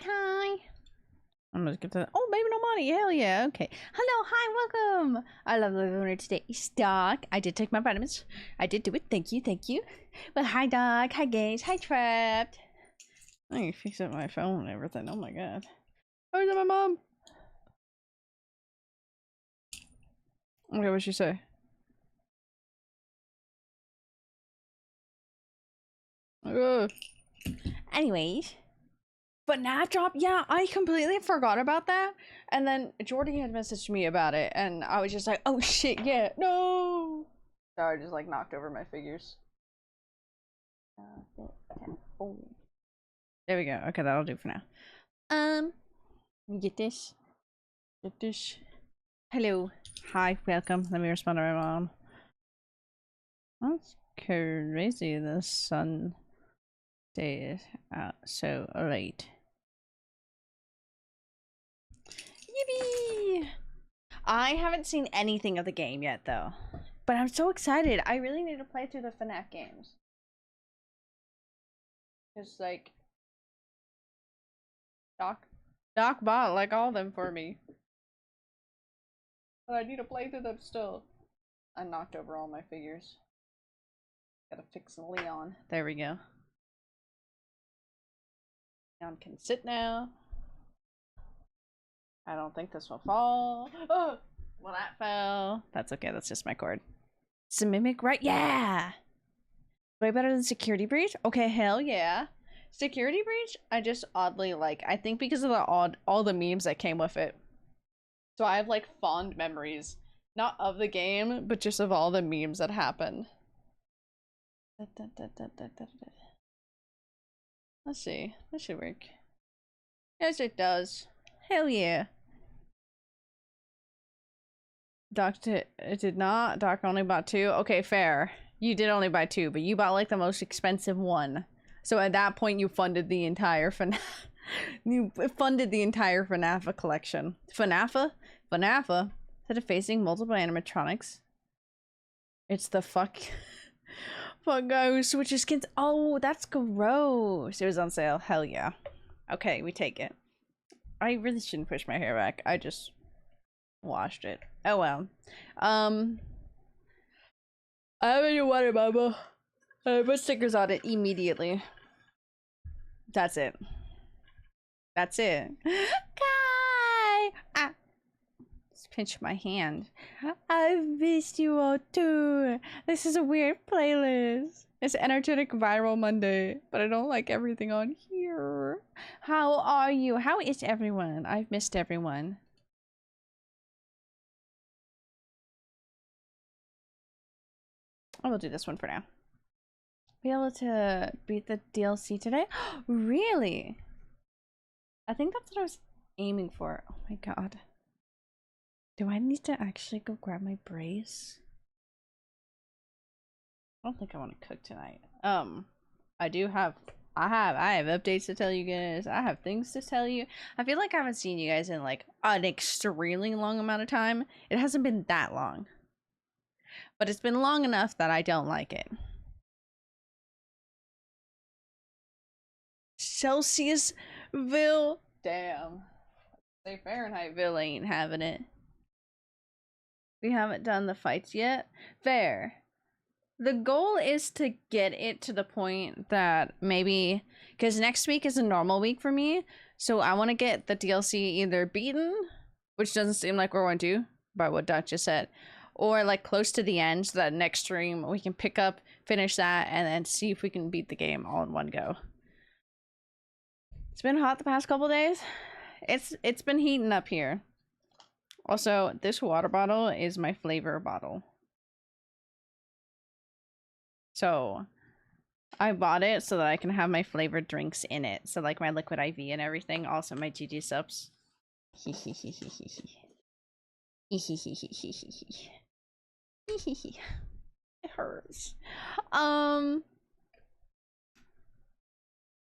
Hi. I'm just gonna. Oh, baby, no money. Hell yeah. Okay. Hello. Hi. Welcome. I love the owner today. Doc. I did take my vitamins. I did do it. Thank you. Thank you. Well, hi, Doc. Hi, Gage. Hi, Trapped. I need to fix up my phone and everything. Oh my god. Oh, is that my mom? Okay, what'd she say? Anyways. But nap drop, yeah, I completely forgot about that. And then Jordy had messaged me about it, and I was just like, oh shit, yeah, no! So I just like knocked over my figures. Oh. There we go. Okay, that'll do for now. Let me get this. Get this. Hello. Hi, welcome. Let me respond to my mom. That's crazy, the sun stays out so late. Yippee! I haven't seen anything of the game yet, though. But I'm so excited. I really need to play through the FNAF games. Because, like, Doc bought, like, all of them for me. But I need to play through them still. I knocked over all my figures. Gotta fix Leon. There we go. Leon can sit now. I don't think this will fall. Oh! Well, that fell. That's okay. That's just my cord. It's a mimic, right? Yeah! Way better than Security Breach? Okay, hell yeah. Security Breach, I just oddly like. I think because of all the memes that came with it. So I have like fond memories. Not of the game, but just of all the memes that happened. Let's see. That should work. Yes, it does. Hell yeah. Doc it did not. Doc only bought 2. Okay, fair. You did only buy 2, but you bought like the most expensive one. So at that point, you funded the entire FNAF. You funded the entire FNAF collection. FNAFa? Instead of facing multiple animatronics. It's the fuck guy who switches skins. Oh, that's gross. It was on sale. Hell yeah. Okay, we take it. I really shouldn't push my hair back. I just washed it. Oh well. I have a new water bubble. I put stickers on it immediately. That's it. That's it. Kai! Ah! Just pinch my hand. I've missed you all too. This is a weird playlist. It's energetic viral Monday, but I don't like everything on here. How are you? How is everyone? I've missed everyone. I will do this one for now. Be able to beat the DLC today? Really? I think that's what I was aiming for. Oh my god. Do I need to actually go grab my brace? I don't think I want to cook tonight. I have updates to tell you guys. I have things to tell you. I feel like I haven't seen you guys in like an extremely long amount of time. It hasn't been that long. But it's been long enough that I don't like it. Celsiusville? Damn. Say Fahrenheitville ain't having it. We haven't done the fights yet. Fair. The goal is to get it to the point that maybe, because next week is a normal week for me, so I want to get the DLC either beaten, which doesn't seem like we're going to, by what Doc just said, or like close to the end, so that next stream we can pick up, finish that, and then see if we can beat the game all in one go. It's been hot the past couple days. It's been heating up here. Also, this water bottle is my flavor bottle. So I bought it so that I can have my flavored drinks in it. So like my liquid IV and everything. Also my GG subs. It hurts.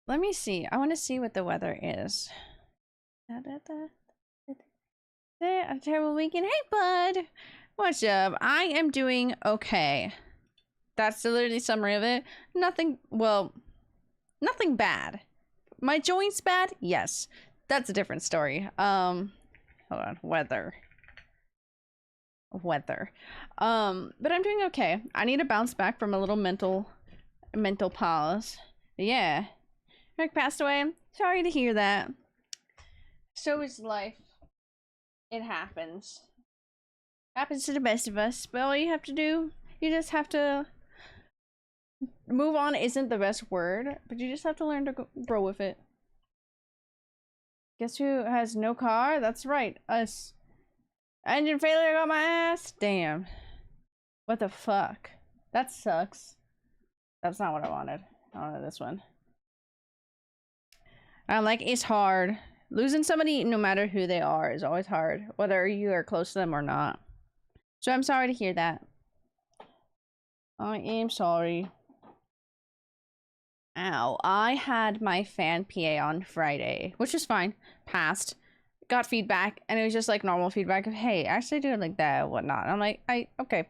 Let me see. I want to see what the weather is. A terrible weekend. Hey bud. What's up? I am doing okay. That's the literally summary of it. Nothing, well, nothing bad. My joints bad? Yes. That's a different story. Hold on. Weather. But I'm doing okay. I need to bounce back from a little mental pause. Yeah. Rick passed away. Sorry to hear that. So is life. It happens. Happens to the best of us. But all you have to do, you just have to move on. Isn't the best word, but you just have to learn to grow with it. Guess who has no car? That's right, us. Engine failure got my ass. Damn. What the fuck? That sucks. That's not what I wanted. I wanted this one. I'm like, it's hard. Losing somebody, no matter who they are, is always hard, whether you are close to them or not. So I'm sorry to hear that. I am sorry. Ow. I had my fan PA on Friday, which is fine. Passed. Got feedback, and it was just like normal feedback of, hey, actually do it like that, whatnot. I'm like, okay.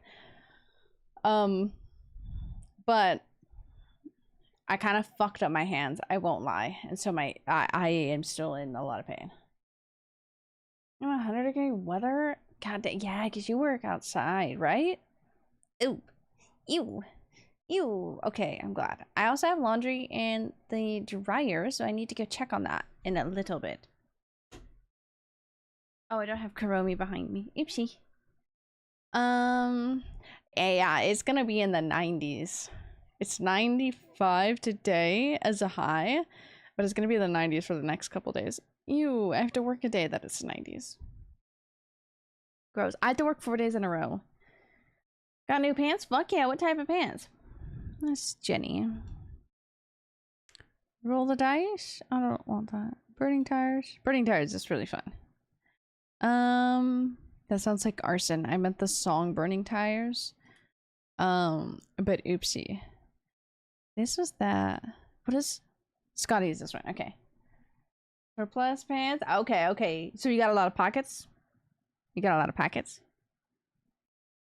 But I kind of fucked up my hands, I won't lie. And so I am still in a lot of pain. 100-degree weather? God damn, yeah, because you work outside, right? Ooh. Ew. Ew. Okay, I'm glad. I also have laundry in the dryer, so I need to go check on that in a little bit. Oh, I don't have Kuromi behind me. Oopsie. Yeah, it's gonna be in the 90s. It's 95 today as a high, but it's gonna be in the 90s for the next couple days. Ew, I have to work a day that it's 90s. Gross. I have to work 4 days in a row. Got new pants? Fuck yeah, what type of pants? That's Jenny. Roll the dice? I don't want that. Burning tires? Burning tires is really fun. That sounds like arson. I meant the song Burning Tires. But oopsie. This was that. What is Scotty's this one? Okay. Surplus pants. Okay. So you got a lot of pockets? You got a lot of pockets?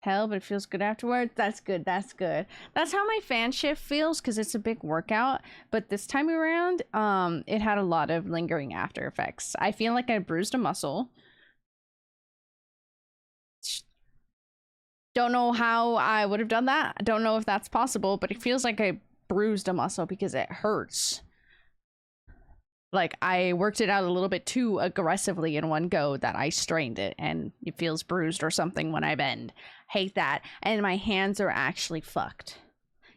Hell, but it feels good afterwards. That's good. That's how my fan shift feels, because it's a big workout. But this time around, it had a lot of lingering after effects. I feel like I bruised a muscle. Don't know how I would have done that. I don't know if that's possible, but it feels like I bruised a muscle because it hurts. Like, I worked it out a little bit too aggressively in one go that I strained it, and it feels bruised or something when I bend. Hate that. And my hands are actually fucked.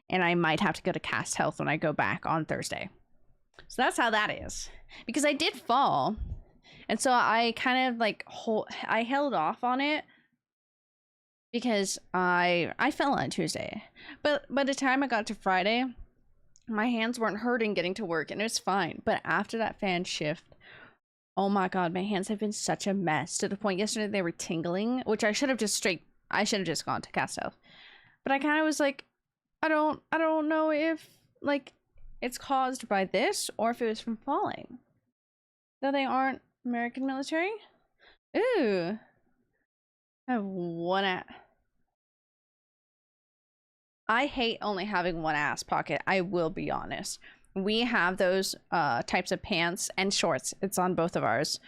And I might have to go to Cast Health when I go back on Thursday. So that's how that is. Because I did fall. And so I kind of like I held off on it because I fell on Tuesday. But by the time I got to Friday, my hands weren't hurting getting to work, and it was fine. But after that fan shift, oh my god, my hands have been such a mess, to the point yesterday they were tingling, which I should have just gone to Cast Health. But I kind of was like, I don't know if like it's caused by this or if it was from falling. Though they aren't American military. Ooh. I have one I hate only having one ass pocket, I will be honest. We have those types of pants and shorts. It's on both of ours.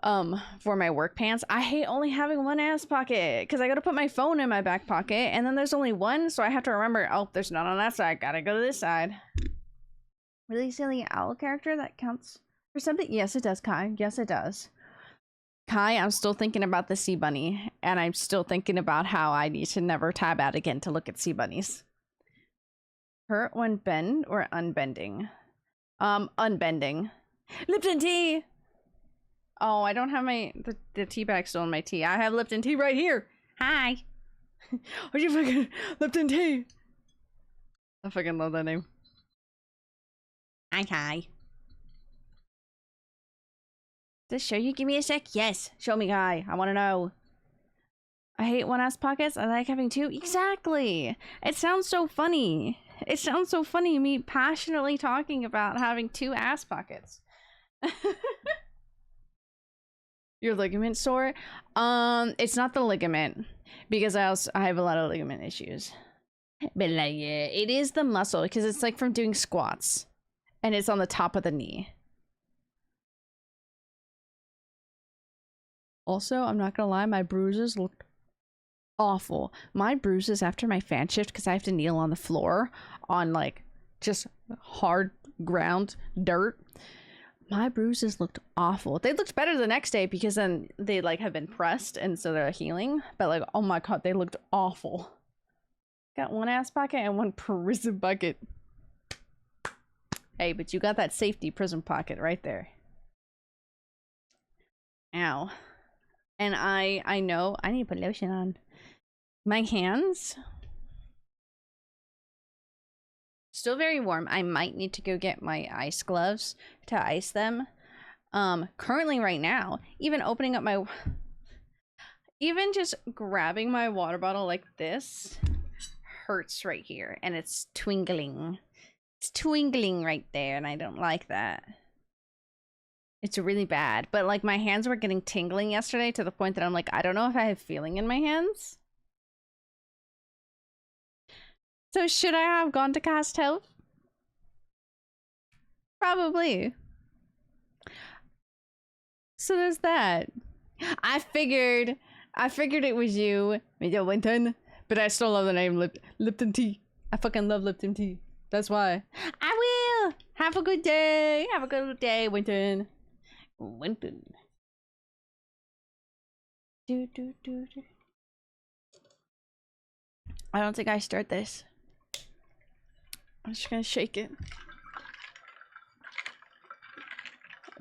For my work pants. I hate only having one ass pocket because I gotta put my phone in my back pocket, and then there's only one, so I have to remember, oh, there's none on that side, gotta go to this side. Really silly owl character that counts for something? Yes, it does, Kai. Yes, it does. Kai, I'm still thinking about the sea bunny, and I'm still thinking about how I need to never tab out again to look at sea bunnies. Hurt when bend or unbending? Unbending. Lipton tea! Oh, I don't have the tea bag still in my tea. I have Lipton tea right here. Hi. Are you fucking Lipton tea? I fucking love that name. Hi. Does show you? Give me a sec. Yes. Show me, Kai. I want to know. I hate one ass pockets. I like having two. Exactly. It sounds so funny. It sounds so funny, me passionately talking about having two ass pockets. Your ligament sore? It's not the ligament, because I have a lot of ligament issues. But like, yeah, it is the muscle, because it's like from doing squats. and it's on the top of the knee. Also, I'm not gonna lie, my bruises looked awful. My bruises after my fan shift, because I have to kneel on the floor on like just hard ground dirt. My bruises looked awful. They looked better the next day because then they like have been pressed and so they're healing. But like, oh my god, they looked awful. Got one ass pocket and one prison bucket. Hey, but you got that safety prison pocket right there. Ow. And I know I need to put lotion on. My hands still very warm. I might need to go get my ice gloves to ice them. Currently right now, even opening up my, even just grabbing my water bottle like this hurts right here, and it's twinkling. It's twinkling right there, and I don't like that. It's really bad. But like my hands were getting tingling yesterday to the point that I'm like, I don't know if I have feeling in my hands. So should I have gone to cast health? Probably. So there's that. I figured it was you, Winton, but I still love the name Lipton Tea. I fucking love Lipton Tea. That's why. I will. Have a good day. Have a good day, Winton. Winton. Do. I don't think I start this. I'm just gonna shake it.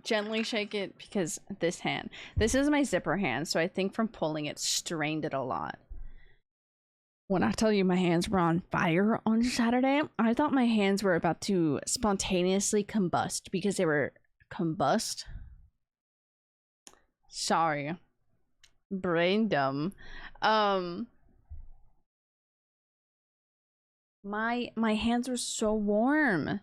Gently shake it because this hand. This is my zipper hand, so I think from pulling it strained it a lot. When I tell you my hands were on fire on Saturday, I thought my hands were about to spontaneously combust because they were combust. Sorry. Brain dumb. My hands were so warm.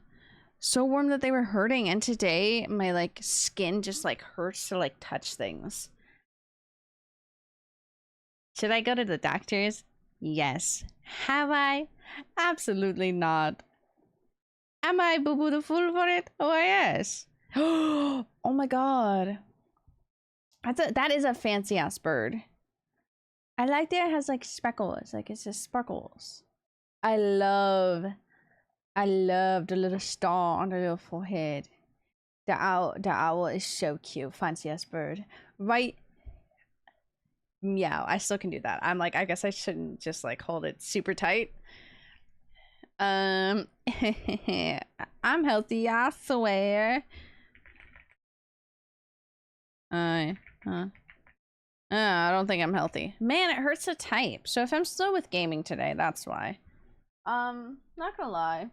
So warm that they were hurting, and today my like skin just like hurts to like touch things. Should I go to the doctors? Yes. Have I? Absolutely not. Am I boo-boo the fool for it? Oh yes. Oh my god. That is a fancy ass bird. I like that it has like speckles, like it's just sparkles. I love the little star on the little forehead. The owl is so cute. Fancy ass bird. Right? Meow. I still can do that. I'm like, I guess I shouldn't just like hold it super tight. I'm healthy, I swear. I don't think I'm healthy. Man, it hurts to type. So if I'm still with gaming today, that's why. Not gonna lie.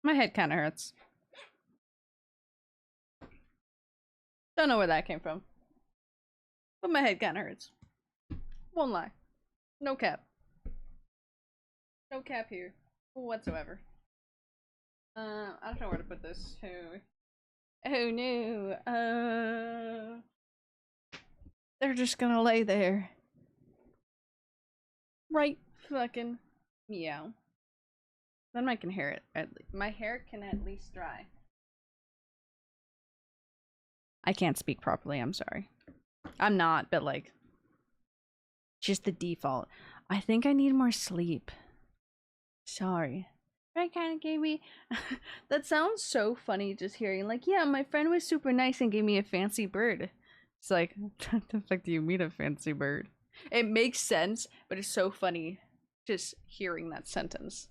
My head kind of hurts. Don't know where that came from. But my head kind of hurts. Won't lie. No cap. No cap here. Whatsoever. I don't know where to put this. Oh no. They're just gonna lay there. Right fucking meow. Then I can hear it. My hair can at least dry. I can't speak properly, I'm sorry. I'm not, but like, just the default. I think I need more sleep. Sorry. I kind of gave me... That sounds so funny just hearing, like, yeah, my friend was super nice and gave me a fancy bird. It's like, what the fuck do you mean a fancy bird? It makes sense, but it's so funny just hearing that sentence.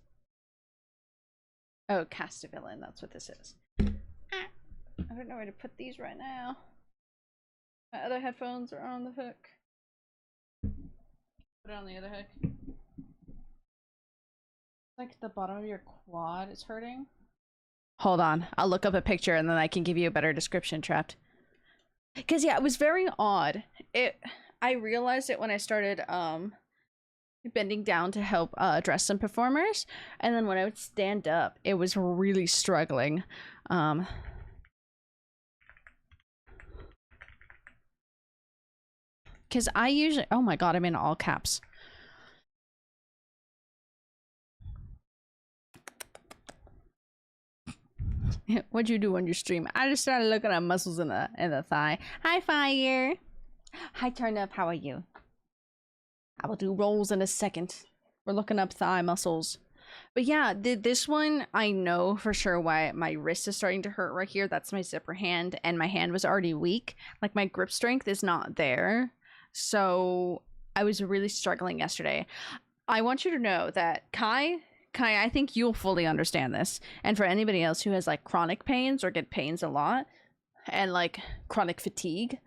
Oh, cast a villain, that's what this is. I don't know where to put these right now. My other headphones are on the hook. Put it on the other hook. Like the bottom of your quad is hurting. Hold on, I'll look up a picture and then I can give you a better description, Trapped. Because yeah, it was very odd. I realized it when I started bending down to help dress some performers, and then when I would stand up, it was really struggling. Because I usually, oh my god, I'm in all caps. What'd you do on your stream? I just started looking at muscles in the thigh. Hi, Fire. Hi, Turnip. How are you? I will do rolls in a second. We're looking up thigh muscles. But yeah, this one, I know for sure why my wrist is starting to hurt right here. That's my zipper hand, and my hand was already weak. Like, my grip strength is not there. So I was really struggling yesterday. I want you to know that Kai, I think you'll fully understand this. And for anybody else who has like chronic pains or get pains a lot and like chronic fatigue,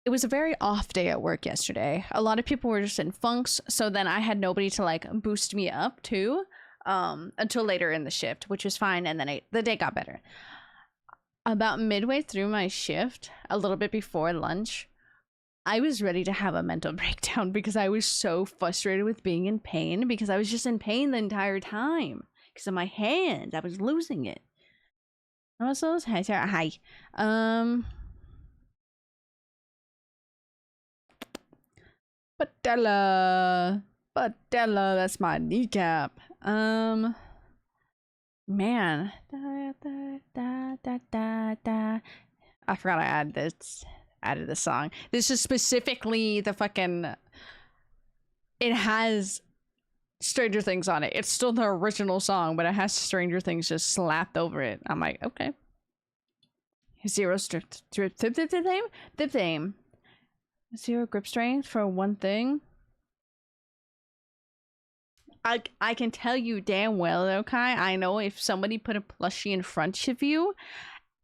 it was a very off day at work yesterday. A lot of people were just in funks, so then I had nobody to like boost me up too, until later in the shift, which was fine, and then the day got better. About midway through my shift, a little bit before lunch, I was ready to have a mental breakdown because I was so frustrated with being in pain, because I was just in pain the entire time because of my hand. I was losing it. Also, hi, Sarah. Hi. Patella, that's my kneecap. Man. I forgot I added this song. This is specifically the fucking, it has Stranger Things on it. It's still the original song, but it has Stranger Things just slapped over it. I'm like, okay. Zero Zero grip strength for one thing. I can tell you damn well, though, Kai, I know if somebody put a plushie in front of you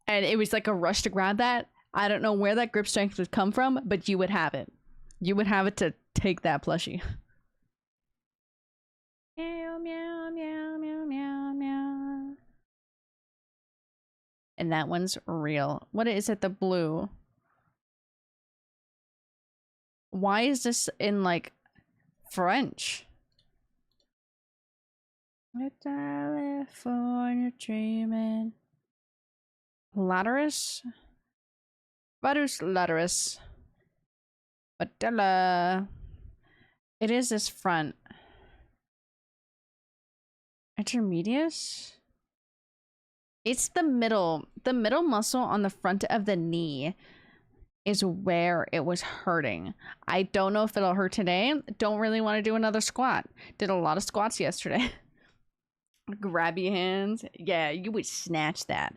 and it was like a rush to grab that, I don't know where that grip strength would come from, but you would have it. You would have it to take that plushie. Meow, meow, meow, meow, meow, meow. And that one's real. What is it, the blue? Why is this in, like, French? California dreaming. Laterus? Varus laterus. Patella. It is this front. Intermedius? It's the middle. The middle muscle on the front of the knee is where it was hurting. I don't know if it'll hurt today. Don't really want to do another squat. Did a lot of squats yesterday. Grabby hands. Yeah, you would snatch that.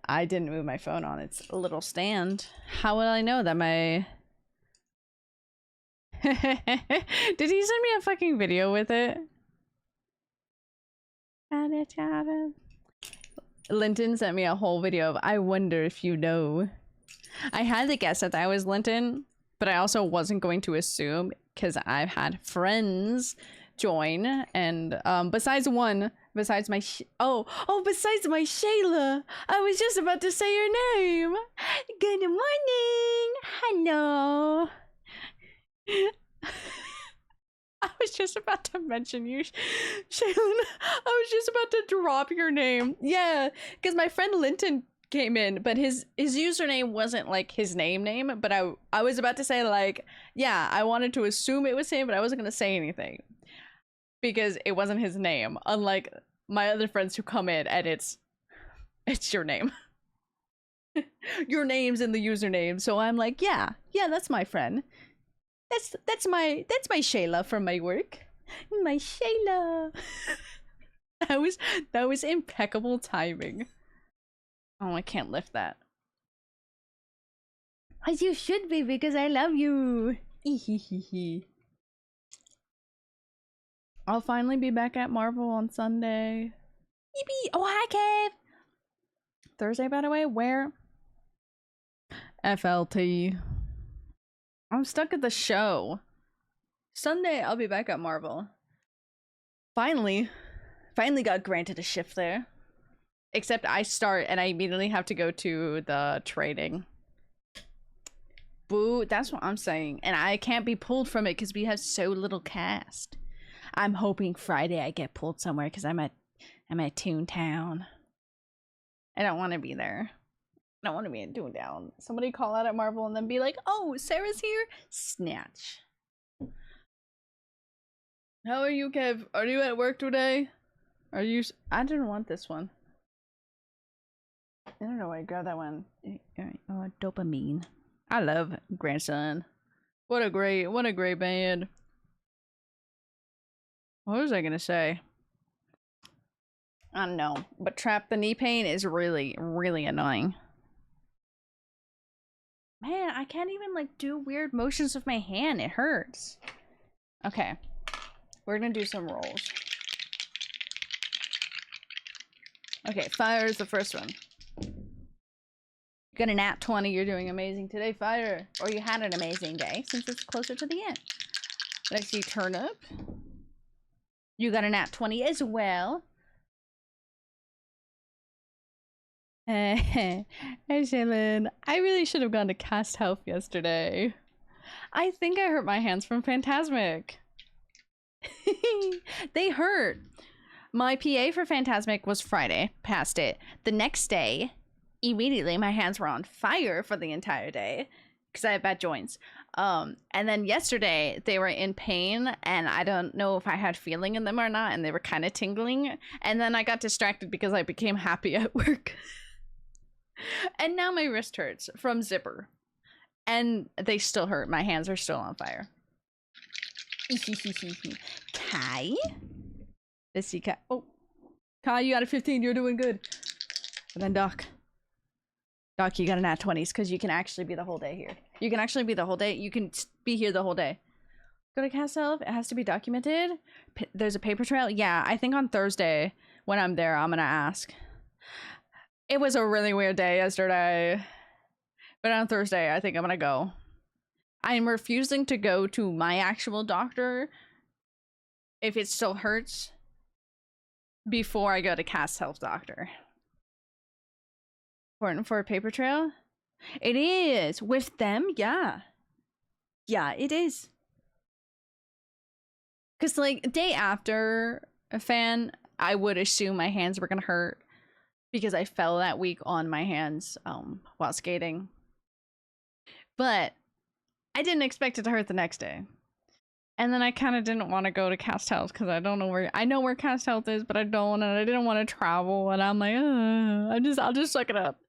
I didn't move my phone on its little stand. How would I know that my... Did he send me a fucking video with it? Linton sent me a whole video of, I wonder if you know. I had to guess that was Linton, but I also wasn't going to assume because I've had friends join, and besides my besides my Shayla, I was just about to say your name. Good morning. Hello. I was just about to mention you, Shaylin. I was just about to drop your name. Yeah, because my friend Linton came in, but his username wasn't like his name, but I was about to say, like, yeah, I wanted to assume it was him, but I wasn't gonna say anything because it wasn't his name, unlike my other friends who come in and it's your name. Your name's in the username, so I'm like, yeah, that's my friend. That's my Shayla from my work. My Shayla. that was impeccable timing. Oh, I can't lift that. As you should be, because I love you. I'll finally be back at Marvel on Sunday. Yippee! Oh, hi, Cave! Thursday, by the way, where? FLT. I'm stuck at the show. Sunday, I'll be back at Marvel. Finally got granted a shift there. Except I start and I immediately have to go to the training. Boo, that's what I'm saying. And I can't be pulled from it because we have so little cast. I'm hoping Friday I get pulled somewhere because I'm at Toontown. I don't want to be there. I don't want to be in Toontown. Somebody call out at Marvel and then be like, oh, Sarah's here? Snatch. How are you, Kev? Are you at work today? Are you? I didn't want this one. I don't know why I grabbed that one. Oh, dopamine. I love Grandson. What a great band. What was I gonna say? I don't know, but Trap the Knee Pain is really, really annoying. Man, I can't even like do weird motions with my hand. It hurts. Okay, we're gonna do some rolls. Okay, fire is the first one. You got a nat 20, you're doing amazing today, fire. Or you had an amazing day since it's closer to the end. Let's see, turnip. You got a nat 20 as well. Hey, Shaylin. I really should have gone to Cast Health yesterday. I think I hurt my hands from Phantasmic. They hurt. My PA for Phantasmic was Friday. Passed it. The next day, immediately, my hands were on fire for the entire day because I have bad joints. And then yesterday, they were in pain, and I don't know if I had feeling in them or not, and they were kind of tingling. And then I got distracted because I became happy at work. And now my wrist hurts from zipper. And they still hurt. My hands are still on fire. Kai? Let's see, Kai. Oh. Kai, you got a 15. You're doing good. And then Doc. Doc, you got an nat 20s because you can actually be the whole day here. You can actually be the whole day. You can be here the whole day. Go to Cast Health. It has to be documented. There's a paper trail. Yeah, I think on Thursday when I'm there, I'm going to ask. It was a really weird day yesterday. But on Thursday, I think I'm gonna go. I'm refusing to go to my actual doctor if it still hurts before I go to Cast Health doctor. Important for a paper trail? It is. With them, yeah. Yeah, it is. Because, like, day after a fan, I would assume my hands were gonna hurt. Because I fell that week on my hands while skating. But I didn't expect it to hurt the next day. And then I kind of didn't want to go to Cast Health because I don't know where... I know where Cast Health is, but I don't, and I didn't want to travel. And I'm like, I'll just suck it up.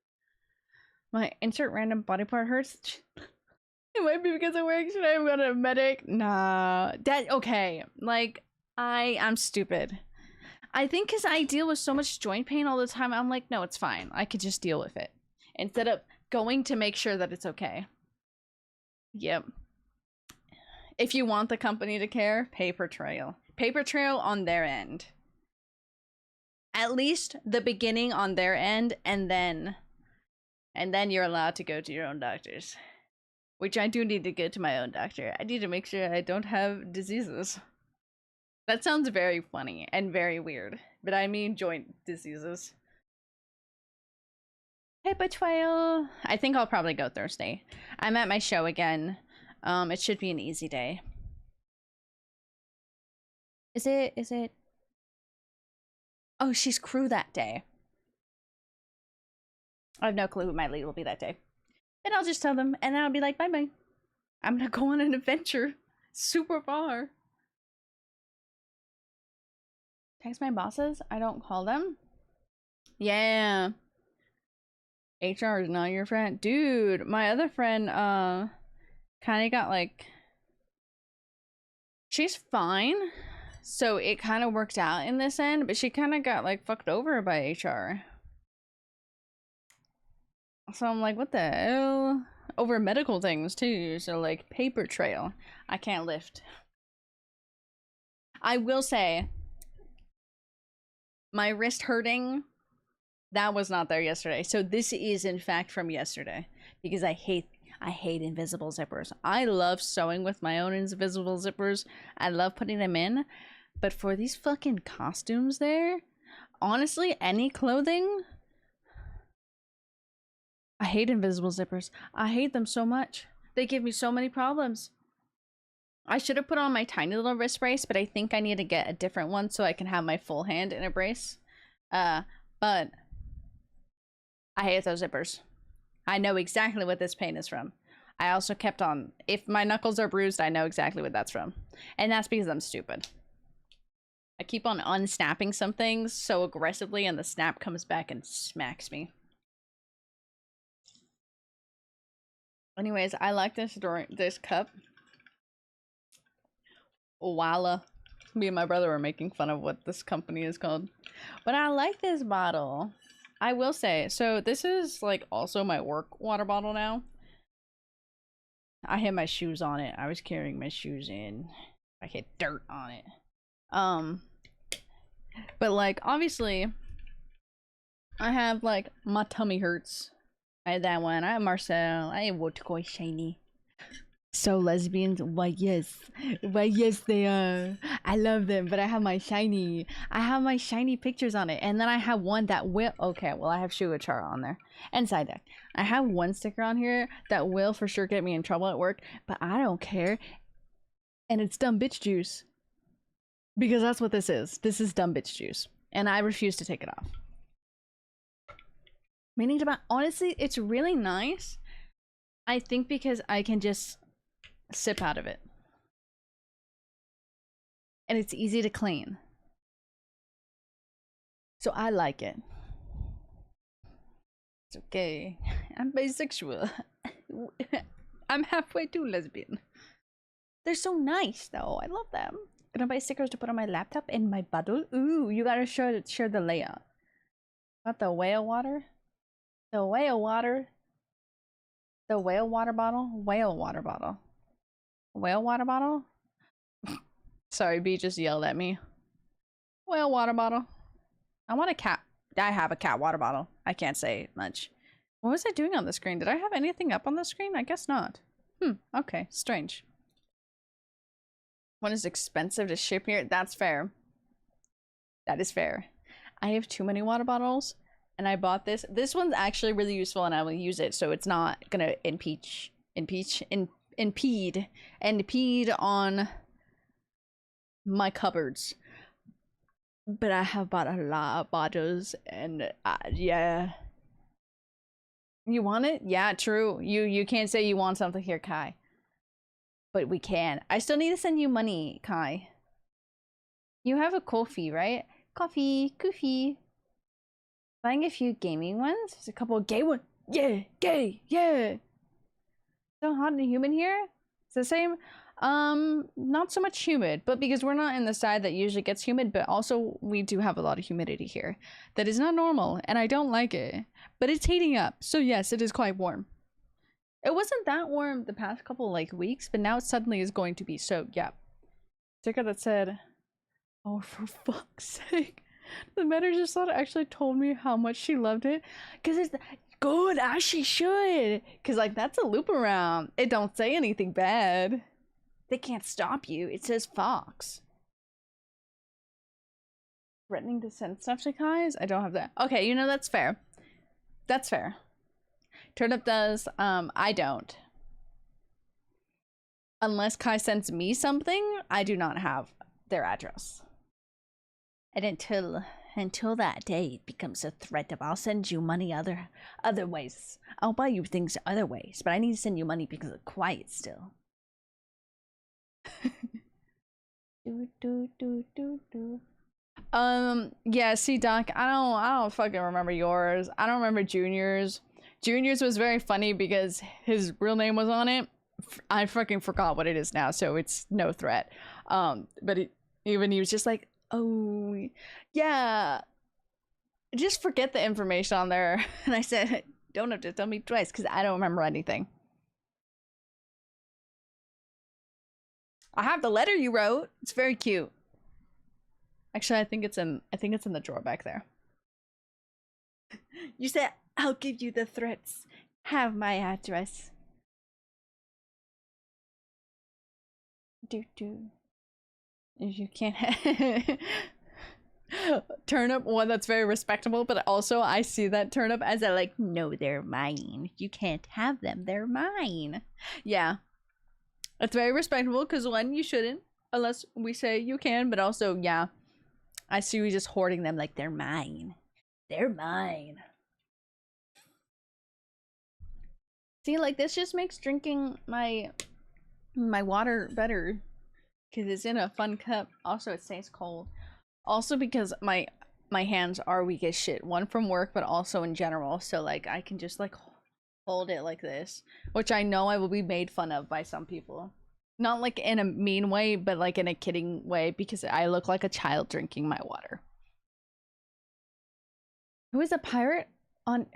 My insert random body part hurts. It might be because of work. Should I have gone to a medic? Nah. Okay. Like, I'm stupid. I think because I deal with so much joint pain all the time, I'm like, no, it's fine. I could just deal with it. Instead of going to make sure that it's okay. Yep. If you want the company to care, paper trail. Paper trail on their end. At least the beginning on their end, and then you're allowed to go to your own doctors. Which I do need to go to my own doctor. I need to make sure I don't have diseases. That sounds very funny and very weird, but I mean joint diseases. Paper trail. I think I'll probably go Thursday. I'm at my show again. It should be an easy day. Is it? Oh, she's crew that day. I have no clue who my lead will be that day. And I'll just tell them, and I'll be like, bye-bye. I'm gonna go on an adventure. Super far. Text my bosses? I don't call them? Yeah. HR is not your friend. Dude, my other friend, kind of got like... She's fine. So it kind of worked out in this end, but she kind of got like fucked over by HR. So I'm like, what the hell? Over medical things too. So like paper trail. I can't lift. I will say, my wrist hurting, that was not there yesterday. So this is in fact from yesterday. Because I hate invisible zippers. I love sewing with my own invisible zippers. I love putting them in. But for these fucking costumes there, honestly, any clothing, I hate invisible zippers. I hate them so much. They give me so many problems. I should have put on my tiny little wrist brace, but I think I need to get a different one so I can have my full hand in a brace. But I hate those zippers. I know exactly what this pain is from. I also kept on, if my knuckles are bruised, I know exactly what that's from. And that's because I'm stupid. I keep on unsnapping some things so aggressively and the snap comes back and smacks me. Anyways, I like this cup. Walla. Me and my brother were making fun of what this company is called. But I like this bottle. I will say, so this is like also my work water bottle now. I had my shoes on it. I was carrying my shoes in. I hit dirt on it. But like obviously I have like my tummy hurts. I had that one. I have Marcel. I have Wotko Shiny. So lesbians, why yes they are. I love them, but I have my shiny. I have my shiny pictures on it, and then I have one that will. Okay, well I have Shuachara on there and Psyduck. I have one sticker on here that will for sure get me in trouble at work, but I don't care. And it's dumb bitch juice, because that's what this is. This is dumb bitch juice, and I refuse to take it off. Meaning to, honestly, it's really nice. I think because I can just sip out of it. And it's easy to clean. So I like it. It's okay. I'm bisexual. I'm halfway to lesbian. They're so nice though. I love them. Gonna buy stickers to put on my laptop and my bottle. Ooh, you gotta share the layout. Got the whale water? The whale water? The whale water bottle? Whale water bottle. Whale water bottle? Sorry, B just yelled at me. Whale water bottle. I want a cat. I have a cat water bottle. I can't say much. What was I doing on the screen? Did I have anything up on the screen? I guess not. Okay, strange. One is expensive to ship here. That's fair. That is fair. I have too many water bottles, and I bought this. This one's actually really useful, and I will use it, so it's not gonna impede on my cupboards. But I have bought a lot of bottles, and yeah. You want it? Yeah, true. You can't say you want something here, Kai. But we can. I still need to send you money, Kai. You have a coffee, right? Coffee, goofy. Buying a few gaming ones. There's a couple of gay ones. Yeah, gay, yeah. So hot and humid here? It's the same. Not so much humid, but because we're not in the side that usually gets humid, but also we do have a lot of humidity here. That is not normal, and I don't like it. But it's heating up, so yes, it is quite warm. It wasn't that warm the past couple like weeks, but now it suddenly is going to be, so yeah. Sticker that said, oh, for fuck's sake. The manager just actually told me how much she loved it. Cause it's good, as she should. Cause like that's a loop around. It don't say anything bad. They can't stop you. It says Fox. Threatening to send stuff to Kai's? I don't have that. Okay, you know, that's fair. That's fair. Turnip does. I don't. Unless Kai sends me something, I do not have their address. And until that day it becomes a threat of I'll send you money other ways. I'll buy you things other ways, but I need to send you money because of quiet still. Yeah, see, Doc, I don't fucking remember yours. I don't remember Junior's. Junior's was very funny because his real name was on it. I fucking forgot what it is now, so it's no threat. But he was just like, oh, yeah, just forget the information on there. And I said, don't have to tell me twice because I don't remember anything. I have the letter you wrote. It's very cute. Actually, I think it's in the drawer back there. You said, I'll give you the threats. Have my address. If you can't Turnip, one that's very respectable, but also I see that Turnip as a like, no, they're mine. You can't have them. They're mine. Yeah. It's very respectable because one, you shouldn't unless we say you can, but also, yeah, I see you just hoarding them like they're mine. They're mine. See, like this just makes drinking my water better because it's in a fun cup. Also, it stays cold. Also because my hands are weak as shit. One from work, but also in general. So like I can just like hold it like this, which I know I will be made fun of by some people. Not like in a mean way, but like in a kidding way because I look like a child drinking my water. Who is a pirate on...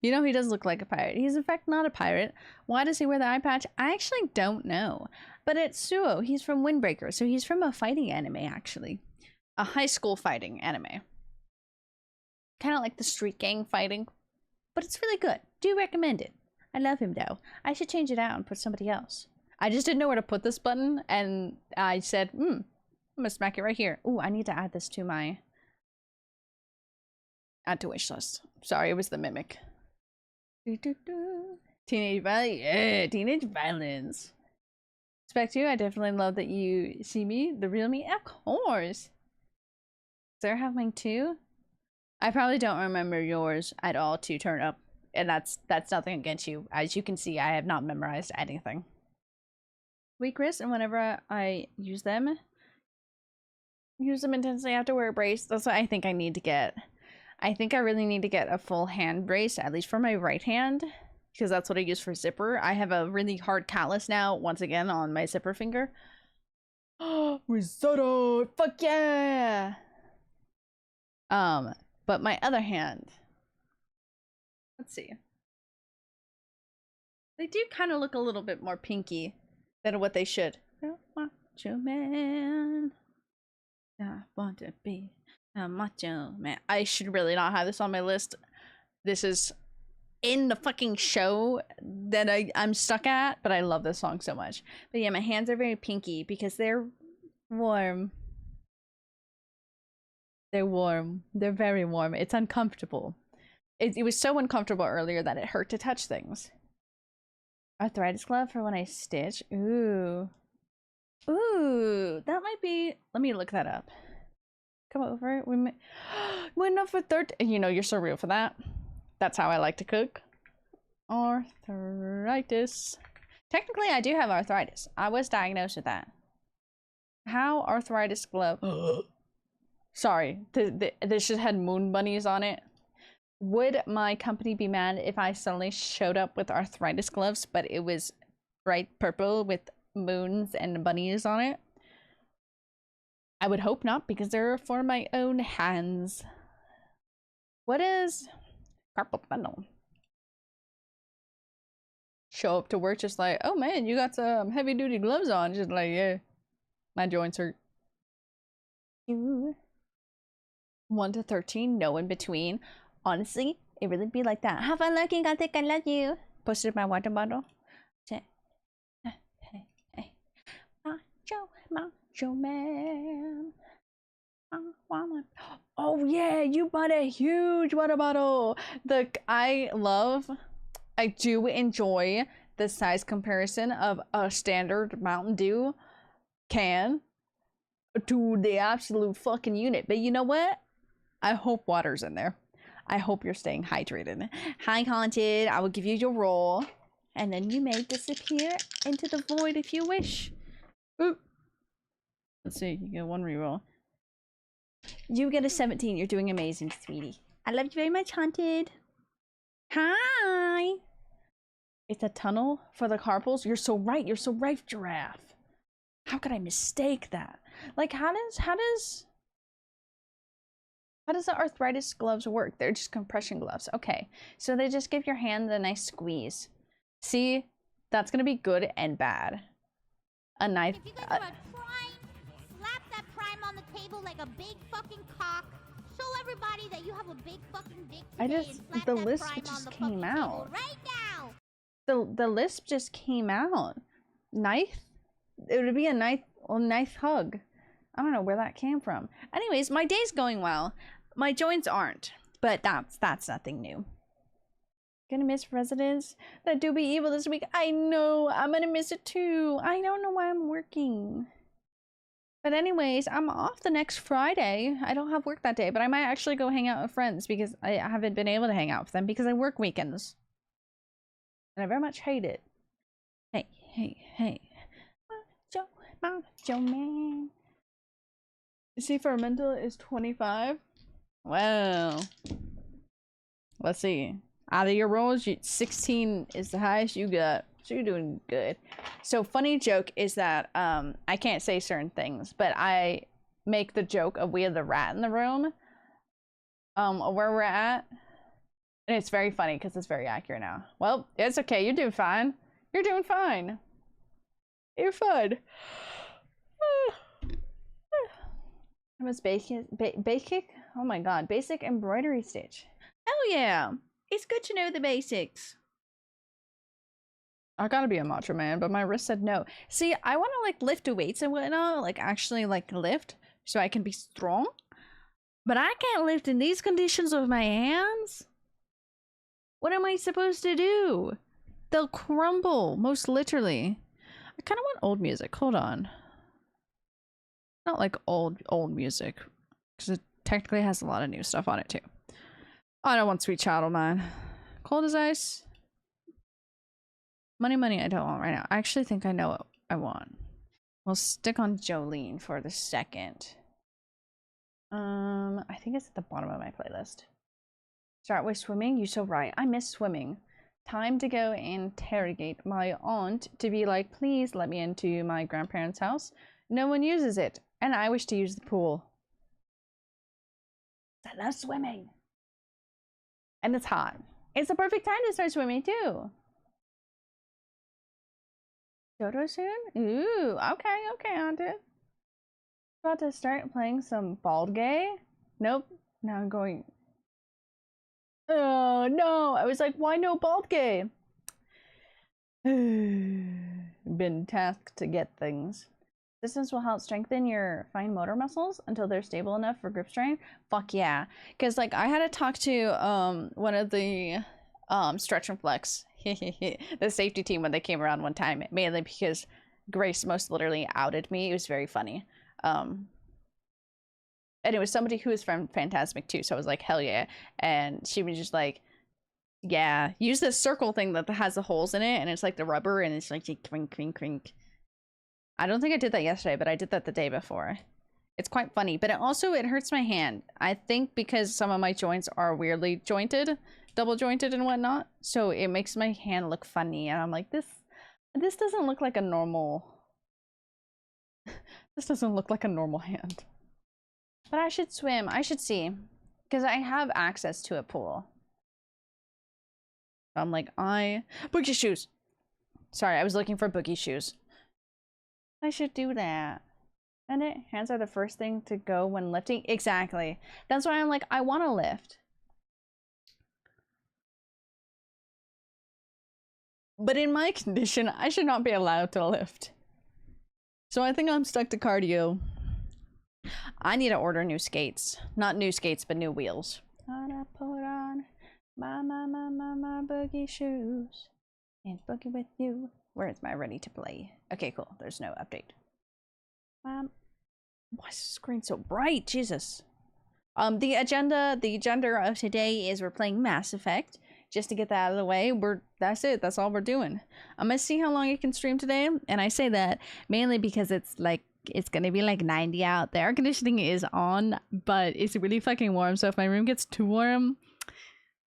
You know, he does look like a pirate. He's in fact not a pirate. Why does he wear the eye patch? I actually don't know. But it's Suo. He's from Windbreaker, so he's from a fighting anime, actually. A high school fighting anime. Kind of like the street gang fighting. But it's really good. Do recommend it. I love him, though. I should change it out and put somebody else. I just didn't know where to put this button, and I said, I'm gonna smack it right here. Ooh, I need to add this to my... Add to wish list. Sorry, it was the mimic. Teenage violence. Yeah, teenage violence. Respect you. I definitely love that you see me, the real me. Of course. Sarah have mine too? I probably don't remember yours at all to turn up. And that's nothing against you. As you can see, I have not memorized anything. Weak wrist, and whenever I use them intensely, I have to wear a brace. That's what I think I need to get. I think I really need to get a full hand brace, at least for my right hand, because that's what I use for zipper. I have a really hard callus now, once again, on my zipper finger. Oh, risotto! Fuck yeah! But my other hand... Let's see. They do kind of look a little bit more pinky than what they should. Macho man. I want to be a macho man. I should really not have this on my list. This is in the fucking show that I'm stuck at, but I love this song so much. But yeah, my hands are very pinky because they're warm. They're warm. They're very warm. It's uncomfortable. It was so uncomfortable earlier that it hurt to touch things. Arthritis glove for when I stitch. Ooh. Ooh, that might be... Let me look that up. Come over. We're not for third... You know, you're so real for that. That's how I like to cook. Arthritis. Technically, I do have arthritis. I was diagnosed with that. How arthritis glove... Sorry, this just had moon bunnies on it. Would my company be mad if I suddenly showed up with arthritis gloves, but it was bright purple with moons and bunnies on it? I would hope not, because they're for my own hands. What is carpal tunnel? Show up to work just like, oh man, you got some heavy duty gloves on. Just like, yeah, my joints hurt. 1 to 13, no in between. Honestly, it really be like that. Have fun looking, I think I love you. Posted my water bottle. Hey, macho man. Oh yeah, you bought a huge water bottle. I do enjoy the size comparison of a standard Mountain Dew can to the absolute fucking unit. But you know what? I hope water's in there. I hope you're staying hydrated. Hi, Haunted. I will give you your roll. And then you may disappear into the void if you wish. Oop. Let's see. You get one reroll. You get a 17. You're doing amazing, sweetie. I love you very much, Haunted. Hi. It's a tunnel for the carpals. You're so right. You're so right, Giraffe. How could I mistake that? Like, how does the arthritis gloves work? They're just compression gloves. Okay, so they just give your hand a nice squeeze. See, that's gonna be good and bad. A knife. If you guys are a prime, slap that prime on the table like a big fucking cock. Show everybody that you have a big fucking dick today and slap the that lisp prime just on the came fucking out. table right now. The lisp just came out. Knife? It would be a knife hug. I don't know where that came from. Anyways, my day's going well. My joints aren't, but that's nothing new. Gonna miss residents that do be evil this week. I know, I'm gonna miss it too. I don't know why I'm working. But anyways, I'm off the next Friday. I don't have work that day, but I might actually go hang out with friends because I haven't been able to hang out with them because I work weekends. And I very much hate it. Hey. Macho man. See, for a mental is 25. Well, let's see. Out of your rolls, 16 is the highest you got. So you're doing good. So funny joke is that I can't say certain things, but I make the joke of we have the rat in the room. Where we're at. And it's very funny because it's very accurate now. Well, it's okay. You're doing fine. You're doing fine. You're fine. It was basic. Oh my god, basic embroidery stitch. Hell yeah! It's good to know the basics. I gotta be a macho man, but my wrist said no. See, I want to like lift weights and whatnot, like actually like lift, so I can be strong. But I can't lift in these conditions with my hands. What am I supposed to do? They'll crumble, most literally. I kind of want old music. Hold on. Not like old music, because it technically has a lot of new stuff on it too. I don't want Sweet Child of Mine. Cold as Ice. Money I don't want right now. I actually think I know what I want. We'll stick on Jolene for the second. I think it's at the bottom of my playlist. Start with swimming. You're so right. I miss swimming. Time to go interrogate my aunt to be like, please let me into my grandparents' house. No one uses it. And I wish to use the pool. I love swimming. And it's hot. It's the perfect time to start swimming too. Jodo soon? Ooh, okay, Auntie. About to start playing some Bald Gay? Nope. Now I'm going. Oh no! I was like, why no Bald Gay? Been tasked to get things. Distance will help strengthen your fine motor muscles until they're stable enough for grip strength. Fuck yeah. Because like I had to talk to one of the stretch and flex the safety team when they came around one time, mainly because Grace most literally outed me. It was very funny. And it was somebody who was from Phantasmic too, so I was like, hell yeah. And she was just like, yeah, use this circle thing that has the holes in it, and it's like the rubber, and it's like crink crink crink. I don't think I did that yesterday, but I did that the day before. It's quite funny, but it hurts my hand. I think because some of my joints are weirdly jointed, double jointed and whatnot, so it makes my hand look funny, and I'm like, this doesn't look like a normal. This doesn't look like a normal hand. But I should swim. I should see, because I have access to a pool. I'm like, boogie shoes. Sorry, I was looking for boogie shoes. I should do that. And hands are the first thing to go when lifting. Exactly. That's why I'm like, I want to lift. But in my condition, I should not be allowed to lift. So I think I'm stuck to cardio. I need to order new skates. Not new skates, but new wheels. Gotta put on my boogie shoes and boogie with you. Where is my ready to play? Okay, cool. There's no update. Why is the screen so bright? Jesus. The agenda of today is we're playing Mass Effect. Just to get that out of the way, that's it. That's all we're doing. I'm gonna see how long I can stream today, and I say that mainly because it's gonna be like 90 out. The air conditioning is on, but it's really fucking warm. So if my room gets too warm,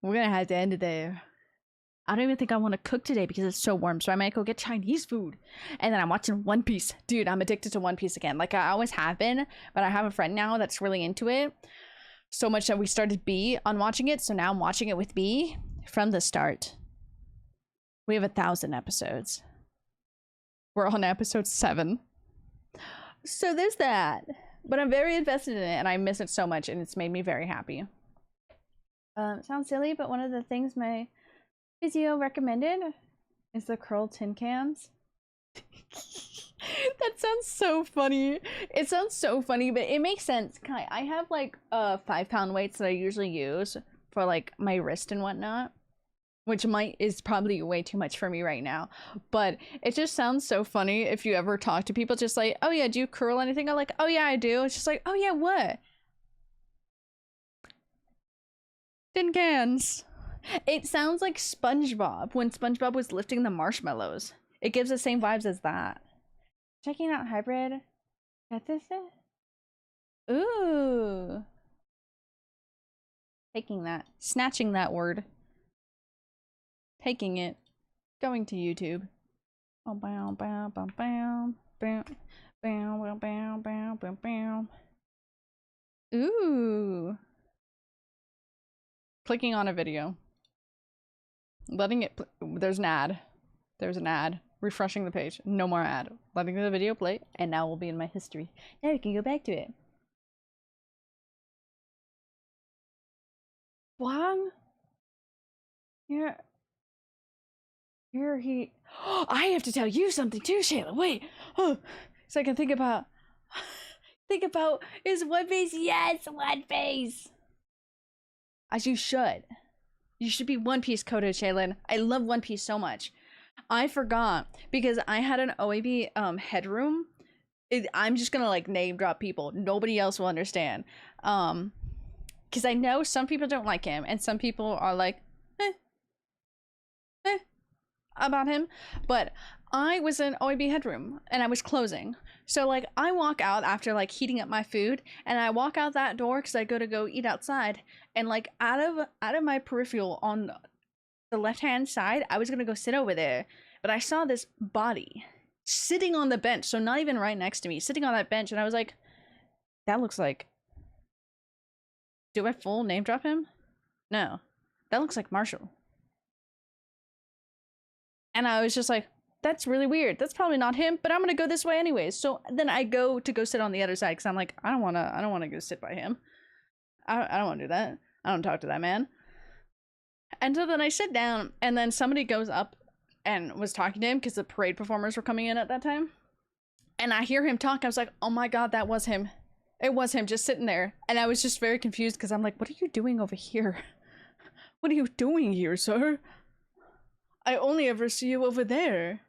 we're gonna have to end it there. I don't even think I want to cook today because it's so warm. So I might go get Chinese food. And then I'm watching One Piece. Dude, I'm addicted to One Piece again. Like I always have been, but I have a friend now that's really into it. So much that we started B on watching it. So now I'm watching it with B from the start. We have 1,000 episodes. We're on episode 7. So there's that. But I'm very invested in it and I miss it so much and it's made me very happy. It sounds silly, but one of the things my physio recommended is the curled tin cans. That sounds so funny. It sounds so funny, but it makes sense. I have like 5-pound weights that I usually use for like my wrist and whatnot, which is probably way too much for me right now, but it just sounds so funny if you ever talk to people just like, oh yeah, do you curl anything? I'm like, oh yeah, I do. It's just like, oh yeah, what? Tin cans. It sounds like SpongeBob when SpongeBob was lifting the marshmallows. It gives the same vibes as that. Checking out hybrid. Ooh. Taking that. Snatching that word. Taking it. Going to YouTube. Oh, bow, bow, bow, bow, bow, bow, bow, bow, bow, bow. Ooh. Clicking on a video. Letting it. There's an ad. There's an ad. Refreshing the page. No more ad. Letting the video play, and now we'll be in my history. Now we can go back to it. Wang? Here he. I have to tell you something too, Shayla. Wait. Oh, so I can think about. Think about is One Piece. Yes, One Piece. As you should. You should be One Piece coded, Shaylin. I love One Piece so much. I forgot because I had an OAB headroom. I'm just gonna like name drop people. Nobody else will understand. Because I know some people don't like him, and some people are like, about him. But I was in OAB headroom, and I was closing. So like I walk out after like heating up my food, and I walk out that door because I go eat outside, and like out of my peripheral on the left-hand side, I was gonna go sit over there, but I saw this body sitting on the bench, so not even right next to me, sitting on that bench, and I was like, that looks like... Do I full name drop him? No. That looks like Marshall. And I was just like, that's really weird. That's probably not him, but I'm gonna go this way anyways. So then I go sit on the other side because I'm like, I don't wanna go sit by him. I don't wanna do that. I don't talk to that man. And so then I sit down, and then somebody goes up and was talking to him because the parade performers were coming in at that time. And I hear him talk. I was like, oh my god, that was him. It was him just sitting there. And I was just very confused because I'm like, what are you doing over here? What are you doing here, sir? I only ever see you over there.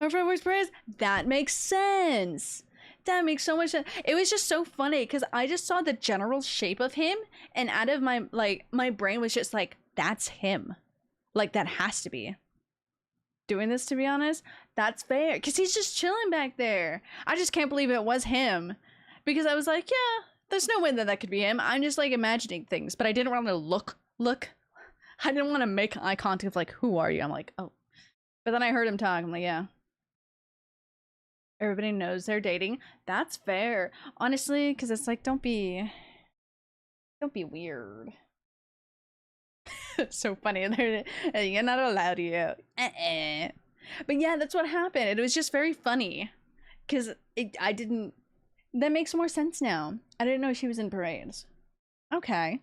My friend wears prayers. That makes sense. That makes so much sense. It was just so funny because I just saw the general shape of him, and out of my my brain was just like, that's him. Like that has to be. Doing this, to be honest, that's fair because he's just chilling back there. I just can't believe it was him because I was like, yeah, there's no way that could be him. I'm just like imagining things, but I didn't want to look. I didn't want to make eye contact of like, who are you? I'm like, oh. But then I heard him talk. I'm like, yeah. Everybody knows they're dating. That's fair. Honestly, because it's like, don't be weird. So funny. You're not allowed to. But yeah, that's what happened. It was just very funny. Because I didn't... That makes more sense now. I didn't know she was in parades. Okay.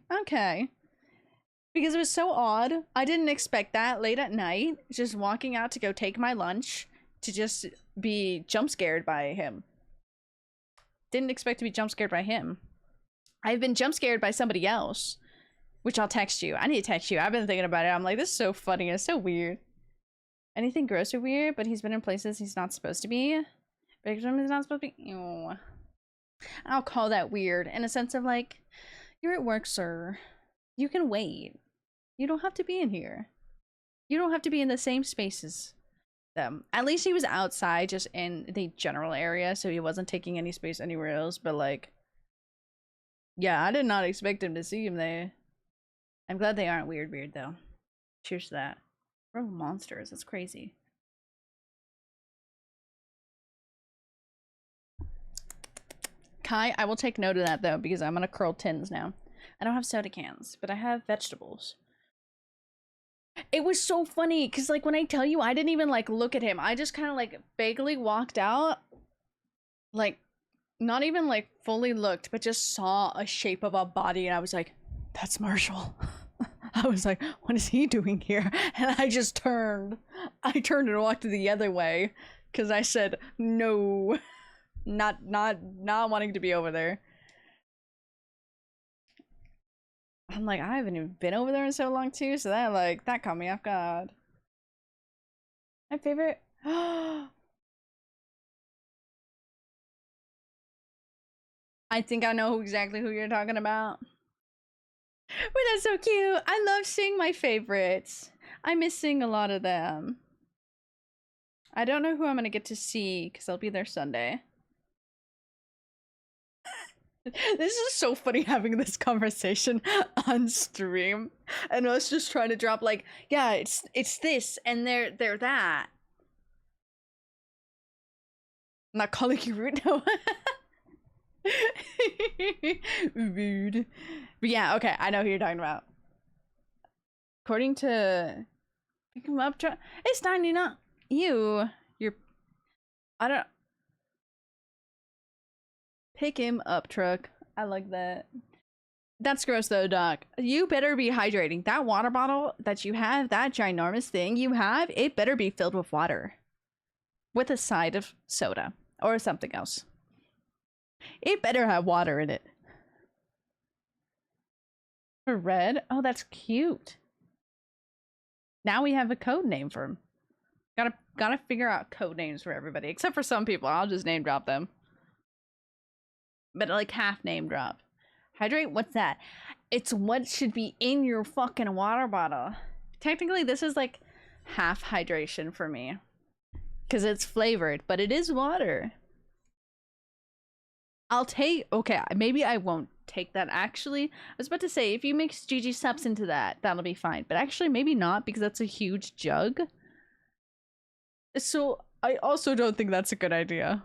Because it was so odd. I didn't expect that late at night. Just walking out to go take my lunch. To just be jump scared by him. Didn't expect to be jump scared by him. I've been jump scared by somebody else. Which I'll text you. I need to text you. I've been thinking about it. I'm like, this is so funny. It's so weird. Anything gross or weird, but he's been in places he's not supposed to be. Victim is not supposed to be. Ew. I'll call that weird in a sense of like, you're at work, sir. You can wait. You don't have to be in here. You don't have to be in the same spaces. Them. At least he was outside, just in the general area, so he wasn't taking any space anywhere else. But like, yeah, I did not expect him to see him there. I'm glad they aren't weird though. Cheers to that. We're monsters. That's crazy. Kai, I will take note of that though, because I'm gonna curl tins now. I don't have soda cans, but I have vegetables. It was so funny because like when I tell you, I didn't even like look at him. I just kind of like vaguely walked out, like not even like fully looked, but just saw a shape of a body, and I was like, that's Marshall. I was like, what is he doing here? And I just turned. I turned and walked the other way because I said no, not wanting to be over there. I'm like, I haven't even been over there in so long too, so that caught me off guard. My favorite. I think I know exactly who you're talking about. But that's so cute. I love seeing my favorites. I miss seeing a lot of them. I don't know who I'm gonna get to see because I'll be there Sunday. This is so funny having this conversation on stream and us just trying to drop like, yeah, it's this and they're that. I'm not calling you rude, no. Rude. But yeah, okay, I know who you're talking about. According to pick him up truck, it's 99. You're I don't pick him up truck. I like that. That's gross though, Doc. You better be hydrating. That water bottle that you have, that ginormous thing you have, it better be filled with water. With a side of soda. Or something else. It better have water in it. For red? Oh, that's cute. Now we have a code name for him. Gotta figure out code names for everybody. Except for some people. I'll just name drop them. But like half name drop. Hydrate? What's that? It's what should be in your fucking water bottle. Technically, this is like half hydration for me. Because it's flavored, but it is water. I'll take... Okay, maybe I won't take that. Actually, I was about to say, if you mix GG Sups into that, that'll be fine. But actually, maybe not, because that's a huge jug. So, I also don't think that's a good idea.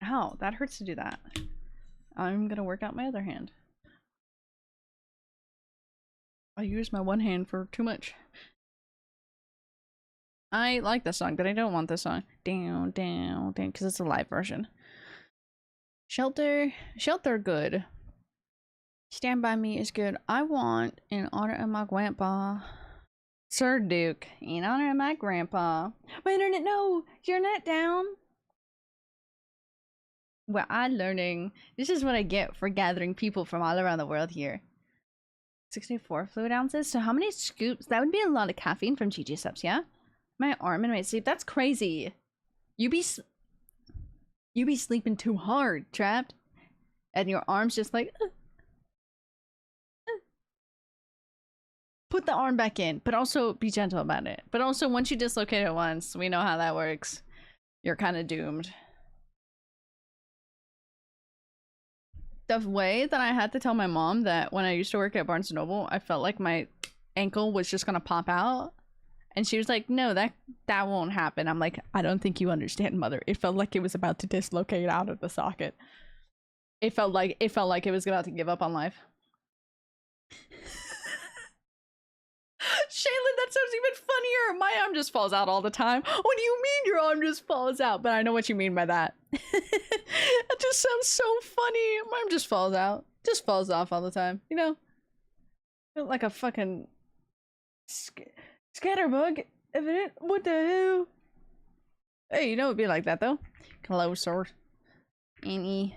Ow, that hurts to do that. I'm gonna work out my other hand. I use my one hand for too much. I like this song, but I don't want this song. Down, down, down, because it's a live version. Shelter good. Stand By Me is good. I want, in honor of my grandpa, Sir Duke, in honor of my grandpa. My internet, no! Your net down! Well, I'm learning. This is what I get for gathering people from all around the world here. 64 fluid ounces? So how many scoops? That would be a lot of caffeine from GG Subs, yeah? My arm and my sleep. That's crazy. You be sleeping too hard, Trapped. And your arm's just like... Put the arm back in, but also be gentle about it. But also, once you dislocate it once, we know how that works. You're kind of doomed. The way that I had to tell my mom that when I used to work at Barnes & Noble, I felt like my ankle was just gonna pop out. And she was like, no, that won't happen. I'm like, I don't think you understand, mother. It felt like it was about to dislocate out of the socket. It felt like it was about to give up on life. Shaylin, that sounds even funnier. My arm just falls out all the time. What do you mean your arm just falls out? But I know what you mean by that. That just sounds so funny. My arm just falls out. Just falls off all the time. You know? Like a fucking... Scatterbug. What the hell? Hey, you know it'd be like that though. Closer. Any.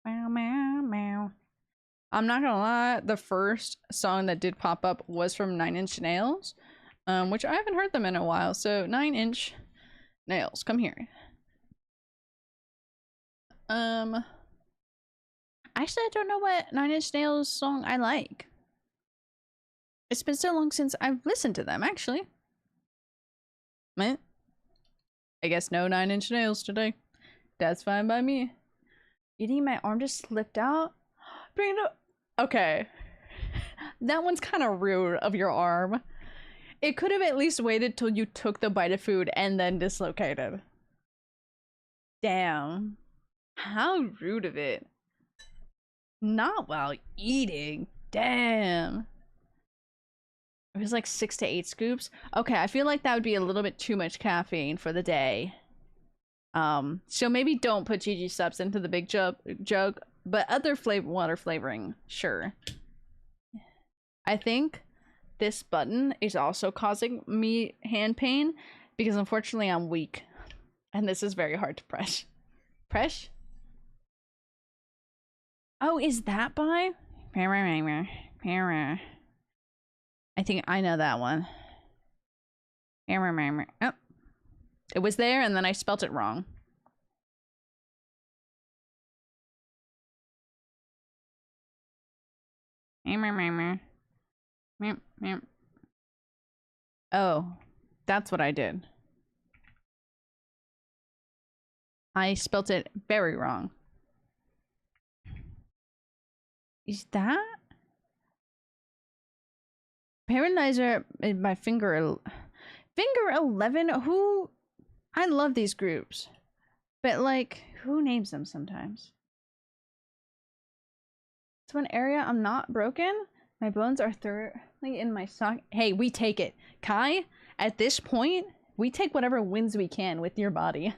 Meow meow meow. I'm not gonna lie, the first song that did pop up was from 9 Inch Nails, which I haven't heard them in a while. So 9 Inch Nails, come here. Actually, I don't know what 9 Inch Nails song I like. It's been so long since I've listened to them, actually. Man, I guess no 9 Inch Nails today. That's fine by me. You think my arm just slipped out? Bring it up. Okay. That one's kind of rude of your arm. It could have at least waited till you took the bite of food and then dislocated. Damn. How rude of it. Not while eating. Damn. It was like 6 to 8 scoops. Okay, I feel like that would be a little bit too much caffeine for the day. So maybe don't put GG Subs into the big jug, but other water flavoring, sure. I think this button is also causing me hand pain because unfortunately I'm weak. And this is very hard to press. Press? Oh, is that by? I think I know that one. Oh. It was there and then I spelt it wrong. Oh, that's what I did. I spelt it very wrong. Is that Paralyzer in my finger 11? Who? I love these groups. But like, who names them sometimes? It's one area I'm not broken. My bones are thoroughly in my sock. Hey, we take it. Kai, at this point, we take whatever wins we can with your body.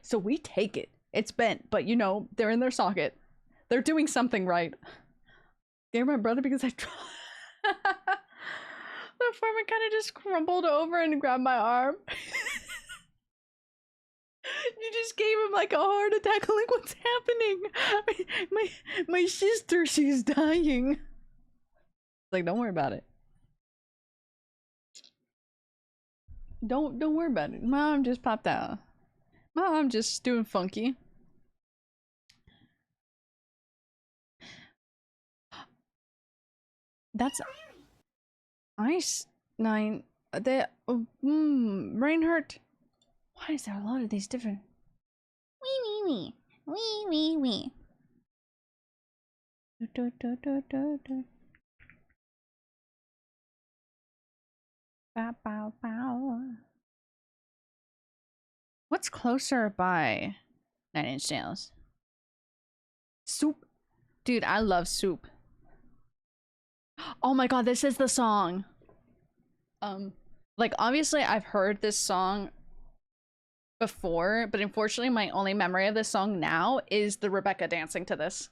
So we take it. It's bent, but you know, they're in their socket. They're doing something right. Gave my brother because I tried. The foreman kind of just crumpled over and grabbed my arm. You just gave him like a heart attack. Like, what's happening? My sister, she's dying. Like, don't worry about it. Don't worry about it. Mom just popped out. Mom just doing funky. That's ice 9. The Reinhardt. Why is there a lot of these different? Wee. Bow, bow, bow. What's closer by 9 Inch Nails? Soup. Dude, I love soup. Oh my god, this is the song. Like, obviously I've heard this song before, but unfortunately my only memory of this song now is the Rebecca dancing to this.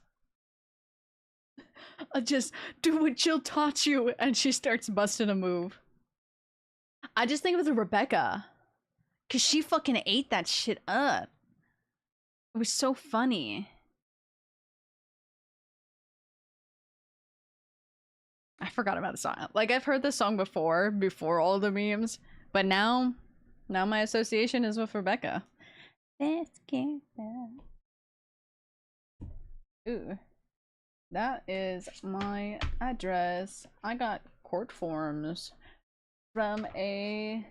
Just do what Jill taught you, and she starts busting a move. I just think of the Rebecca, cause she fucking ate that shit up. It was so funny. I forgot about the song. Like, I've heard this song before all the memes, but now my association is with Rebecca. Let's get that. Ooh. That is my address. I got court forms from a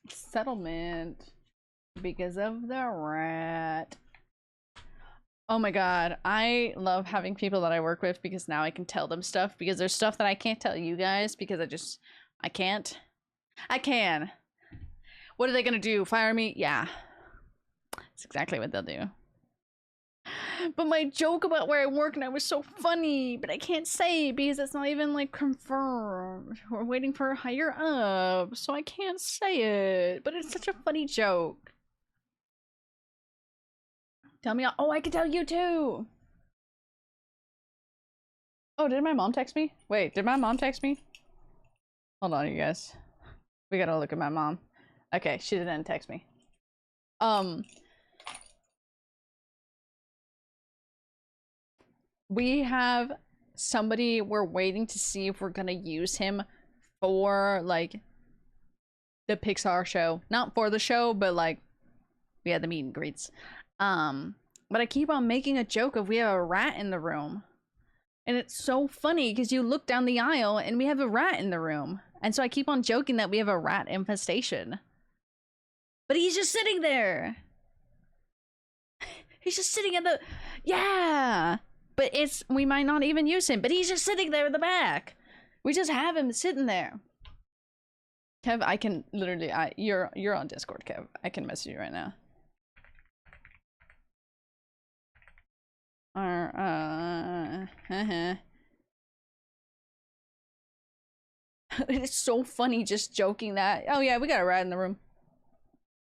settlement because of the rat. Oh my god, I love having people that I work with because now I can tell them stuff, because there's stuff that I can't tell you guys because I can't. I can. What are they gonna do? Fire me? Yeah. That's exactly what they'll do. But my joke about where I work now was so funny, but I can't say it because it's not even like confirmed. We're waiting for higher up, so I can't say it. But it's such a funny joke. Tell me. Oh, I can tell you too. Oh, did my mom text me? Wait, did my mom text me? Hold on, you guys. We gotta look at my mom. Okay, she didn't text me. We have somebody we're waiting to see if we're gonna use him for, like, the Pixar show. Not for the show, but, like, we had the meet and greets. But I keep on making a joke of we have a rat in the room. And it's so funny because you look down the aisle and we have a rat in the room. And so I keep on joking that we have a rat infestation. But he's just sitting there. He's just sitting at the... Yeah! But we might not even use him, but he's just sitting there in the back. We just have him sitting there. Kev, I can literally... You're on Discord, Kev. I can message you right now. It's so funny just joking that, oh yeah, we got a rat in the room.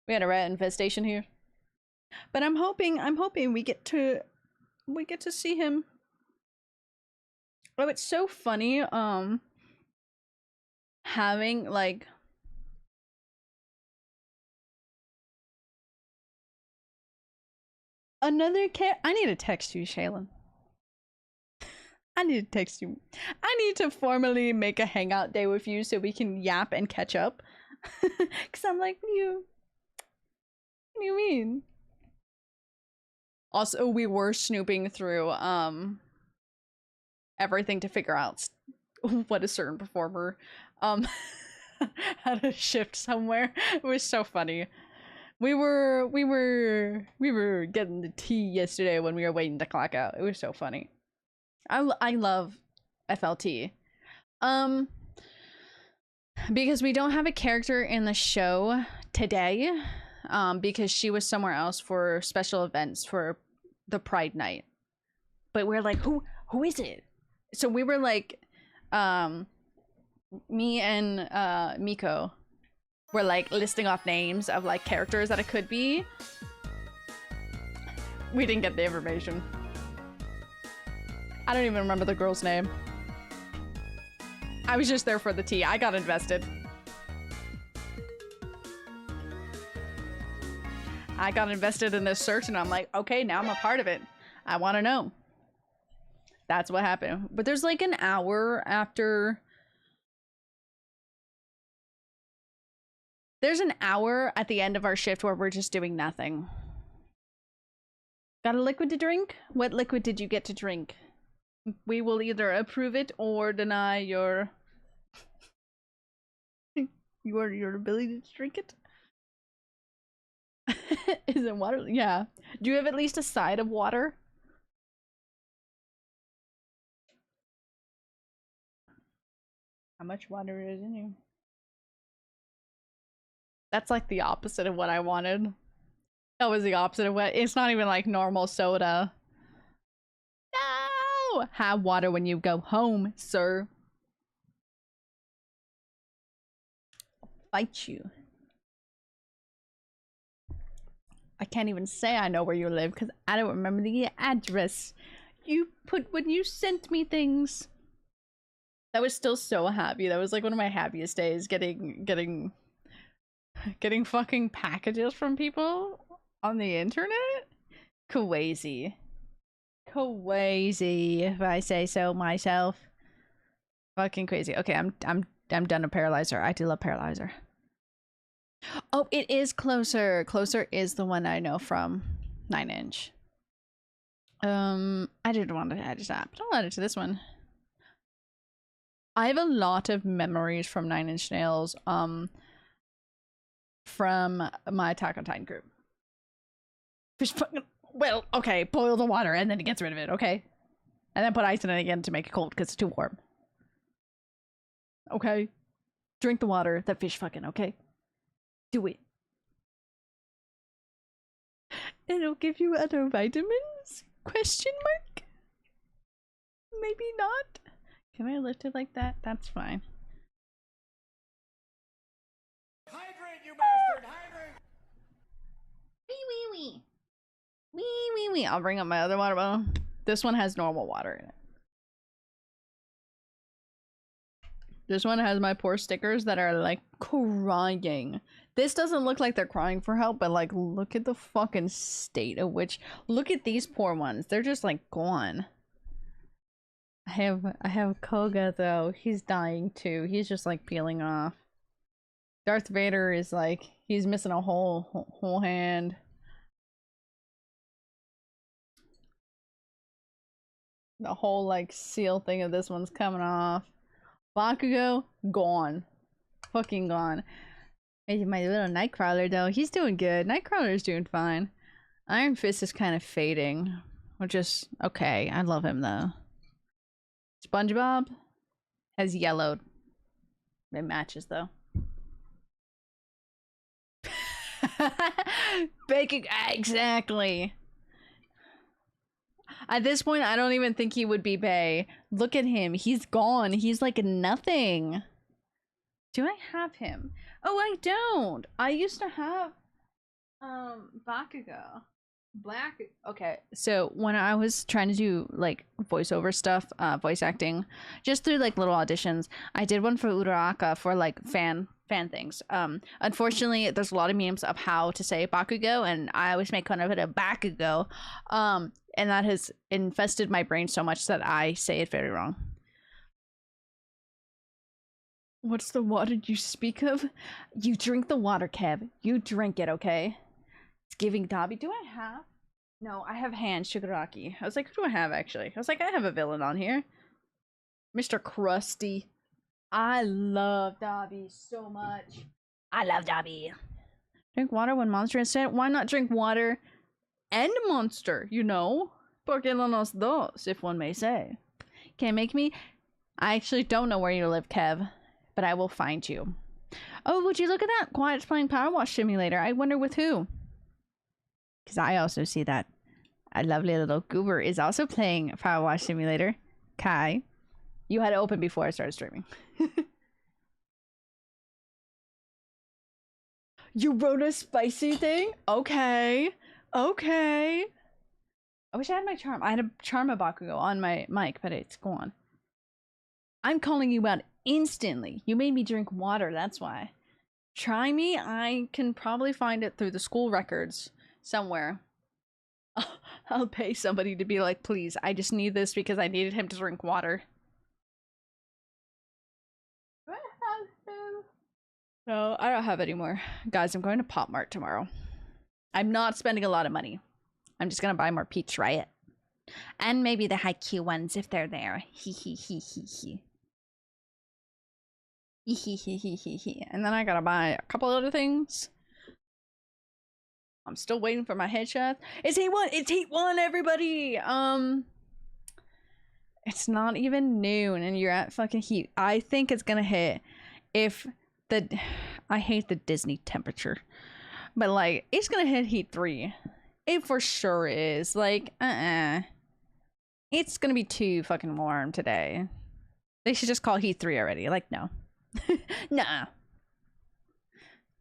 We had a rat infestation here. But I'm hoping we get to see him. Oh, it's so funny, having, like, another cat. I need to text you, Shaylin. I need to text you. I need to formally make a hangout day with you so we can yap and catch up. Cause I'm like, what do you mean? Also, we were snooping through everything to figure out what a certain performer had a shift somewhere. It was so funny. We were getting the tea yesterday when we were waiting to clock out. It was so funny. I love FLT. Because we don't have a character in the show today, because she was somewhere else for special events for the Pride Night. But we're like, who is it? So we were like, me and Miko were like listing off names of like characters that it could be. We didn't get the information. I don't even remember the girl's name. I was just there for the tea. I got invested. I got invested in this search and I'm like, okay, now I'm a part of it. I want to know. That's what happened. But there's like an hour after. There's an hour at the end of our shift where we're just doing nothing. Got a liquid to drink? What liquid did you get to drink? We will either approve it or deny your your ability to drink it. Is it water? Yeah. Do you have at least a side of water? How much water is in you? That's like the opposite of what I wanted. That was the opposite of what. It's not even like normal soda. No! Have water when you go home, sir. I'll fight you. I can't even say I know where you live because I don't remember the address you put when you sent me things. That was still so happy. That was like one of my happiest days, getting fucking packages from people on the internet. Crazy. Crazy, if I say so myself. Fucking crazy. Okay, I'm done a paralyzer. I do love paralyzer. Oh, it is Closer. Closer is the one I know from 9 Inch. I didn't want to add that, but I'll add it to this one. I have a lot of memories from 9 Inch Nails, from my Attack on Titan group. Well, okay, boil the water and then it gets rid of it, okay? And then put ice in it again to make it cold because it's too warm. Okay? Drink the water, that fish fucking, okay? Do it. It'll give you other vitamins? Question mark? Maybe not. Can I lift it like that? That's fine. Hydrate, you bastard! Hydrate! Wee. Wee. I'll bring up my other water bottle. This one has normal water in it. This one has my poor stickers that are like crying. This doesn't look like they're crying for help, but like look at the fucking state of which. Look at these poor ones. They're just like gone. I have Koga though. He's dying too. He's just like peeling off. Darth Vader is like, he's missing a whole hand. The whole like seal thing of this one's coming off. Bakugo, gone. Fucking gone. Hey, my little Nightcrawler though, he's doing good. Nightcrawler's doing fine. Iron Fist is kind of fading, which is okay. I love him though. SpongeBob has yellowed. It matches though. Baking, exactly. At this point, I don't even think he would be bae. Look at him. He's gone. He's like nothing. Do I have him? Oh, I don't. I used to have Bakugo. Black. Okay, so when I was trying to do like voiceover stuff, voice acting, just through like little auditions, I did one for Uraraka for like fan things. Unfortunately, there's a lot of memes of how to say Bakugo, and I always make fun of it a Bakugo. And that has infested my brain so much that I say it very wrong. What's the water you speak of? You drink the water, Kev. You drink it, okay? It's giving Dobby. Do I have? No, I have Hand Shigaraki. I was like, who do I have actually? I was like, I have a villain on here. Mr. Krusty. I love Dobby so much. I love Dobby. Drink water when Monster instead. Why not drink water and Monster, you know? Porque los dos, if one may say. Can't make me. I actually don't know where you live, Kev, but I will find you. Oh, would you look at that? Quiet's playing Power Wash Simulator. I wonder with who? Because I also see that a lovely little goober is also playing Power Wash Simulator. Kai, you had it open before I started streaming. You wrote a spicy thing? Okay. Okay. I wish I had my charm. I had a charm Bakugo on my mic, but it's gone. I'm calling you out instantly. You made me drink water, that's why. Try me. I can probably find it through the school records somewhere. I'll pay somebody to be like, please, I just need this because I needed him to drink water. Do I have him? No, I don't have any more. Guys, I'm going to Pop Mart tomorrow. I'm not spending a lot of money. I'm just gonna buy more Peach Riot. And maybe the Haikyuu ones if they're there. Hee hee hee hee hee. Hee hee hee hee hee hee. And then I gotta buy a couple other things. I'm still waiting for my headshot. It's Heat 1! It's Heat 1, everybody! It's not even noon and you're at fucking Heat. I think it's gonna hit if the... I hate the Disney temperature. But like, it's gonna hit Heat 3. It for sure is. Like, it's gonna be too fucking warm today. They should just call Heat 3 already. Like, no. Nah.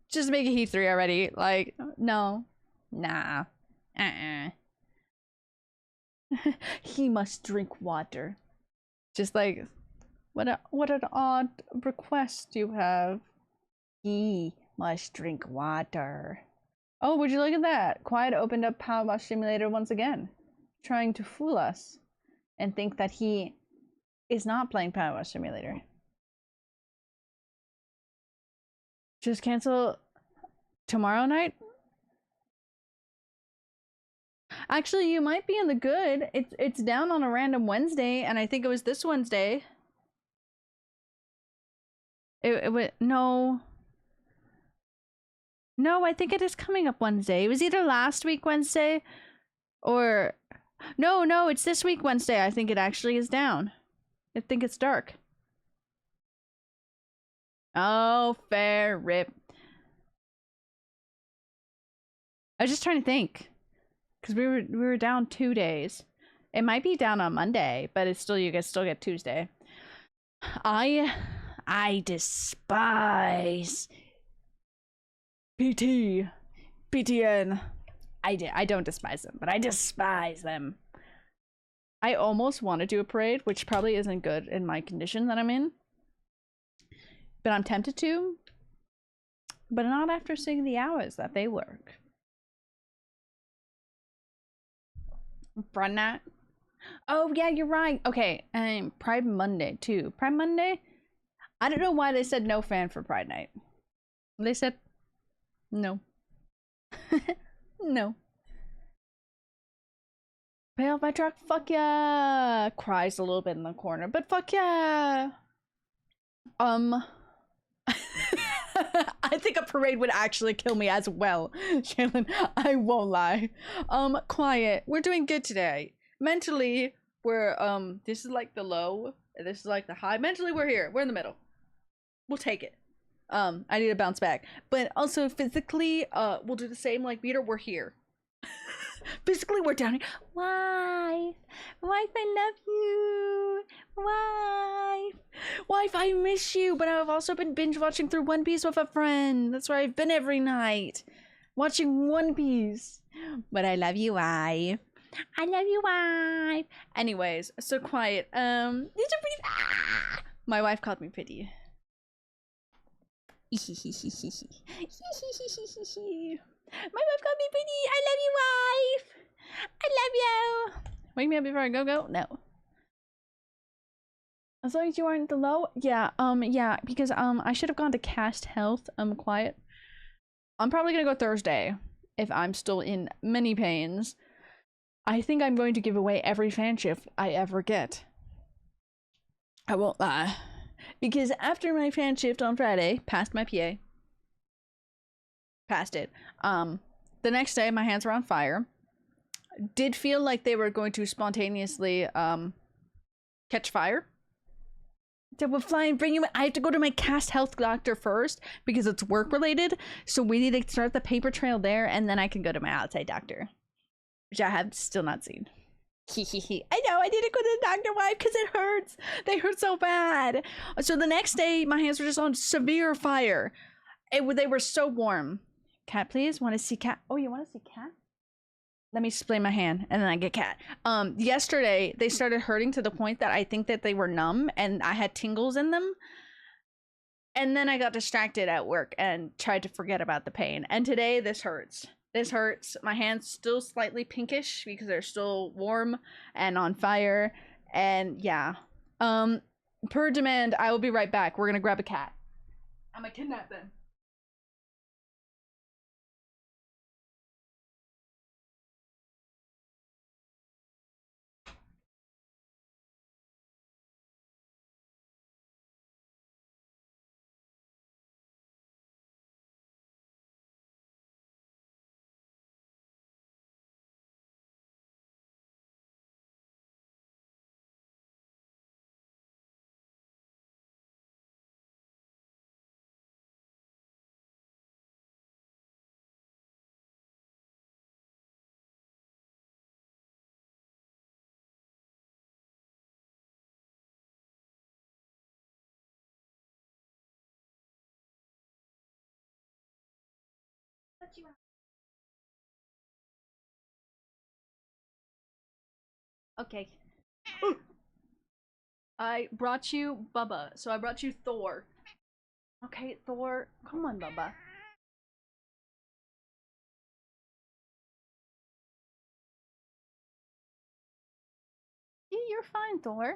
Just make it Heat 3 already. Like, no. Nah. He must drink water. Just like, what an odd request you have. He must drink water. Oh, would you look at that? Quiet opened up Power Wash Simulator once again. Trying to fool us. And think that he is not playing Power Wash Simulator. Just cancel tomorrow night? Actually, you might be in the good. It's down on a random Wednesday, and I think it was this Wednesday. It was no. No, I think it is coming up Wednesday. It was either last week Wednesday or no, it's this week Wednesday. I think it actually is down. I think it's dark. Oh, fair rip. I was just trying to think. Because we were down 2 days. It might be down on Monday, but it's still, you guys still get Tuesday. I despise PTN. I don't despise them, but I despise them. I almost want to do a parade, which probably isn't good in my condition that I'm in. But I'm tempted to. But not after seeing the hours that they work. Friday night. Oh yeah, you're right. Okay, and Pride Monday too. Pride Monday? I don't know why they said no fan for Pride Night. They said no. No. Pay off my truck, fuck yeah! Cries a little bit in the corner, but fuck yeah! I think a parade would actually kill me as well, Shannon. I won't lie. Quiet. We're doing good today. Mentally, we're, this is like the low, this is like the high. Mentally, we're here. We're in the middle. We'll take it. I need to bounce back. But also, physically, we'll do the same like Peter. We're here. Physically, we're down here. Wife, I love you. Wife, I miss you. But I've also been binge watching through One Piece with a friend. That's where I've been every night, watching One Piece. But I love you, wife. I love you, wife. Anyways, so quiet. These are pretty. My wife called me pretty. My wife called me pretty. I love you, wife. I love you. Wake me up before I go. No. As long as you aren't the low. Yeah. Yeah. Because I should have gone to Cast Health. Quiet. I'm probably gonna go Thursday if I'm still in many pains. I think I'm going to give away every fan shift I ever get. I won't lie. Because after my fan shift on Friday, past my PA, past it. The next day, my hands were on fire. Did feel like they were going to spontaneously catch fire. They will fly and bring you. I have to go to my cast health doctor first because it's work related. So we need to start the paper trail there, and then I can go to my outside doctor, which I have still not seen. I know I need to go to the doctor. Why? Because it hurts. They hurt so bad. So the next day, my hands were just on severe fire. They were so warm. Cat, please. Want to see cat? Oh, you want to see cat? Let me spray my hand and then I get cat. Yesterday they started hurting to the point that I think that they were numb and I had tingles in them. And then I got distracted at work and tried to forget about the pain. And today this hurts. This hurts. My hand's still slightly pinkish because they're still warm and on fire. And yeah. Per demand, I will be right back. We're gonna grab a cat. I'm gonna kidnap them. Okay. I brought you Bubba, so I brought you Thor. Okay, Thor, come on, Bubba. You're fine, Thor.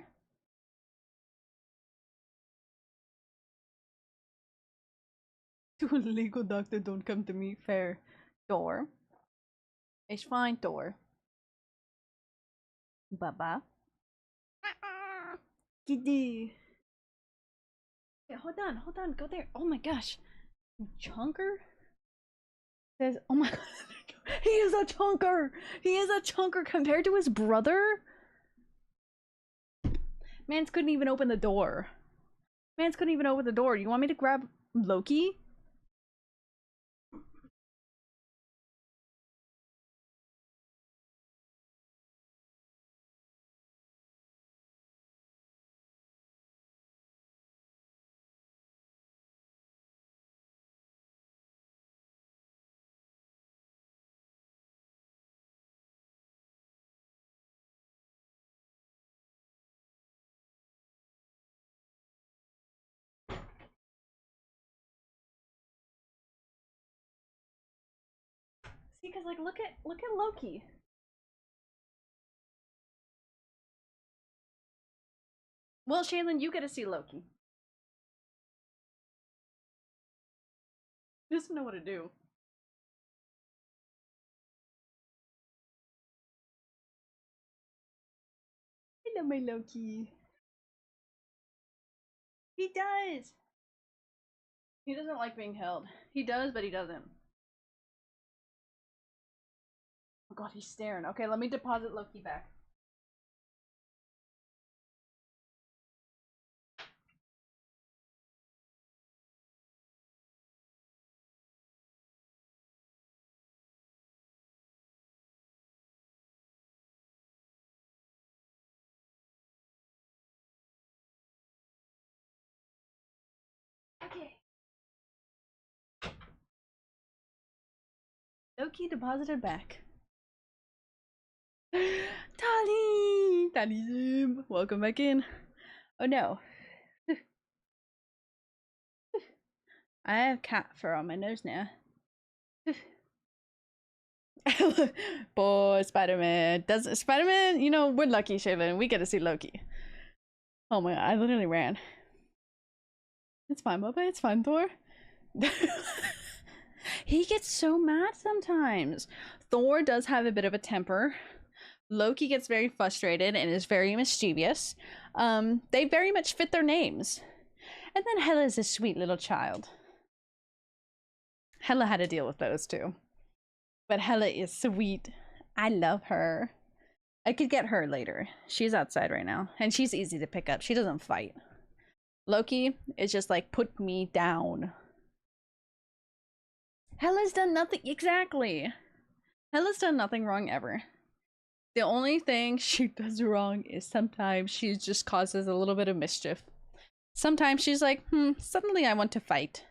To a legal doctor, don't come to me. Fair. Thor. It's fine, Thor. Bubba. Giddy. Okay, hold on, go there. Oh my gosh. Chunker? Says, oh my god. He is a chunker! He is a chunker compared to his brother? Mans couldn't even open the door. Mans couldn't even open the door. You want me to grab Loki? See, because like look at Loki. Well, Shaylin, you get to see Loki. He doesn't know what to do. Hello, my Loki. He does. He doesn't like being held. He does, but he doesn't. Oh god, he's staring. Okay, let me deposit Loki back. Okay. Loki deposited back. Tali! Tali Zoom! Welcome back in. Oh no. I have cat fur on my nose now. Boy, Spider-Man. Does Spider-Man, you know, we're lucky, Shaylin. We get to see Loki. Oh my god, I literally ran. It's fine, Bubba. It's fine, Thor. He gets so mad sometimes. Thor does have a bit of a temper. Loki gets very frustrated and is very mischievous. They very much fit their names. And then Hela is a sweet little child. Hella had to deal with those too. But Hella is sweet. I love her. I could get her later. She's outside right now. And she's easy to pick up. She doesn't fight. Loki is just like, put me down. Hella's done nothing. Exactly. Hella's done nothing wrong ever. The only thing she does wrong is sometimes she just causes a little bit of mischief. Sometimes she's like, suddenly I want to fight.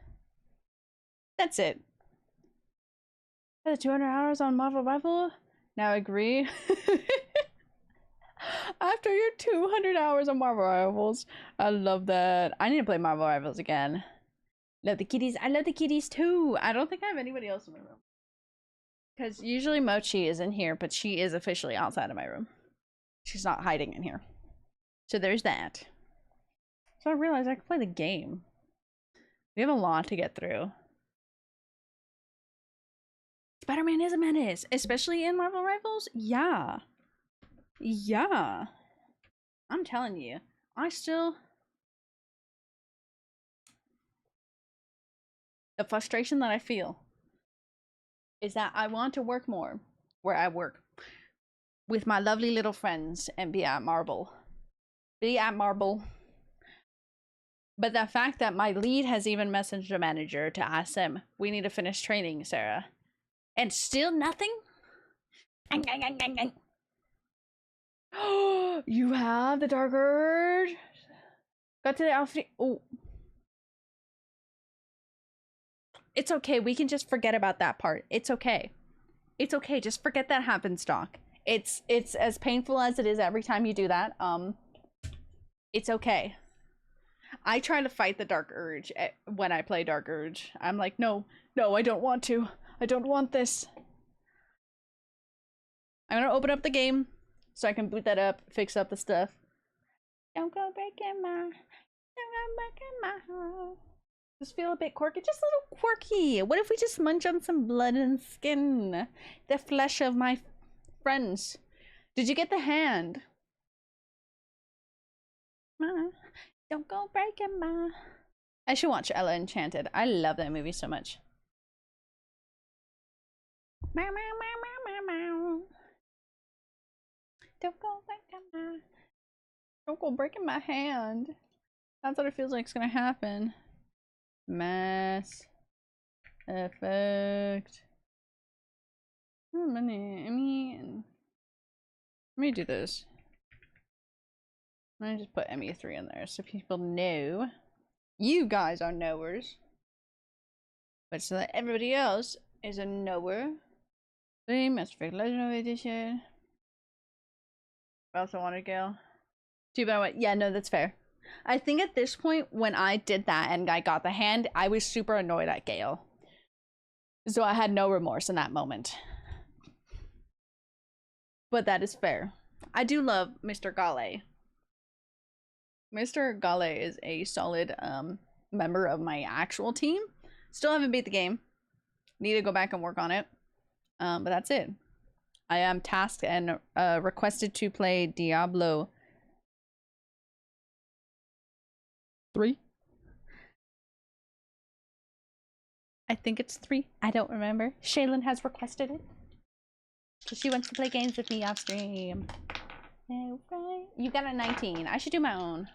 That's it. 200 hours on Marvel Rivals? Now agree. After your 200 hours on Marvel Rivals. I love that. I need to play Marvel Rivals again. Love the kitties. I love the kitties too. I don't think I have anybody else in my room. Because usually Mochi is in here, but she is officially outside of my room. She's not hiding in here. So there's that. So I realized I could play the game. We have a lot to get through. Spider-Man is a menace, especially in Marvel Rivals. Yeah. Yeah. I'm telling you. The frustration that I feel is that I want to work more where I work with my lovely little friends and be at Marvel. But the fact that my lead has even messaged the manager to ask them, we need to finish training, Sarah. And still nothing? You have the Dark Urge? Got to the outfit. Oh. It's okay. We can just forget about that part. It's okay. It's okay. Just forget that happened, Stock. It's as painful as it is every time you do that. It's okay. I try to fight the Dark Urge when I play Dark Urge. I'm like, no, I don't want to. I don't want this. I'm gonna open up the game so I can boot that up, fix up the stuff. Don't go breaking my heart. Just feel a bit quirky, just a little quirky. What if we just munch on some blood and skin? The flesh of my friends. Did you get the hand? Don't go breaking my... I should watch Ella Enchanted. I love that movie so much. Don't go breaking my hand. That's what it feels like it's gonna happen. Mass effect. How many? I mean, let me do this. Let me just put ME3 in there so people know. You guys are knowers. But so that everybody else is a knower. Mass Effect Legendary Edition. I also wanted Gale. Too bad I went. Yeah, no, that's fair. I think at this point, when I did that and I got the hand, I was super annoyed at Gale. So I had no remorse in that moment. But that is fair. I do love Mr. Gale. Mr. Gale is a solid member of my actual team. Still haven't beat the game. Need to go back and work on it. But that's it. I am tasked and requested to play Diablo 3. I think it's 3. I don't remember. Shaylin has requested it. So she wants to play games with me off stream. Right. You got a 19. I should do my own.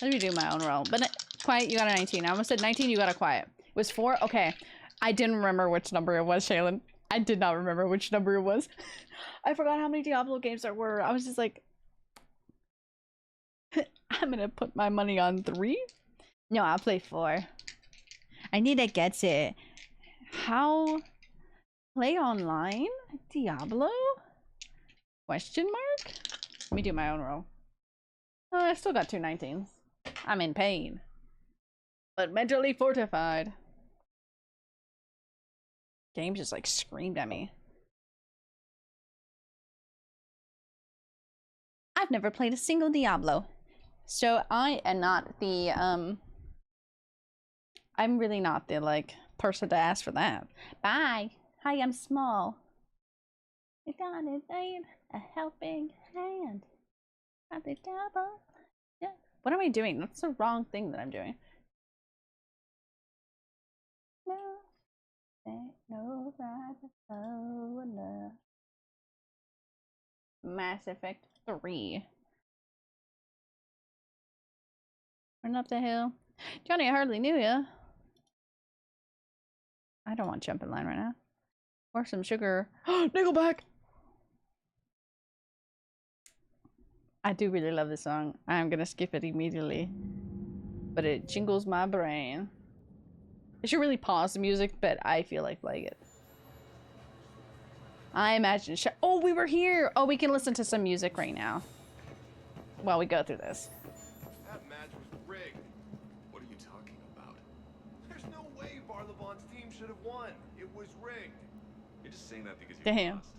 Let me do my own roll. But quiet, you got a 19. I almost said 19, you got a quiet. It was 4? Okay. I didn't remember which number it was, Shaylin. I did not remember which number it was. I forgot how many Diablo games there were. I was just like... I'm gonna put my money on 3? No, I'll play 4. I need to get it. How? Play online? Diablo? Question mark? Let me do my own roll. Oh, I still got 2 19s. I'm in pain. But mentally fortified. Game just like screamed at me. I've never played a single Diablo. So I am not the, I'm really not the, like, person to ask for that. Bye. Hi, I'm small. You got it, a helping hand. At the double. Yeah. What am I doing? That's the wrong thing that I'm doing. No. Mass Effect 3. Run up the hill. Johnny, I hardly knew you. I don't want to jump in line right now. Or some sugar. Nickelback! I do really love this song. I'm gonna skip it immediately. But it jingles my brain. I should really pause the music, but I feel like playing it. I imagine. Oh, we were here! Oh, we can listen to some music right now. While we go through this. That match was rigged. What are you talking about? There's no way Barlevon's team should have won. It was rigged. You're just saying that because you lost.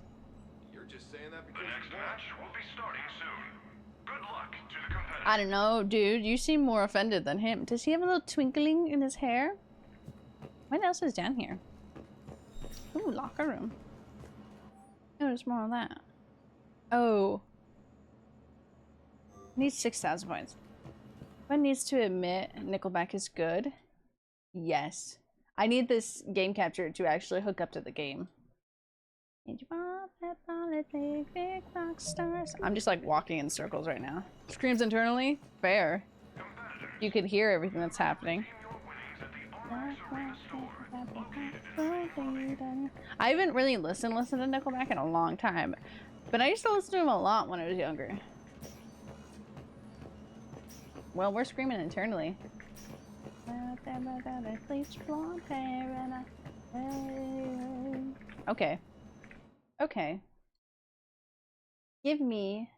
You're just saying that because the next match will be starting soon. Good luck to the competitors. I don't know, dude. You seem more offended than him. Does he have a little twinkling in his hair? What else is down here? Ooh, locker room. Oh, there's more of that. Oh. Needs 6,000 points. One needs to admit Nickelback is good. Yes. I need this game capture to actually hook up to the game. I'm just like walking in circles right now. Screams internally? Fair. You can hear everything that's happening. I haven't really listened to Nickelback in a long time, but I used to listen to him a lot when I was younger. Well, we're screaming internally. Okay. Okay. Give me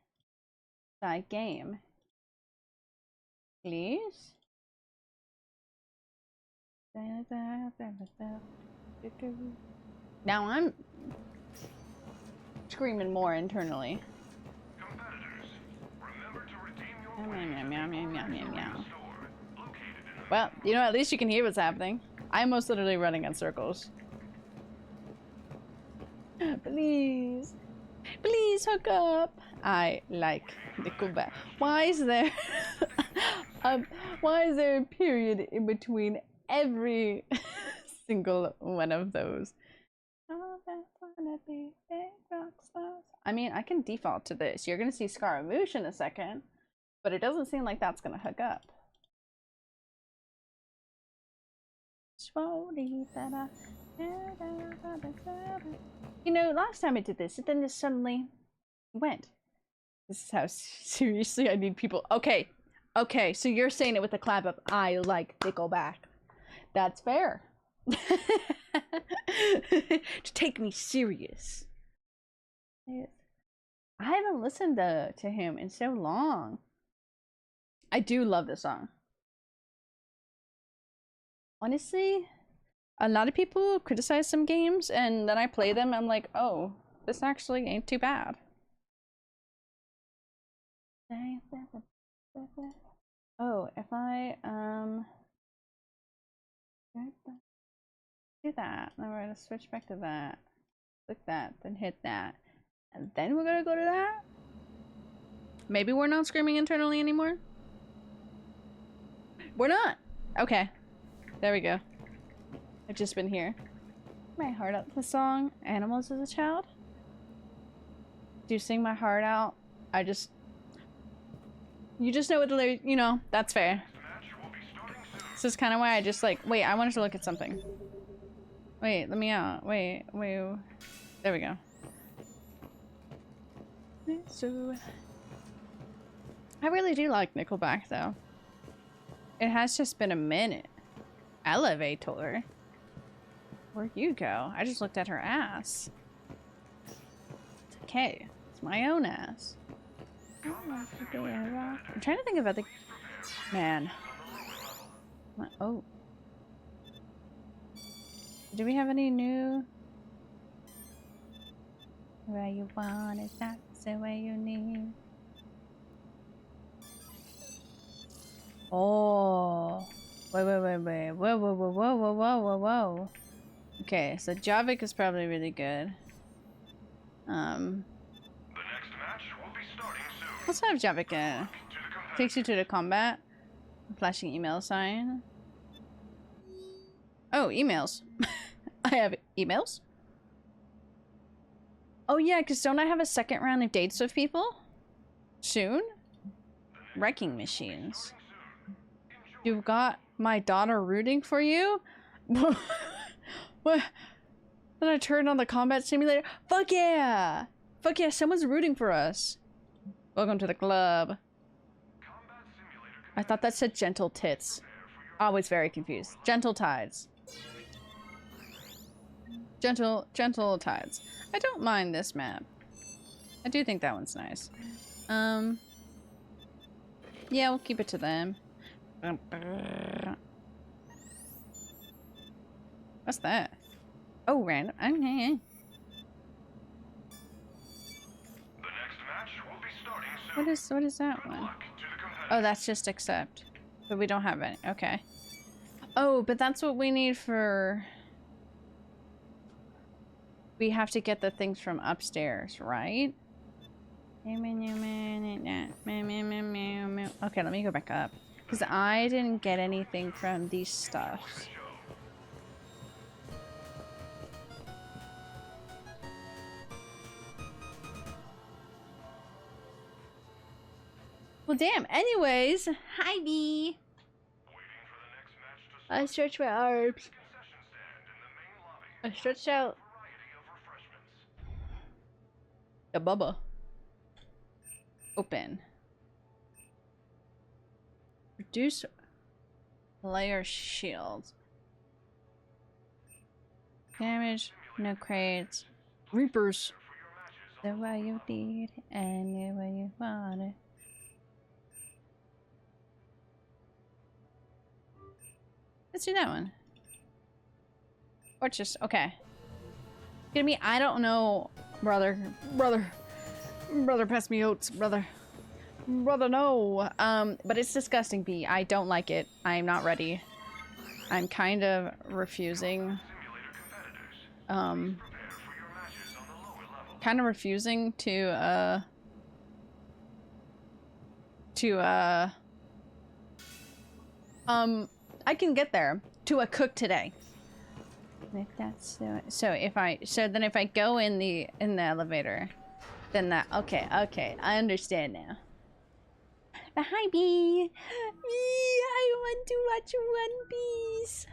that game, please. Now I'm screaming more internally. Well, you know, at least you can hear what's happening. I'm most literally running in circles. Please. Please hook up. I like Nickelback. Why is there why is there a period in between every single one of those? I mean, I can default to this. You're gonna see Scaramouche in a second, but it doesn't seem like that's gonna hook up. You know, last time I did this, it then just suddenly went. This is how seriously I need people. Okay, okay, so you're saying it with a clap up. I like Nickelback. That's fair. To take me serious. I haven't listened to him in so long. I do love this song. Honestly, a lot of people criticize some games, and then I play them, I'm like, oh, this actually ain't too bad. Oh, if I, do that, then we're gonna switch back to that. Click that, then hit that. And then we're gonna go to that? Maybe we're not screaming internally anymore? We're not! Okay. There we go. I've just been here. My heart out the song Animals as a Child. Do you sing my heart out? You just know what the lyrics, you know, that's fair. This is kind of why I just like, wait, I wanted to look at something. Wait, let me out. Wait. There we go. So, I really do like Nickelback though. It has just been a minute. Elevator. Where'd you go? I just looked at her ass. It's okay. It's my own ass. I'm trying to think about the... Man. Oh. Do we have any new... The way you want is not the way you need. Oh. Wait. Whoa. Okay, so Javik is probably really good. The next match will be starting soon. Let's have Javik in. Takes you to the combat. Flashing email sign. Oh, emails. I have emails. Oh yeah, because don't I have a second round of dates with people? Soon? Wrecking machines. You've got my daughter rooting for you? What? Then I turned on the combat simulator. Fuck yeah! Fuck yeah, someone's rooting for us. Welcome to the club. I thought that said gentle tits. I was very confused. Gentle tides. Gentle tides. I don't mind this map. I do think that one's nice. Yeah, we'll keep it to them. What's that? Oh, random. Okay. The next match will be starting soon. What is that one? Oh, that's just accept. But we don't have any. Okay. Oh, but that's what we need for... We have to get the things from upstairs, right? Okay, let me go back up. Because I didn't get anything from these stuffs. Well, damn. Anyways, hi, B. I stretch my arms. I stretched out the bubba. Open. Reduce layer shields. Damage. No crates. Reapers. The way you need and the way you want it. Let's do that one. Or just, okay. Give me, I don't know, brother, pass me oats, brother, no. But it's disgusting, B. I don't like it. I'm not ready. I'm kind of refusing. Kind of refusing to I can get there to a cook today. If that's so if I go in the elevator, then that okay, I understand now. But hi, B. I want to watch One Piece.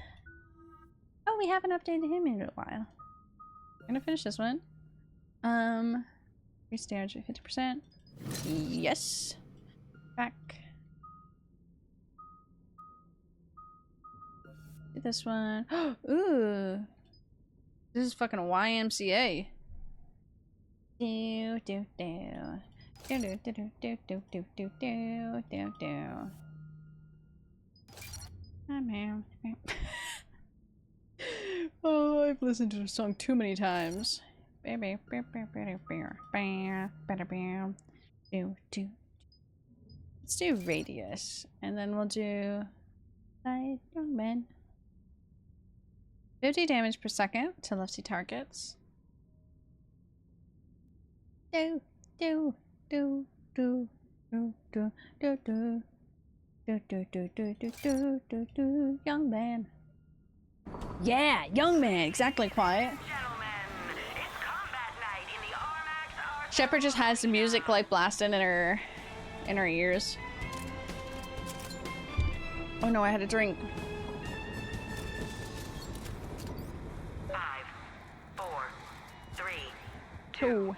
Oh, we haven't updated him in a while. I'm gonna finish this one. Restart at 50%. Yes. Back. This one. Ooh. This is fucking YMCA. Do do do. Do do do do do do do do do do do. I'm here. Oh, I've listened to the song too many times. Baby. Let's do radius. And then we'll do Light Young Men. 50 damage per second to lefty targets. Do do do do do do do do do do do do do do do do. Young man. Yeah, young man. Exactly, quiet. Shepard just has the music like blasting in her ears. Oh no, I had a drink. 5, 4, 3, 2,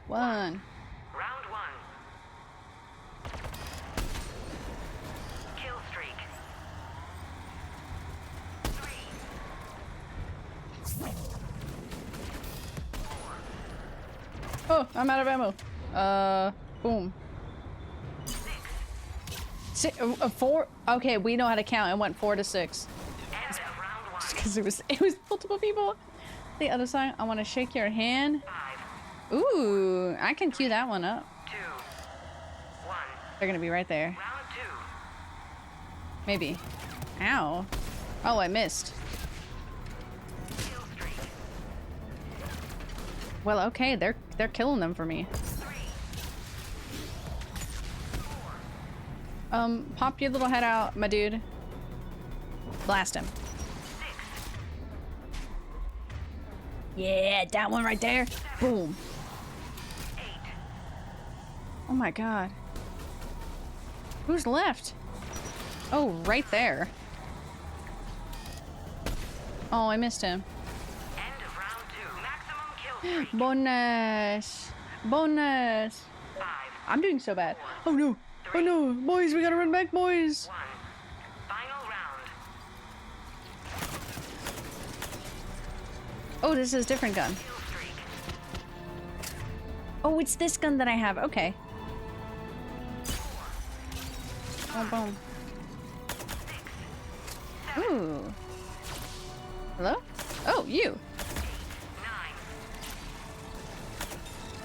1. Round 1. Kill streak. 3. Oh, I'm out of ammo. Boom. 4. Okay, we know how to count. It went 4 to 6. End of round 1. Just because it was multiple people. The other side, I want to shake your hand. 5, Ooh, I can cue that one up. 2, 1. They're gonna be right there. Round 2. Maybe. Ow. Oh, I missed. Kill streak. Well, okay, they're killing them for me. 3, 4, Pop your little head out, my dude. Blast him. 6. Yeah, that one right there. Boom. Oh my god. Who's left? Oh, right there. Oh, I missed him. End of round 2. Maximum kill streak. Bonus. Bonus. 5, I'm doing so bad. Oh no. Oh no. Boys, we gotta run back, boys. 1. Final round. Oh, this is a different gun. Kill streak. Oh, it's this gun that I have. Okay. 4, Boom, boom. 6, 7, Ooh. Hello? Oh, you.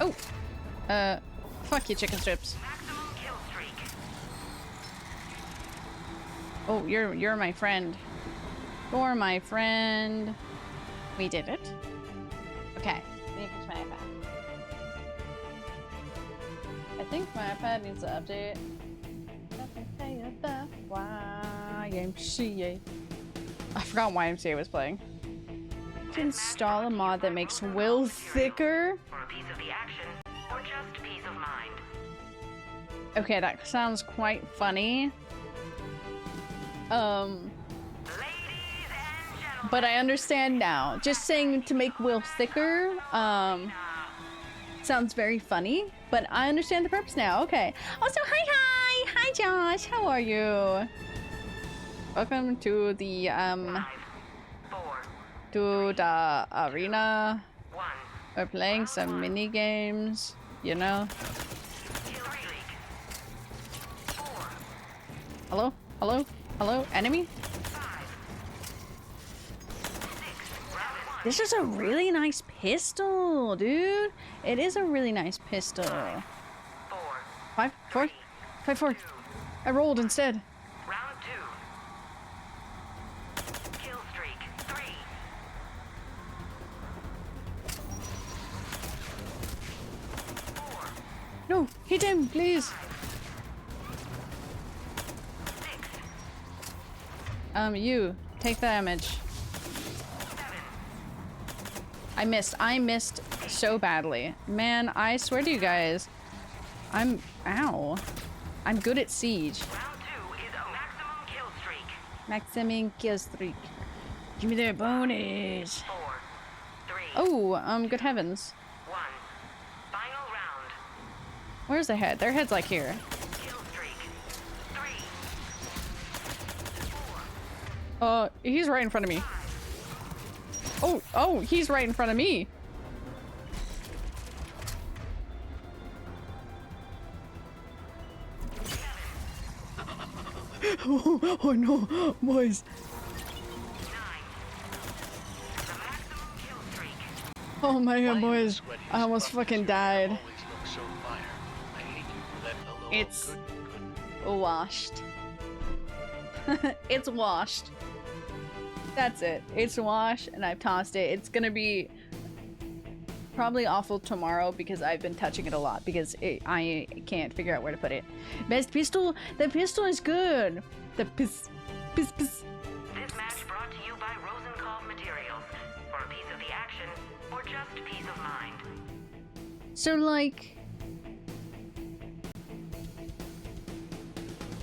9. Oh. Fuck you, chicken strips. Maximum kill streak. Oh, you're my friend. You're my friend. We did it. Okay. Let me fix my iPad. I think my iPad needs an update. YMCA. I forgot YMCA was playing. To install a mod that makes Will thicker. For a piece of the action, or just peace of mind. Okay, that sounds quite funny. Ladies and gentlemen. But I understand now. Just saying to make Will thicker, sounds very funny. But I understand the purpose now. Okay. Also, hi, Josh. How are you? Welcome to the 5, 4, to the arena. 1. We're playing some mini games. You know. Kill streak. 4, Hello, hello, hello, enemy. 5, 6. Round 1. This is a really nice pistol, dude. It is a really nice pistol. 4. 5, 4, 5, 4. I rolled instead. Round 2. Kill streak. 3. 4. No, hit him, please. 6. You take the damage. 7. I missed so badly. Man, I swear to you guys. Ow. I'm good at siege. Round 2 is a maximum kill streak. Maximum kill streak. Give me that bonus. 4, 3, Oh, good heavens. 1. Final round. Where's the head? Their head's like here. Kill streak. 3, 4, He's right in front of me. Oh, he's right in front of me. Oh no, boys. 9. The maximum kill streak. Oh my god, boys. I almost fucking died. It's washed. It's washed. That's it. It's washed and I've tossed it. It's gonna be probably awful tomorrow because I've been touching it a lot because I can't figure out where to put it. Best pistol? The pistol is good. The piss. This match brought to you by Rosenkopf Materials. For a piece of the action, or just peace of mind. So like...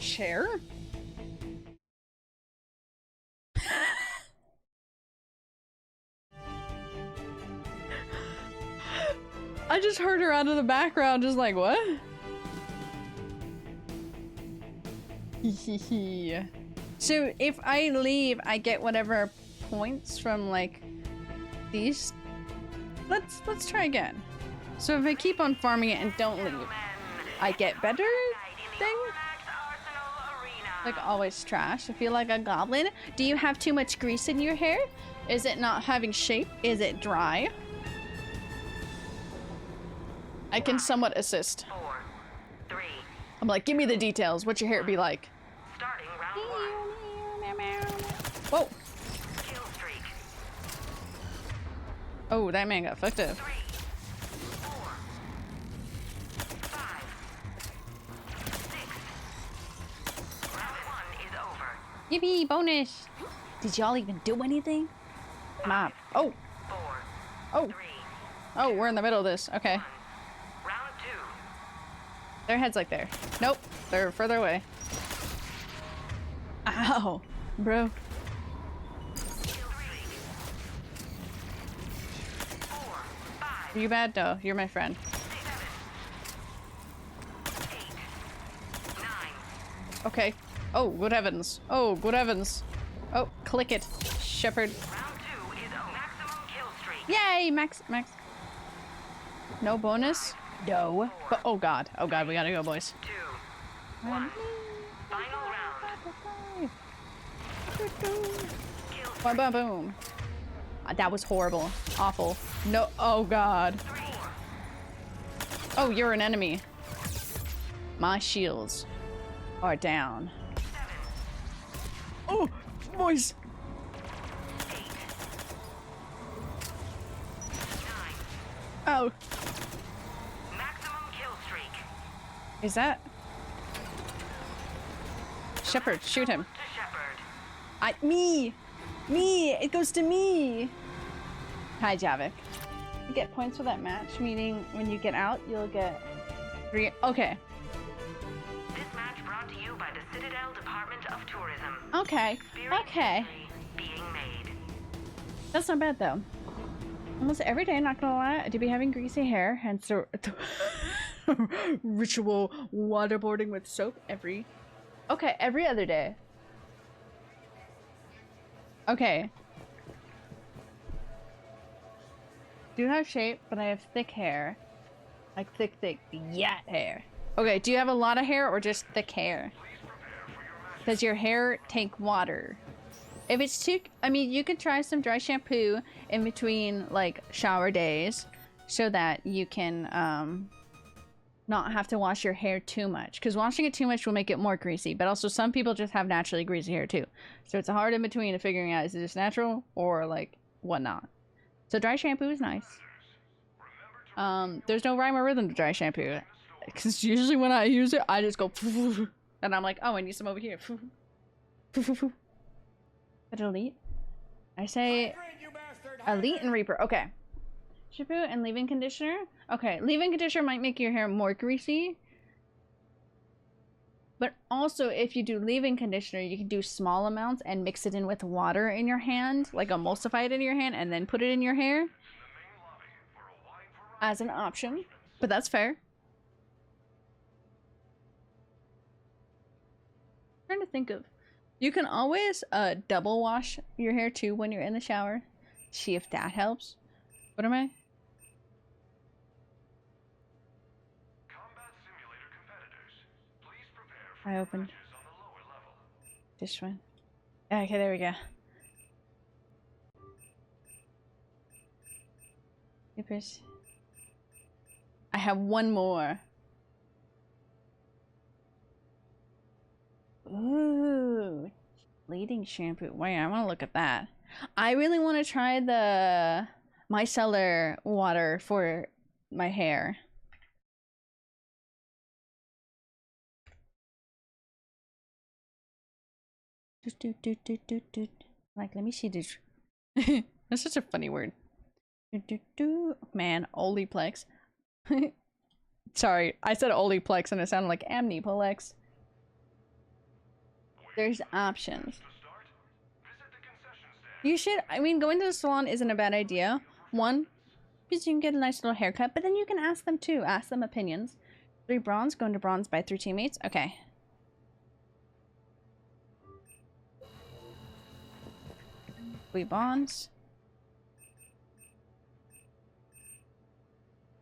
Share? I just heard her out of the background, just like, what? So if I leave, I get whatever points from like these. Let's try again. So if I keep on farming it and don't leave, I get better thing? Like always trash. I feel like a goblin. Do you have too much grease in your hair? Is it not having shape? Is it dry? I can somewhat assist. 4, 3. I'm like, give me the details. What's your hair be like? Starting round 1. Whoa. Kill streak. Oh, that man got fucked up. 3, 4, 5, 6. Round 1 is over. Yippee, bonus. Did y'all even do anything? Mom. Oh. 4, Oh. 3. Oh, we're in the middle of this. Okay. Round 2. Their head's like there. Nope, they're further away. Ow, bro. Are you bad? No, you're my friend. 8, 9. Okay. Oh, good heavens. Oh, good heavens. Oh, click it, Shepherd. Round 2 is a maximum kill streak. Yay, max. No bonus? No. But oh god, we gotta go, boys. 2, 1. Final round. Boom, boom, boom. That was horrible. Awful. No. Oh god. 3, Oh, you're an enemy. My shields are down. 7, Oh, boys. 8, 9. Oh, Maximum kill streak. is that Shepherd? Shoot him. To Shepherd. Me. It goes to me. Hi, Javik. You get points for that match, meaning when you get out, you'll get 3. Okay. This match brought to you by the Citadel Department of Tourism. Okay. Experience Okay. history being made. That's not bad though. Almost every day, not gonna lie, I do be having greasy hair, hence the ritual waterboarding with soap every other day. Okay. Do have shape, but I have thick hair. Like thick yacht hair. Okay, do you have a lot of hair or just thick hair? Does your hair take water? If it's too, I mean, you could try some dry shampoo in between like shower days so that you can not have to wash your hair too much, because washing it too much will make it more greasy. But also some people just have naturally greasy hair too, so it's a hard in between of figuring out is it just natural or like whatnot. So dry shampoo is nice. There's no rhyme or rhythm to dry shampoo, because usually when I use it I just go and I'm like, oh, I need some over here. But elite, I say elite and Reaper. Okay, shampoo and leave-in conditioner. Okay, leave-in conditioner might make your hair more greasy, but also if you do leave-in conditioner, you can do small amounts and mix it in with water in your hand, like emulsify it in your hand and then put it in your hair as an option. But that's fair. I'm trying to think of, you can always double wash your hair too when you're in the shower. See if that helps. What am I? I opened this one. Okay, there we go. Papers. I have one more. Ooh, bleeding shampoo. Wait, I want to look at that. I really want to try the micellar water for my hair. Like, let me see this. That's such a funny word. Man, Oliplex. Sorry, I said Oliplex and it sounded like Amniplex. There's options. You should, I mean, going to the salon isn't a bad idea. One, because you can get a nice little haircut, but then you can ask them too. Ask them opinions. 3 bronze, going to bronze by 3 teammates. Okay. 3 bonds.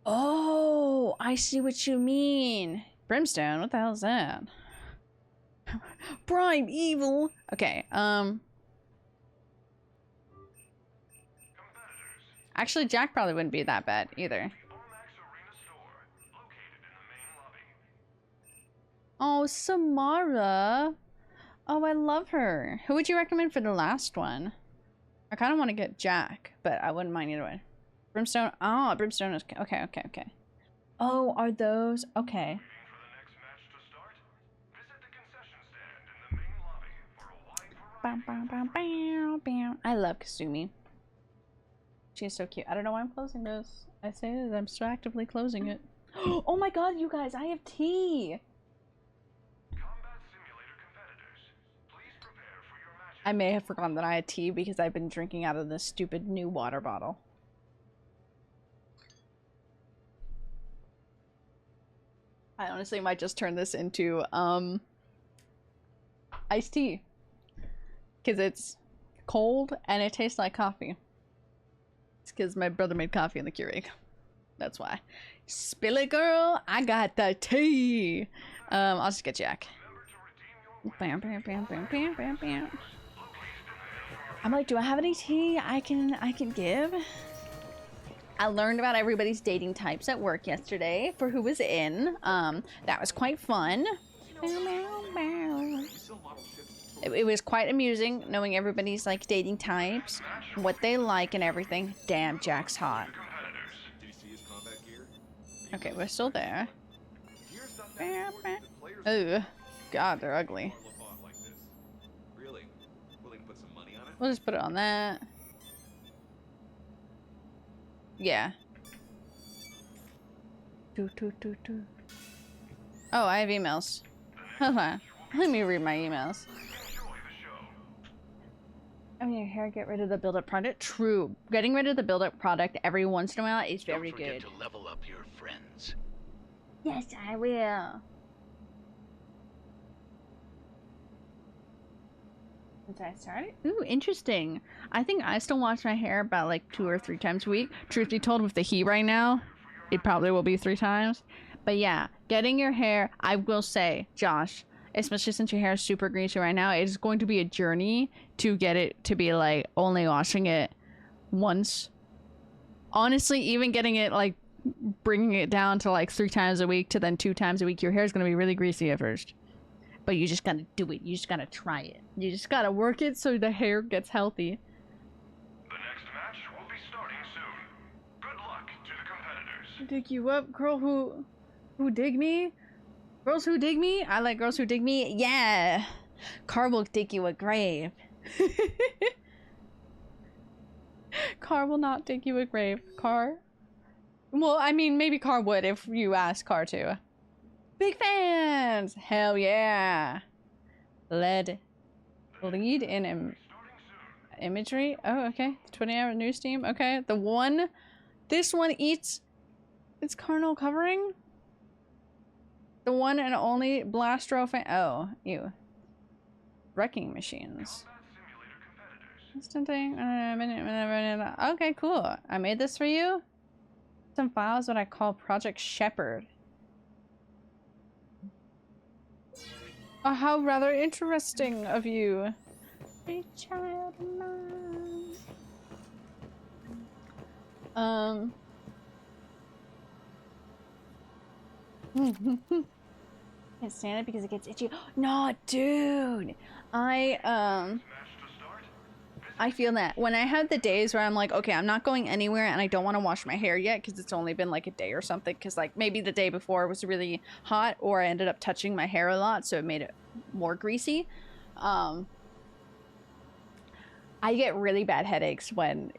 Oh, I see what you mean. Brimstone, what the hell is that? Prime evil. Okay, actually, Jack probably wouldn't be that bad either. Oh, Samara. Oh, I love her. Who would you recommend for the last one? I kind of want to get Jack, but I wouldn't mind either way. Brimstone. Oh, Brimstone is okay. Oh, are those okay? I love Kasumi. She's so cute. I don't know why I'm closing this. I say that I'm so actively closing it. Oh my god, you guys, I have tea! Combat Simulator competitors, please prepare for your matches. I may have forgotten that I had tea because I've been drinking out of this stupid new water bottle. I honestly might just turn this into, iced tea. Because it's cold and it tastes like coffee. It's because my brother made coffee in the Keurig. That's why. Spill it, girl! I got the tea! I'll just get Jack. Bam, bam, bam, bam, bam, bam, bam. I'm like, do I have any tea I can give? I learned about everybody's dating types at work yesterday for who was in. That was quite fun. It was quite amusing knowing everybody's like dating types, what they like and everything. Damn, Jack's hot. Okay, we're still there. Oh, God, they're ugly. We'll just put it on that. Yeah. Oh, I have emails. Hold on. Let me read my emails. I mean, your hair, get rid of the build-up product. True. Getting rid of the build-up product every once in a while is very good. Don't forget to level up your friends. Yes, I will. Since I started? Ooh, interesting. I think I still wash my hair about like 2 or 3 times a week. Truth be told, with the heat right now, it probably will be 3 times. But yeah, getting your hair, I will say, Josh, especially since your hair is super greasy right now, it's going to be a journey to get it to be like only washing it once. Honestly, even getting it like bringing it down to like 3 times a week to then 2 times a week, your hair is going to be really greasy at first. But you just gotta do it. You just gotta try it. You just gotta work it so the hair gets healthy. The next match will be starting soon. Good luck to the competitors. Dig you up, girl who dig me? Girls who dig me? I like girls who dig me. Yeah. Car will dig you a grave. Car will not dig you a grave. Car? Well, I mean, maybe Car would if you asked Car to. Big fans! Hell yeah! Lead in imagery. Oh, okay. 20-hour news team. Okay. This one eats its carnal covering. The one and only Blastro fan. Oh, ew. Wrecking machines. Okay, cool. I made this for you. Some files that I call Project Shepherd. Oh, how rather interesting of you. A child of mine. Can't stand it because it gets itchy. No, dude. I feel that when I have the days where I'm like, okay, I'm not going anywhere and I don't want to wash my hair yet because it's only been like a day or something, because like maybe the day before was really hot or I ended up touching my hair a lot, so it made it more greasy. I get really bad headaches when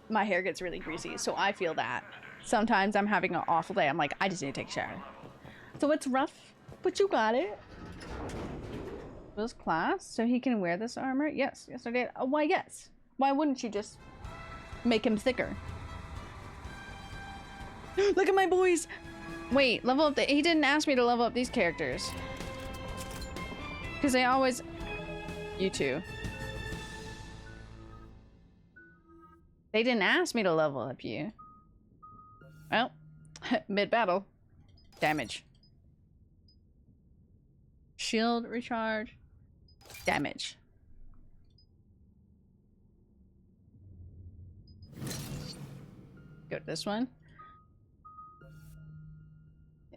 my hair gets really greasy, so I feel that. Sometimes I'm having an awful day. I'm like, I just need to take a shower. So it's rough, but you got it. Will's class, so he can wear this armor? Yes, yes I did. Why yes? Why wouldn't you just make him thicker? Look at my boys! Wait, level up he didn't ask me to level up these characters. Because they always... You two. They didn't ask me to level up you. Well, mid-battle. Damage. Shield recharge. Damage. Go to this one.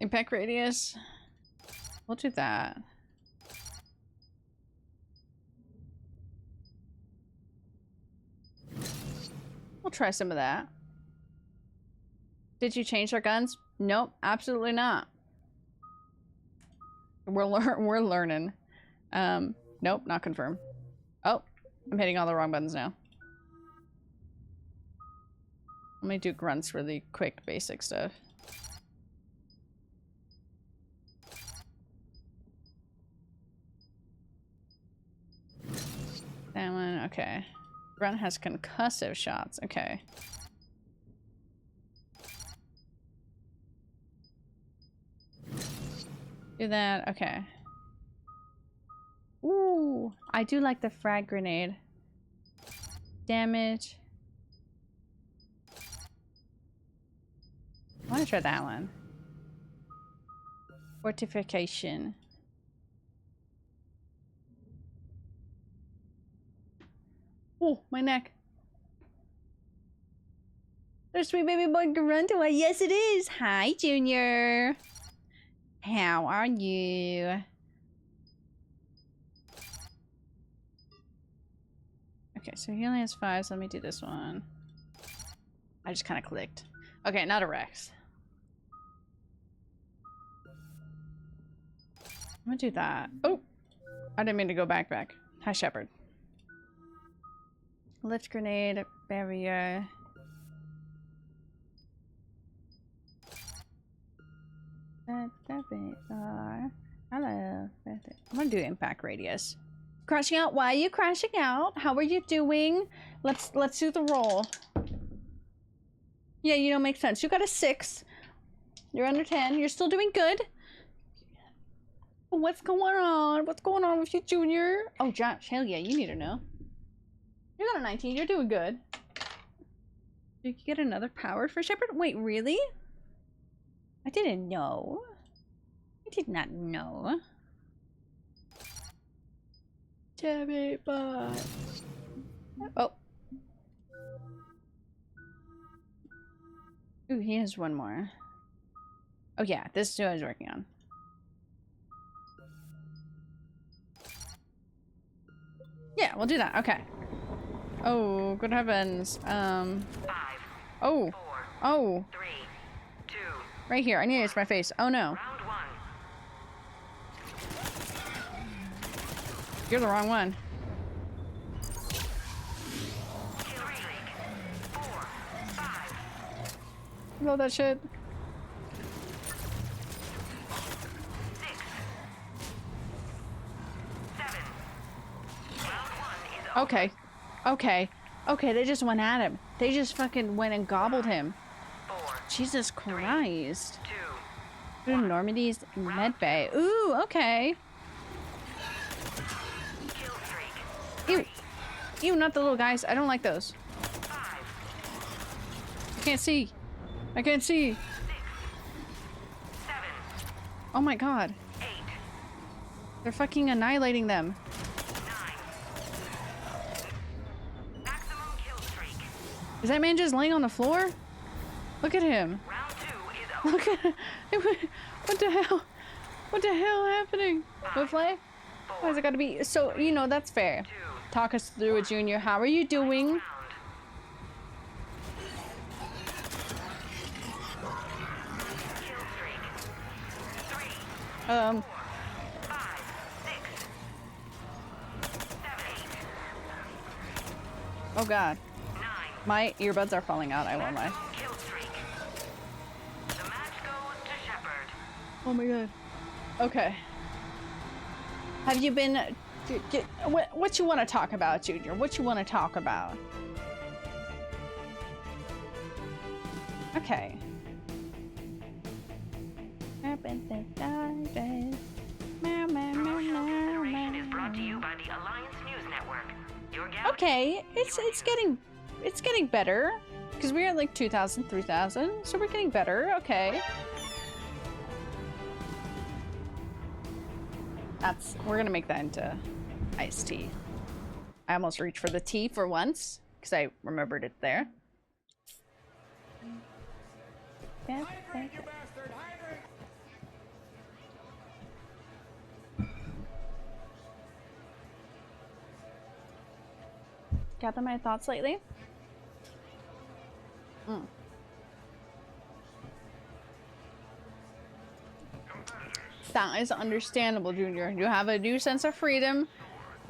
Impact radius. We'll do that. We'll try some of that. Did you change our guns? Nope, absolutely not. We're learning. Nope, not confirmed. Oh, I'm hitting all the wrong buttons now. Let me do grunts really quick, basic stuff. Okay. Grunt has concussive shots. Okay. Do that. Okay. Ooh, I do like the frag grenade. Damage. I want to try that one. Fortification. Oh, my neck. There's sweet baby boy Grunt. Why, yes it is. Hi, Junior. How are you? Okay, so he only has 5, so let me do this one. I just kind of clicked. Okay, not a Rex. I'm gonna do that. Oh! I didn't mean to go back. Hi, Shepard. Lift grenade, barrier. Hello. I'm gonna do impact radius. Crashing out? Why are you crashing out? How are you doing? Let's do the roll. Yeah, you don't make sense. You got a 6. You're under 10. You're still doing good. What's going on? What's going on with you, Junior? Oh, Josh, hell yeah, you need to know. You got a 19. You're doing good. Did you get another powered for Shepard? Wait, really? I didn't know. I did not know. Damn it, bye. Oh. Ooh, he has one more. Oh yeah, this is what I was working on. Yeah, we'll do that. Okay. Oh, good heavens. 5, Oh. 4, Oh. 3, 2. Right here. I need to use my face. Oh no. Round 1. You're the wrong one. Kill streak. 4, 5. Love that shit. 6, 7. Round 1 is over. Okay. Okay. Okay, they just went at him. They just fucking went and gobbled him. 4, Jesus Christ. 2. Ooh, Normandy's medbay. Ooh, okay. Kill streak. Ew. Ew, not the little guys. I don't like those. 5, I can't see. I can't see. 6, 7, Oh my god. 8, They're fucking annihilating them. 9. Maximum kill streak. Is that man just laying on the floor? Look at him. Round 2 is over. Look at him. What the hell? What the hell happening? What play? Why is it gotta be? So, you know, that's fair. 2. Talk us through it, Junior. How are you doing? Round. Kill streak. 3, 5, 6, 7, 8, Oh god. 9. My earbuds are falling out, I won't lie. Kill streak. The match goes to Shepard. Oh my god. Okay. Have you been... What you want to talk about, Junior? What you want to talk about? Okay. Promotional consideration is brought to you by the Alliance News Network. Your galaxy. Okay, it's getting better. Because we're at like 2,000, 3,000, so we're getting better. Okay. We're gonna make that into iced tea. I almost reached for the tea for once because I remembered it there. Hydrate, you bastard! Hydrate! Gather my thoughts lately. That is understandable, Junior. You have a new sense of freedom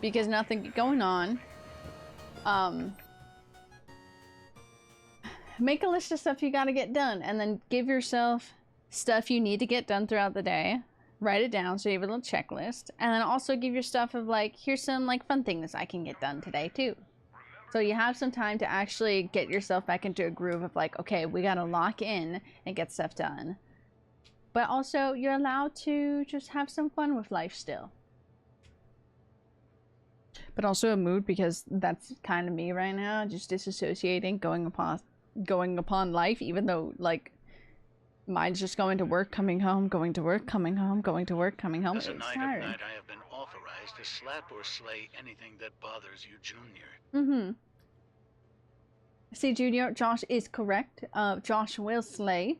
because nothing going on. Make a list of stuff you gotta get done and then give yourself stuff you need to get done throughout the day. Write it down so you have a little checklist. And then also give your stuff of like, here's some like fun things I can get done today too. So you have some time to actually get yourself back into a groove of like, okay, we gotta lock in and get stuff done. But also, you're allowed to just have some fun with life still. But also a mood, because that's kind of me right now, just disassociating, going upon life, even though, like, mine's just going to work, coming home, going to work, coming home, going to work, coming home. As a It's knight tiring. of night, I have been authorized to slap or slay anything that bothers you, Junior. Mm-hmm. See, Junior, Josh is correct. Josh will slay.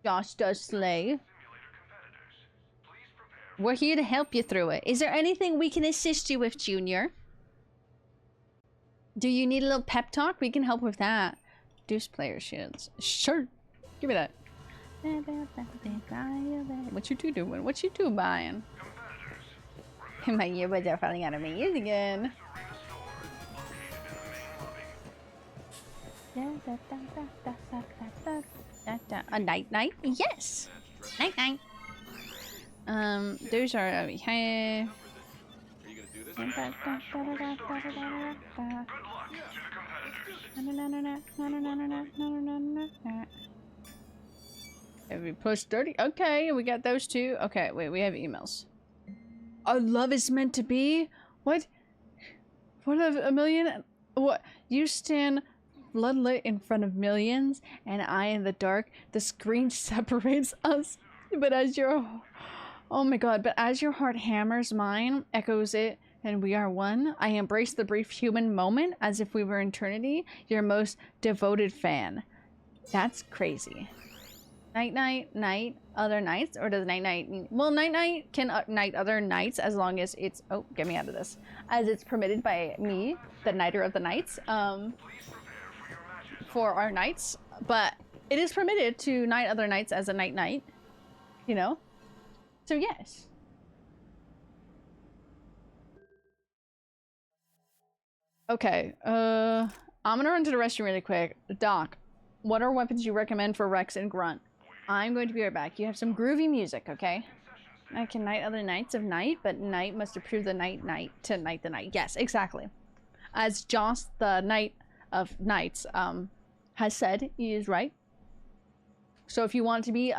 Josh does slay. We're here to help you through it. Is there anything we can assist you with, Junior? Do you need a little pep talk? We can help with that. Deuce player shields. Sure. Give me that. What you two doing? What you two buying? My earbuds are falling out of my ears again. A night night? Yes! Night night. Those are over here. Have we pushed 30? Okay, we got those two. Okay, wait, we have emails. Our love is meant to be? What? What of a million? What? You stand bloodlit in front of millions, and I in the dark. The screen separates us. But as your... Oh my god, but as your heart hammers mine, echoes it, and we are one, I embrace the brief human moment as if we were eternity, your most devoted fan. That's crazy. Night night, night, other nights? Or does night night mean... Well, night night can night other nights as long as it's... Oh, get me out of this. As it's permitted by me, the nighter of the nights, for our nights. But it is permitted to night other nights as a night night. You know? So yes. Okay, I'm gonna run to the restroom really quick. Doc, what are weapons you recommend for Rex and Grunt? I'm going to be right back. You have some groovy music, okay? I can night other nights of night, but night must approve the night to night the night. Yes, exactly. As Joss, the Knight of Nights, has said, he is right. So if you want to be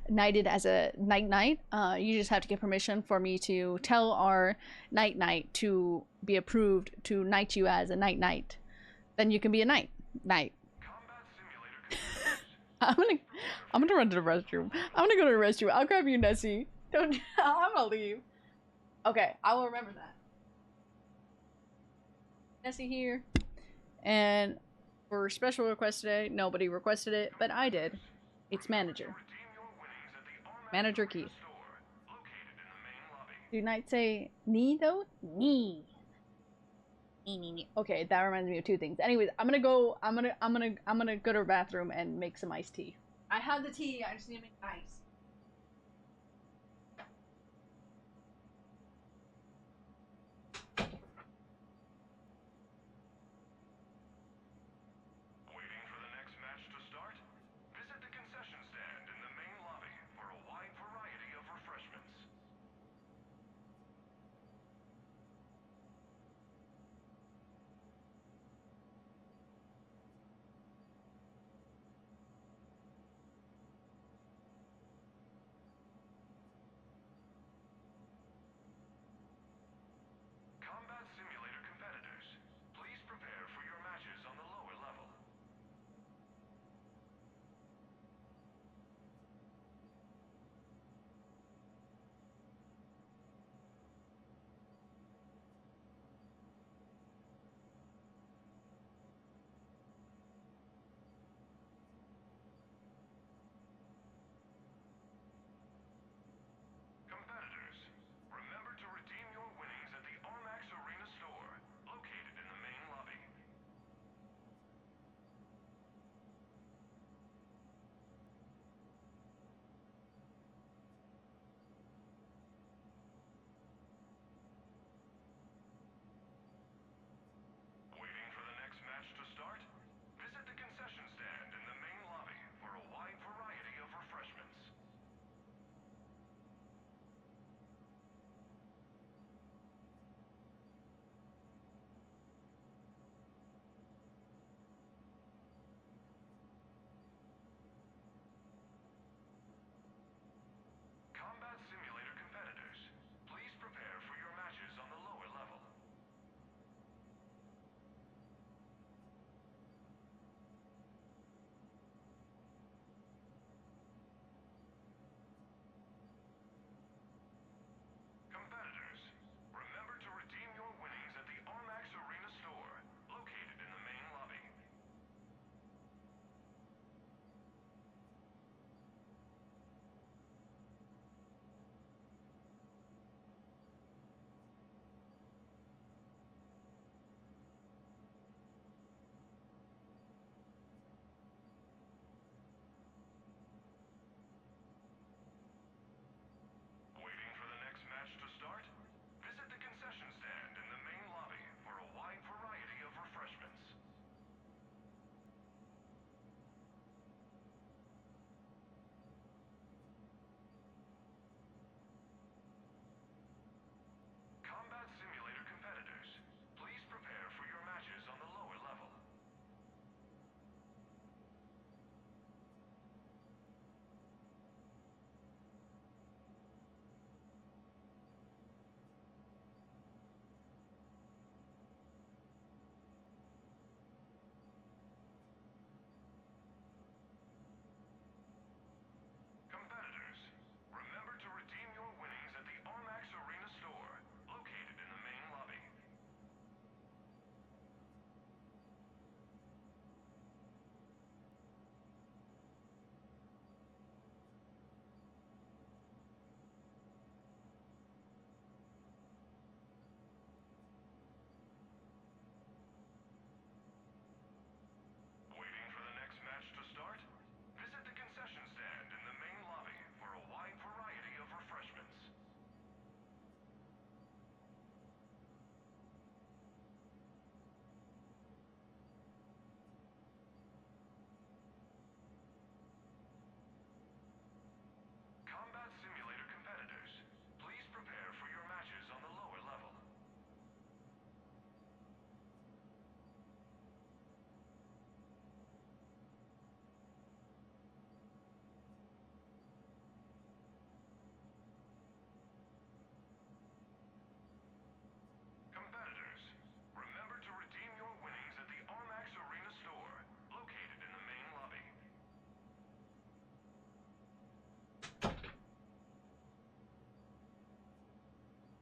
knighted as a night, you just have to get permission for me to tell our night to be approved to knight you as a night. Then you can be a night. I'm gonna run to the restroom. I'm gonna go to the restroom. I'll grab you, Nessie. Don't. I'm gonna leave. Okay, I will remember that. Nessie here, and for special request today, nobody requested it, but I did. It's manager. Manager Keith. Do Knight say knee though? Knee. Okay, that reminds me of two things. Anyways, I'm gonna go to the bathroom and make some iced tea. I have the tea, I just need to make ice. Waiting for the next match to start? Visit the concession stand in the main lobby for a wide variety of refreshments.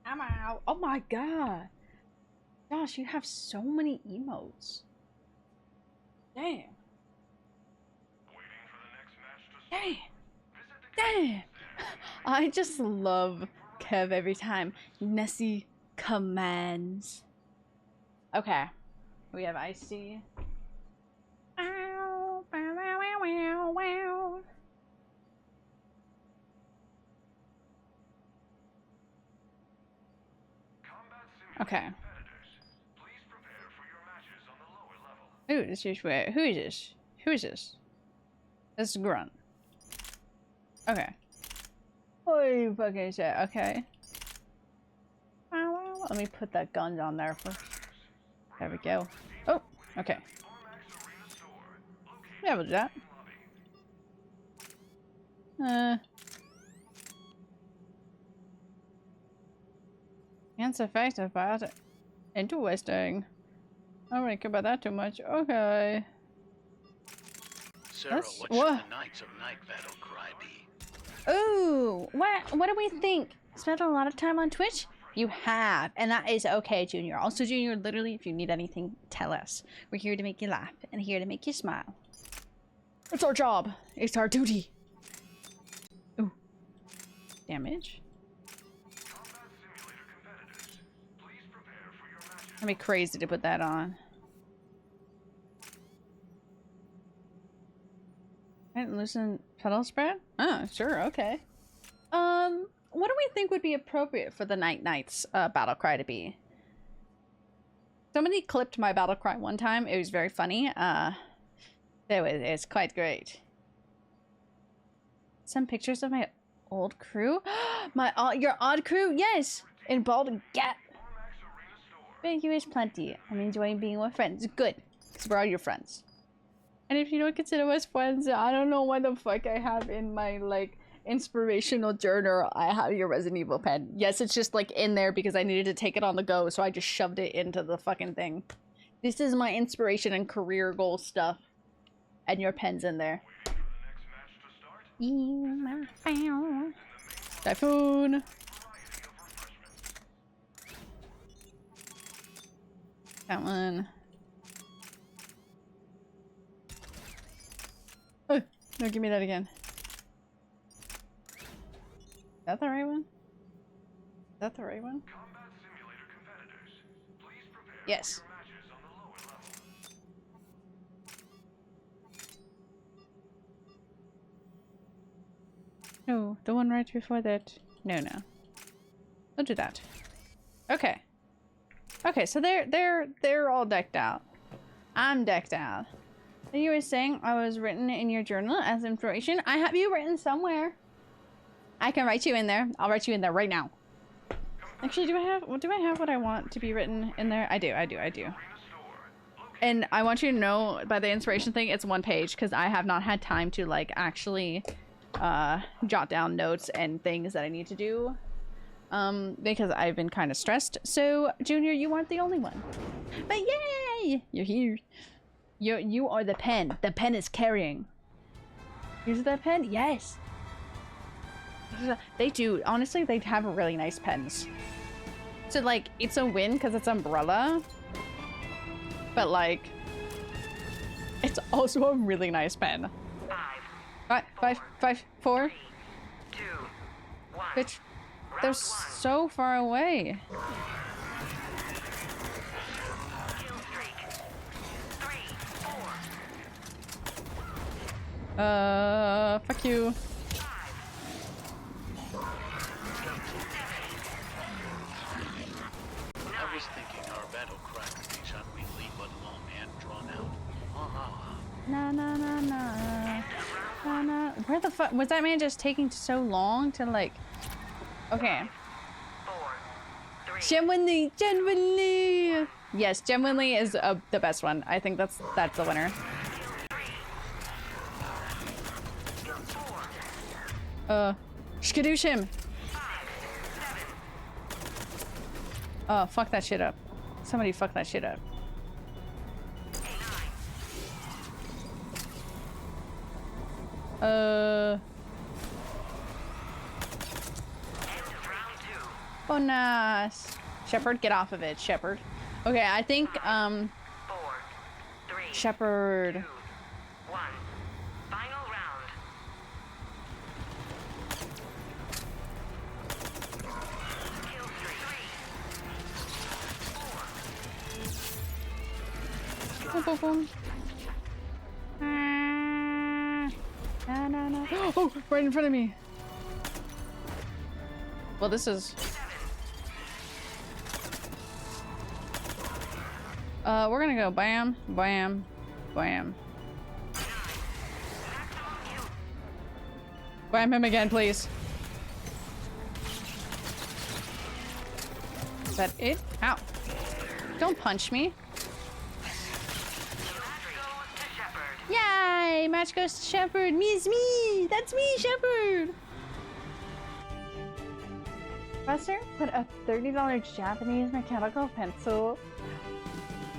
I'm out. Oh my god. Gosh, you have so many emotes. Damn. Damn. Damn. I just love Kev every time Nessie commands. Okay. We have Icy. Okay. Who is this? Who is this? Who is this? This is Grunt. Okay. Oh, fucking shit. Okay. Let me put that gun down there first. There we go. Oh, okay. Yeah, we'll do that. Can't effect about it. Interesting. I don't really care about that too much. Okay. Sarah, That's- what wha- should the Knights of Night battle cry be? Ooh, what do we think? Spent a lot of time on Twitch? You have, and that is okay, Junior. Also, Junior, literally, if you need anything, tell us. We're here to make you laugh and here to make you smile. It's our job. It's our duty. Ooh. Damage. I'd be crazy to put that on. I didn't loosen pedal spread? Oh, sure, okay. What do we think would be appropriate for the Night Knights battle cry to be? Somebody clipped my battle cry one time. It was very funny. It's quite great. Some pictures of my old crew? Your odd crew? Yes! In Bald Gap. Thank you is plenty. I'm enjoying being with friends. Good. Because we're all your friends. And if you don't consider us friends, I don't know what the fuck I have in my, like, inspirational journal. I have your Resident Evil pen. Yes, it's just, like, in there because I needed to take it on the go, so I just shoved it into the fucking thing. This is my inspiration and career goal stuff. And your pen's in there. Typhoon! That one. Oh, no, give me that again. Is that the right one? Is that the right one? Yes. No, the one right before that. No. Don't do that. Okay. Okay, so they're all decked out. I'm decked out. You were saying I was written in your journal as inspiration. I have you written somewhere. I can write you in there. I'll write you in there right now. Actually, do I have what I want to be written in there? I do. And I want you to know, by the inspiration thing, it's 1 page because I have not had time to like actually jot down notes and things that I need to do. Because I've been kind of stressed. So, Junior, you aren't the only one. But yay! You're here. You are the pen. The pen is carrying. Is that pen? Yes. They do. Honestly, they have really nice pens. So, like, it's a win because it's Umbrella. But, like, it's also a really nice pen. 5, 4. 2, 1. Bitch. They're so far away. Kill streak. 3, 4. Fuck you. 5. I was thinking our battle cry could be shot weakly but long and drawn out. Na na na na. Na na. Where the fuck was that man just taking so long to like? Okay. 4, 3. Genuinely. Yes, genuinely is the best one. I think that's the winner. Skadoosh him. Oh, fuck that shit up. Somebody fuck that shit up. End of round 2. Oh, nice. Shepard, get off of it, Shepard. Okay, I think, 4, 3, Shepard. 2, 1. Final round. Kill streak. 4. Boom, boom, boom. No, no, no. Oh, right in front of me. Well, this is... we're gonna go bam, bam, bam. Bam him again, please. Is that it? Ow. Don't punch me. Yay! Match goes to Shepard. Me's me! That's me, Shepard! Professor put a $30 Japanese mechanical pencil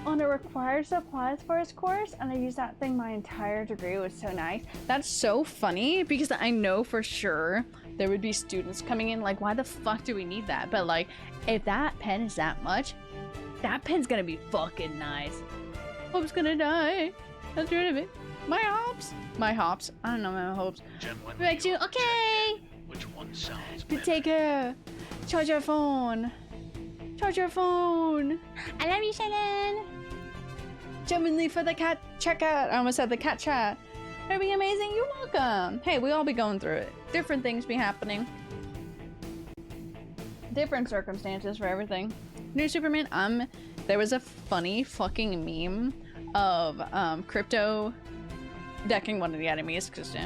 on a required supplies for his course, and I used that thing my entire degree. It was so nice. That's so funny because I know for sure there would be students coming in like, why the fuck do we need that? But like, if that pen is that much, that pen's gonna be fucking nice. Hope's gonna die. That's rid of it. My hops. My hops. I don't know my hopes. Back to okay. Which one sounds To better? take a charge your phone. Charge your phone. I love you, Shannon. Genuinely for the cat checkout. I almost said the cat chat. That'd be amazing. You're welcome. Hey, we all be going through it. Different things be happening. Different circumstances for everything. New Superman. There was a funny fucking meme of Crypto decking one of the enemies because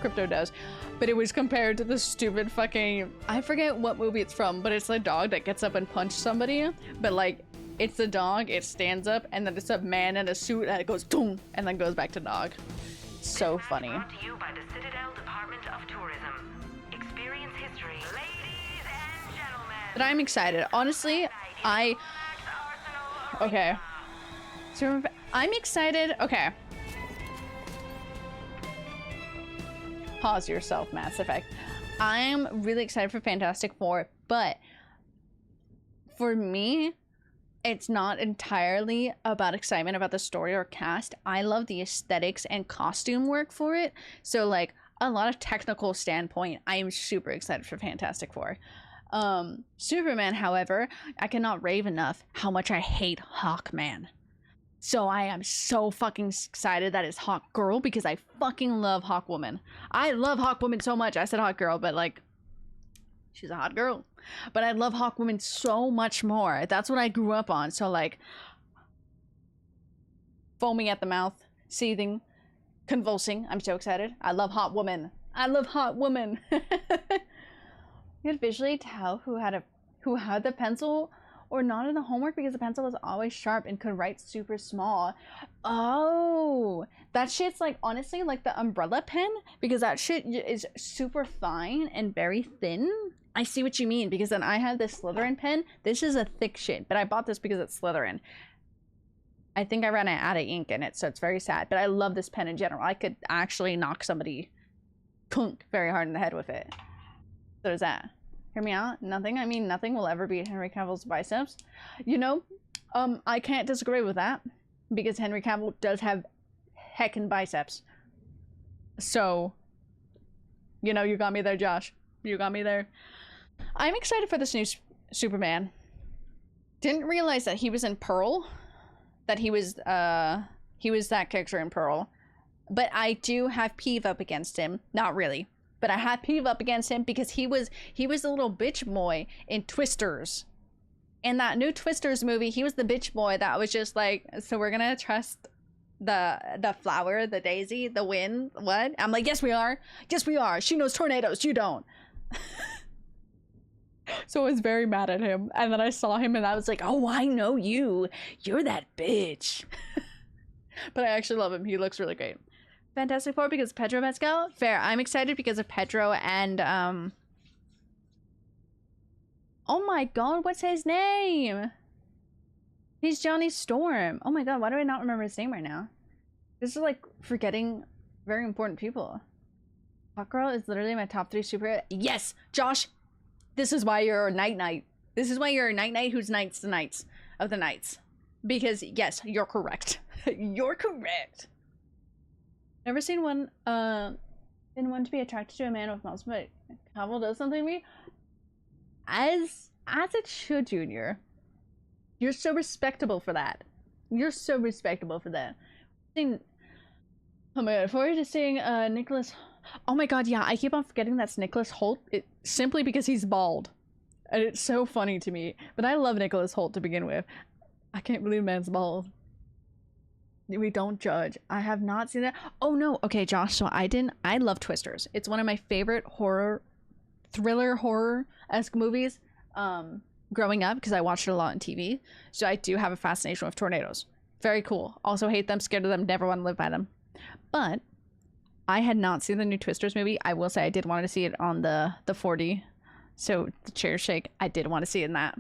Crypto does, but it was compared to the stupid fucking, I forget what movie it's from, but it's the dog that gets up and punches somebody, but like it's the dog, it stands up, and then it's a man in a suit and it goes boom and then goes back to dog. So funny. Brought to you by the Citadel Department of Tourism. Experience history, ladies and gentlemen. But I'm excited. Honestly, okay. So I'm excited. Okay. Pause yourself, Mass Effect. I'm really excited for Fantastic Four, but for me, it's not entirely about excitement about the story or cast. I love the aesthetics and costume work for it. So like a lot of technical standpoint, I am super excited for Fantastic Four. Superman, however, I cannot rave enough how much I hate Hawkman. So I am so fucking excited that it's Hawk Girl because I fucking love Hawk Woman. I love Hawk Woman so much. I said Hawk Girl, but like, she's a hot girl. But I love Hawk Woman so much more. That's what I grew up on. So like, foaming at the mouth, seething, convulsing. I'm so excited. I love Hot Woman. I love Hot Woman. You could visually tell who had the pencil or not in the homework because the pencil was always sharp and could write super small. Oh, that shit's like honestly like the umbrella pen because that shit is super fine and very thin. I see what you mean because then I had this Slytherin pen. This is a thick shit, but I bought this because it's Slytherin. I think I ran out of ink in it, so it's very sad. But I love this pen in general. I could actually knock somebody very hard in the head with it. So does that. Hear me out? Nothing. I mean, nothing will ever beat Henry Cavill's biceps. You know, I can't disagree with that because Henry Cavill does have heckin' biceps. So, you know, you got me there, Josh. You got me there. I'm excited for this new Superman. Didn't realize that he was in Pearl. That he was that character in Pearl. But I do have Peeve up against him. Not really. But I had Peeve up against him because he was a little bitch boy in Twisters. In that new Twisters movie, he was the bitch boy that was just like, so we're gonna trust the flower, the daisy, the wind, what? I'm like, yes we are. Yes we are. She knows tornadoes, you don't. So I was very mad at him. And then I saw him and I was like, oh, I know you. You're that bitch. But I actually love him. He looks really great. Fantastic Four because of Pedro Pascal? Fair. I'm excited because of Pedro and, oh my god, what's his name? He's Johnny Storm. Oh my god, why do I not remember his name right now? This is like forgetting very important people. Hawk Girl is literally my top 3 superhero. Yes! Josh! This is why you're a night-night. This is why you're a night who's knights the knights of the knights. Because yes, you're correct. You're correct. Never seen one been one to be attracted to a man with muscles, but Cavill does something to me. As it should, Junior. You're so respectable for that. You're so respectable for that. Oh my god, forward to seeing Nicholas. Oh my god, yeah, I keep on forgetting that's Nicholas Hoult simply because he's bald. And it's so funny to me. But I love Nicholas Hoult to begin with. I can't believe man's bald. We don't judge. I have not seen that. Oh no, okay, Josh, so I love Twisters. It's one of my favorite thriller horror-esque movies growing up because I watched it a lot on TV. So I do have a fascination with tornadoes. Very cool. Also hate them, scared of them, never want to live by them. But I had not seen the new Twisters movie. I will say I did want to see it on the 4D. So the chair shake, I did want to see it in that.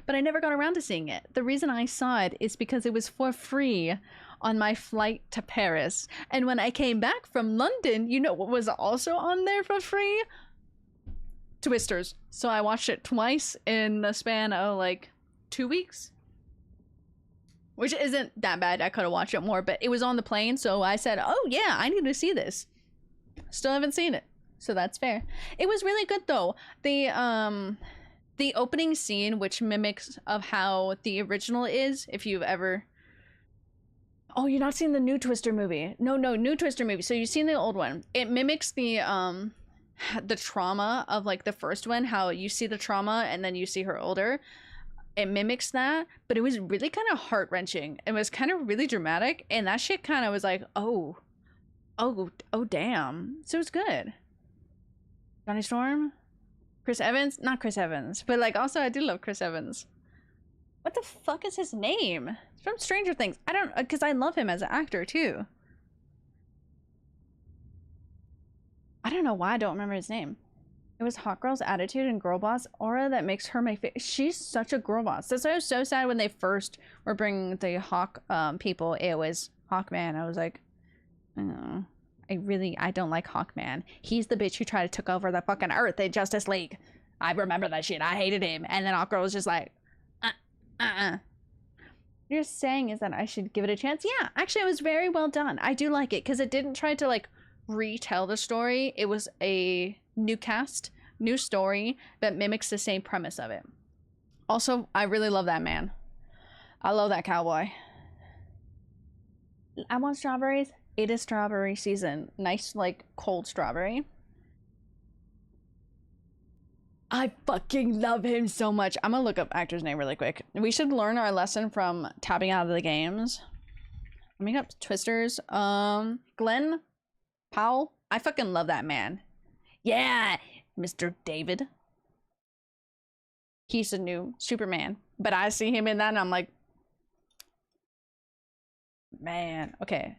But I never got around to seeing it. The reason I saw it is because it was for free on my flight to Paris. And when I came back from London, you know what was also on there for free? Twisters. So I watched it twice in the span of like 2 weeks. Which isn't that bad. I could have watched it more, but it was on the plane, so I said, oh yeah, I need to see this. Still haven't seen it, so that's fair. It was really good though. The opening scene, which mimics of how the original is, if you've ever... Oh, you're not seeing the new Twister movie. No, new Twister movie. So you've seen the old one. It mimics the trauma of like the first one, how you see the trauma and then you see her older. It mimics that, but it was really kind of heart-wrenching. It was kind of really dramatic, and that shit kind of was like, oh, damn. So it's good. Johnny Storm? Chris Evans? Not Chris Evans, but like also I do love Chris Evans. What the fuck is his name? It's from Stranger Things. I don't, because I love him as an actor too. I don't know why I don't remember his name. It was Hot Girl's attitude and girl boss aura that makes her my favorite. She's such a girl boss. That's why I was so sad when they first were bringing the Hawk people. It was Hawkman. I was like, oh, I don't like Hawkman. He's the bitch who tried to took over the fucking Earth in Justice League. I remember that shit. I hated him. And then Hawk Girl was just like, What you're saying is that I should give it a chance? Yeah, actually, it was very well done. I do like it because it didn't try to like retell the story. It was a new cast, new story that mimics the same premise of it. Also, I really love that man. I love that cowboy. I want strawberries. It is strawberry season. Nice, like, cold strawberry. I fucking love him so much. I'm gonna look up actor's name really quick. We should learn our lesson from tabbing out of the games. Let me up Twisters. Glenn Powell. I fucking love that man. Yeah, Mr. David. He's a new Superman. But I see him in that and I'm like, man, okay.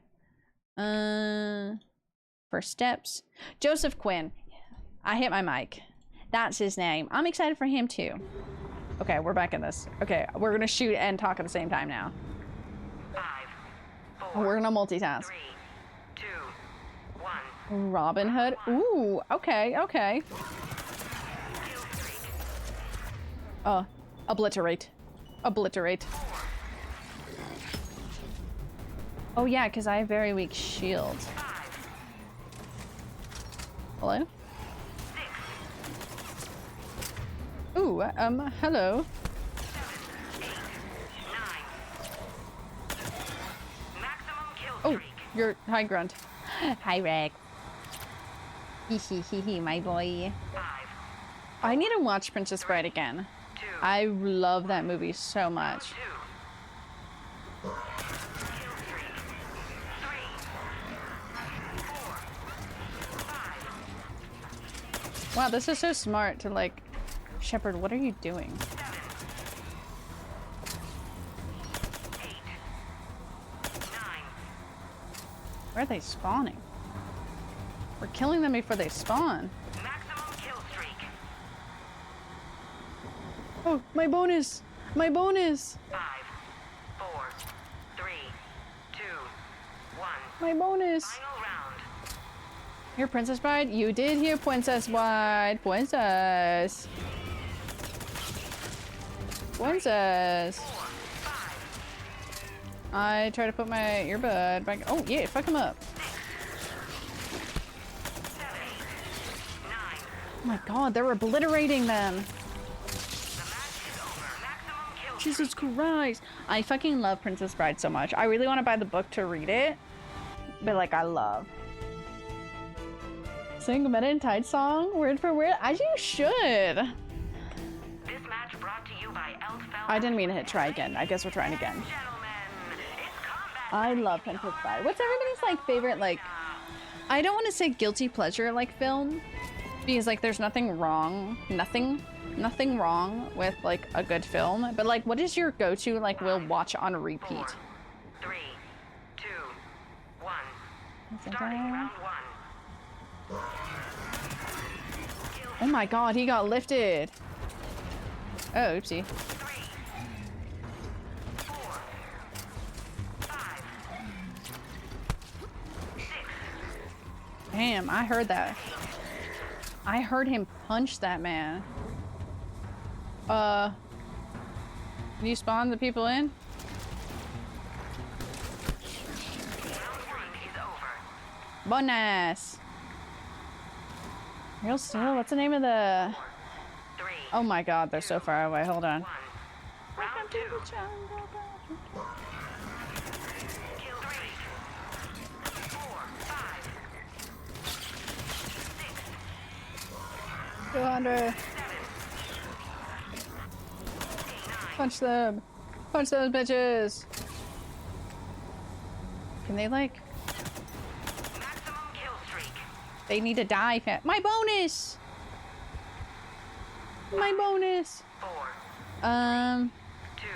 First steps. Joseph Quinn. I hit my mic. That's his name. I'm excited for him too. Okay, we're back in this. Okay, we're gonna shoot and talk at the same time now. 5, 4, we're gonna multitask. 3, 2, 1. Robin Hood. Ooh, okay. Obliterate. Oh yeah, because I have very weak shields. 5, Hello? 6, Ooh, hello. 7, 8, 9. Maximum kill Oh, streak. you're hi grunt. Hi Rex. Hee my boy. 5, I need to watch Princess Bride again. 2, I love that movie so much. 2. Kill streak. 3, 4, 5, Wow, this is so smart to like... Shepard, what are you doing? 7, 8, 9. Where are they spawning? We're killing them before they spawn. Maximum kill streak. Oh, my bonus! My bonus! 5, 4, 3, 2, 1. My bonus! Final round. Hear Princess Bride? You did hear Princess Bride. Princess. Princess. I try to put my earbud back. Oh yeah, fuck him up. Oh my god, they're obliterating them. Jesus Christ. I fucking love Princess Bride so much. I really want to buy the book to read it. But like, I love. Sing Meta and Tide song word for word? As you should. This match brought to you by I didn't mean to hit try again. I guess we're trying again. I love Princess Bride. What's everybody's like favorite, like, I don't want to say guilty pleasure like film, because like there's nothing wrong wrong with like a good film, but like what is your go-to like we'll watch on repeat? 4, 3, 2, 1. Starting round 1. Oh my god, he got lifted. Oh, oopsie. 3, 4, 5, 6. Damn, I heard that. I heard him punch that man. Can you spawn the people in? Bonus. Real Steel? What's the name of the... Oh my god, they're so far away. Hold on. Round 2. Kill 3, 4, 5, 6, 200. 7, Punch them. Punch those bitches. Can they like... maximum kill streak. They need to die. My bonus! My bonus! 4,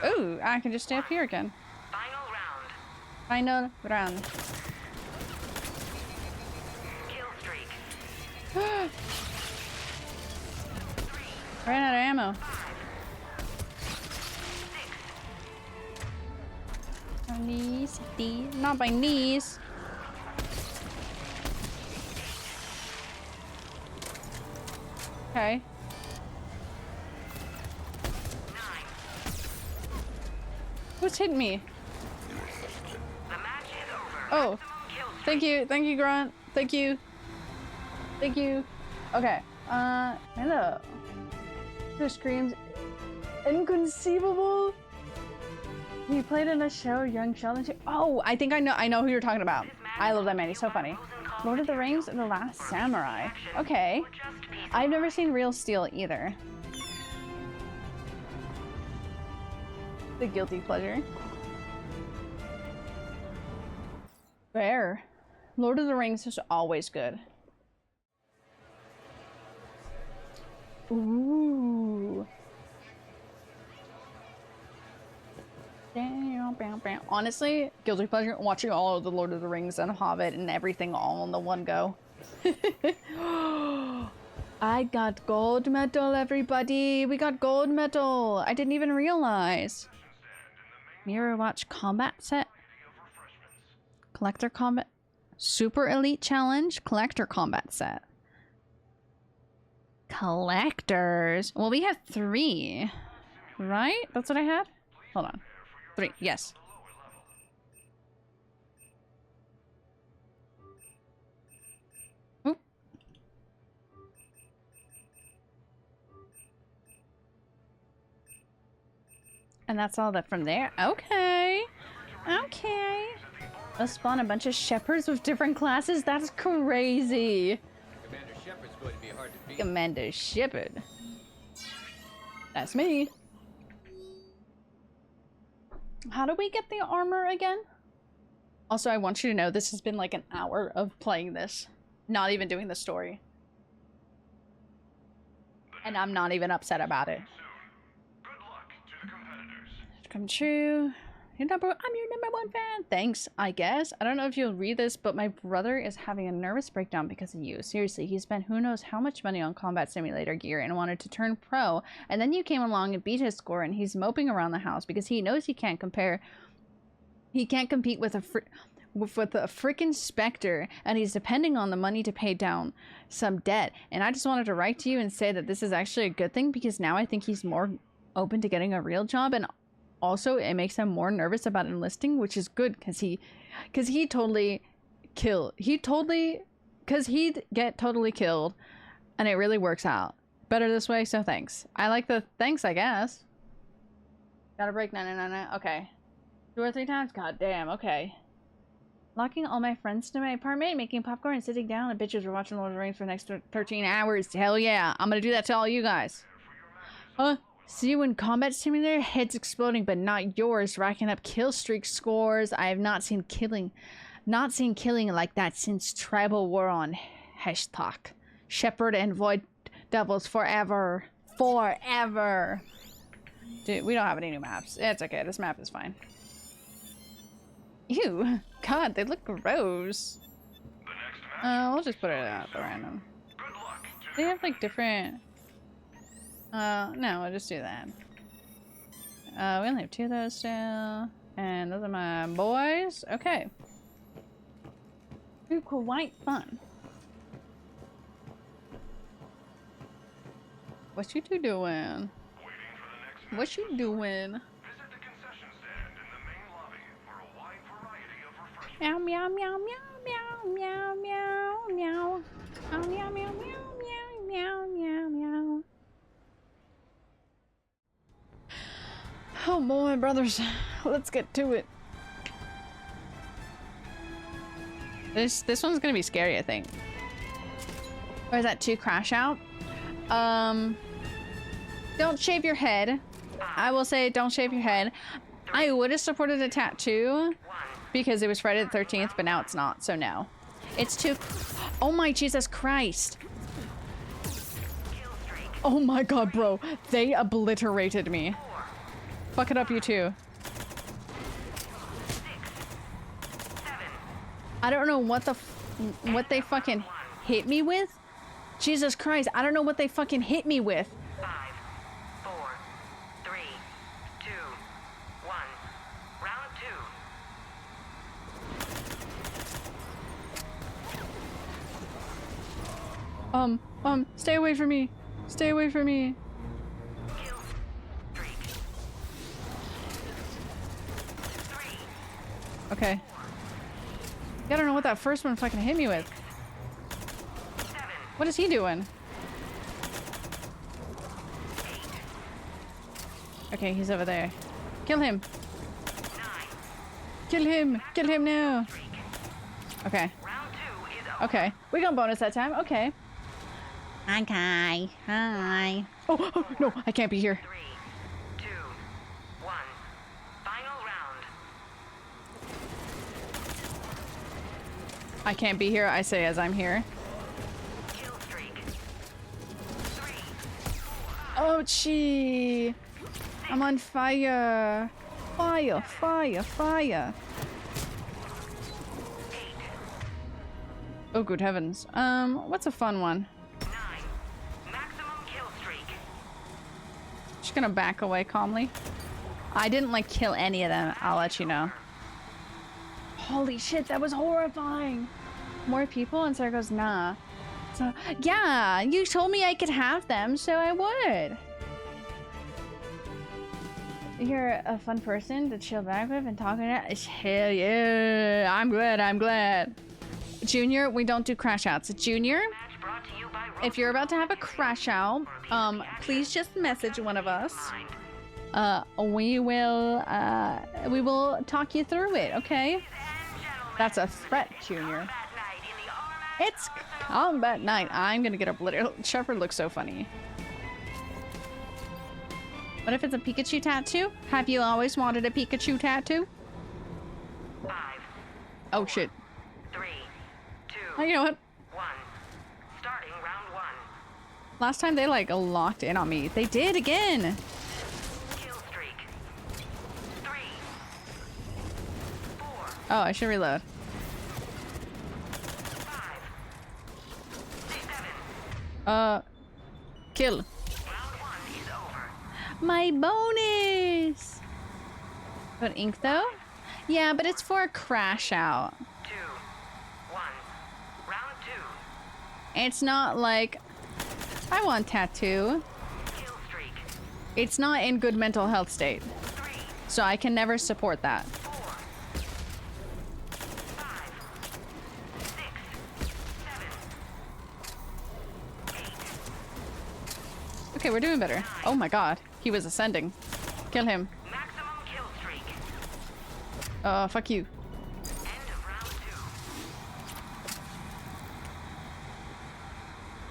2. Ooh, I can just stay up here again. Final round. Final round. Kill streak. Ran out of ammo. 5, 6. My knees, not my knees. Okay. 9. Who's hitting me? The match is over. Oh, Maximum kill streak. thank you, Grunt. Thank you. Thank you. Okay. Hello. Who screams inconceivable? He played in a show, Young Sheldon. Oh, I think I know who you're talking about. I love that man. He's so funny. Lord of the Rings and The Last Samurai. Okay. I've never seen Real Steel either. The guilty pleasure. Fair. Lord of the Rings is always good. Ooh. Honestly, guilty pleasure watching all of the Lord of the Rings and Hobbit and everything all in the one go. I got gold medal, everybody. We got gold medal. I didn't even realize. Mirror Watch combat set. Collector combat. Super Elite Challenge collector combat set. Collectors. Well, we have 3, right? That's what I had? Hold on. 3, yes. Oop. And that's all that from there. Okay. Okay. Let's spawn a bunch of shepherds with different classes. That's crazy. Commander Shepard's going to be hard to beat. Commander Shepard. That's me. How do we get the armor again? Also, I want you to know this has been like an hour of playing this. Not even doing the story. And I'm not even upset about it. Good luck to the competitors. Come true. I'm your #1 fan. Thanks, I guess. I don't know if you'll read this, but my brother is having a nervous breakdown because of you. Seriously, he spent who knows how much money on combat simulator gear and wanted to turn pro, and then you came along and beat his score, and he's moping around the house because he knows he can't compete with a freaking Spectre, and he's depending on the money to pay down some debt. And I just wanted to write to you and say that this is actually a good thing, because now I think he's more open to getting a real job, and also it makes him more nervous about enlisting, which is good because he'd get totally killed, and it really works out better this way. So thanks. I like the thanks, I guess. Gotta break 999. Okay, 2 or 3 times. God damn. Okay. Locking all my friends to my apartment, making popcorn, and sitting down, and bitches were watching Lord of the Rings for the next 13 hours. Hell yeah. I'm gonna do that to all you guys. See you in combat simulator, heads exploding, but not yours, racking up kill streak scores. I have not seen killing like that since Tribal War on Heshtok. Shepherd and Void Devils forever. Forever. Dude, we don't have any new maps. It's okay, this map is fine. Ew. God, they look gross. We'll just put it at random. They have like different... no, we'll just do that. We only have 2 of those still. And those are my boys. Okay. Ooh, quite fun. What you two doing? What you doing? Meow meow meow meow meow meow meow meow meow meow meow meow meow meow meow. Oh boy, brothers, let's get to it. This one's gonna be scary, I think. Or is that 2 crash out? Don't shave your head. I will say don't shave your head. I would have supported a tattoo because it was Friday the 13th, but now it's not, so no. It's too... Oh my Jesus Christ. Oh my god, bro. They obliterated me. Fuck it up, you two. I don't know what they fucking hit me with. Jesus Christ, I don't know what they fucking hit me with. 5, 4, 3, 2, 1. Round 2. Stay away from me. Stay away from me. Kill streak. 3. Okay. I don't know what that first one fucking hit me with. 7. What is he doing? 8. Okay, he's over there. Kill him. 9. Kill him. Kill him now. Streak. Okay. Round 2 is over. Okay. We got bonus that time. Okay. Okay. Hi. Oh, no, I can't be here. 3, 2, 1. Final round. I can't be here. I say as I'm here. Kill streak. 3, 4, Oh, gee. I'm on fire. Fire, fire, fire. 8, Oh, good heavens. What's a fun one? 9. Maximum kill streak. Just gonna back away calmly. I didn't like kill any of them. I'll let you know. Holy shit, that was horrifying. More people? And Sarah goes, nah. So, yeah, you told me I could have them, so I would. You're a fun person to chill back with and talk to. Hell yeah, I'm glad, I'm glad. Junior, we don't do crash outs. Junior, Match brought to you by if you're about to have a crash out, please just message one of us. We will talk you through it, okay? That's a threat, Junior. It's combat night. I'm gonna get obliterated. Shepherd looks so funny. What if it's a Pikachu tattoo? Have you always wanted a Pikachu tattoo? 5, Oh shit. 3, 2, Oh, you know what? 1. Starting round 1. Last time they like locked in on me. They did again. Kill streak. 3, 4, Oh, I should reload. 5, 6, 7. Kill. Round 1 is over. My bonus. But ink though? Yeah, but it's for a crash out. 2, 1. Round 2. It's not like I want tattoo. Kill streak. It's not in good mental health state. 3, So I can never support that. 4, 5, 6, 7, 8. Okay, we're doing better. Oh my god. He was ascending. Kill him. Maximum kill streak. Fuck you. End of round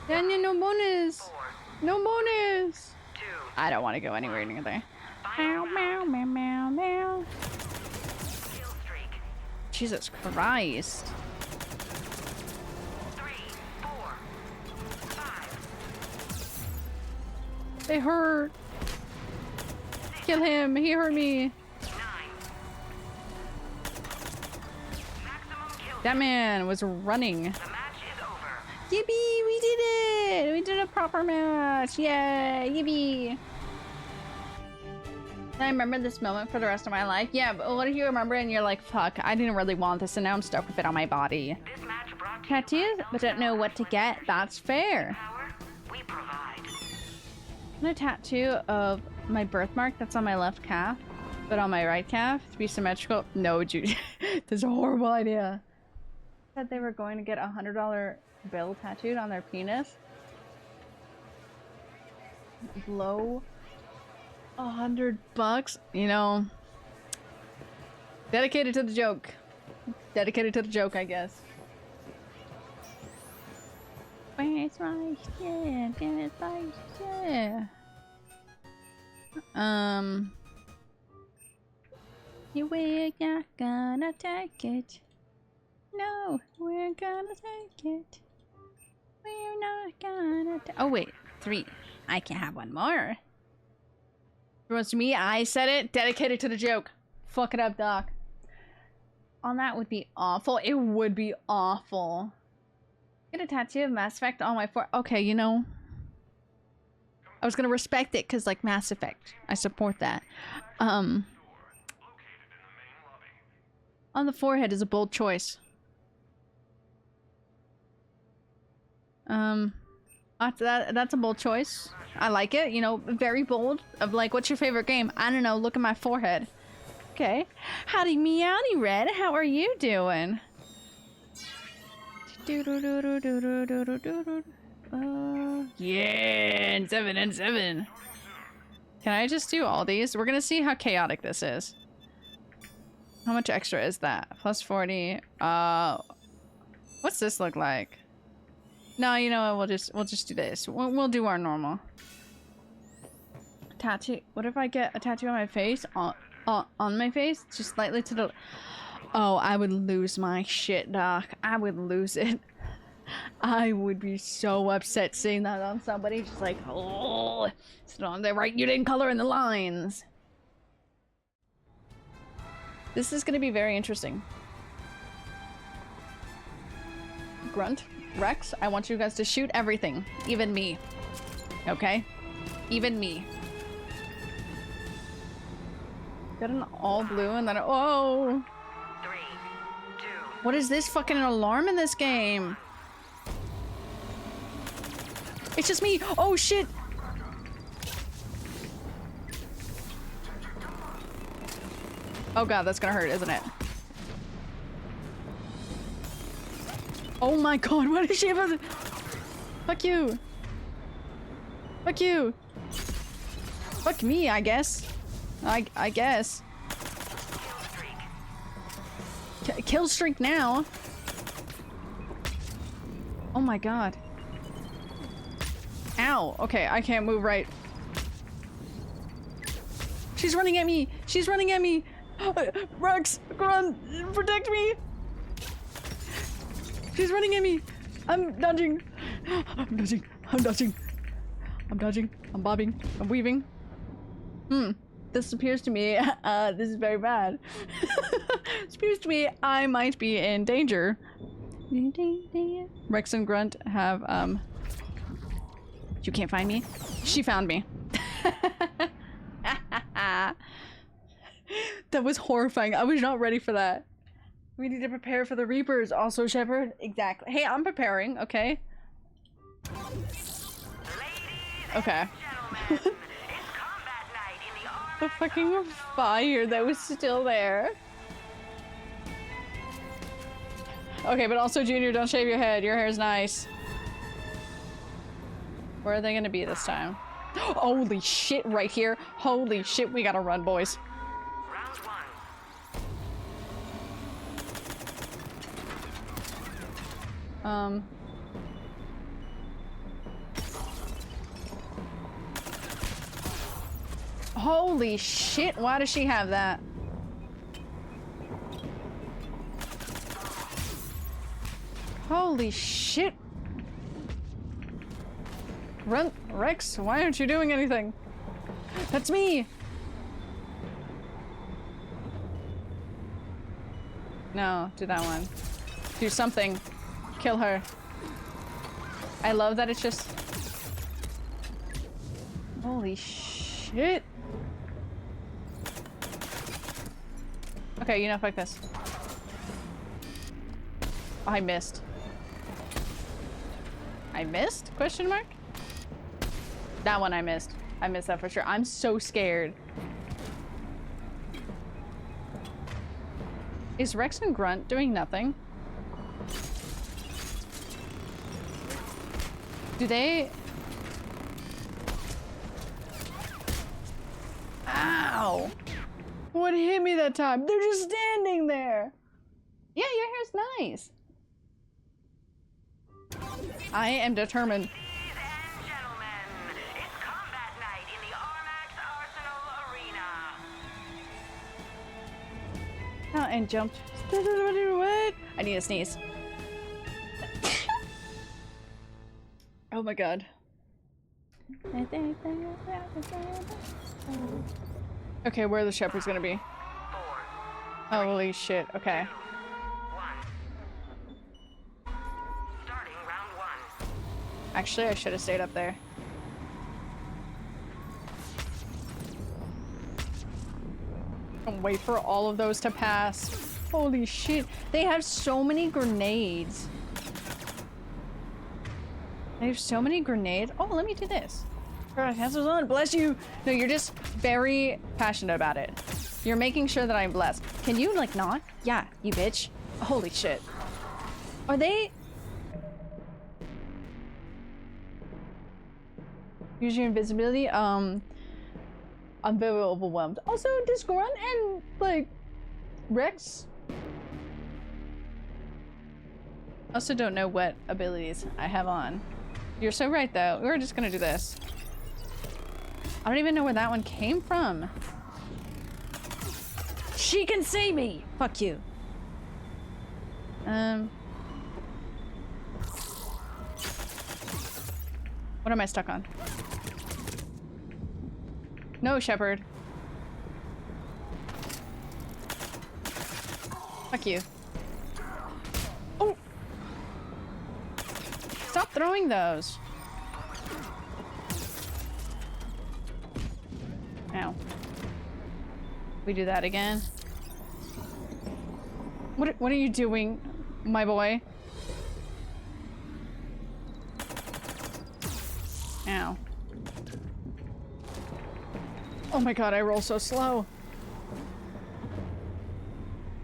2. Daniel, no bonus. 4, No bonus. 2. I don't want to go anywhere near there. Final Meow, meow, meow, meow. kill streak. Jesus Christ. 3, 4, 5, They hurt. Kill him. He hurt me. 9. Maximum kill. That man was running. The match is over. Yippee! We did it! We did a proper match! Yay! Yippee! I remember this moment for the rest of my life. Yeah, but what if you remember and you're like, fuck, I didn't really want this and now I'm stuck with it on my body. This match brought to you Tattoos, by but don't know what to get. That's fair. Power we provide. A tattoo of my birthmark that's on my left calf, but on my right calf to be symmetrical. No, Judy. That's a horrible idea. Said they were going to get a $100 bill tattooed on their penis. Blow $100, you know. Dedicated to the joke. Dedicated to the joke, I guess. Where's my shit? Where's my shit? We're not gonna take it. No, we're gonna take it. We're not gonna oh wait, 3. I can have one more. It was me, I said it. Dedicated to the joke. Fuck it up, Doc. On that would be awful. It would be awful. Get a tattoo of Mass Effect on my forehead. Okay, you know. I was gonna respect it because, like, Mass Effect. I support that. On the forehead is a bold choice. That's a bold choice. I like it, you know, very bold. Of like, what's your favorite game? I don't know, look at my forehead. Okay. Howdy meowdy, Red. How are you doing? Yeah, and 7 and 7. Can I just do all these? We're gonna see how chaotic this is. How much extra is that? Plus 40. What's this look like? No, you know what? We'll just do this. We'll do our normal. Tattoo. What if I get a tattoo on my face? On my face? Just slightly to the... Oh, I would lose my shit, Doc. I would lose it. I would be so upset seeing that on somebody. Just like, oh, it's not on there right. You didn't color in the lines. This is going to be very interesting. Grunt, Rex, I want you guys to shoot everything. Even me. Okay? Even me. Got an all blue and then oh! 3, 2. What is this fucking alarm in this game? It's just me! Oh shit! Oh god, that's gonna hurt, isn't it? Oh my god, what is she about to... Fuck you! Fuck you! Fuck me, I guess. I guess. Kill streak now. Oh my god. Ow. Okay, I can't move right. She's running at me. She's running at me. Rex, run. Protect me. She's running at me. I'm dodging. I'm dodging. I'm dodging. I'm dodging. I'm bobbing. I'm weaving. This appears to me, this is very bad. This appears to me I might be in danger. Rex and Grunt have, you can't find me? She found me. That was horrifying. I was not ready for that. We need to prepare for the Reapers also, Shepard. Exactly. Hey, I'm preparing, okay? Okay. The fucking fire that was still there. Okay, but also, Junior, don't shave your head. Your hair's nice. Where are they gonna be this time? Holy shit, right here. Holy shit, we gotta run, boys. Round one. Holy shit, why does she have that? Holy shit. Run, Rex, why aren't you doing anything? That's me! No, do that one. Do something. Kill her. I love that it's just... Holy shit. Okay, you know, fuck this. I missed. I missed? Question mark? That one I missed. I missed that for sure. I'm so scared. Is Rex and Grunt doing nothing? Do they... Ow! What hit me that time? They're just standing there! Yeah, your hair's nice. I am determined. Ladies and gentlemen, it's combat night in the Armax Arsenal Arena. Oh, and jumped. What? I need to sneeze. Oh my god. Okay, where are the shepherds gonna be? 4, Holy shit, okay. 1. Starting round 1. Actually, I should have stayed up there. And wait for all of those to pass. Holy shit. They have so many grenades. They have so many grenades. Oh, let me do this. Cancels on. Bless you. No, you're just very passionate about it. You're making sure that I'm blessed. Can you, like, not? Yeah, you bitch. Holy shit. Are they... Use your invisibility. I'm very overwhelmed. Also, does Grunt and, like, Rex? I also don't know what abilities I have on. You're so right, though. We're just gonna do this. I don't even know where that one came from. She can see me! Fuck you. What am I stuck on? No, Shepherd. Fuck you. Oh! Stop throwing those. Ow. We do that again. What are you doing, my boy? Ow. Oh my god, I roll so slow.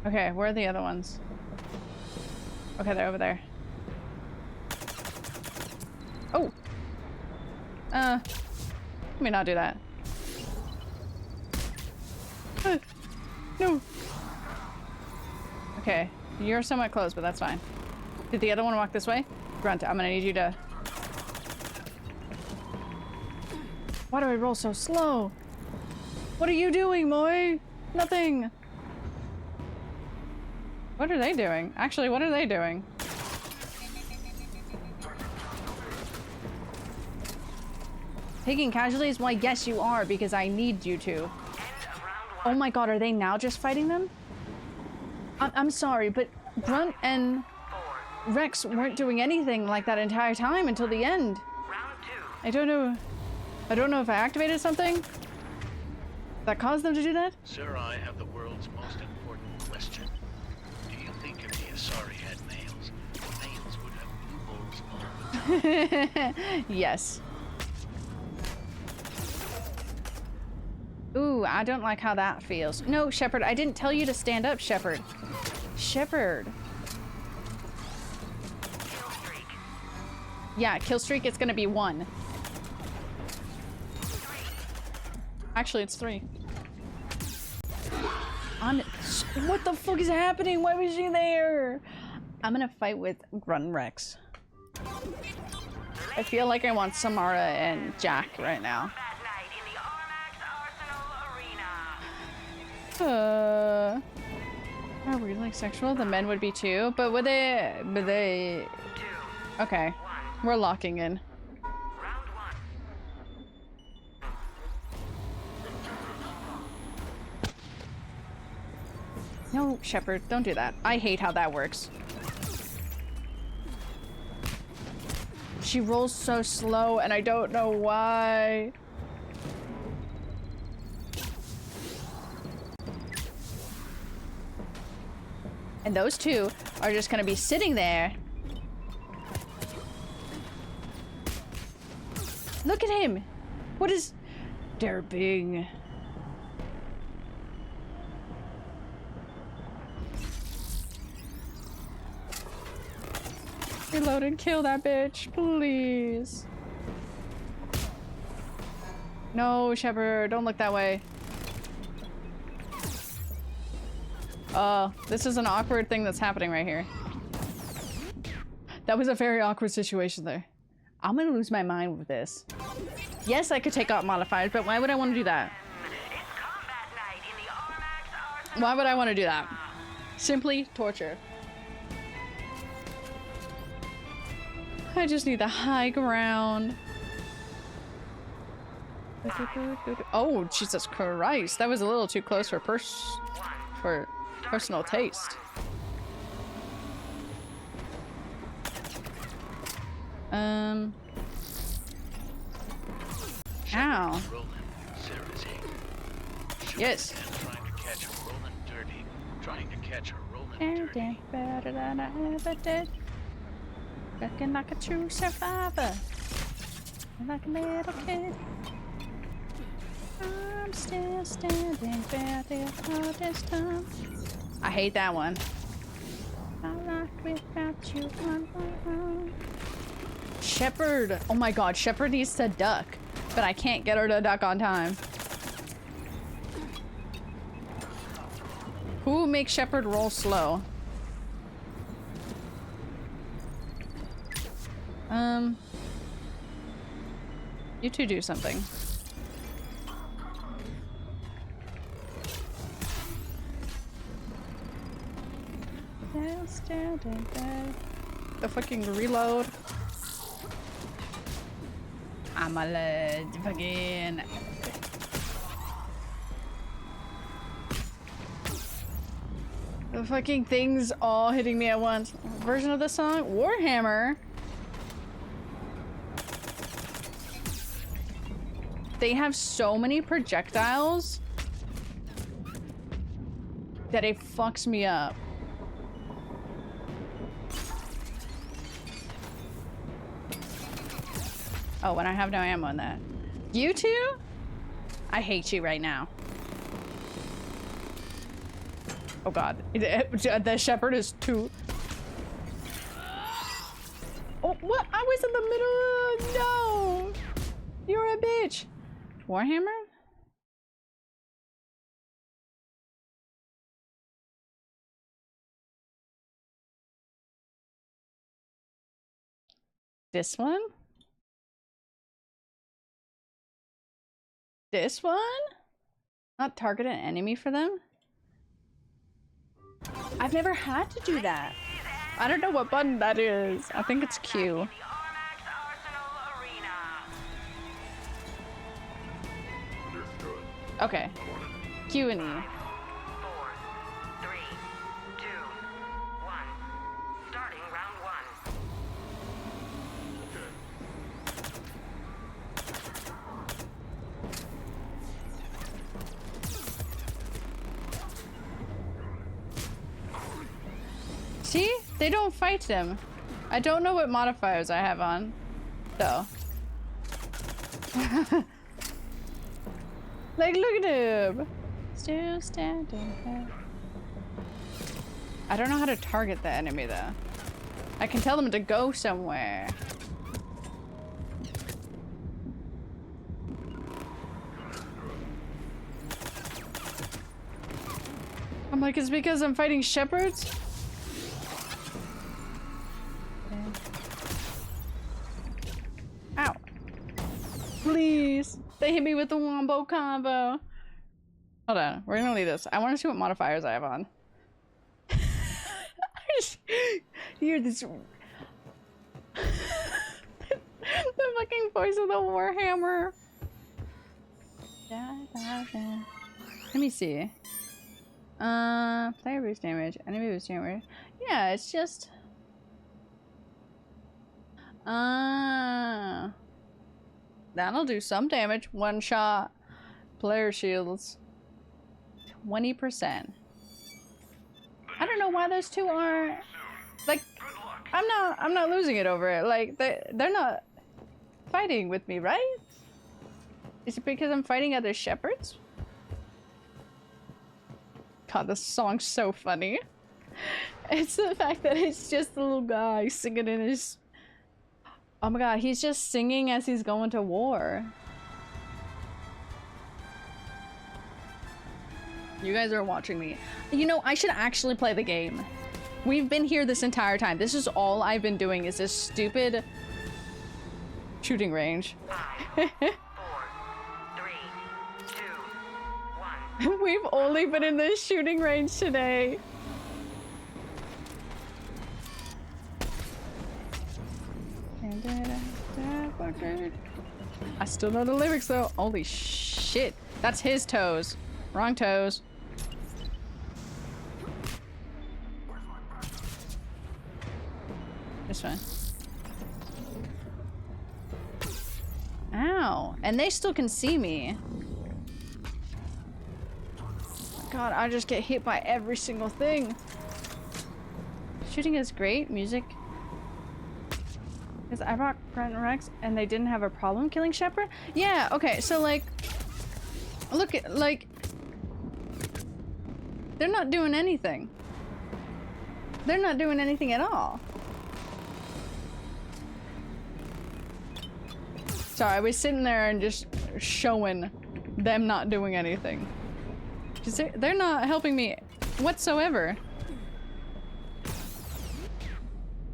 Okay, where are the other ones? Okay, they're over there. Oh! Let me not do that. No! Okay, you're somewhat close, but that's fine. Did the other one walk this way? Grunt, I'm gonna need you to... Why do I roll so slow? What are you doing, Moy? Nothing! What are they doing? Actually, what are they doing? Taking casualties? Why, yes you are, because I need you to. Oh my god, are they now just fighting them? I'm sorry, but Grunt and Rex weren't doing anything like that entire time until the end. I don't know if I activated something that caused them to do that? Sir, I have the world's most important question. Do you think if the Asari had nails, nails would have blue holes all the time? Yes. Ooh, I don't like how that feels. No, Shepard, I didn't tell you to stand up, Shepard. Shepard. Kill streak. Yeah, kill streak, it's gonna be 1. Actually, it's 3. What the fuck is happening? Why was she there? I'm gonna fight with Grun Rex. I feel like I want Samara and Jack right now. That night in the Armax Arsenal Arena. Are we like sexual? The men would be too, but would they? But they. 2, Okay, 1. we're locking in. Round 1. No, Shepard, don't do that. I hate how that works. She rolls so slow, and I don't know why. And those two are just gonna be sitting there. Look at him! What is... derping? Reload and kill that bitch, please. No, Shepard, don't look that way. This is an awkward thing that's happening right here. That was a very awkward situation there. I'm gonna lose my mind with this. Yes, I could take out modifiers, but why would I want to do that? It's combat night in the Armax Arsenal. Why would I want to do that? Simply torture. I just need the high ground. Oh, Jesus Christ. That was a little too close for personal taste. Ow. Rolling, Sarah's hate. Yes. Trying to catch her rolling dirty. Trying to catch her rolling dirty. Better than I ever did. Looking like a true survivor. Like a little kid. I'm still standing there all this time. I hate that one. I like without you on my own. Shepard. Oh my god, Shepard needs to duck. But I can't get her to duck on time. Who makes Shepard roll slow? You two do something. The fucking reload. I'm a fucking. The fucking things all hitting me at once. Version of the song? Warhammer. They have so many projectiles that it fucks me up. Oh, and I have no ammo on that. You two? I hate you right now. Oh god. The Shepherd is too... Oh, what? I was in the middle of... No! You're a bitch. Warhammer? This one? This one? Not target an enemy for them? I've never had to do that. I don't know what button that is. I think it's Q. Okay. Q and E. 4, 3, 2, 1. Starting round 1. See? They don't fight them. I don't know what modifiers I have on, though. Like, look at him. Still standing there. I don't know how to target the enemy though. I can tell them to go somewhere. I'm like, it's because I'm fighting shepherds? Ow. Please. They hit me with the wombo combo. Hold on. We're gonna leave this. I want to see what modifiers I have on. I just hear this. The fucking voice of the Warhammer. Let me see. Player boost damage, enemy boost damage. Yeah, it's just. That'll do some damage. One shot. Player shields. 20%. I don't know why those two aren't. Like, I'm not losing it over it. Like, they're not fighting with me, right? Is it because I'm fighting other shepherds? God, this song's so funny. It's the fact that it's just a little guy singing in his... Oh my god, he's just singing as he's going to war. You guys are watching me. You know, I should actually play the game. We've been here this entire time. This is all I've been doing is this stupid shooting range. 5, 4, 3, 2, 1. We've only been in this shooting range today. I still know the lyrics though. Holy shit. That's his toes. Wrong toes. This one. Ow. And they still can see me. God, I just get hit by every single thing. Shooting is great. Music. Because I brought Grunt and Rex and they didn't have a problem killing Shepard? Yeah, okay, so like... Look at, like... They're not doing anything. They're not doing anything at all. Sorry, I was sitting there and just showing them not doing anything. Because they're not helping me whatsoever.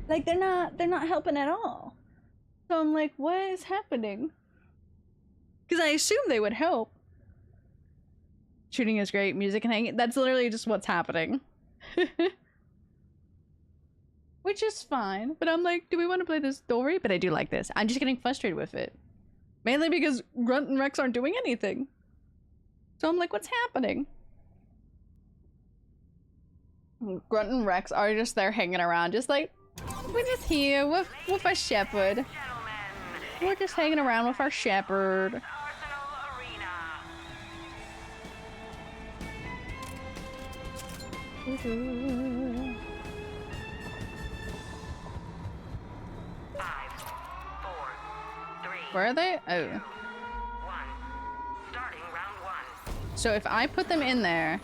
Like, they're not helping at all. So I'm like, what is happening? Because I assume they would help. Shooting is great, music and hanging. That's literally just what's happening. Which is fine. But I'm like, do we want to play this story? But I do like this. I'm just getting frustrated with it. Mainly because Grunt and Rex aren't doing anything. So I'm like, what's happening? Grunt and Rex are just there hanging around, just like, we're just here with our shepherd. We're just hanging around with our shepherd. Arsenal Arena. 5, 4, 3. Where are they? Oh. 1. Starting round 1. So if I put them in there,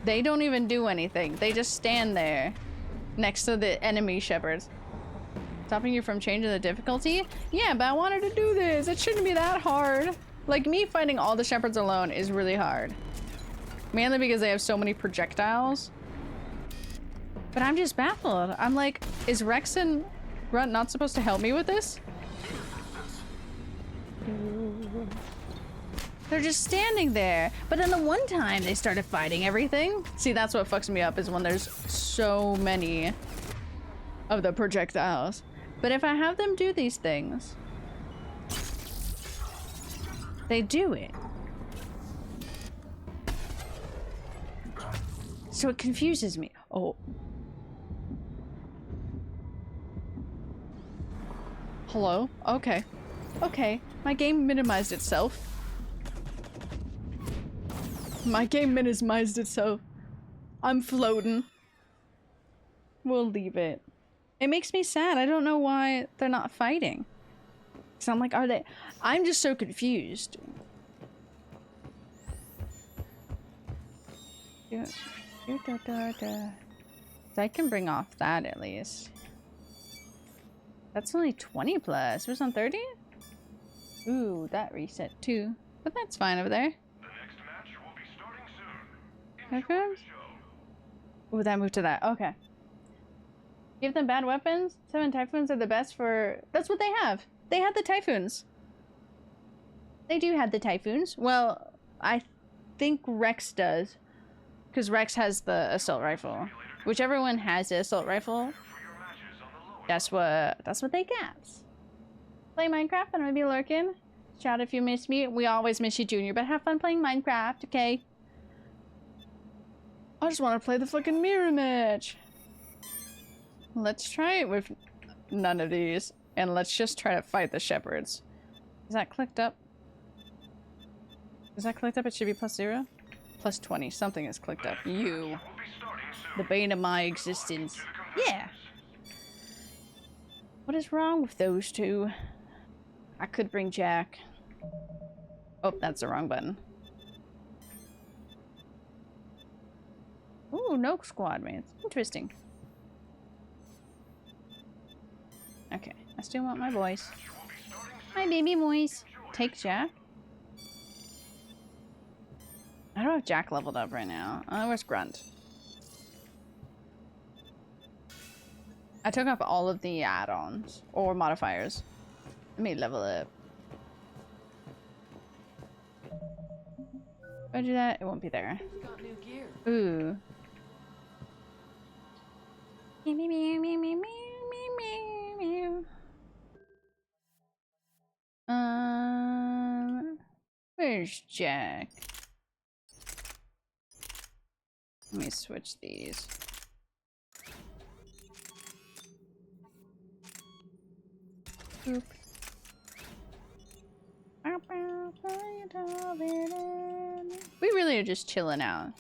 they don't even do anything. They just stand there next to the enemy shepherds. Stopping you from changing the difficulty? Yeah, but I wanted to do this. It shouldn't be that hard. Like, me fighting all the shepherds alone is really hard. Mainly because they have so many projectiles. But I'm just baffled. I'm like, is Rex and Grunt not supposed to help me with this? They're just standing there. But then the one time they started fighting everything. See, that's what fucks me up, is when there's so many of the projectiles. But if I have them do these things, they do it. So it confuses me. Oh. Hello? Okay. Okay. My game minimized itself. My game minimized itself. I'm floating. We'll leave it. It makes me sad. I don't know why they're not fighting. So I'm like, are they? I'm just so confused. So I can bring off that at least. That's only 20 plus. It was on 30? Ooh, that reset too. But that's fine over there. The next match will be starting soon. Here comes. Ooh, that moved to that. Okay. Give them bad weapons? 7 typhoons are the best for... That's what they have. They had the typhoons. They do have the typhoons. Well, I think Rex does. Because Rex has the assault rifle. Whichever one has the assault rifle, that's what they got. Play Minecraft, I'm gonna be lurking. Shout if you miss me. We always miss you, Junior, but have fun playing Minecraft, okay? I just want to play the fucking mirror match. Let's try it with none of these. And let's just try to fight the shepherds. Is that clicked up? Is that clicked up? It should be +0? +20. Something is clicked up. You. The bane of my existence. Yeah. What is wrong with those two? I could bring Jack. Oh, that's the wrong button. Ooh, no squad mates. Interesting. Okay, I still want my boys. My baby boys. Take Jack. I don't have Jack leveled up right now. Where's Grunt? I took up all of the add-ons or modifiers. Let me level up. If I do that, it won't be there. Got new gear. Ooh. Where's Jack? Let me switch these. Oop. We really are just chilling out.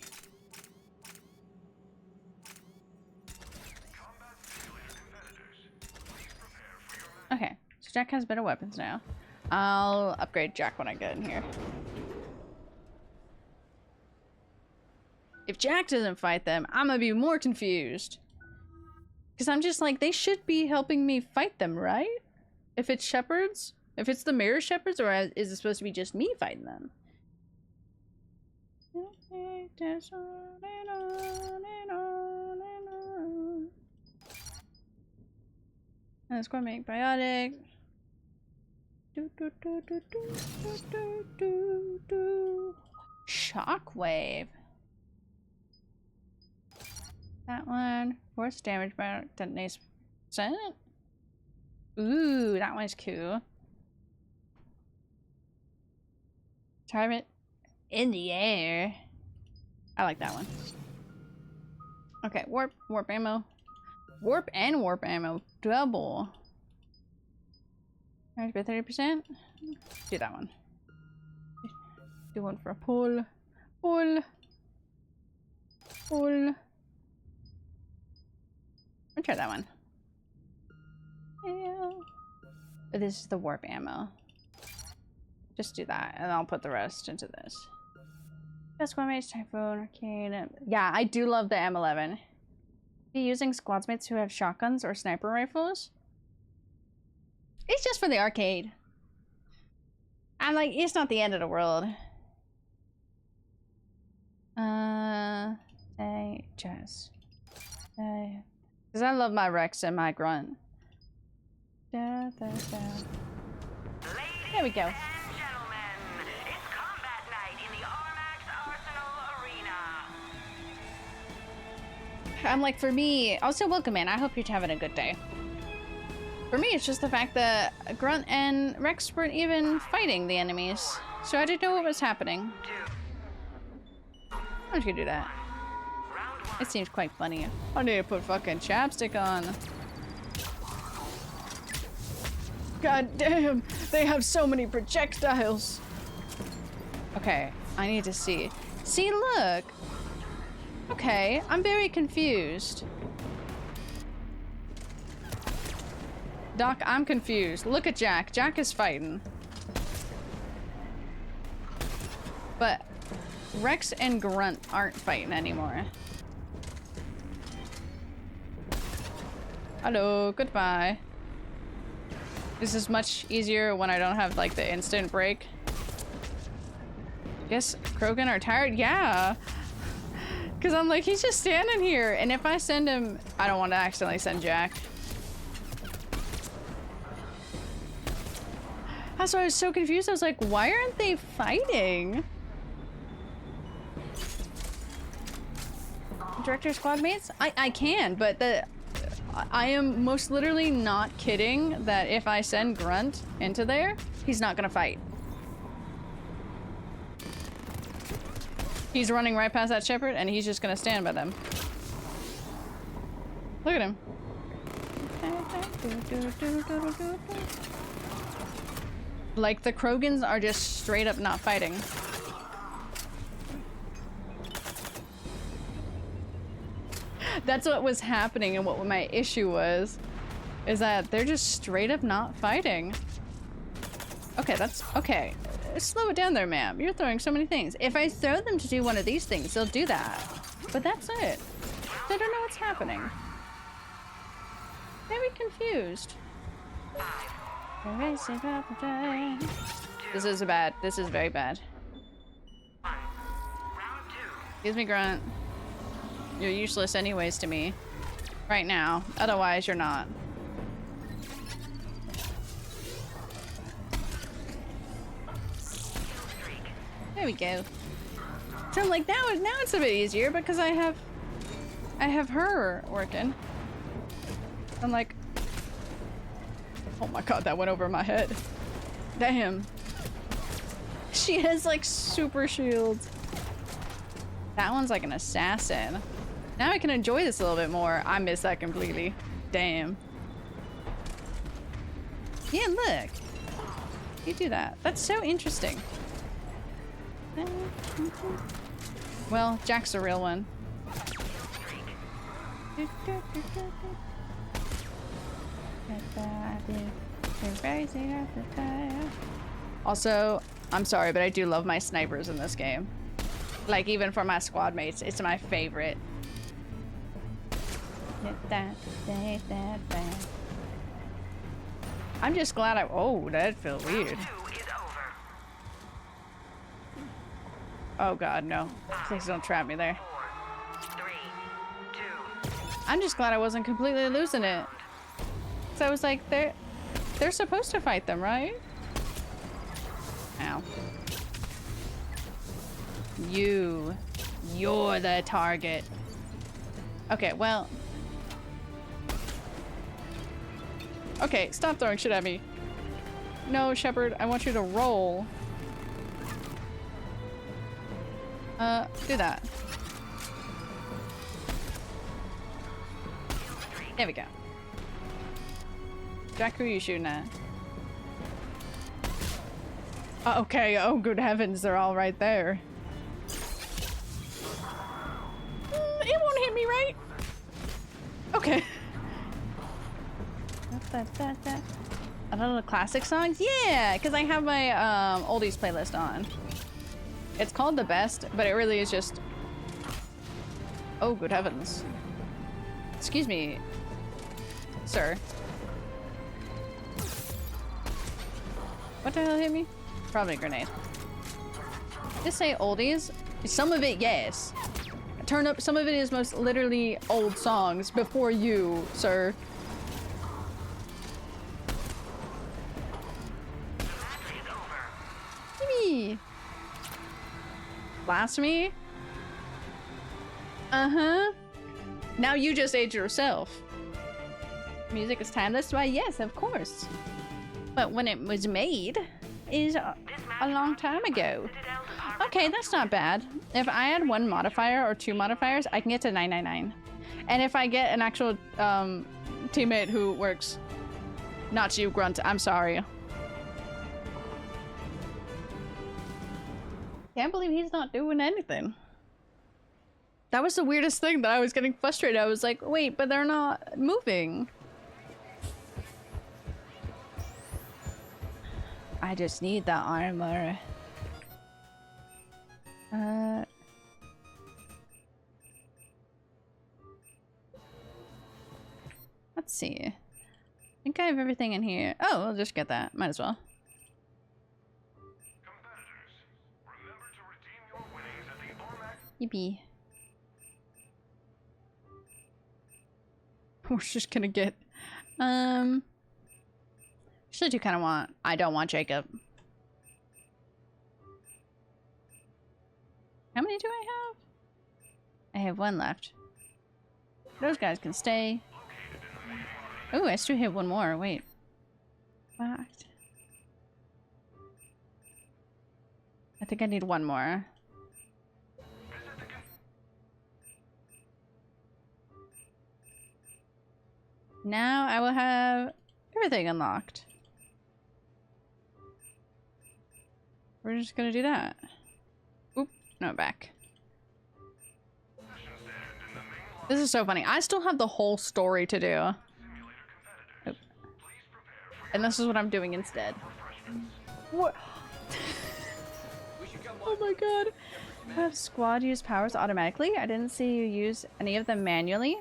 Okay, so Jack has better weapons now. I'll upgrade Jack when I get in here. If Jack doesn't fight them, I'm gonna be more confused. Because I'm just like, they should be helping me fight them, right? If it's shepherds? If it's the mirror shepherds, or is it supposed to be just me fighting them? Let's go make biotic. Shockwave. That one. Force damage by detonates %. Ooh, that one's cool. Target in the air. I like that one. Okay, warp ammo. Warp and warp ammo. Double. Alright, by 30%. Do that one. Do one for a pull. Pull. Pull. I'll try that one. Yeah. But this is the warp ammo. Just do that, and I'll put the rest into this. Best squad mates, Typhoon, Arcade. Yeah, I do love the M11. Be using squad mates who have shotguns or sniper rifles? It's just for the arcade. I'm like, it's not the end of the world. Because I love my Rex and my Grunt. There we go. I'm like, for me, also welcome in. I hope you're having a good day. For me, it's just the fact that Grunt and Rex weren't even fighting the enemies, so I didn't know what was happening. I'm just gonna do that. It seems quite funny. I need to put fucking chapstick on. God damn, they have so many projectiles. Okay, I need to see. See, look. Okay, I'm very confused. Doc, I'm confused. Look at Jack. Jack is fighting. But Rex and Grunt aren't fighting anymore. Hello, goodbye. This is much easier when I don't have like the instant break. Guess Krogan are tired? Yeah. Cause I'm like, he's just standing here. And if I send him, I don't want to accidentally send Jack. That's why I was so confused. I was like, why aren't they fighting? Director squad mates? I can, but I am most literally not kidding that if I send Grunt into there, he's not gonna fight. He's running right past that shepherd and he's just gonna stand by them. Look at him. Like the Krogans are just straight up not fighting. That's what was happening and what my issue was. Is that they're just straight up not fighting. Okay, that's okay. Slow it down there, ma'am. You're throwing so many things. If I throw them to do one of these things, they'll do that. But that's it. They don't know what's happening. Very confused. This is bad. This is very bad. Excuse me, Grunt. You're useless anyways to me. Right now. Otherwise, you're not. There we go. So I'm like, now it's a bit easier because I have her working. I'm like, oh my god, that went over my head. Damn. She has like super shields. That one's like an assassin. Now I can enjoy this a little bit more. I missed that completely. Damn. Yeah, look. You do that. That's so interesting. Well, Jack's a real one. Also, I'm sorry, but I do love my snipers in this game. Like, even for my squad mates, it's my favorite. I'm just glad oh, that felt weird. Oh god, no. Please don't trap me there. I'm just glad I wasn't completely losing it. So I was like, they're supposed to fight them, right? Ow. You're the target. Okay, well. Okay, stop throwing shit at me. No, Shepard, I want you to roll. Do that. There we go. Jack, who are you shooting at? Okay, oh good heavens, they're all right there. It won't hit me, right? Okay. Another classic songs? Yeah, because I have my oldies playlist on. It's called The Best, but it really is just... Oh, good heavens. Excuse me, sir. What the hell hit me? Probably a grenade. Just say oldies. Some of it, yes. Turn up, some of it is most literally old songs before you, sir. Gimme. Blasphemy? Uh-huh. Now you just age yourself. Music is timeless? Why, yes, of course. But when it was made is a long time ago. Okay, that's not bad. If I add one modifier or two modifiers, I can get to 999. And if I get an actual teammate who works... Not you, Grunt. I'm sorry. Can't believe he's not doing anything. That was the weirdest thing that I was getting frustrated. I was like, wait, but they're not moving. I just need the armor. Let's see. I think I have everything in here. Oh, I'll just get that. Might as well. Competitors, remember to redeem your winnings at the automatic. Yippee. We're just gonna get, actually do kind of want, I don't want Jacob. How many do I have? I have one left. Those guys can stay. Oh, I still have one more. Wait. What? I think I need one more. Now I will have everything unlocked. We're just gonna do that. Oop, no, back. This is so funny. I still have the whole story to do. Oop. And this is what I'm doing instead. What? Oh my god. Have squad use powers automatically? I didn't see you use any of them manually.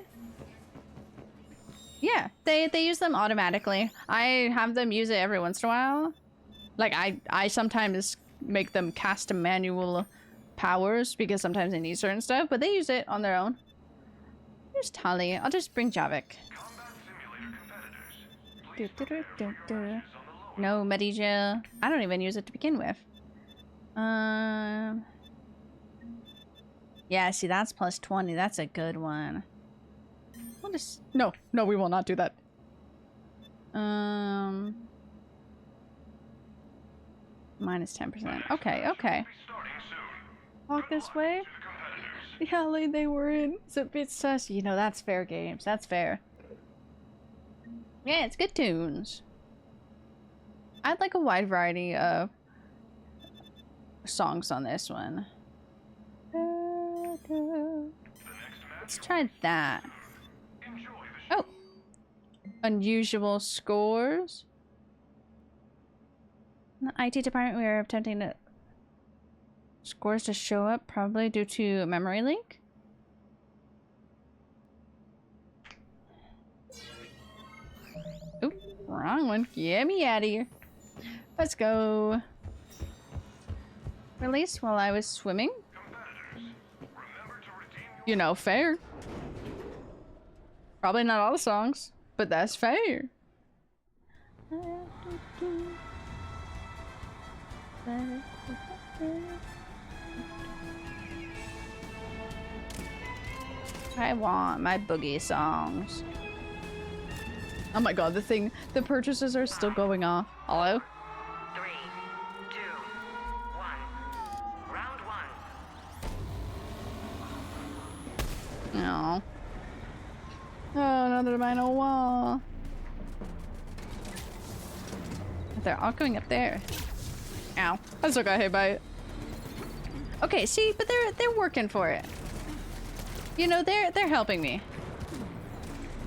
Yeah, they use them automatically. I have them use it every once in a while. Like, I sometimes make them cast manual powers because sometimes they need certain stuff, but they use it on their own. Here's Tali. I'll just bring Javik. No, Medija. I don't even use it to begin with. Yeah, see, that's plus 20. That's a good one. We'll just... No, we will not do that. Minus 10%. Okay. Walk this way. The alley they were in. It's a bit sus. You know, that's fair games. That's fair. Yeah, it's good tunes. I'd like a wide variety of songs on this one. Let's try that. Oh! Unusual scores. In the IT department, we are attempting to... Scores to show up, probably due to memory leak. Oop, wrong one. Get me out of here. Let's go. Released while I was swimming. You know, fair. Probably not all the songs, but that's fair. I want my boogie songs. Oh my god, the purchases are still going off. Hello? 3, 2, 1. Round 1. No. Oh, another vinyl wall. They're all going up there. Ow. I still got hit by it. Okay, see, but they're working for it. You know, they're helping me.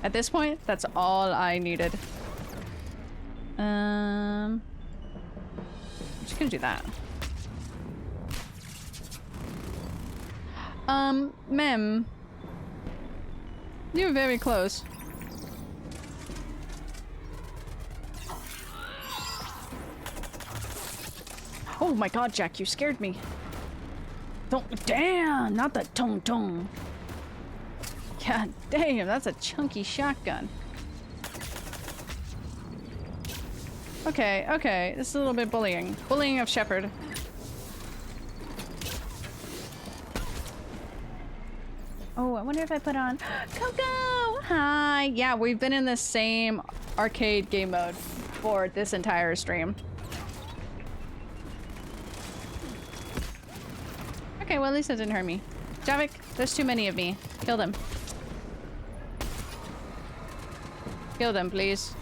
At this point, that's all I needed. I'm just gonna do that. Mem. You're very close. Oh my god, Jack, you scared me. Don't, damn, not the tong. God damn, that's a chunky shotgun. Okay, this is a little bit bullying. Bullying of Shepard. Oh, I wonder if I put on Coco! Hi! Yeah, we've been in the same arcade game mode for this entire stream. Okay, well at least it didn't hurt me. Javik, there's too many of me. Kill them. Kill them, please.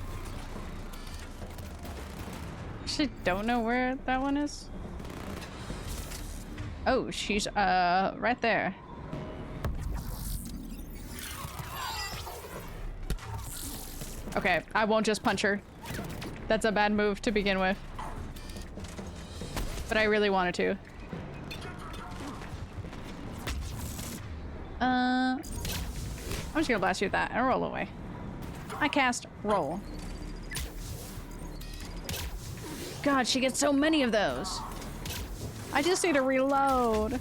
Actually, don't know where that one is. Oh, she's right there. Okay, I won't just punch her. That's a bad move to begin with. But I really wanted to. I'm just gonna blast you with that and roll away. I cast roll. God, she gets so many of those. I just need to reload.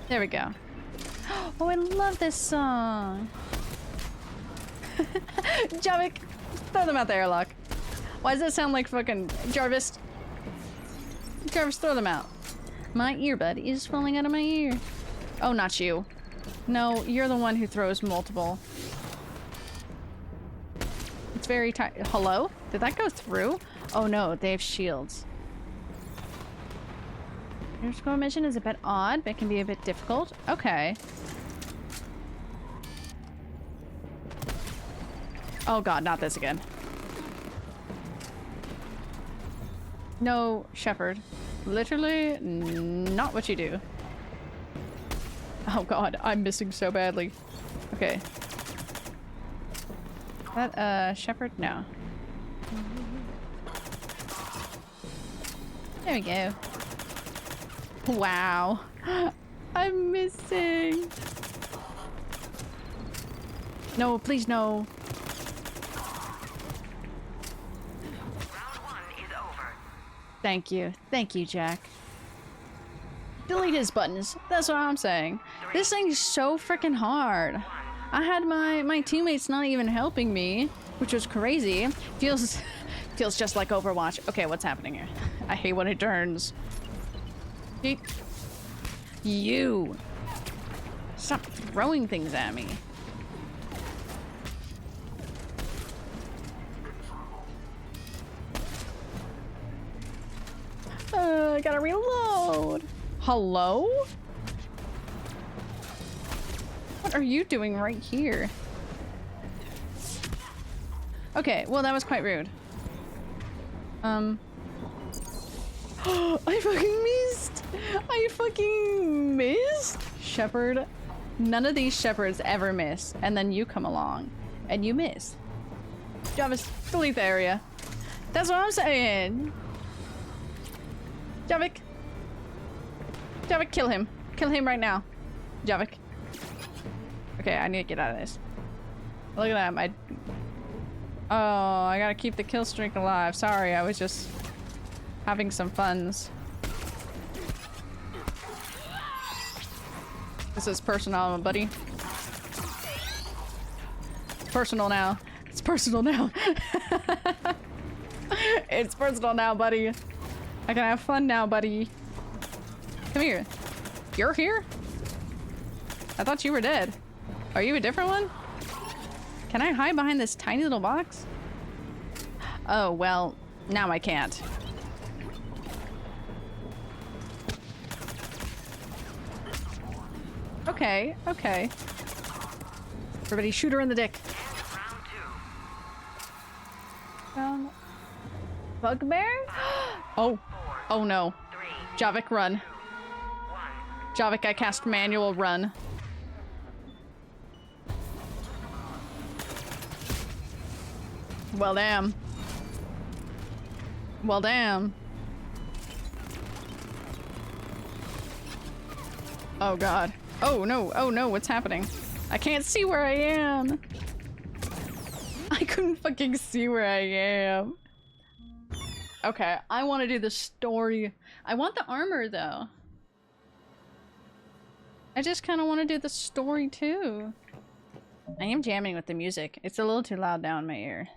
There we go. Oh, I love this song. Javik, throw them out the airlock. Why does that sound like fucking Jarvis? Jarvis, throw them out. My earbud is falling out of my ear. Oh, not you. No, you're the one who throws multiple. It's very tight. Hello? Did that go through? Oh no, they have shields. Your scroll mission is a bit odd, but can be a bit difficult. Okay. Oh god, not this again. No, Shepherd. Literally not what you do. Oh god, I'm missing so badly. Okay. That, Shepherd? No. There we go. Wow. I'm missing. No, please no. Round 1 is over. Thank you. Thank you, Jack. Delete his buttons. That's what I'm saying. This thing's so freaking hard. I had my teammates not even helping me, which was crazy. Feels just like Overwatch. Okay, what's happening here? I hate when it turns. You! Stop throwing things at me. I gotta reload. Hello? What are you doing right here? Okay, well that was quite rude. I fucking missed! I fucking missed! Shepherd. None of these shepherds ever miss. And then you come along. And you miss. Jarvis, delete the area. That's what I'm saying! Javik! Javik, kill him. Kill him right now. Javik. Okay, I need to get out of this. Look at that, oh, I gotta keep the kill streak alive. Sorry, I was just having some funs. This is personal, buddy. It's personal now. It's personal now. It's personal now, buddy. I can have fun now, buddy. Come here. You're here? I thought you were dead. Are you a different one? Can I hide behind this tiny little box? Oh, well, now I can't. Okay, okay. Everybody shoot her in the dick. Bugbear? Oh. Oh no. Javik, run. Javik, I cast manual run. Well, damn. Well, damn. Oh god. Oh no, what's happening? I can't see where I am. I couldn't fucking see where I am. Okay, I want to do the story. I want the armor though. I just kind of want to do the story too. I am jamming with the music. It's a little too loud down in my ear.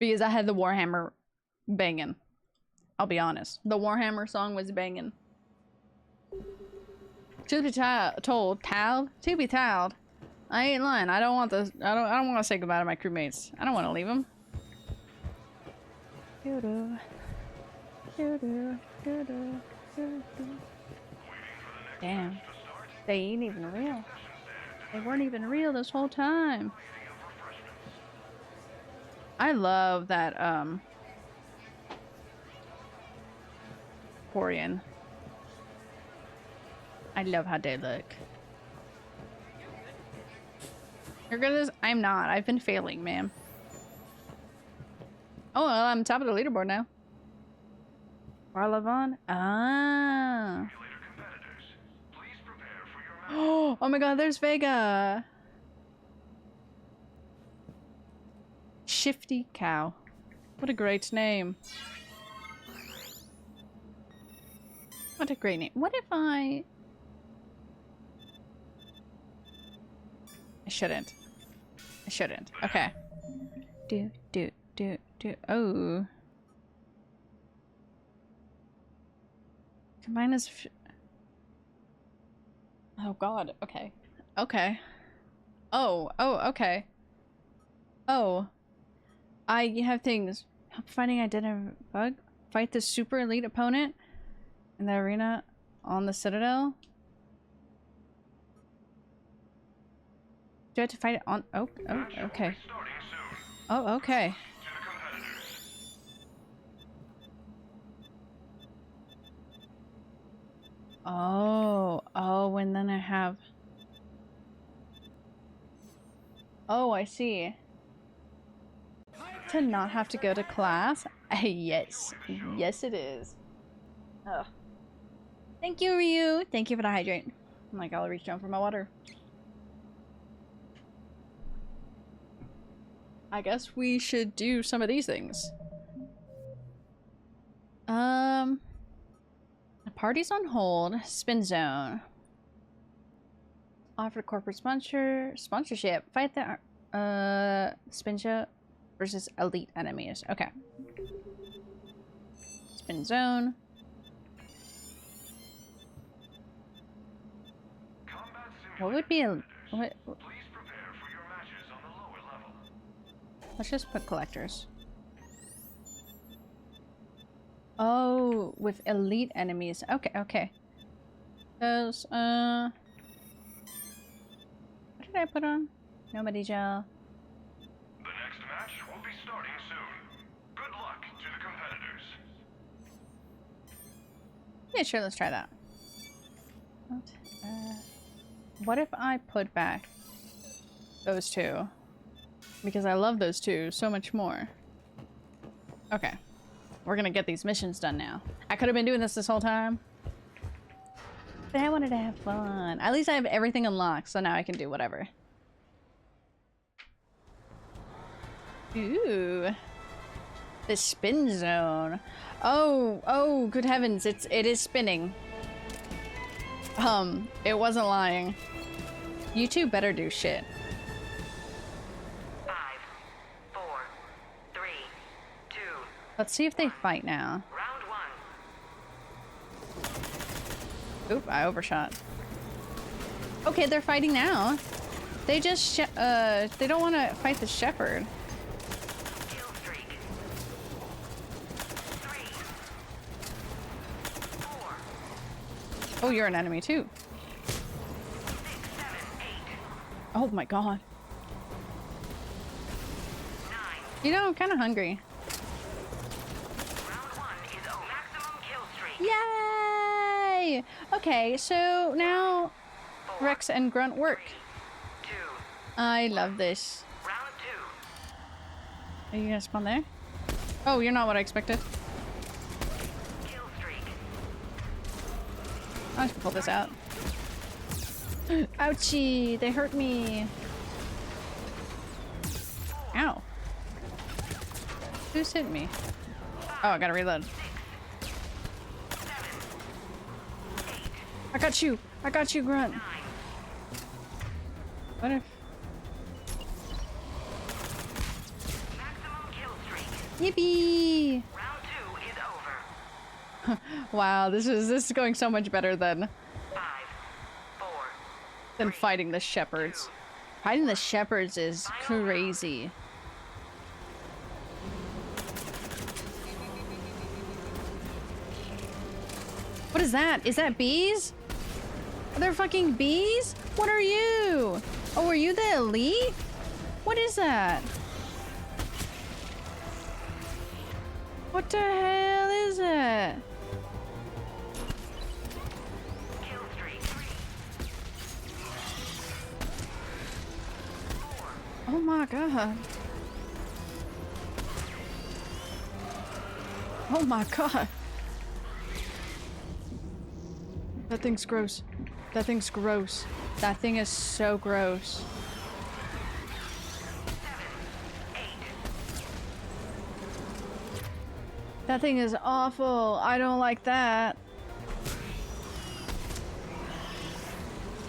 Because I had the Warhammer banging. I'll be honest. The Warhammer song was banging. To be told, I ain't lying. I don't want this. I don't want to say goodbye to my crewmates. I don't want to leave them. Damn. They ain't even real. They weren't even real this whole time. I love that, Quarian. I love how they look. You're good at this? I'm not. I've been failing, ma'am. Oh, well, I'm top of the leaderboard now. Barlavon? Ah. Oh my god, there's Vega. Shifty Cow. What a great name. What a great name. What if I shouldn't. I shouldn't. Okay. Do. Oh. Combine as. Oh god. Okay. Okay. Oh. Okay. Oh. I have things. Help fighting identity bug. Fight the super elite opponent in the arena on the Citadel. Do I have to fight it on? Oh, okay. Oh, okay. Oh, and then I have. Oh, I see. To not have to go to class? Yes. Yes, it is. Oh. Thank you, Ryu. Thank you for the hydrate. I'm like, I'll reach down for my water. I guess we should do some of these things. The party's on hold. Spin zone. Offer corporate sponsorship. Fight the spin show versus elite enemies. Okay. Spin zone. What would be a what? Please prepare for your matches on the lower level. Let's just put collectors. Oh, with elite enemies. Okay, okay. Those, what did I put on? Nobody gel. The next match will be starting soon. Good luck to the competitors. Yeah, sure, let's try that. What if I put back those two? Because I love those two so much more. Okay. We're gonna get these missions done now. I could have been doing this whole time. But I wanted to have fun. At least I have everything unlocked, so now I can do whatever. Ooh. The spin zone. Oh, good heavens, it is spinning. It wasn't lying. You two better do shit. 5, 4, 3, 2. Let's see if they fight now. Round 1. Oop, I overshot. Okay, they're fighting now. They just, they don't want to fight the shepherd. Kill streak. 3, 4, Oh, you're an enemy too. 6, 7, 8, Oh my god. 9. You know, I'm kind of hungry. Round 1 is over. Maximum kill streak. Yay! Okay, so now 4, Rex and Grunt work. 2. I love this. Round 2. Are you gonna spawn there? Oh, you're not what I expected. Kill streak. I should pull this out. Ouchie! They hurt me. Ow. Who's hitting me? Oh, I gotta reload. 6, 7, 8, I got you! I got you, Grunt! 9. What if... Maximum kill streak. Yippee! Round 2 is over. Wow, this is going so much better than 5, 4, fighting the shepherds. Fighting the shepherds is crazy. What is that? Is that bees? Are there fucking bees? What are you? Oh, are you the elite? What is that? What the hell is it? kill streak. 4, Oh my god. Oh my god. That thing's gross. That thing's gross. That thing is so gross. 7, 8. That thing is awful. I don't like that.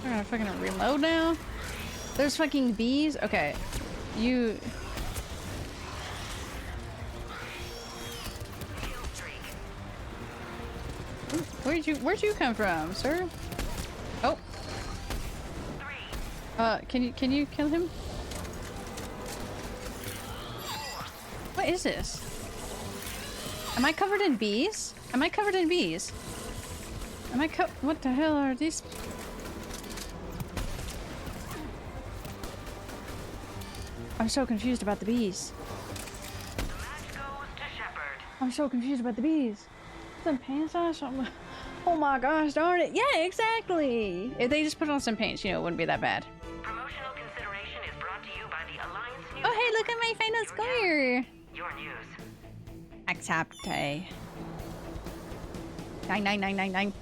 I'm gonna fucking reload now. There's fucking bees. Okay, you. Kill streak. Where'd you come from, sir? Oh. 3. Can you kill him? What is this? Am I covered in bees? Am I covered in bees? Am I what the hell are these? I'm so confused about the bees. The match goes to Shepard. I'm so confused about the bees. Some pants on something. Oh my gosh, darn it. Yeah, exactly. If they just put on some paints, you know, it wouldn't be that bad. Promotional consideration is brought to you by the Alliance News. Oh, hey, look at my final score. Your news. Accept. 99999.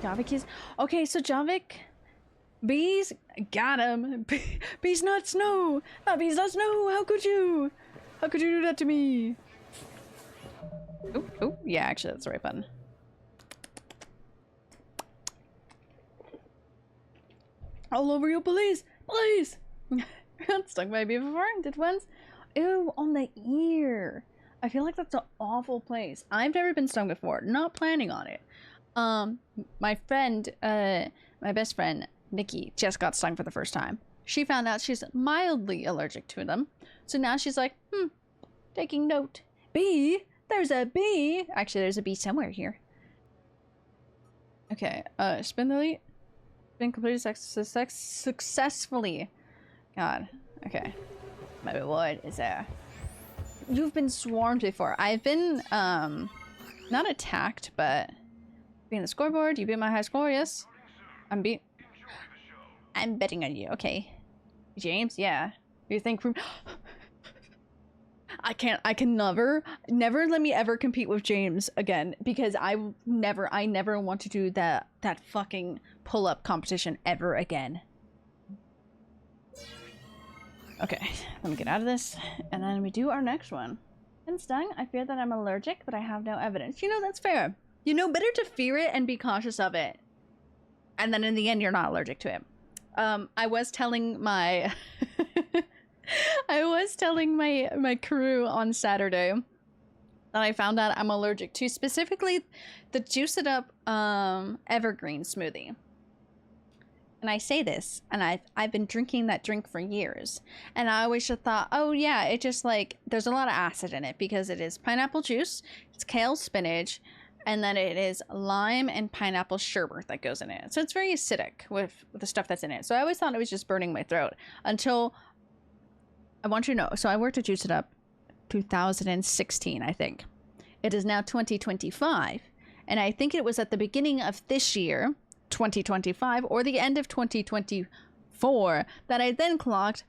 Javik is okay. So Javik, bees got him. Bees nuts, no. Not bees nuts, no. How could you? How could you do that to me? Oh, yeah. Actually, that's the right button. All over you, please, please. Got stung by a bee before. Did once. Ew, on the ear. I feel like that's an awful place. I've never been stung before. Not planning on it. My friend, my best friend, Nikki, just got stung for the first time. She found out she's mildly allergic to them. So now she's like, taking note. Bee? There's a bee. Actually, there's a bee somewhere here. Okay, spin the lead. Been completed successfully. God, okay. My reward is there. You've been swarmed before. I've been, not attacked, but being the scoreboard. You beat my high score, yes? I'm betting on you, okay. James, yeah. You think I can never let me ever compete with James again, because I never want to do that fucking pull-up competition ever again. Okay, let me get out of this, and then we do our next one. Been stung. I fear that I'm allergic, but I have no evidence. You know, that's fair. You know, better to fear it and be cautious of it, and then in the end, you're not allergic to it. I was telling my my crew on Saturday that I found out I'm allergic to specifically the Juice It Up evergreen smoothie. And I say this, and I've been drinking that drink for years, and I always just thought, oh yeah, it just like there's a lot of acid in it because it is pineapple juice, it's kale, spinach, and then it is lime and pineapple sherbet that goes in it. So it's very acidic with the stuff that's in it. So I always thought it was just burning my throat until I want you to know. So I worked at Juice It Up 2016, I think. It is now 2025, and I think it was at the beginning of this year, 2025, or the end of 2024, that I then clocked,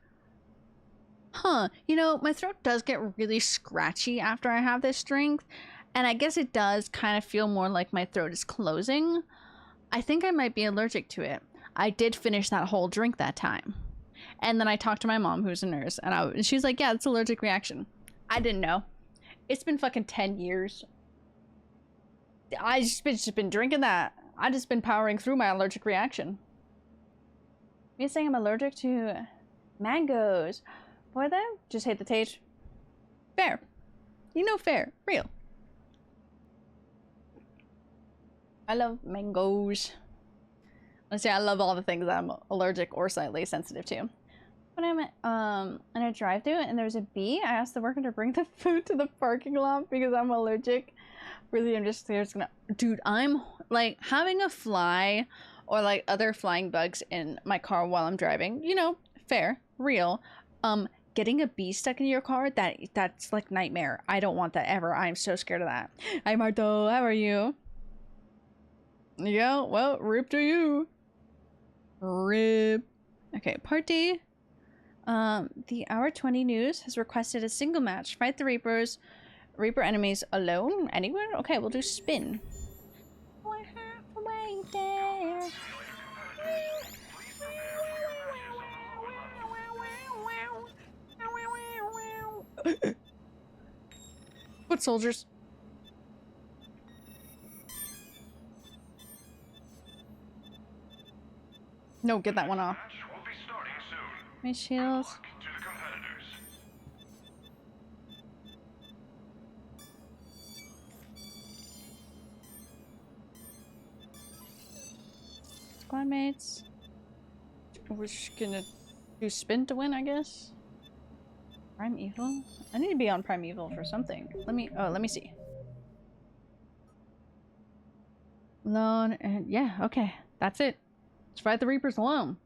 you know, my throat does get really scratchy after I have this drink, and I guess it does kind of feel more like my throat is closing. I think I might be allergic to it. I did finish that whole drink that time, and then I talked to my mom, who's a nurse, and she's like, yeah, it's an allergic reaction. I didn't know. It's been fucking 10 years. I just been drinking that. I just been powering through my allergic reaction. Me saying I'm allergic to mangoes. Boy, then just hate the taste. Fair. You know, fair. Real. I love mangoes. Honestly, I love all the things that I'm allergic or slightly sensitive to. When I'm in a drive-thru and there's a bee, I asked the worker to bring the food to the parking lot because I'm allergic. Really, I'm just gonna, dude, I'm like having a fly or like other flying bugs in my car while I'm driving, you know, fair, real. Getting a bee stuck in your car, that's like nightmare. I don't want that ever. I'm so scared of that. Hi Marto, how are you? Yeah, well, rip to you. Rip. Okay, part D. The Hour 20 News has requested a single match. Fight the Reaper enemies alone? Anyone? Okay, we'll do spin. I have waited. Foot soldiers. No, get that one off. Match will be starting soon. My shields. To the competitors. Squad mates. We're just gonna do spin to win, I guess. Primeval? I need to be on Primeval for something. Let me see. Lone and yeah, okay. That's it. Let's fight the Reapers alone.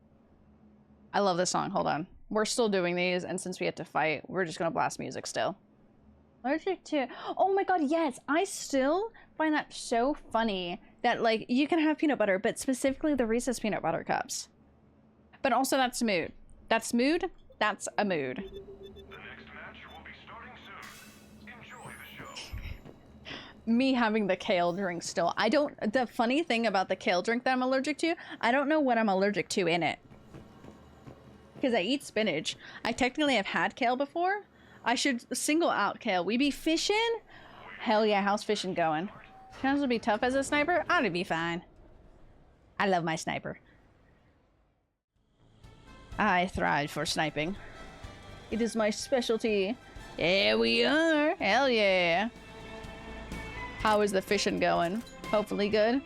I love this song. Hold on. We're still doing these, and since we have to fight, we're just gonna blast music still. Allergic to... Oh my god, yes! I still find that so funny that, like, you can have peanut butter, but specifically the Reese's peanut butter cups. But also that's mood. That's mood. That's a mood. The next match will be starting soon. Enjoy the show. Me having the kale drink still. I don't... The funny thing about the kale drink that I'm allergic to, I don't know what I'm allergic to in it. Because I eat spinach. I technically have had kale before. I should single out kale. We be fishing? Hell yeah, how's fishing going? Chance to be tough as a sniper? Ought to be fine. I love my sniper. I thrive for sniping. It is my specialty. Here we are. Hell yeah. How is the fishing going? Hopefully good.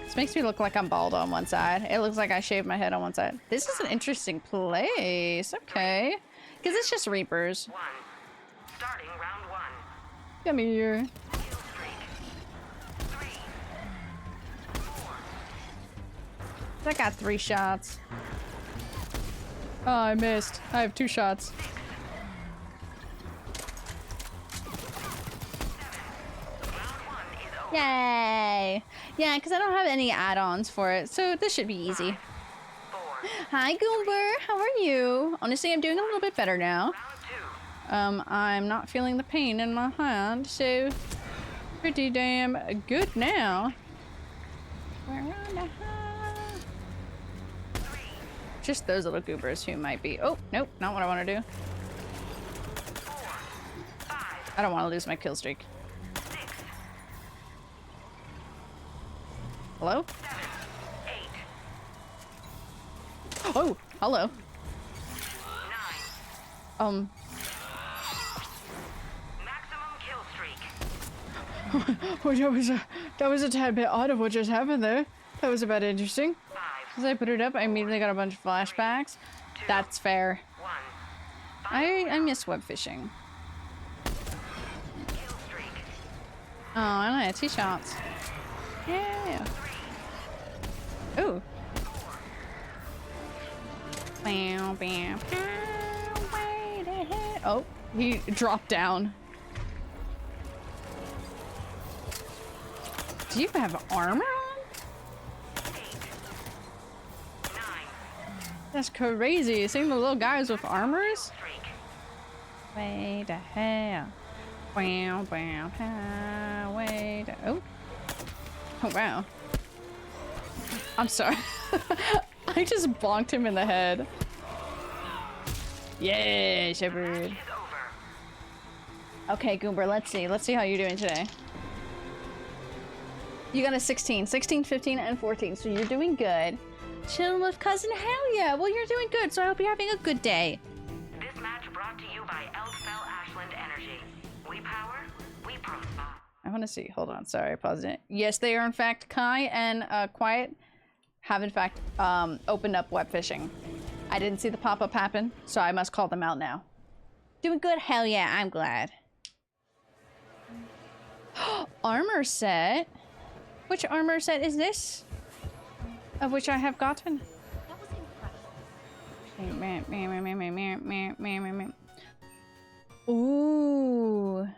This makes me look like I'm bald on one side. It looks like I shaved my head on one side. This is an interesting place. Okay. Because it's just Reapers. One. Starting round one. Come here. Kill streak. 3. 4. I got 3 shots. Oh, I missed. I have 2 shots. Yay! Yeah, because I don't have any add-ons for it, so this should be easy. 4. Hi, Goomber. How are you? Honestly, I'm doing a little bit better now. Round 2. I'm not feeling the pain in my hand, so pretty damn good now. We're on the high. Just those little goobers who might be... Oh, nope, not what I want to do. 4. 5. I don't want to lose my kill streak. 6. Hello? 7. 8. Oh, hello. 9. Maximum kill streak. Oh, that was a tad bit odd of what just happened there. That was about interesting. 5. As I put it up, I immediately got a bunch of flashbacks. That's fair. 1. I miss web fishing. Kill streak. Oh, I only had 2 shots. Yeah. 3. Ooh. Bow, bow, bow, wait ahead. Oh, he dropped down. Do you have armor on? 8. 9. That's crazy. Seeing the little guys with armors? Streak. Way to hell. Wow, wow, wow, way to... Oh. Oh, wow. I'm sorry. I just bonked him in the head. Yeah, Shepard. Is over. Okay, Goomber, let's see. Let's see how you're doing today. You got a 16, 15, and 14, so you're doing good. Chilling with cousin? Hell yeah. Well, you're doing good, so I hope you're having a good day. This match brought to you by Elfell Ashland Energy. We power, we prosper. I want to see. Hold on. Sorry, I paused it. Yes, they are in fact Kai and Quiet have in fact opened up web fishing. I didn't see the pop-up happen, so I must call them out now. Doing good? Hell yeah, I'm glad. Armor set? Which armor set is this? Of which I have gotten? That was impressive. Ooh.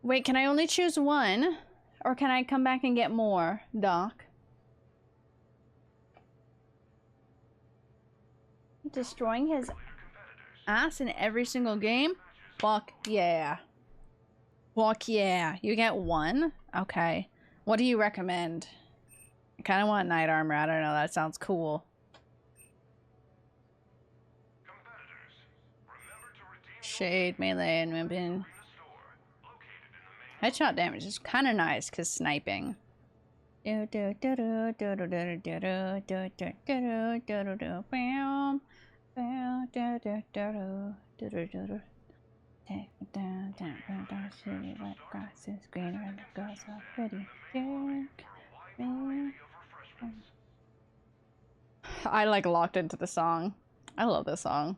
Wait, can I only choose one? Or can I come back and get more, Doc? Destroying his ass in every single game? Fuck yeah. Fuck yeah. You get one? Okay. What do you recommend? I kind of want knight armor. I don't know. That sounds cool. Shade, melee, and weapon. Headshot damage is kind of nice because sniping. Take me down, city, red grasses, greener, and the girls are pretty. I like locked into the song. I love this song.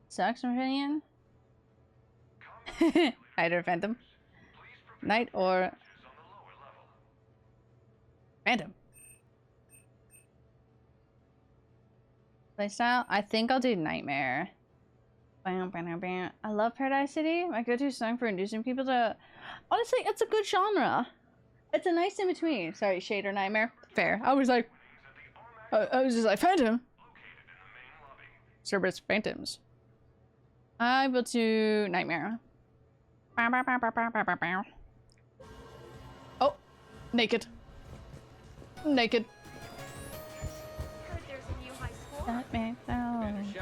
Sucks Pavilion. Either Phantom, Knight, or Phantom. Playstyle? I think I'll do Nightmare. I love Paradise City. My go-to song for inducing people to... Honestly, it's a good genre. It's a nice in-between. Sorry, Shade or Nightmare? Fair. I was like... I was just like, Phantom? Cerberus Phantoms. I will do Nightmare. Oh! Naked. Naked. That me down.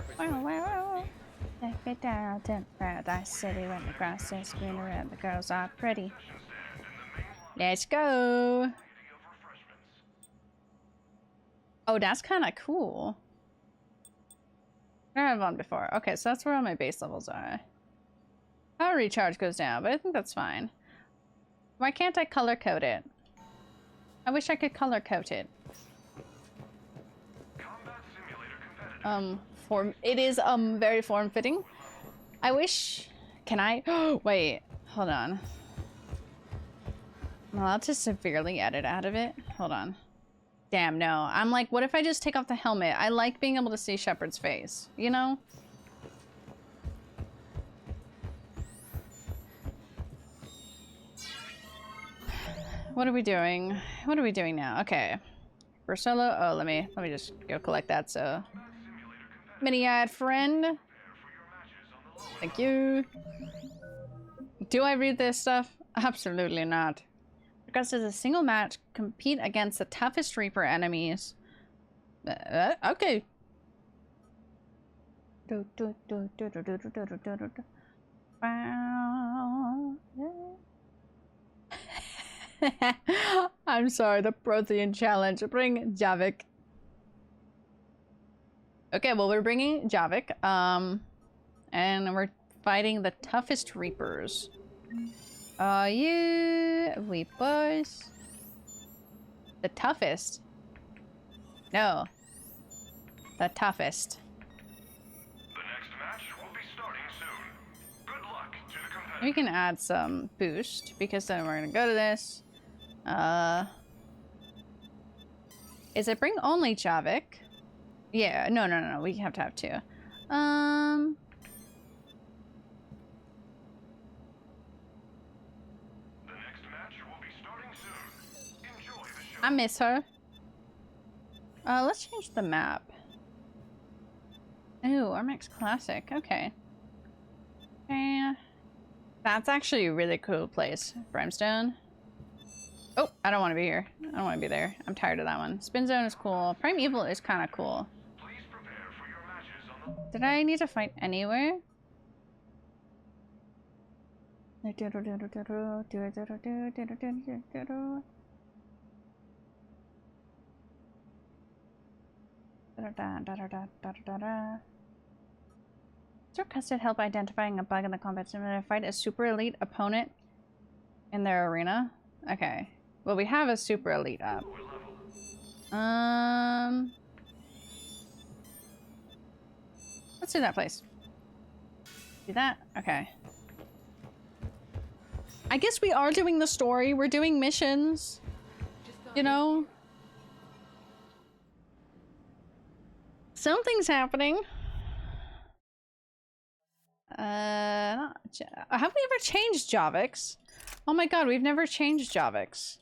Take me down to Paradise City when the grass is greener and the girls are pretty. Let's go. Oh, that's kind of cool. I have one before. Okay, so that's where all my base levels are. Power recharge goes down, but I think that's fine. Why can't I color code it? I wish I could color code it. It is very form-fitting. I wish... Can I? Wait, hold on. I'm allowed to severely edit out of it? Hold on. Damn, no. I'm like, what if I just take off the helmet? I like being able to see Shepard's face, you know? What are we doing? What are we doing now? Okay. For solo, oh, let me just go collect that, so... Mini-eyed friend. Thank you. Do I read this stuff? Absolutely not. Because as a single match, compete against the toughest Reaper enemies. Okay. I'm sorry, the Prothean challenge. Bring Javik. Okay, well, we're bringing Javik, and we're fighting the toughest Reapers. Are you Reapers? The toughest? No. The toughest. The next match will be starting soon. Good luck to the competitors. We can add some boost, because then we're gonna go to this. Is it bring only Javik? Yeah, no, we have to have two. The next match will be starting soon. Enjoy the show. I miss her. Let's change the map. Ooh, RMX Classic, okay. That's actually a really cool place. Brimstone. Oh, I don't want to be here. I don't want to be there. I'm tired of that one. Spin Zone is cool. Primeval is kind of cool. Please prepare for your matches on the... Did I need to fight anywhere? Is requested help identifying a bug in the combat simulator. Fight a super elite opponent in their arena. Okay. Well, we have a super elite up. Let's do that place. Do that? Okay. I guess we are doing the story. We're doing missions. You know? Something's happening. Have we ever changed Javix? Oh my god, we've never changed Javix.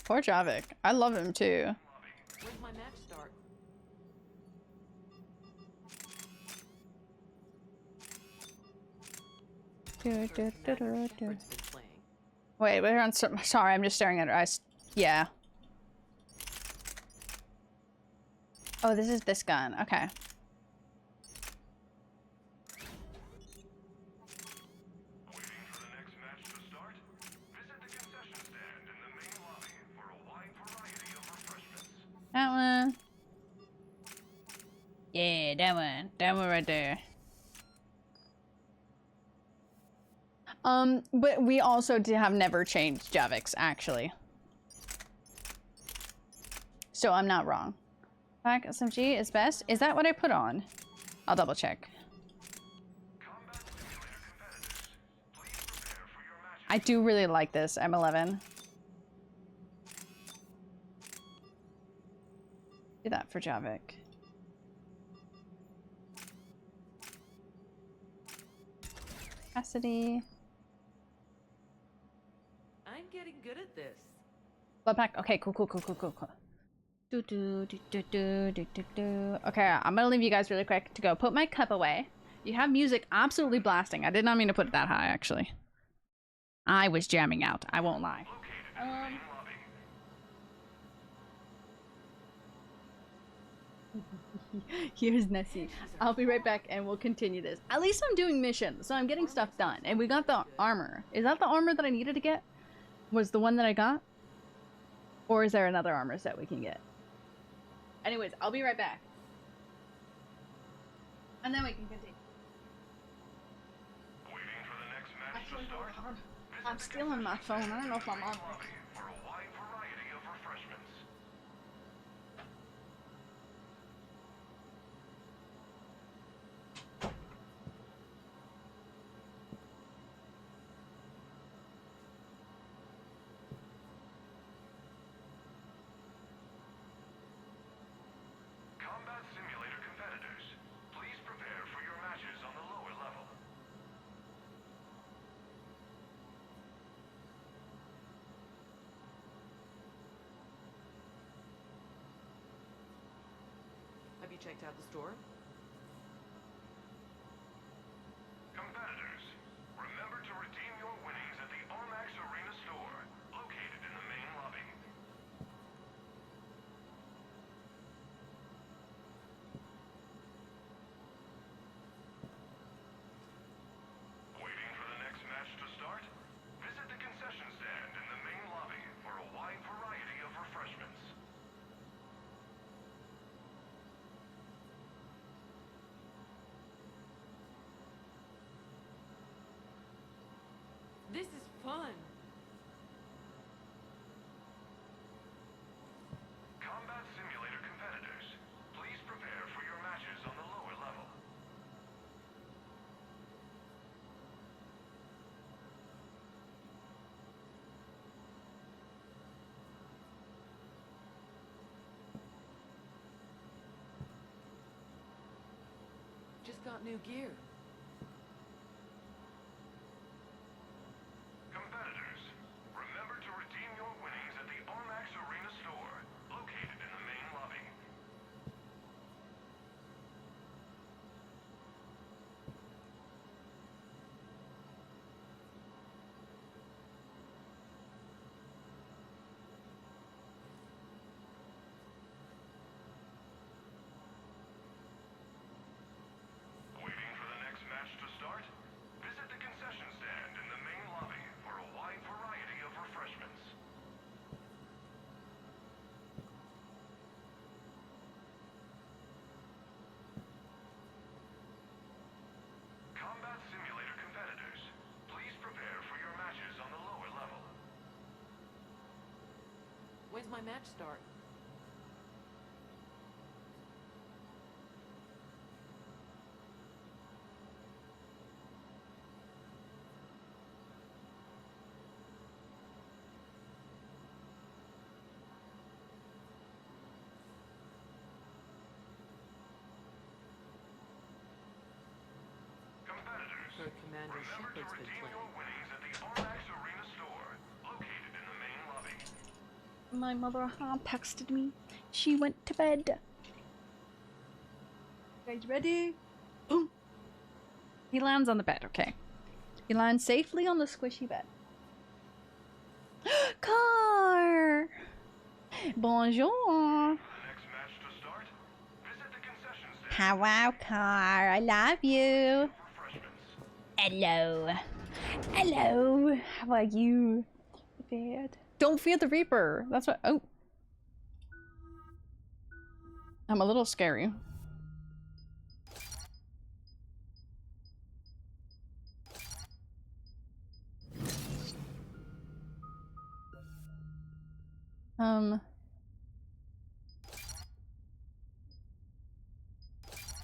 Poor Javik. I love him too. When's my match start? Wait, we're on. Sorry, I'm just staring at her. Yeah. Oh, this is this gun. Okay. Waiting for the next match to start? Visit the concession stand in the main lobby for a wide variety of refreshments. That one. Yeah, that one. That one right there. But we also have never changed Javix, actually. So I'm not wrong. Black SMG is best? Is that what I put on? I'll double check. I do really like this M11. Do that for Javik. Capacity. I'm getting good at this. Blood pack. Okay, cool. Okay, I'm gonna leave you guys really quick to go put my cup away. You have music absolutely blasting. I did not mean to put it that high, actually. I was jamming out. I won't lie. Here's Nessie. I'll be right back and we'll continue this. At least I'm doing missions, so I'm getting stuff done. And we got the armor. Is that the armor that I needed to get? Was the one that I got? Or is there another armor set we can get? Anyways, I'll be right back. And then we can continue. Waiting for the next match to start? I'm stealing my phone. I don't know if I'm on. For a wide variety of refreshments. Combat Simulator competitors, please prepare for your matches on the lower level. Have you checked out the store? Competitors, remember to redeem your winnings at the Armax Arena store, located in the main lobby. Waiting for the next match to start? Visit the concession stand in the main lobby for a wide variety of refreshments. This is fun. Combat Simulator competitors, please prepare for your matches on the lower level. Just got new gear. Competitors, remember to redeem your winnings at the Armax Arena store, located in the main lobby. Waiting for the next match to start? Visit the concession stand in the main lobby for a wide variety of refreshments. Combat Simulator competitors, please prepare for your matches on the lower level. When's my match start? Competitors, Heard Commander remember to Shepard's been redeem your playing. winnings at the Armax Arena store, located in the main lobby. My mother texted me. She went to bed. You guys ready? Boom. He lands on the bed, okay. He lands safely on the squishy bed. Car! Bonjour. Next match to start. Visit the concession stand. Hello, car. I love you. Refreshments. Hello. Hello. How are you? Bad. Don't fear the Reaper. That's what. Oh. I'm a little scary.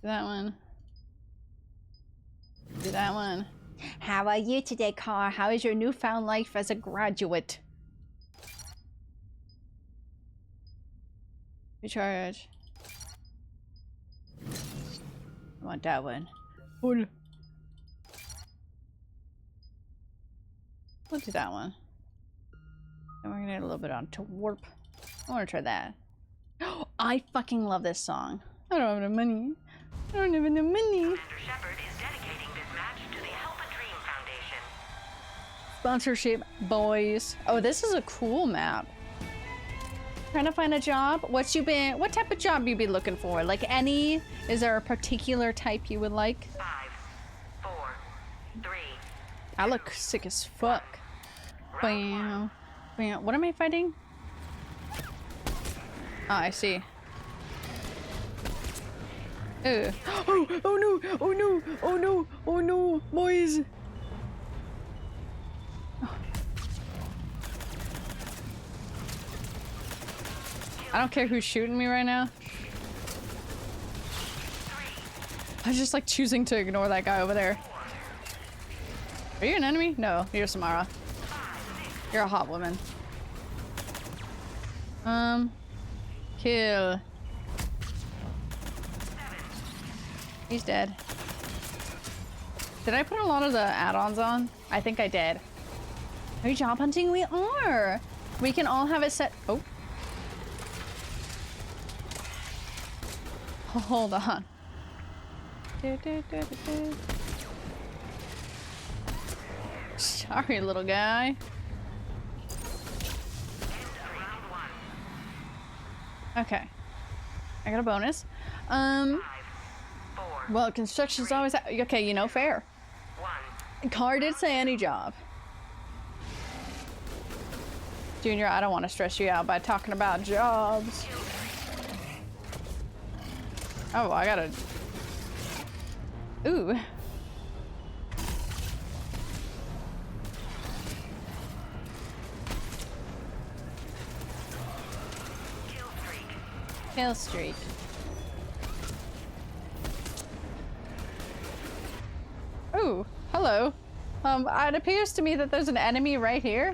That one. Do that one. How are you today, Car? How is your newfound life as a graduate? Recharge. I want that one. Full. We'll do that one. And we're gonna get a little bit on to warp. I wanna try that. I fucking love this song. I don't have any money. I don't have any money. Commander Shepard is dedicating this match to the Help a Dream Foundation. Sponsorship, boys. Oh, this is a cool map. Trying to find a job? What type of job you be looking for? Like any? Is there a particular type you would like? 5, 4, 3. I look sick as fuck. Bam. Bam. What am I fighting? Oh, I see. Ugh. Oh, oh no, oh no, oh no, oh no, boys. I don't care who's shooting me right now. I'm just like choosing to ignore that guy over there. Are you an enemy? No, you're Samara. You're a hot woman. Kill. He's dead. Did I put a lot of the add-ons on? I think I did. Are you job hunting? We are. We can all have it set. Oh. Hold on. Sorry, little guy. Okay. I got a bonus. 5, 4, Well, construction's always okay, you know, fair. 1. Car did say any job. Junior, I don't want to stress you out by talking about jobs. Oh, I gotta... Ooh. Kill streak. Ooh, hello. It appears to me that there's an enemy right here.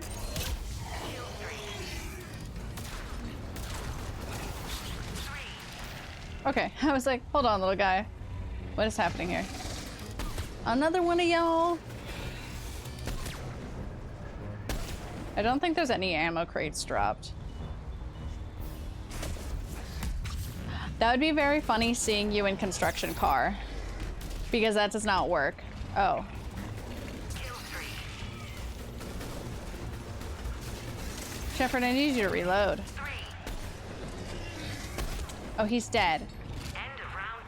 Okay, I was like, hold on, little guy. What is happening here? Another one of y'all. I don't think there's any ammo crates dropped. That would be very funny seeing you in construction car. Because that does not work. Oh. Shepard, I need you to reload. Oh, he's dead. End of round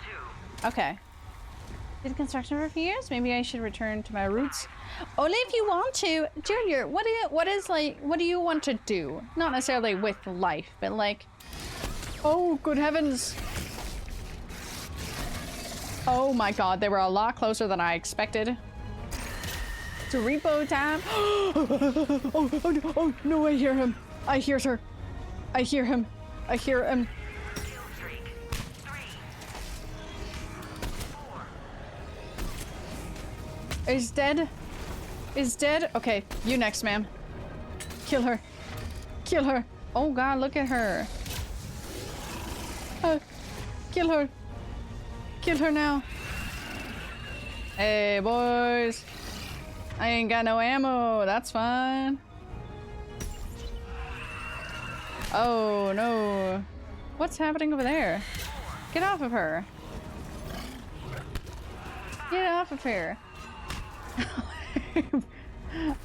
2. Okay. Did construction for a few years? Maybe I should return to my roots. Only if you want to. Junior, what do you want to do? Not necessarily with life, but like... Oh, good heavens. Oh my god, they were a lot closer than I expected. It's repo time. Oh no, I hear him. I hear her. I hear him. I hear him. Is dead? Is dead? Okay, you next, ma'am. Kill her. Kill her. Oh god, look at her. Kill her. Kill her now. Hey, boys. I ain't got no ammo. That's fine. Oh, no. What's happening over there? Get off of her. Get off of her.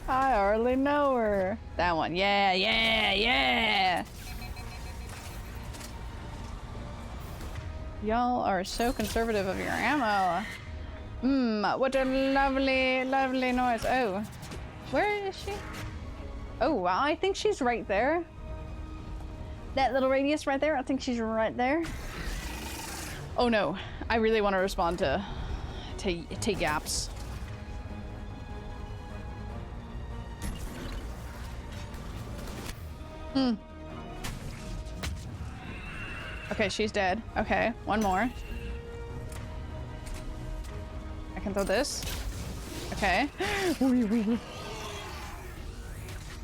I hardly know her. That one. Yeah, yeah, yeah. Y'all are so conservative of your ammo. What a lovely, lovely noise. Oh, where is she? Oh, wow, I think she's right there. That little radius right there, I think she's right there. Oh no, I really want to respond to yaps. Okay, she's dead. Okay, one more. I can throw this. Okay.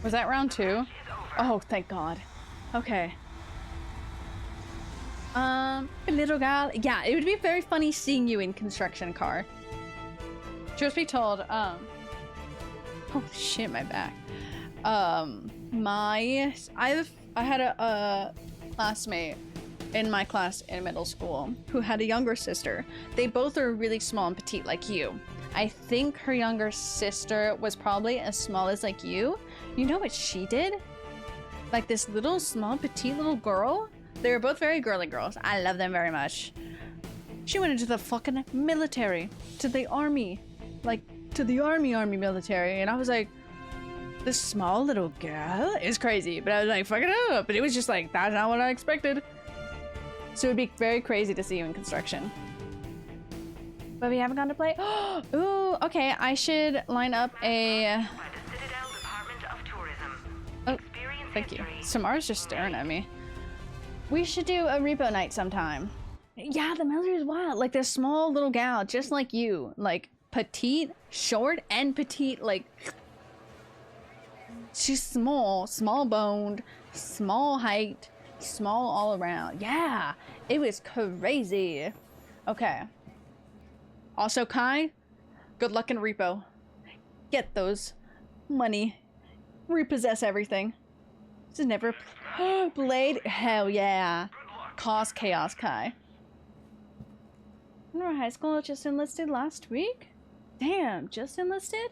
Was that round 2? Oh, thank God. Okay. Little gal. Yeah, it would be very funny seeing you in construction car. Truth be told, oh shit, my back. I had a classmate in my class in middle school who had a younger sister. They both are really small and petite like you. I think her younger sister was probably as small as like you. You know what she did? Like this little small petite little girl. They were both very girly girls. I love them very much. She went into the fucking military, to the army, like to the army military, and I was like, this small little girl is crazy. But I was like, fuck it up. But it was just like, that's not what I expected. So it'd be very crazy to see you in construction. But we haven't gone to play. Ooh, okay. I should line up a. Oh, thank you. Samar's just staring at me. We should do a repo night sometime. Yeah, the military is wild. Like this small little gal, just like you, like petite, short, and petite. Like she's small, small boned, small height, small all around. Yeah, it was crazy. Okay. Also, Kai, good luck in repo. Get those money. Repossess everything. This is never Blade. Hell yeah. Cause chaos, Kai. Our high school just enlisted last week? Damn, just enlisted?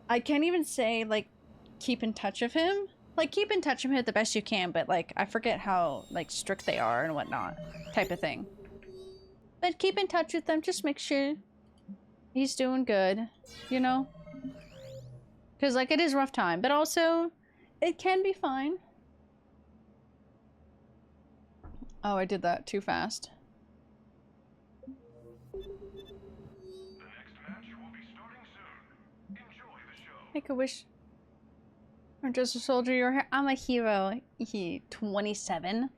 I can't even say, like, keep in touch of him. Like, keep in touch of him the best you can, but, like, I forget how, like, strict they are and whatnot. Type of thing. But keep in touch with them. Just make sure he's doing good. You know? Because, like, it is a rough time. But also, it can be fine. Oh, I did that too fast. Make a wish. I'm just a soldier. I'm a hero. 27.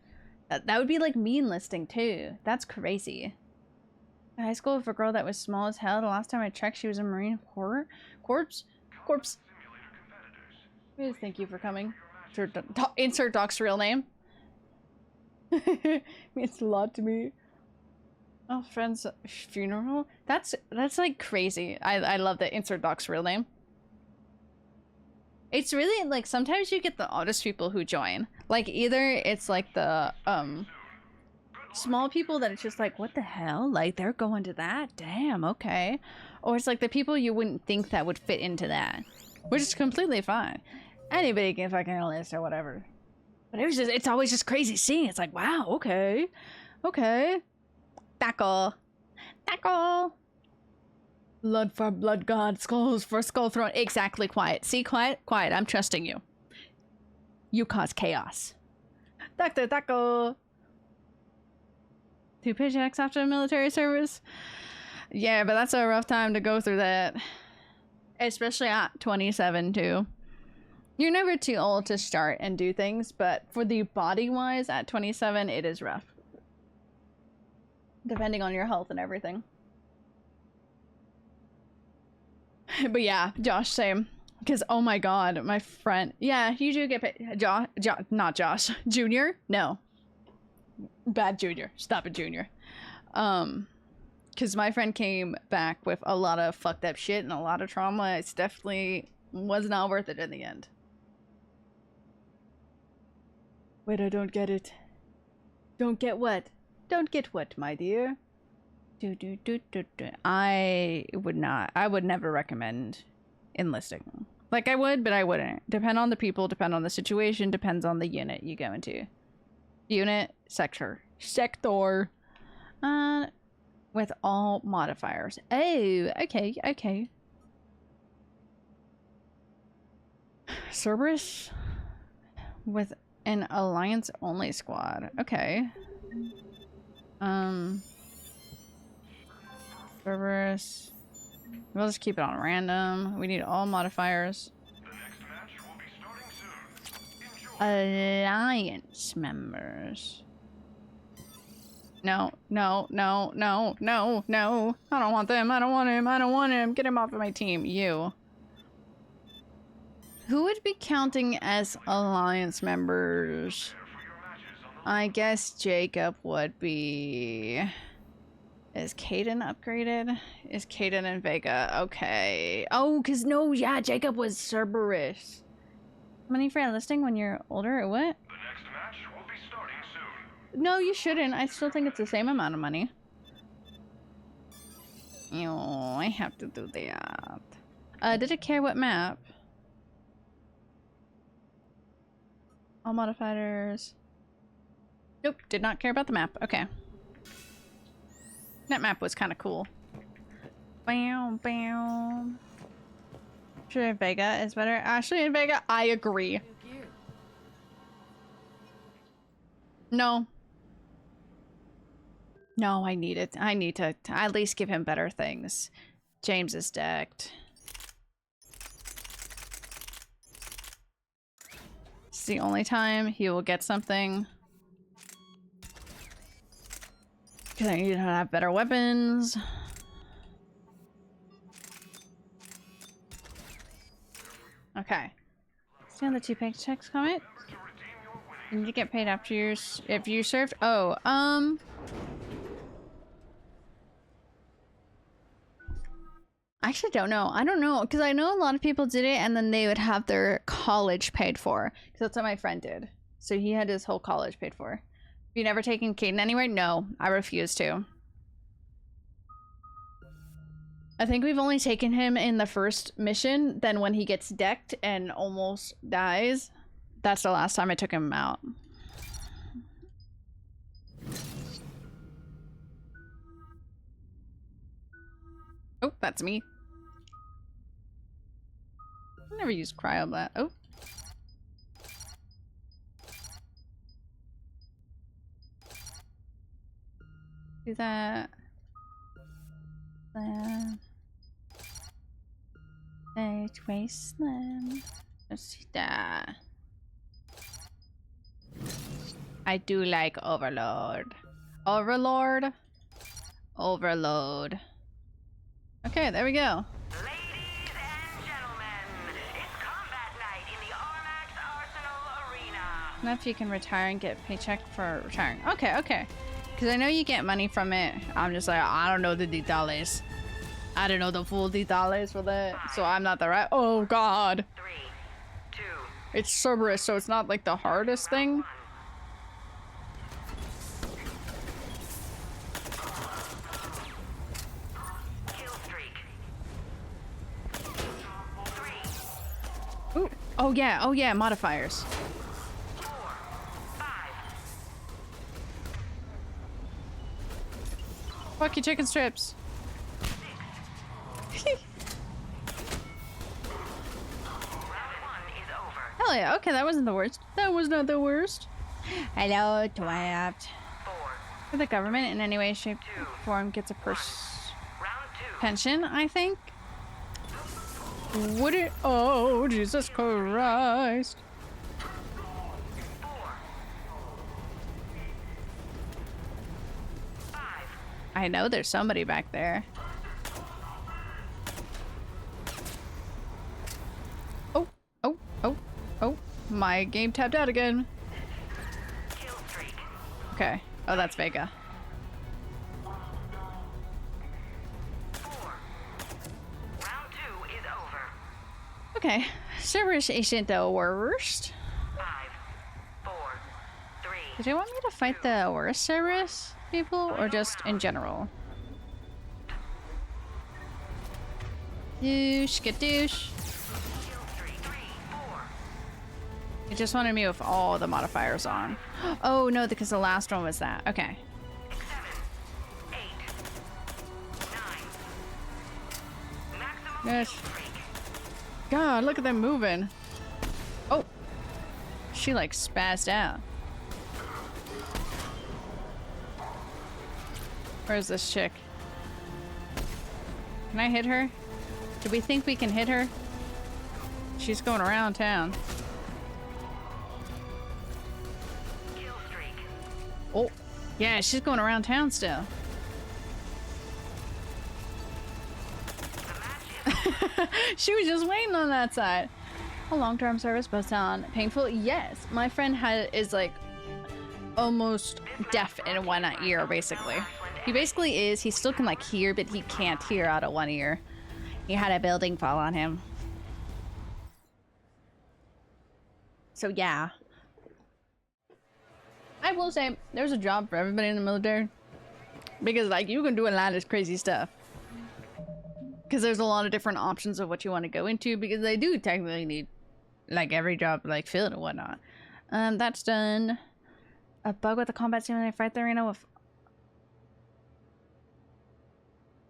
That would be like me enlisting too. That's crazy. In high school, for a girl that was small as hell, the last time I checked, she was a Marine Corpse. Thank you for coming. Insert Doc's real name. Means a lot to me. Oh, friend's funeral. That's like crazy. I love that. Insert Doc's real name. It's really like sometimes you get the oddest people who join. Like either it's like the small people that it's just like, what the hell? Like they're going to that? Damn, okay. Or it's like the people you wouldn't think that would fit into that. Which is completely fine. Anybody can fucking enlist or whatever. But it's always just crazy seeing. It's like, wow, okay. Okay. Tackle. Blood for blood god, skulls for skull throne. Exactly, quiet. See, quiet? Quiet, I'm trusting you. You cause chaos. Dr. Taco. 2 paychecks after military service? Yeah, but that's a rough time to go through that. Especially at 27, too. You're never too old to start and do things, but for the body-wise, at 27, it is rough. Depending on your health and everything. But yeah, Josh, same. Because, oh my god, my friend... Yeah, you do get paid. Not Josh. Junior? No. Bad Junior. Stop it, Junior. Because my friend came back with a lot of fucked up shit and a lot of trauma. It's definitely was not worth it in the end. Wait, I don't get it. Don't get what? Don't get what, my dear? I would never recommend enlisting. Like I would, but I wouldn't. Depend on the people, depend on the situation, depends on the unit you go into. Unit, sector. With all modifiers. Oh, okay, okay. Cerberus with an alliance only squad. Okay. Cerberus. We'll just keep it on random. We need all modifiers. The next match will be starting soon. Enjoy. Alliance members. No, no, no, no, no, no. I don't want them. I don't want him. I don't want him. Get him off of my team. You. Who would be counting as alliance members? I guess Jacob would be... Is Caden upgraded? Is Caden and Vega? Okay. Oh, because no, yeah, Jacob was Cerberus. Money for enlisting when you're older or what? The next match will be starting soon. No, you shouldn't. I still think it's the same amount of money. Ew, I have to do that. Did it care what map? All modifiers. Nope, did not care about the map. Okay. That map was kind of cool. Bam, bam. Sure, Vega is better. Ashley and Vega, I agree. New gear. No. No, I need it. I need to at least give him better things. James is decked. It's the only time he will get something. Because I need to have better weapons. Okay. See the 2 paychecks comment? Did you get paid after if you served? Oh, I actually don't know. I don't know, because I know a lot of people did it and then they would have their college paid for. Because that's what my friend did. So he had his whole college paid for. Have you never taken Caden anywhere? No, I refuse to. I think we've only taken him in the first mission. Then when he gets decked and almost dies, that's the last time I took him out. Oh, that's me. I never used cryoblast. Oh. Do that. Wasteland. Let's see that. I do like Overlord. Overlord? Overload. Okay, there we go. Ladies and gentlemen, it's combat night in the Armax Arsenal Arena. Now if you can retire and get paycheck for retiring. Okay, okay. Because I know you get money from it. I'm just like, I don't know the details. I don't know the full details for that. So I'm not the right. Oh, God. 3, 2, It's Cerberus, so it's not like the hardest thing. kill streak. 3, Ooh. Oh, yeah, modifiers. 4, 5. Fuck you, chicken strips. Hell yeah, okay, that wasn't the worst. That was not the worst. Hello, Twapped. 4, For the government in any way, shape, or form gets a round 2. pension, I think. Would it? Oh, Jesus Christ. 4, 5. I know there's somebody back there. Oh, oh, oh, oh. My game tapped out again. Kill streak. Okay. Oh, that's Vega. 4. Round 2 is over. Okay. Cerberus isn't the worst. 5, 4, 3. Did you want me to fight the worst Cerberus people or just in general? Douche, get douche. Kill streak. 3, 4. You just wanted me with all the modifiers on. Oh no, because the last one was that. Okay. 7, Yes. God, look at them moving. Oh. She like spazzed out. Where's this chick? Can I hit her? Do we think we can hit her? She's going around town. Oh, yeah, she's going around town still. She was just waiting on that side. A long-term service but sound painful? Yes, my friend is like almost deaf in one ear, basically. He basically is. He still can like hear, but he can't hear out of one ear. He had a building fall on him. So yeah. I will say, there's a job for everybody in the military. Because like, you can do a lot of crazy stuff. Because there's a lot of different options of what you want to go into. Because they do technically need, like, every job, like, filled and whatnot. That's done. A bug with the combat simulator fight the arena with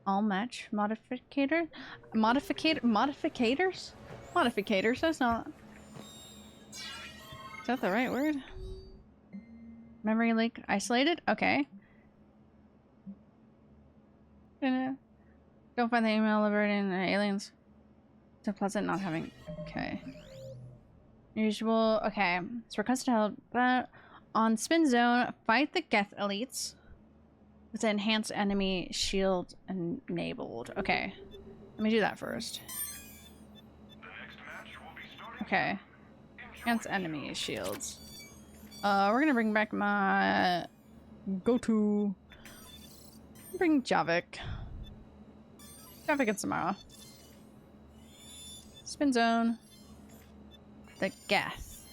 all match modificators? Modificators? Modificators, that's not... Is that the right word? Memory leak isolated? Okay. Don't find the email liberating the aliens. So pleasant not having... Okay. Usual... Okay. It's requested help. But on spin zone, fight the Geth elites with the enhanced enemy shield enabled. Okay. Let me do that first. Okay. Enhanced enemy shields. We're gonna bring back my go-to. Bring Javik. Javik and Samara. Spin zone. The Geth.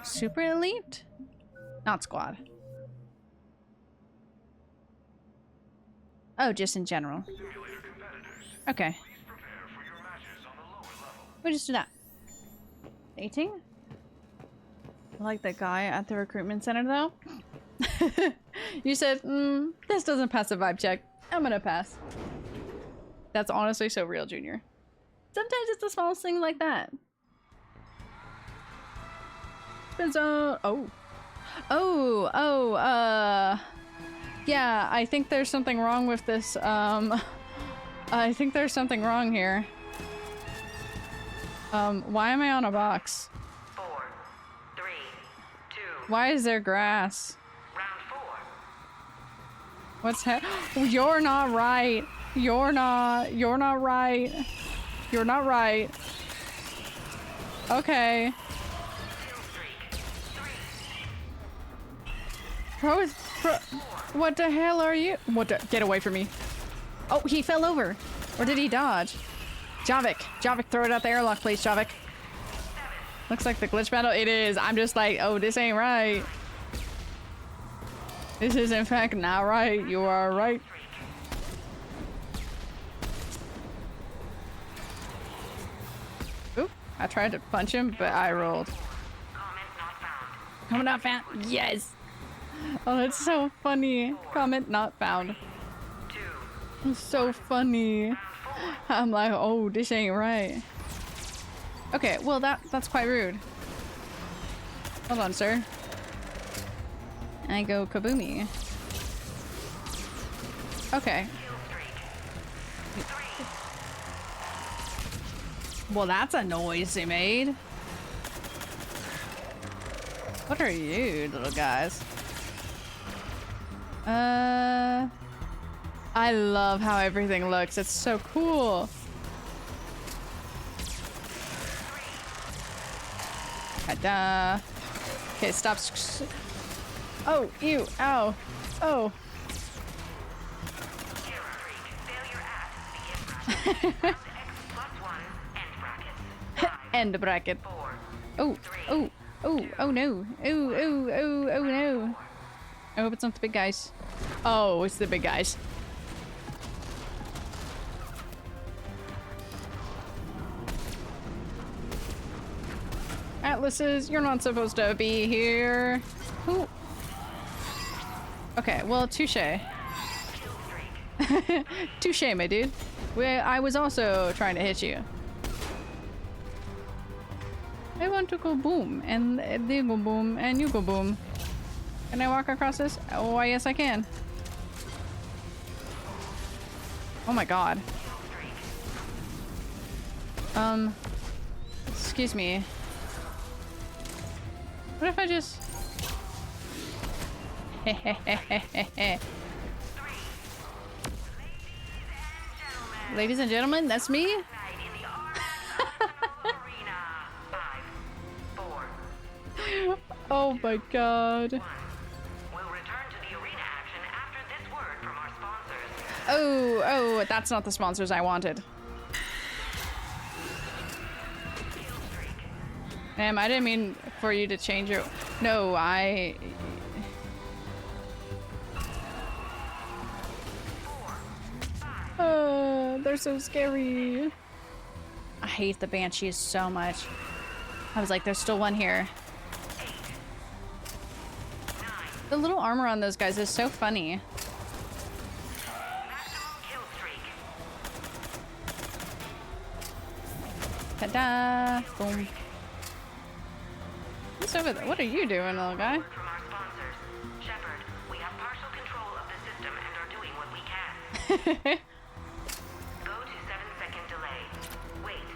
Super elite? Not squad. Oh, just in general. Okay. We'll just do that. Dating? I like the guy at the recruitment center though. You said, this doesn't pass the vibe check. I'm gonna pass. That's honestly so real, Junior. Sometimes it's the smallest thing like that. Spin zone. Yeah, I think there's something wrong with this, I think there's something wrong here. Why am I on a box? 4, 3, 2. Why is there grass? Round 4. What's You're not right. You're not right. You're not right. Okay. Bro, what the hell are you? Get away from me. Oh, he fell over. Or did he dodge? Javik, throw it out the airlock, please, Javik. Looks like the glitch battle. It is. I'm just like, oh, this ain't right. This is in fact not right. You are right. Oop, I tried to punch him, but I rolled. Comment not found. Yes. Oh, that's so funny. Comment not found. It's so funny. I'm like, oh, this ain't right. Okay, well that's quite rude. Hold on, sir. I go kaboomy. Okay. Well, that's a noise he made. What are you, little guys? I love how everything looks. It's so cool. Ta-da. Okay, stop. Oh, ew, ow. Oh. End bracket. Oh, oh, oh, oh no. Oh, oh, oh, oh no. I hope it's not the big guys. Oh, it's the big guys. Atlases, you're not supposed to be here. Ooh. Okay, well, touche. Touche, my dude. I was also trying to hit you. I want to go boom, and they go boom, and you go boom. Can I walk across this? Oh, yes I can. Oh my god. Excuse me. What if I just... Ladies and gentlemen, that's me? Oh my god. Oh, that's not the sponsors I wanted. Ma'am, I didn't mean for you to change your... No, they're so scary. I hate the banshees so much. I was like, there's still one here. The little armor on those guys is so funny. Ta-da! Boom. What's over there? What are you doing, little guy? From our sponsors. Shepard, we have partial control of the system and are doing what we can. Go to 7-second delay. Wait,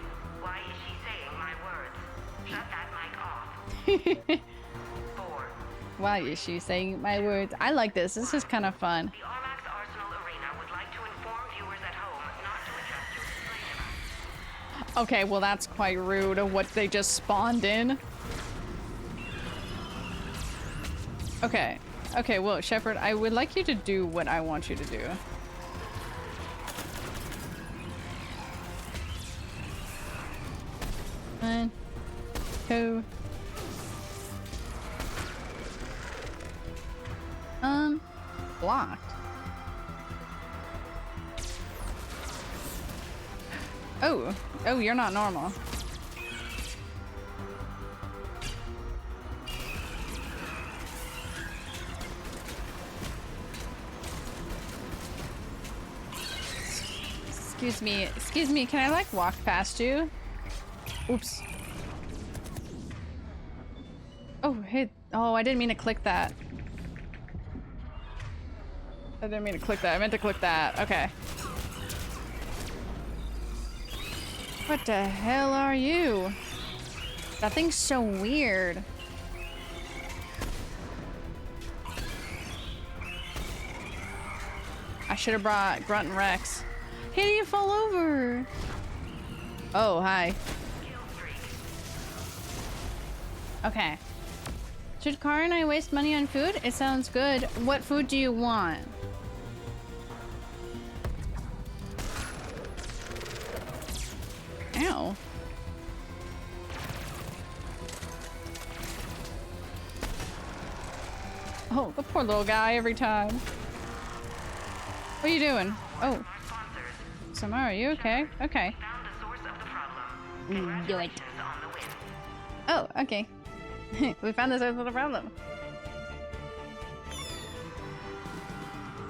why is she saying my words? Shut that mic off. 4. Why is she saying my words? I like this. This is kind of fun. The Armax Arsenal Arena would like to inform viewers at home not to adjust your display device. Okay, well that's quite rude of what they just spawned in. Okay. Okay, well, Shepard, I would like you to do what I want you to do. One, two. Blocked. Oh, you're not normal. Excuse me, can I like walk past you? Oops. Oh, hey, oh, I didn't mean to click that. I didn't mean to click that, I meant to click that, okay. What the hell are you? That thing's so weird. I should have brought Grunt and Rex. Hey, do you fall over? Oh, hi. Okay. Should Kara and I waste money on food? It sounds good. What food do you want? Ow. Oh, the poor little guy every time. What are you doing? Oh. Samara, are you okay? Okay. Do it. Oh, okay. We found the source of the problem.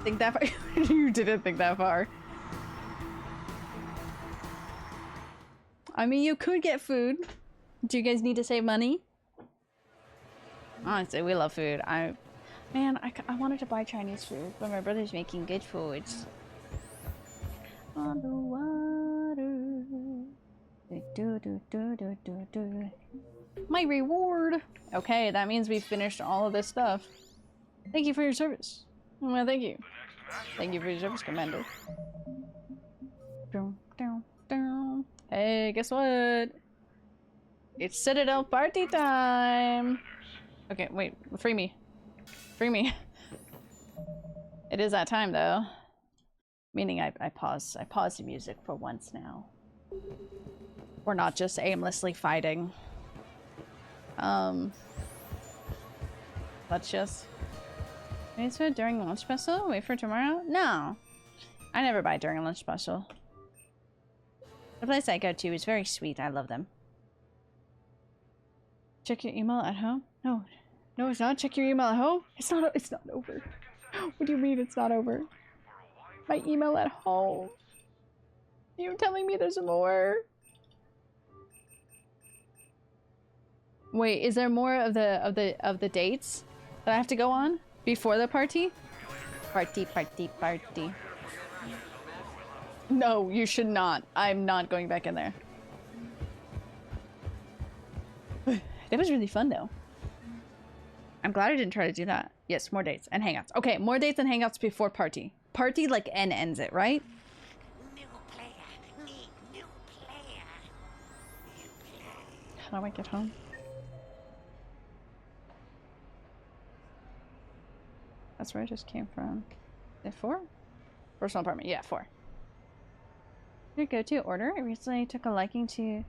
Think that far? You didn't think that far. I mean, you could get food. Do you guys need to save money? Honestly, we love food. Man, I wanted to buy Chinese food, but my brother's making good foods. On the water. Do. My reward! Okay, that means we've finished all of this stuff. Thank you for your service. Well, thank you. Thank you for your service, Commander. Hey, guess what? It's Citadel party time! Okay, wait, free me. Free me. It is that time, though. Meaning I pause the music for once now. We're not just aimlessly fighting. Let's just... Wait for during lunch special? Wait for tomorrow? No. I never buy during lunch special. The place I go to is very sweet. I love them. Check your email at home? No. No, it's not. Check your email at home? It's not over. What do you mean it's not over? My email at home. You telling me there's more? Wait, is there more of the dates that I have to go on before the party? Party. No, you should not. I'm not going back in there. It was really fun though. I'm glad I didn't try to do that. Yes, more dates and hangouts. Okay, more dates and hangouts before party. Party like N ends it, right? How do I get home? That's where I just came from. Is it 4? Personal apartment. Yeah, 4. Your go-to order? I recently took a liking to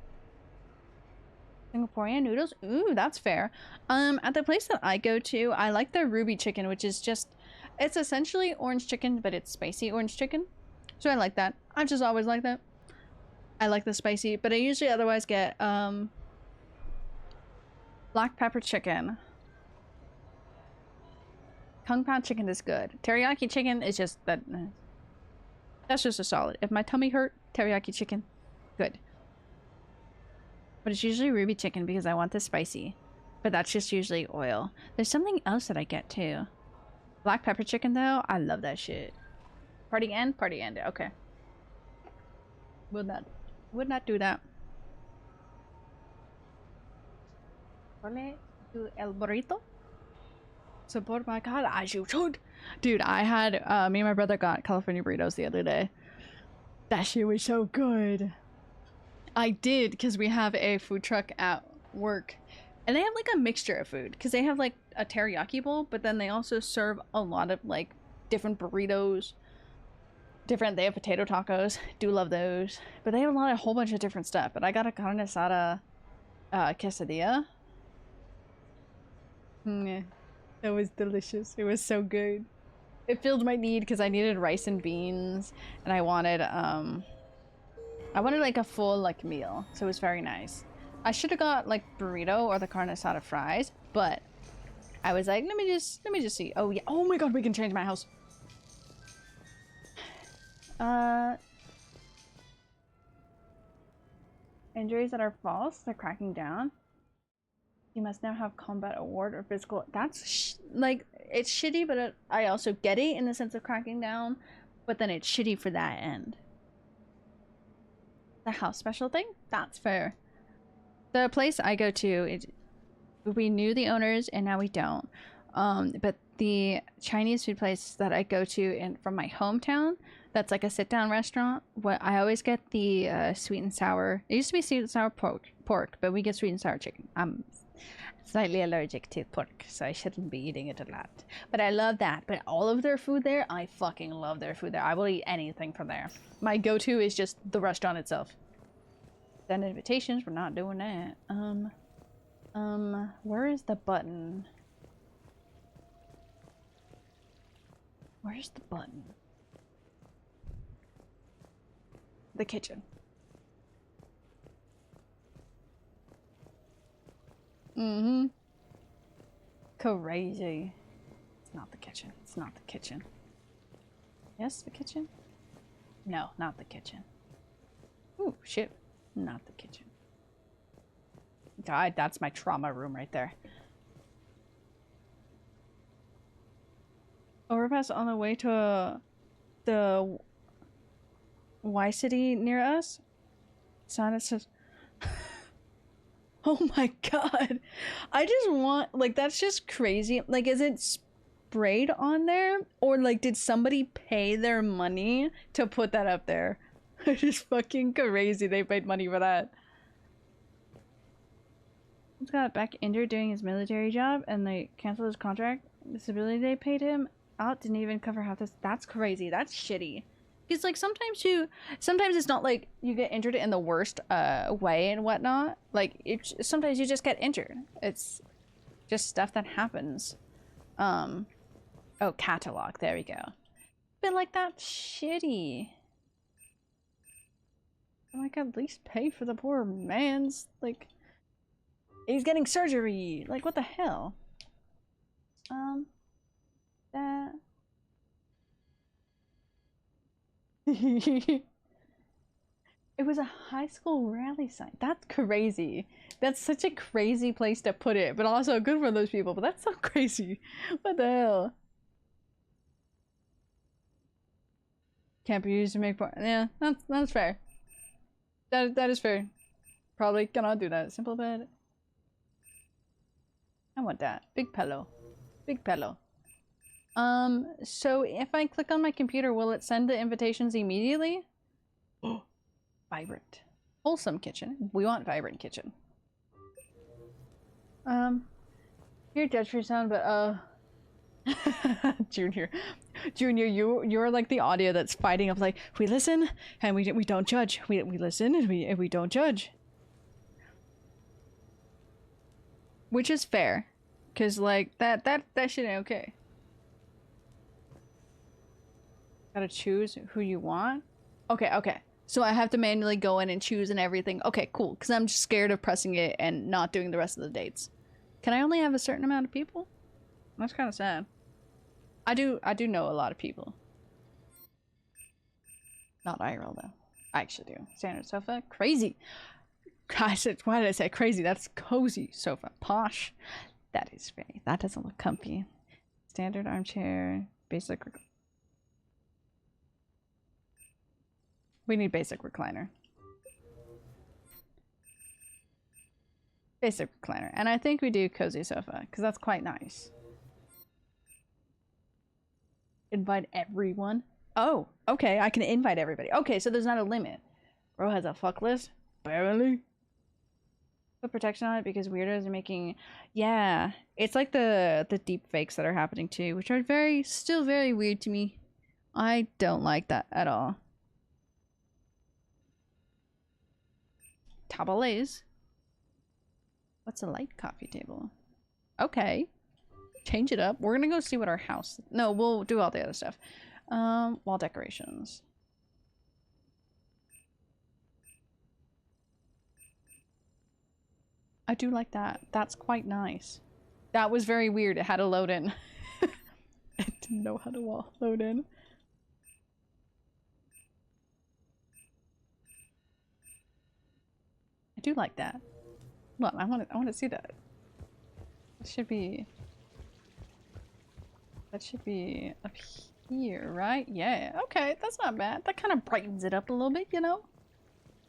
Singaporean noodles. Ooh, that's fair. At the place that I go to, I like their ruby chicken, which is just, it's essentially orange chicken, but it's spicy orange chicken. So I like that. I just always like that. I like the spicy, but I usually otherwise get black pepper chicken. Kung Pao chicken is good. Teriyaki chicken is just that. That's just a solid. If my tummy hurt, teriyaki chicken, good. But it's usually ruby chicken because I want the spicy. But that's just usually oil. There's something else that I get too. Black pepper chicken though, I love that shit. Party end? Party end. Okay. Would not do that. Vale to el burrito. Support my God, as you should. Dude, I had me and my brother got California burritos the other day. That shit was so good. I did, because we have a food truck at work. And they have like a mixture of food. Because they have like a teriyaki bowl, but then they also serve a lot of like different burritos. They have potato tacos. Do love those. But they have a whole bunch of different stuff. But I got a carne asada quesadilla. That was delicious. It was so good. It filled my need because I needed rice and beans, and I wanted like a full like meal, so it was very nice. I should have got like burrito or the carne asada fries, but I was like, let me just see. Oh yeah. Oh my God, we can change my house. Injuries that are false, they're cracking down. You must now have combat award or physical. That's like, it's shitty, but I also get it in the sense of cracking down, but then it's shitty for that end. The house special thing? That's fair. The place I go to, we knew the owners and now we don't. But the Chinese food place that I go to from my hometown, that's like a sit-down restaurant. I always get the sweet and sour. It used to be sweet and sour pork, but we get sweet and sour chicken. I'm slightly allergic to pork, so I shouldn't be eating it a lot. But I love that. But all of their food there, I fucking love their food there. I will eat anything from there. My go-to is just the restaurant itself. Send invitations, we're not doing that. Where is the button? Where's the button? The kitchen. Mm-hmm. Crazy. It's not the kitchen. It's not the kitchen. Yes, the kitchen? No, not the kitchen. Ooh, shit. Not the kitchen. God, that's my trauma room right there. Overpass on the way to the Y City near us. Sign that says, oh my God. I just want, like, that's just crazy. Like, is it sprayed on there? Or, like, did somebody pay their money to put that up there? It's just fucking crazy they paid money for that. He's got back injured doing his military job and they canceled his contract. Disability they paid him out didn't even cover half this. That's crazy. That's shitty. Because like sometimes it's not like you get injured in the worst way and whatnot. Like sometimes you just get injured. It's just stuff that happens. Oh, catalog. There we go. But like that's shitty. Like at least pay for the poor man's, like, he's getting surgery. Like what the hell? That. It was a high school rally sign. That's crazy. That's such a crazy place to put it, but also good for those people. But that's so crazy. What the hell? Can't be used to make part. Yeah, that's fair. That is fair. Probably cannot do that. Simple bed. I want that. Big pillow. Big pillow. So if I click on my computer, will it send the invitations immediately? Vibrant. Wholesome kitchen. We want vibrant kitchen. You're judged for your sound, but Junior, you're like the audio that's fighting of like, we listen and we don't judge. We listen and we don't judge. Which is fair, cause like that shit ain't okay. Gotta choose who you want. Okay. So I have to manually go in and choose and everything. Okay, cool. Cause I'm just scared of pressing it and not doing the rest of the dates. Can I only have a certain amount of people? That's kind of sad. I do know a lot of people. Not IRL though. I actually do. Standard sofa, crazy. I said, why did I say crazy? That's cozy sofa, posh. That is very. That doesn't look comfy. Standard armchair, basic. We need basic recliner. Basic recliner, and I think we do cozy sofa because that's quite nice. Invite everyone. Oh, okay. I can invite everybody. Okay, so there's not a limit. Bro has a fuck list. Barely. Put protection on it because weirdos are making. Yeah, it's like the deep fakes that are happening too, which are still very weird to me. I don't like that at all. Tables. What's a light coffee table? Okay. Change it up. We're gonna go see what our house... No, we'll do all the other stuff. Wall decorations. I do like that. That's quite nice. That was very weird. It had to load in. I didn't know how to load in. I do like that. Well, I want to see that. It should be... That should be up here, right? Yeah, okay, that's not bad. That kind of brightens it up a little bit, you know?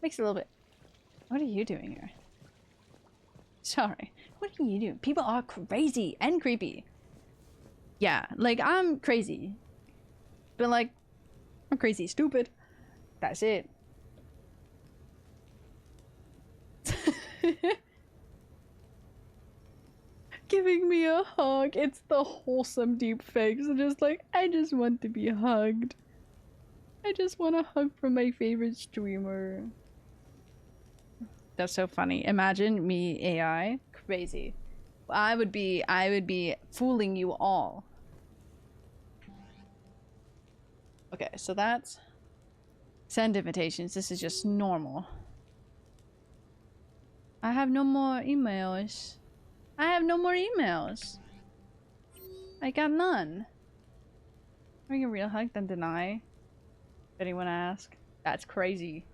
Makes it a little bit... What are you doing here? Sorry. What are you doing? People are crazy and creepy. Yeah, like, I'm crazy. But, like, I'm crazy stupid. That's it. Giving me a hug. It's the wholesome deep fakes. Just like, I just want to be hugged. I just want a hug from my favorite streamer. That's so funny. Imagine me AI. Crazy. I would be fooling you all. Okay, so that's send invitations. This is just normal. I have no more emails. I have no more emails. I got none. Are you a real hug then deny? If anyone ask. That's crazy.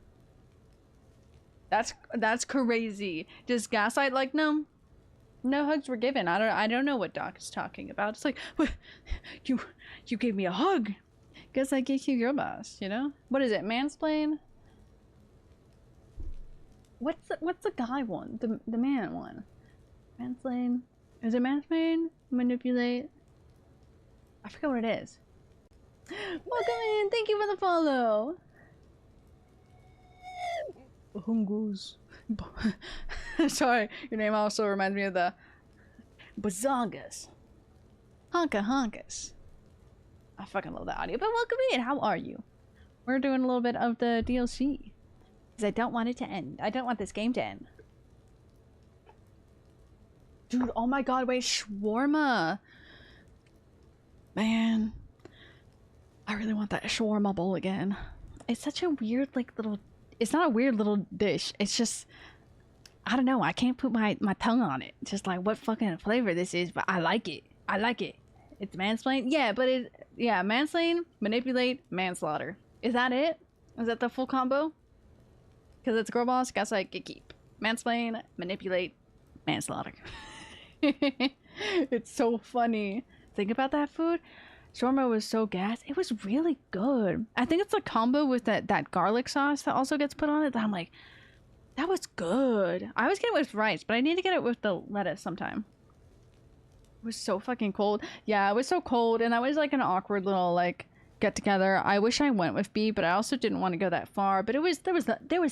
That's crazy. Just gaslight like no hugs were given. I don't know what Doc is talking about. It's like, what? You gave me a hug. Guess I gave you your boss, you know? What is it? Mansplain? What's the guy one? The man one? Mansplain? Is it mansplain? Manipulate? I forget what it is. Welcome in! Thank you for the follow! Bahungus. Sorry, your name also reminds me of the Bazongas. Honkas. I fucking love that audio, but welcome in! How are you? We're doing a little bit of the DLC. Because I don't want it to end. I don't want this game to end. Dude, oh my god, wait, shawarma! Man. I really want that shawarma bowl again. It's such a weird, like, little... It's not a weird little dish. It's just... I don't know. I can't put my tongue on it. Just like what fucking flavor this is, but I like it. I like it. It's mansplain? Yeah, but it... Yeah, mansplain, manipulate, manslaughter. Is that it? Is that the full combo? Because it's girl boss, gaslight, gatekeep, mansplain, manipulate, manslaughter. It's so funny. Think about that food. Shawarma was so gas. It was really good. I think it's a combo with that garlic sauce that also gets put on it. That I'm like, that was good. I was getting it with rice, but I need to get it with the lettuce sometime. It was so fucking cold. Yeah, it was so cold, and that was like an awkward little like get together. I wish I went with B, but I also didn't want to go that far. But there was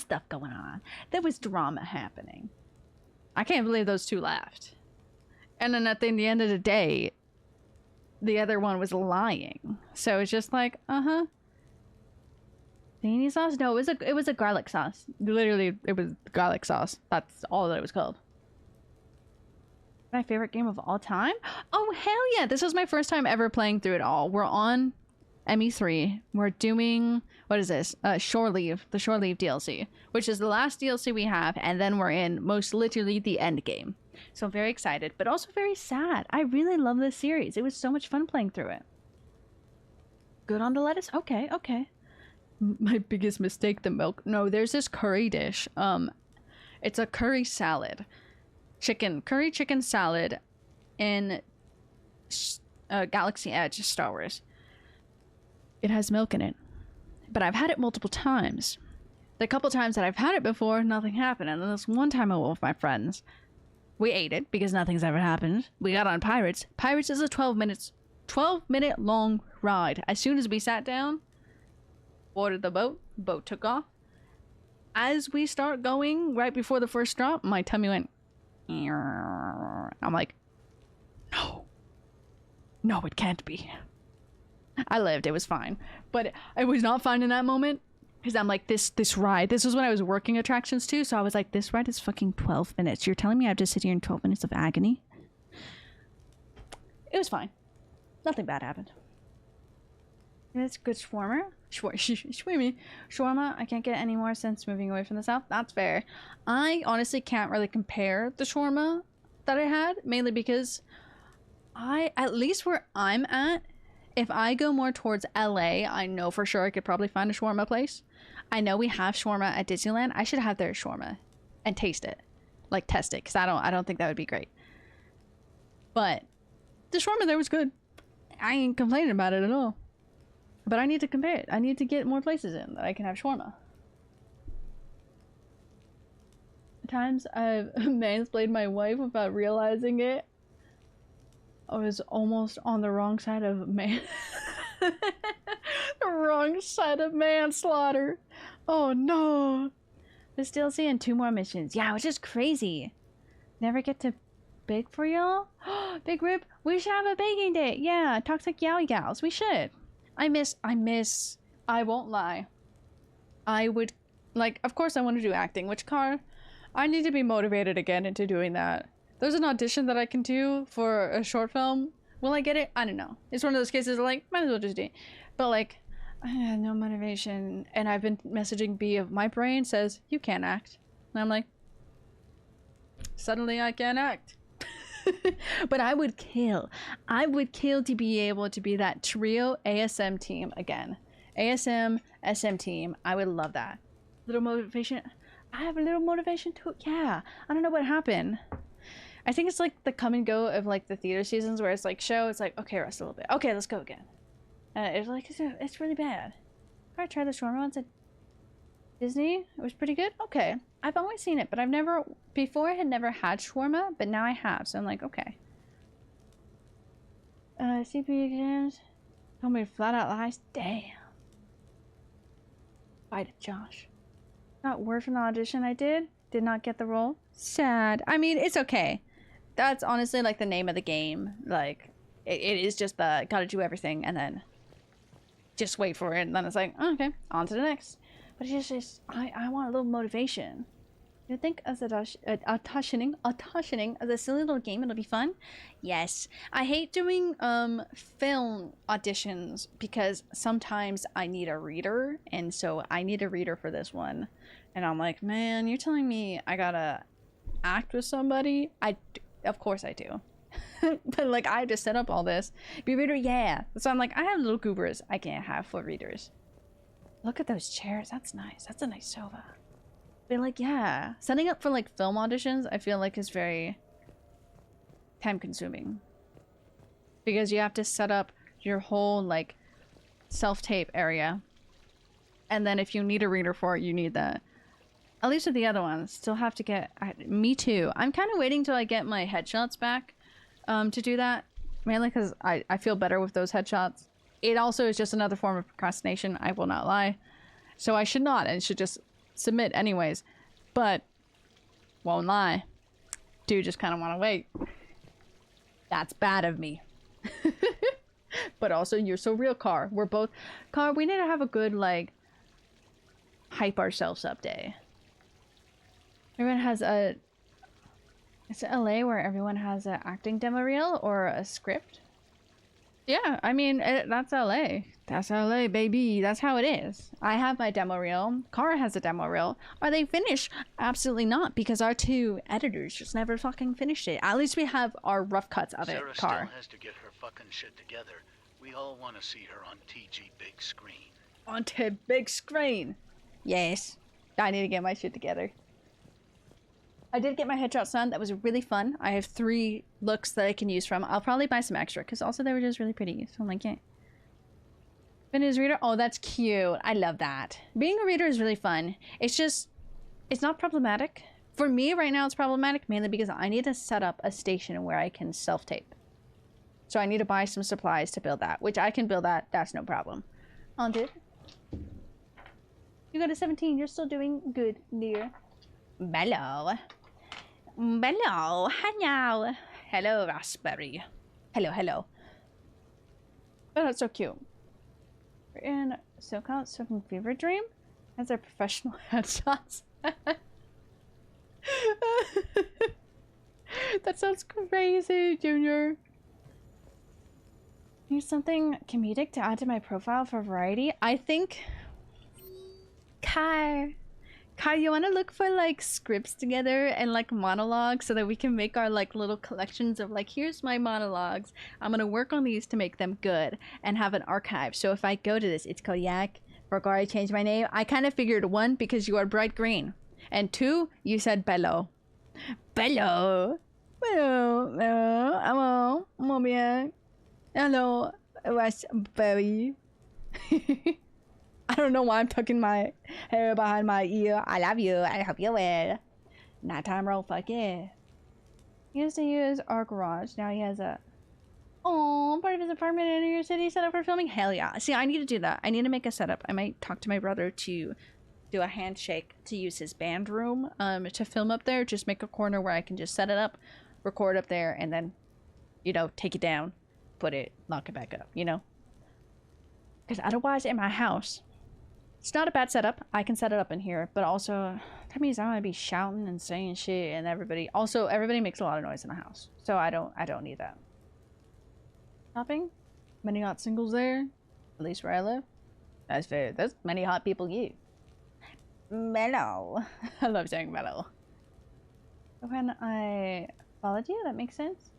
stuff going on. There was drama happening. I can't believe those two left. And then at the end of the day, the other one was lying. So it's just like, tahini sauce? No, it was a garlic sauce. Literally, it was garlic sauce. That's all that it was called. My favorite game of all time? Oh, hell yeah. This was my first time ever playing through it all. We're on ME3. We're doing, what is this? Shore Leave, the Shore Leave DLC, which is the last DLC we have, and then we're in most literally the end game. So I'm very excited, but also very sad. I really love this series. It was so much fun playing through it. Good on the lettuce? Okay, okay. My biggest mistake, the milk. No, there's this curry dish. It's a curry salad. Curry chicken salad in Galaxy Edge Star Wars. It has milk in it. But I've had it multiple times. The couple times that I've had it before, nothing happened. And then this one time I went with my friends. We ate it because nothing's ever happened. We got on Pirates. Pirates is a 12-minute long ride. As soon as we sat down, boarded the boat took off. As we start going, right before the first drop, my tummy went. I'm like, no, it can't be. I lived, it was fine. But I was not fine in that moment. Because I'm like, this ride, this was when I was working attractions too, so I was like, this ride is fucking 12 minutes. You're telling me I have to sit here in 12 minutes of agony? It was fine. Nothing bad happened. It's good shawarma. Shawarma, I can't get any more since moving away from the south. That's fair. I honestly can't really compare the shawarma that I had, mainly because at least where I'm at, if I go more towards LA, I know for sure I could probably find a shawarma place. I know we have shawarma at Disneyland. I should have their shawarma and taste it. Like test it, because I don't think that would be great. But the shawarma there was good. I ain't complaining about it at all. But I need to compare it. I need to get more places in that I can have shawarma. Times I've mansplained my wife without realizing it. I was almost on the wrong side of the wrong side of manslaughter. Oh no. This DLC and 2 more missions. Yeah, which is crazy. Never get to bake for y'all? Big Rip, we should have a baking day. Yeah, Toxic Yow Yows. We should. I won't lie. I would, like, of course I want to do acting, which I need to be motivated again into doing that. There's an audition that I can do for a short film. Will I get it? I don't know. It's one of those cases like, might as well just do it. But like, I have no motivation. And I've been messaging B of my brain says, you can't act. And I'm like, suddenly I can't act. But I would kill to be able to be that trio ASM team again. ASM, SM team. I would love that. Little motivation. I have a little motivation too. Yeah. I don't know what happened. I think it's like the come and go of like the theater seasons where it's like show, it's like, okay, rest a little bit. Okay, let's go again. And it's like, it's really bad. I tried the shawarma once at Disney. It was pretty good. Okay. I've always seen it, but I had never had shawarma, but now I have. So I'm like, okay. CP exams. Told me to flat out lies. Damn. Fight it, Josh. Not word from the audition I did. Did not get the role. Sad. I mean, it's okay. That's honestly like the name of the game. Like, it is just the gotta do everything and then just wait for it. And then it's like, oh, okay, on to the next. But it's just I want a little motivation. You think as auditioning as a silly little game, it'll be fun? Yes. I hate doing film auditions because sometimes I need a reader, and so I need a reader for this one. And I'm like, man, you're telling me I gotta act with somebody? Of course I do. But like, I just set up all this. Be a reader, yeah. So I'm like, I have little goobers I can't have for readers. Look at those chairs. That's nice. That's a nice sofa. But like, yeah, setting up for like film auditions, I feel like is very time consuming because you have to set up your whole like self-tape area, and then if you need a reader for it, you need that. At least with the other ones, still have to get. Me too. I'm kind of waiting till I get my headshots back, to do that. Mainly because I feel better with those headshots. It also is just another form of procrastination. I will not lie. So I should not, and should just submit anyways. But won't lie, do just kind of want to wait. That's bad of me. But also, you're so real, Car. We're both... Car, we need to have a good, like, hype ourselves up day. Everyone has a... Is it LA where everyone has an acting demo reel or a script? Yeah, I mean, that's LA. That's LA, baby. That's how it is. I have my demo reel. Car has a demo reel. Are they finished? Absolutely not, because our two editors just never fucking finished it. At least we have our rough cuts of Sarah it, Car. still has to get her fucking shit together. We all want to see her on TG big screen. On the big screen. Yes. I need to get my shit together. I did get my headshots done. That was really fun. I have 3 looks that I can use from. I'll probably buy some extra because also they were just really pretty. So I'm like, yeah. Been his reader? Oh, that's cute. I love that. Being a reader is really fun. It's just, it's not problematic. For me right now, it's problematic mainly because I need to set up a station where I can self-tape. So I need to buy some supplies to build that, which I can build that. That's no problem. Oh, dude. You go to 17. You're still doing good, dear. Bello. Bello. Hello. Hello, Raspberry. Hello, hello. Oh, that's so cute. We're in SoCal Surfing Fever Dream. That's our professional headshots. That sounds crazy, Junior. Need something comedic to add to my profile for variety? I think... Kai, you want to look for like scripts together and like monologues so that we can make our like little collections of like, here's my monologues. I'm gonna work on these to make them good and have an archive. So if I go to this, it's called Yak. Forgot I changed my name. I kind of figured 1, because you are bright green, and 2, you said Bello. Bello. Hello, bien. Hello, Raspberry. I don't know why I'm tucking my hair behind my ear. I love you. I hope you will. Nighttime roll, fuck yeah. He used to use our garage. Now he has a... Oh, part of his apartment in New York City set up for filming? Hell yeah. See, I need to do that. I need to make a setup. I might talk to my brother to do a handshake to use his band room to film up there. Just make a corner where I can just set it up, record up there, and then, you know, take it down, put it, lock it back up, you know? Because otherwise in my house... It's not a bad setup. I can set it up in here, but also that means I'm gonna be shouting and saying shit, and everybody makes a lot of noise in the house, so I don't need that. Shopping? Many hot singles there, at least where I live. That's fair. That's many hot people. You mellow. I love saying mellow. When I followed you, that makes sense.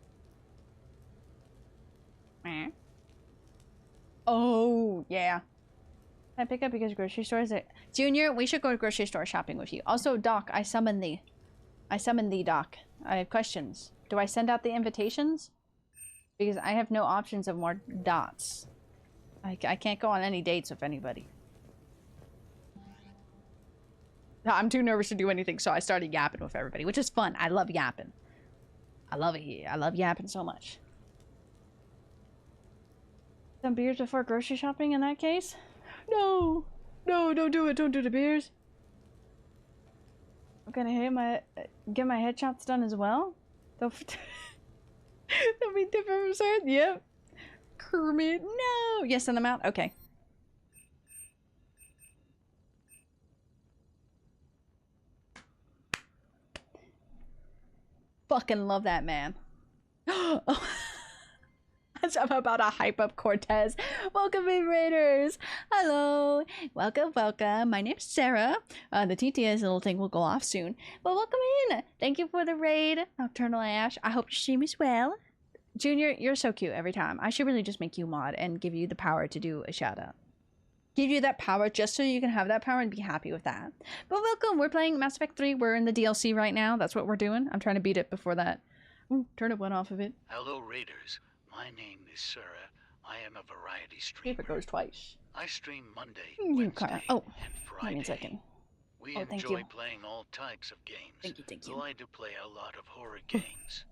Oh yeah. Can I pick up because grocery stores are... Junior, we should go grocery store shopping with you. Also, Doc, I summon thee. I summon thee, Doc. I have questions. Do I send out the invitations? Because I have no options of more dots. I can't go on any dates with anybody. I'm too nervous to do anything, so I started yapping with everybody, which is fun. I love yapping. I love it here. I love yapping so much. Some beers before grocery shopping in that case? No, don't do it. Don't do the beers. I'm gonna get my headshots done as well. They'll be different from Sir. Yep. Kermit, no. Yes, send them out. Okay. Fucking love that man. Oh. I'm about to hype up Cortez. Welcome in, Raiders. Hello. Welcome. My name's Sarah. The TTS little thing will go off soon. But welcome in. Thank you for the raid, Nocturnal Ash. I hope your stream is well. Junior, you're so cute every time. I should really just make you mod and give you the power to do a shout out. give you that power just so you can have that power and be happy with that. But welcome, we're playing Mass Effect 3. We're in the DLC right now. That's what we're doing. I'm trying to beat it before that. Ooh, turn it one off of it. Hello, Raiders. My name is Sarah. I am a variety See streamer. if it goes twice. I stream Monday, You Wednesday, car. Oh, and wait Friday. a second. We Oh, thank enjoy you. playing all types of games. Thank you. Though I do play a lot of horror games.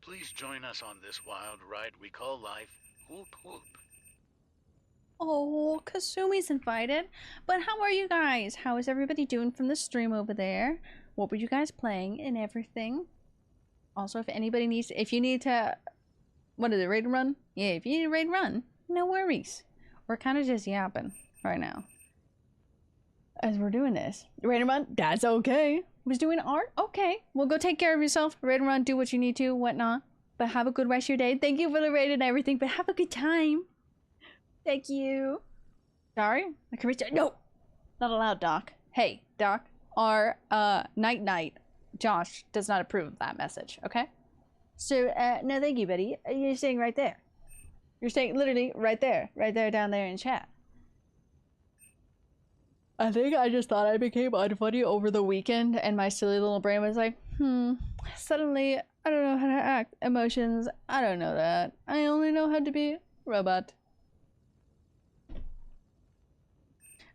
Please join us on this wild ride we call life. Whoop whoop. Oh, Kasumi's invited. But how are you guys? How is everybody doing from the stream over there? What were you guys playing and everything? Also, if anybody needs, if you need to, what is it, raid and run? Yeah, if you need a raid and run, no worries. We're kind of just yapping right now. As we're doing this. Raid and run? That's okay. Was doing art? Okay. Well, go take care of yourself. Raid and run, do what you need to, whatnot. But have a good rest of your day. Thank you for the raid and everything, but have a good time. Thank you. Sorry? I can reach. No! Not allowed, Doc. Hey, Doc. Our, night, Josh does not approve of that message, okay? So, no thank you, buddy. You're staying right there. You're staying literally right there down there in chat. I think I just thought I became unfunny over the weekend and my silly little brain was like, suddenly I don't know how to act. Emotions, I don't know that. I only know how to be robot.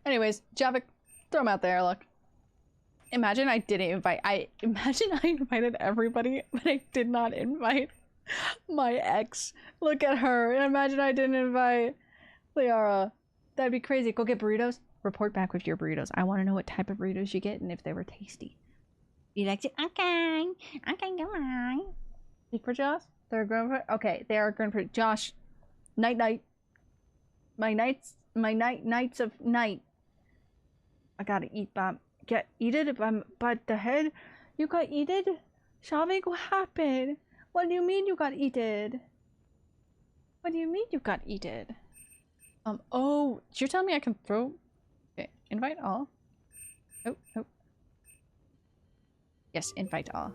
Anyways, Javik, throw him out there, look. Imagine I didn't invite, imagine I invited everybody, but I did not invite my ex. Look at her. Imagine I didn't invite Liara. That'd be crazy. Go get burritos. Report back with your burritos. I want to know what type of burritos you get and if they were tasty. You like to, okay, come on. Speak for Josh? They're going for, okay, they are going for, Josh, night. My nights of night. I gotta eat, eated by the head? You got eated? Shavik, what happened? What do you mean you got eated? What do you mean you got eated? Oh, you're telling me I can throw... Okay, invite all. Oh. Yes, invite all.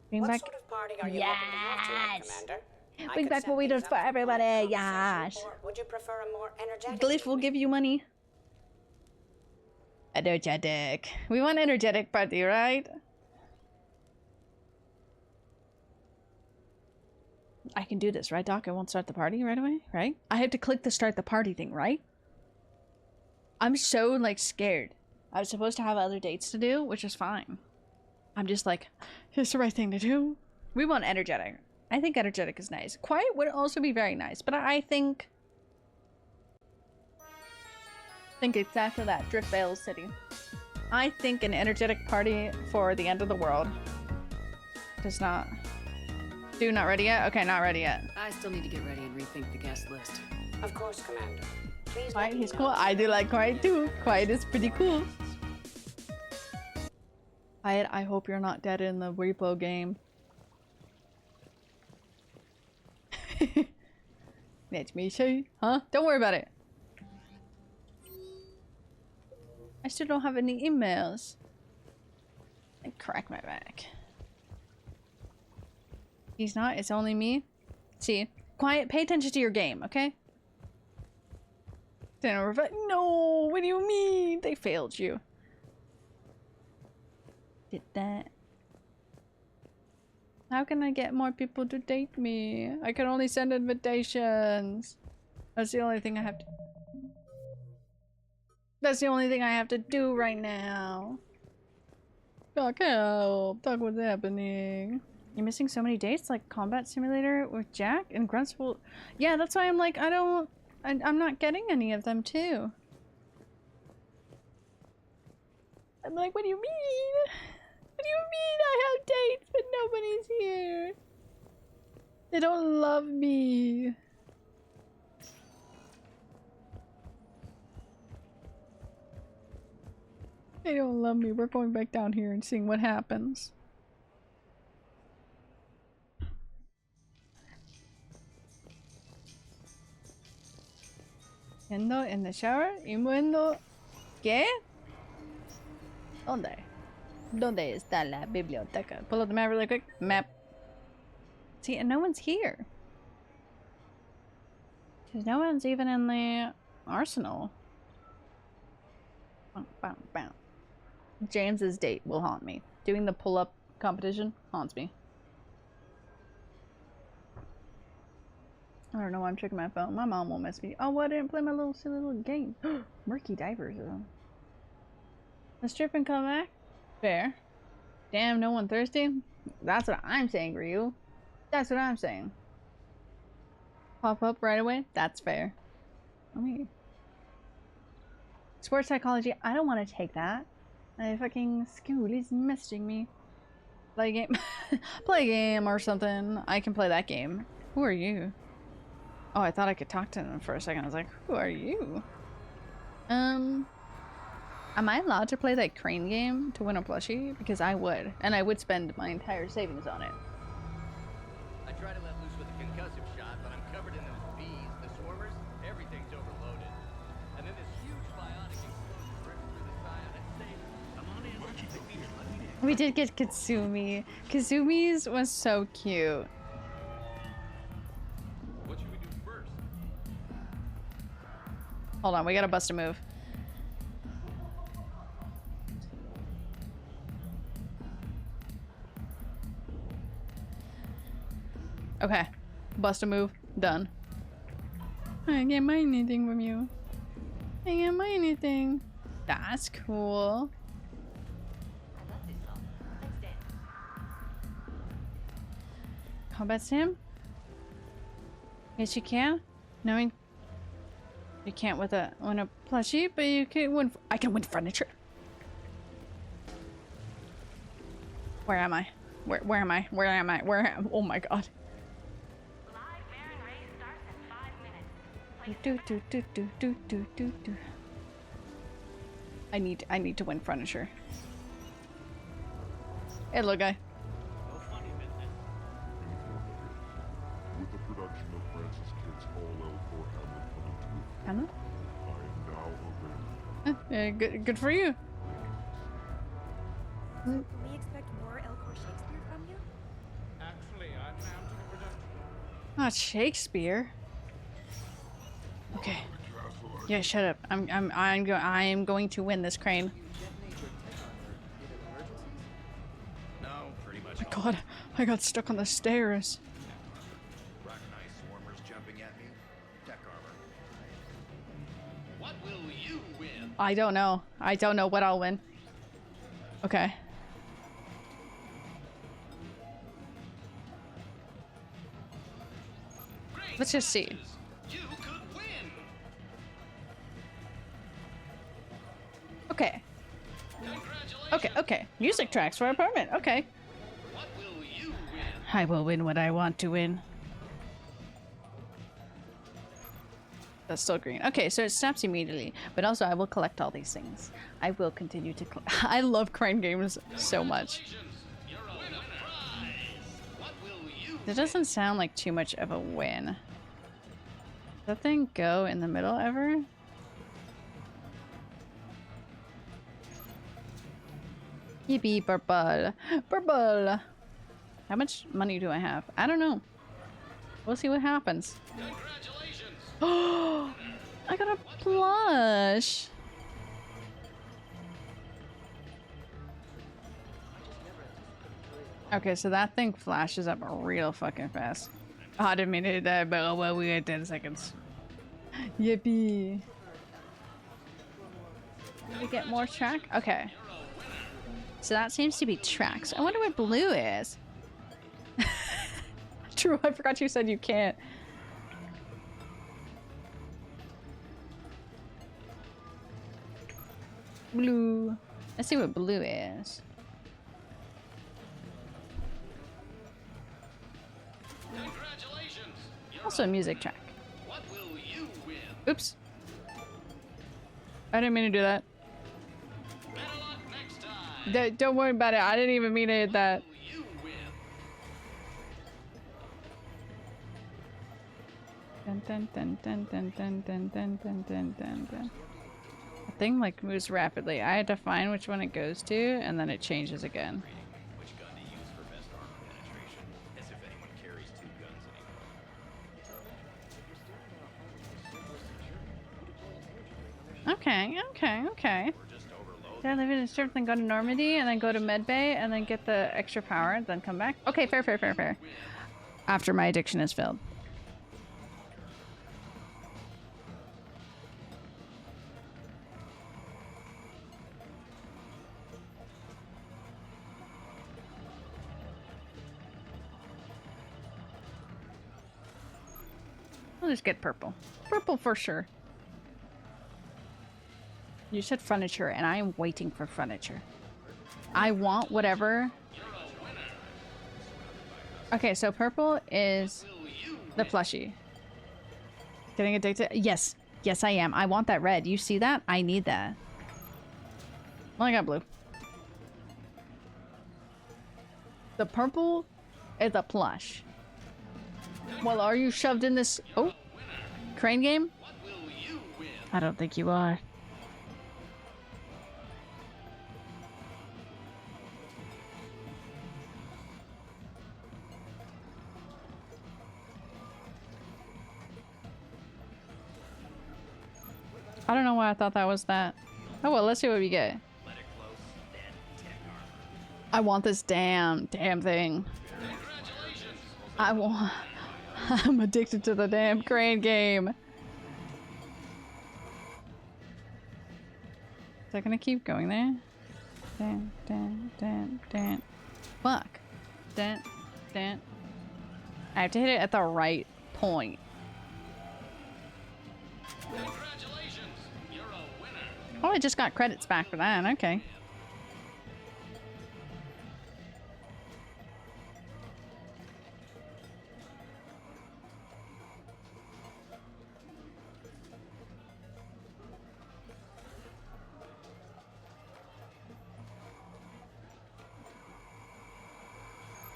Bring back... What sort of party are you hoping to have tonight, Commander? Bring back burritos for everybody, yes! Would you prefer a more energetic... Glyph will give you money. Energetic. We want energetic party, right? I can do this, right, Doc? I won't start the party right away, right? I have to click the start the party thing, right? I'm so, like, scared. I was supposed to have other dates to do, which is fine. I'm just like, here's the right thing to do. We want energetic. I think energetic is nice. Quiet would also be very nice, but I think exactly that. Drift Vale City. I think an energetic party for the end of the world does not... Do not ready yet? Okay, not ready yet. I still need to get ready and rethink the guest list. Of course, Commander. Please Quiet, let me he's know cool. if I you do have like Quiet any too. requests. Quiet is pretty cool. Quiet, I hope you're not dead in the repo game. Let me see. Huh? Don't worry about it. I still don't have any emails. I crack my back. He's not. It's only me. See, Quiet. Pay attention to your game, okay? No. What do you mean? They failed you. Did that? How can I get more people to date me? I can only send invitations. That's the only thing I have to. That's the only thing I have to do right now. Doc, help. Doc, what's happening? You're missing so many dates, like Combat Simulator with Jack and Grunts will... Yeah, that's why I'm like, I'm not getting any of them too. I'm like, what do you mean? What do you mean I have dates but nobody's here? They don't love me. They don't love me. We're going back down here and seeing what happens. Yendo in the shower? Yendo... ¿Qué? ¿Dónde? ¿Dónde está la biblioteca? Pull up the map really quick. Map. See, and no one's here. Because no one's even in the Arsenal. Bow, bow, bow. James's date will haunt me. Doing the pull-up competition haunts me. I don't know why I'm checking my phone. My mom won't miss me. Oh, I didn't play my little silly little game. Murky divers though. Let's strip and come back. Fair. Damn, no one thirsty? That's what I'm saying, Ryu. That's what I'm saying. Pop up right away? That's fair. I mean, sports psychology, I don't want to take that. My fucking school is messaging me. Play a game. Play a game or something. I can play that game. Who are you? Oh, I thought I could talk to them for a second. I was like, who are you? Am I allowed to play that crane game to win a plushie? Because I would. And I would spend my entire savings on it. I try to let loose with a concussive shot, but I'm covered in those bees, the swarmers, everything's overloaded. And then this huge bionic explosion rips through the psionic state. Come on in, let you take me in, let me in. We did get Kasumi. Kasumi's was so cute. What should we do first? Hold on, we gotta bust a move. Okay. Bust a move. Done. I can't buy anything from you. I can't buy anything. That's cool. Combat sim? Yes, you can. Knowing you can't with a plushie, but you can win. I can win furniture. Where am I? Where am I? Where am I? Where am? Oh my god. Live Baron race starts in 5 minutes. Do do do do do do do do. I need to win furniture. Hey, little guy. With the production of Francis Kidd's All L4 Hamlet coming to Hannah? I am now a villain. Yeah, good for you. So can we expect more Elcor Shakespeare from you? Actually, I'm now to the production. Not Shakespeare. Okay. Yeah, shut up. I am going to win this crane. No, pretty much. Oh my god, I got stuck on the stairs. Rocknized swarmers jumping at me. Tech armor. What will you win? I don't know. I don't know what I'll win. Okay. Let's just see. You could win. Okay. Okay. Music tracks for apartment. Okay. What will you win? I will win what I want to win. That's still green. Okay, so it snaps immediately, but also I will collect all these things. I will continue to I love crane games so much. You're a winner. Prize. What will you That doesn't sound like too much of a win. Does that thing go in the middle ever? Yippee, purple. Purple! How much money do I have? I don't know. We'll see what happens. Congratulations. Oh! I got a plush! Okay, so that thing flashes up real fucking fast. Oh, I didn't mean to do that, but oh well, we had 10 seconds. Yippee! Did we get more track? Okay. So that seems to be tracks. I wonder what blue is. True, I forgot you said you can't. Blue. Let's see what blue is. Congratulations. Also a music track. What will you win? Oops. I didn't mean to do that. Better luck next time. Don't worry about it. I didn't even mean to hit that. Will you win? Dun dun dun dun dun dun dun dun dun dun dun dun. The thing like moves rapidly. I had to find which one it goes to, and then it changes again. Which gun to use for best armor penetration? As if anyone carries two guns anymore. Okay, okay, okay. Did I live in a strip, then go to Normandy, and then go to Medbay, and then get the extra power, then come back? Okay, fair, fair, fair, fair. After my addiction is filled. I'll just get purple. Purple for sure. You said furniture, and I am waiting for furniture. I want whatever. Okay, so purple is the plushie. Getting addicted? Yes. Yes, I am. I want that red. You see that? I need that. Well, I got blue. The purple is a plush. Well, are you shoved in this... Oh. Crane game? I don't think you are. I don't know why I thought that was that. Oh well, let's see what we get. I want this damn thing. I want... I'm addicted to the damn crane game. Is that gonna keep going there? Dan, dan, dan, dan. Fuck. Dan, dan. I have to hit it at the right point. Oh, I just got credits back for that. Okay.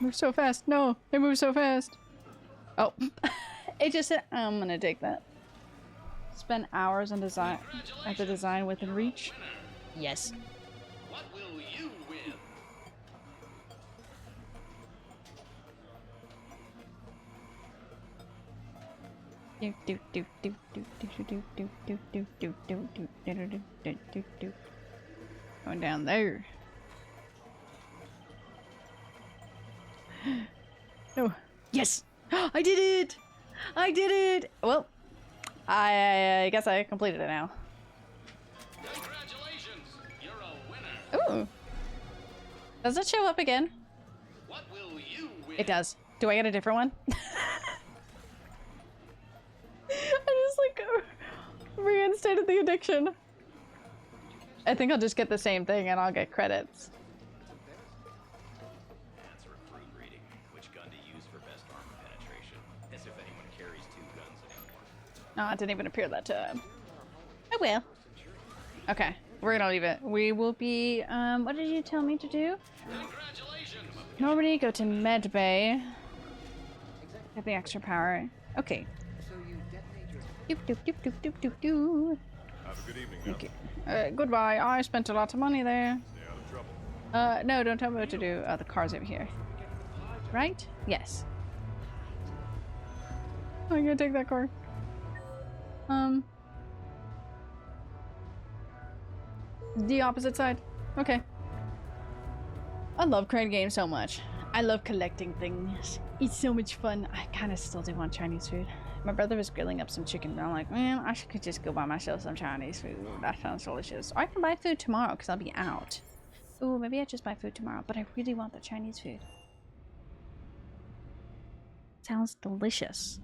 Move so fast. No, they move so fast. Oh, it just said, I'm gonna take that. Spend hours on design at the design within reach. Yes. What will you win? Do do do do do do do do do do do do do do do do do. Going down there. No. Yes! I did it! I did it! Well, I guess I completed it now. Congratulations! You're a winner. Ooh. Does it show up again? What will you win? It does. Do I get a different one? I just like reinstated the addiction. I think I'll just get the same thing and I'll get credits. That's a recruit reading. Which gun to use for best armor penetration. As if anyone carries 2 guns anymore. No, it didn't even appear that time. I will. Okay, we're gonna leave it. We will be, what did you tell me to do? Congratulations! Normally go to Medbay. Get the extra power. Okay. Doop doop doop doop doop doop doop. Have a good evening now. Okay. Goodbye. I spent a lot of money there. Stay out of trouble. No, don't tell me what to do. The car's over here. Right? Yes. I'm gonna take that car. The opposite side. Okay. I love crane games so much. I love collecting things. It's so much fun. I kind of still do want Chinese food. My brother was grilling up some chicken, but I'm like, man, I could just go buy myself some Chinese food. That sounds delicious. Or I can buy food tomorrow because I'll be out. Ooh, maybe I just buy food tomorrow, but I really want the Chinese food. Sounds delicious.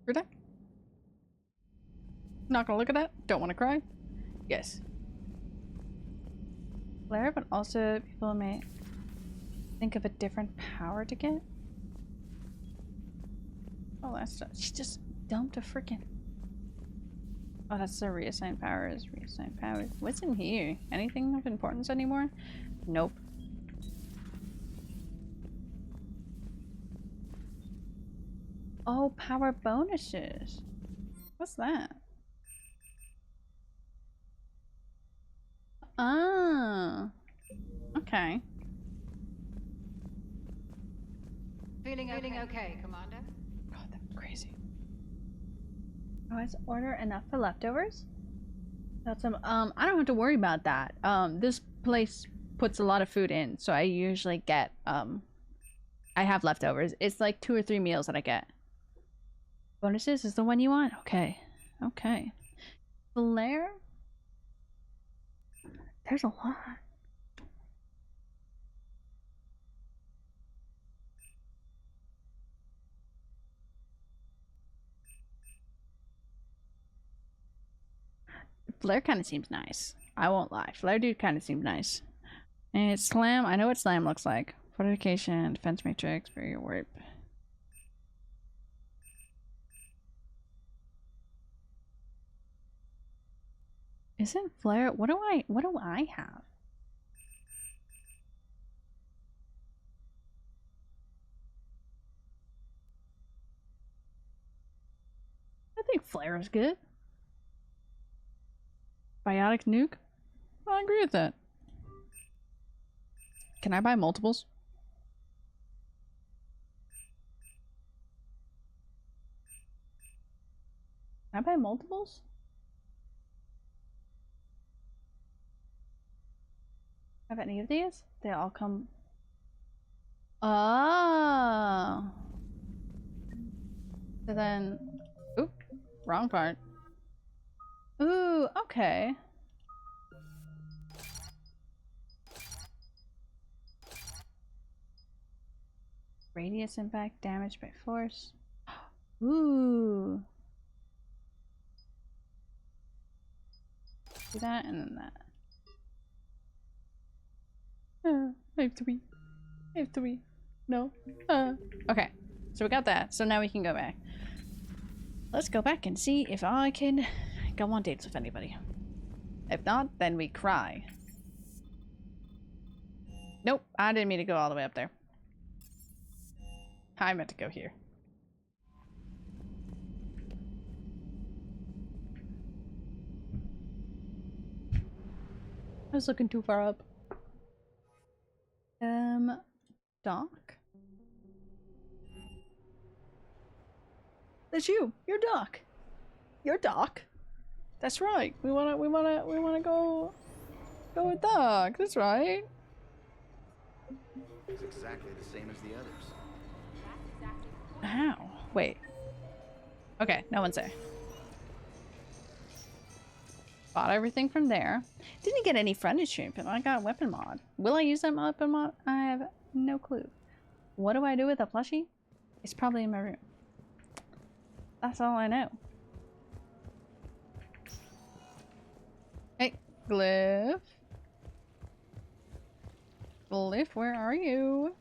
Really? Not gonna look at that? Don't want to cry? Yes. Blair, but also people may think of a different power to get. Oh, that's she just dumped a freaking. Oh, that's the reassigned powers. Reassigned powers. What's in here? Anything of importance anymore? Nope. Oh, power bonuses. What's that? Ah. Okay. Feeling okay, Commander? God, crazy. Always order enough for leftovers. That's some. I don't have to worry about that. This place puts a lot of food in, so I usually get. I have leftovers. It's like 2 or 3 meals that I get. Bonuses is the one you want. Okay. Okay. Flare. There's a lot. Flare kind of seems nice. I won't lie. Flare dude kind of seems nice. And it's slam. I know what slam looks like. Fortification, defense matrix, barrier warp. Isn't flare? What do I have? I think flare is good. Biotic nuke? I agree with that. Can I buy multiples? Can I buy multiples? Have any of these? They all come. Oh. So then, oop, wrong part. Ooh, okay. Radius impact, damage by force. Ooh. Do that and then that. I have 3. I have 3. No. Okay. So we got that. So now we can go back. Let's go back and see if I can go on dates with anybody. If not, then we cry. Nope. I didn't mean to go all the way up there. I meant to go here. I was looking too far up. Doc? That's you. You're Doc. You're Doc. That's right. We wanna go with Doc. That's right. It's exactly the same as the others. How? Wait. Okay, no one say. Bought everything from there. Didn't get any frontage, but I got a weapon mod. Will I use that weapon mod? I have no clue. What do I do with a plushie? It's probably in my room. That's all I know. Hey, Glyph. Glyph, where are you?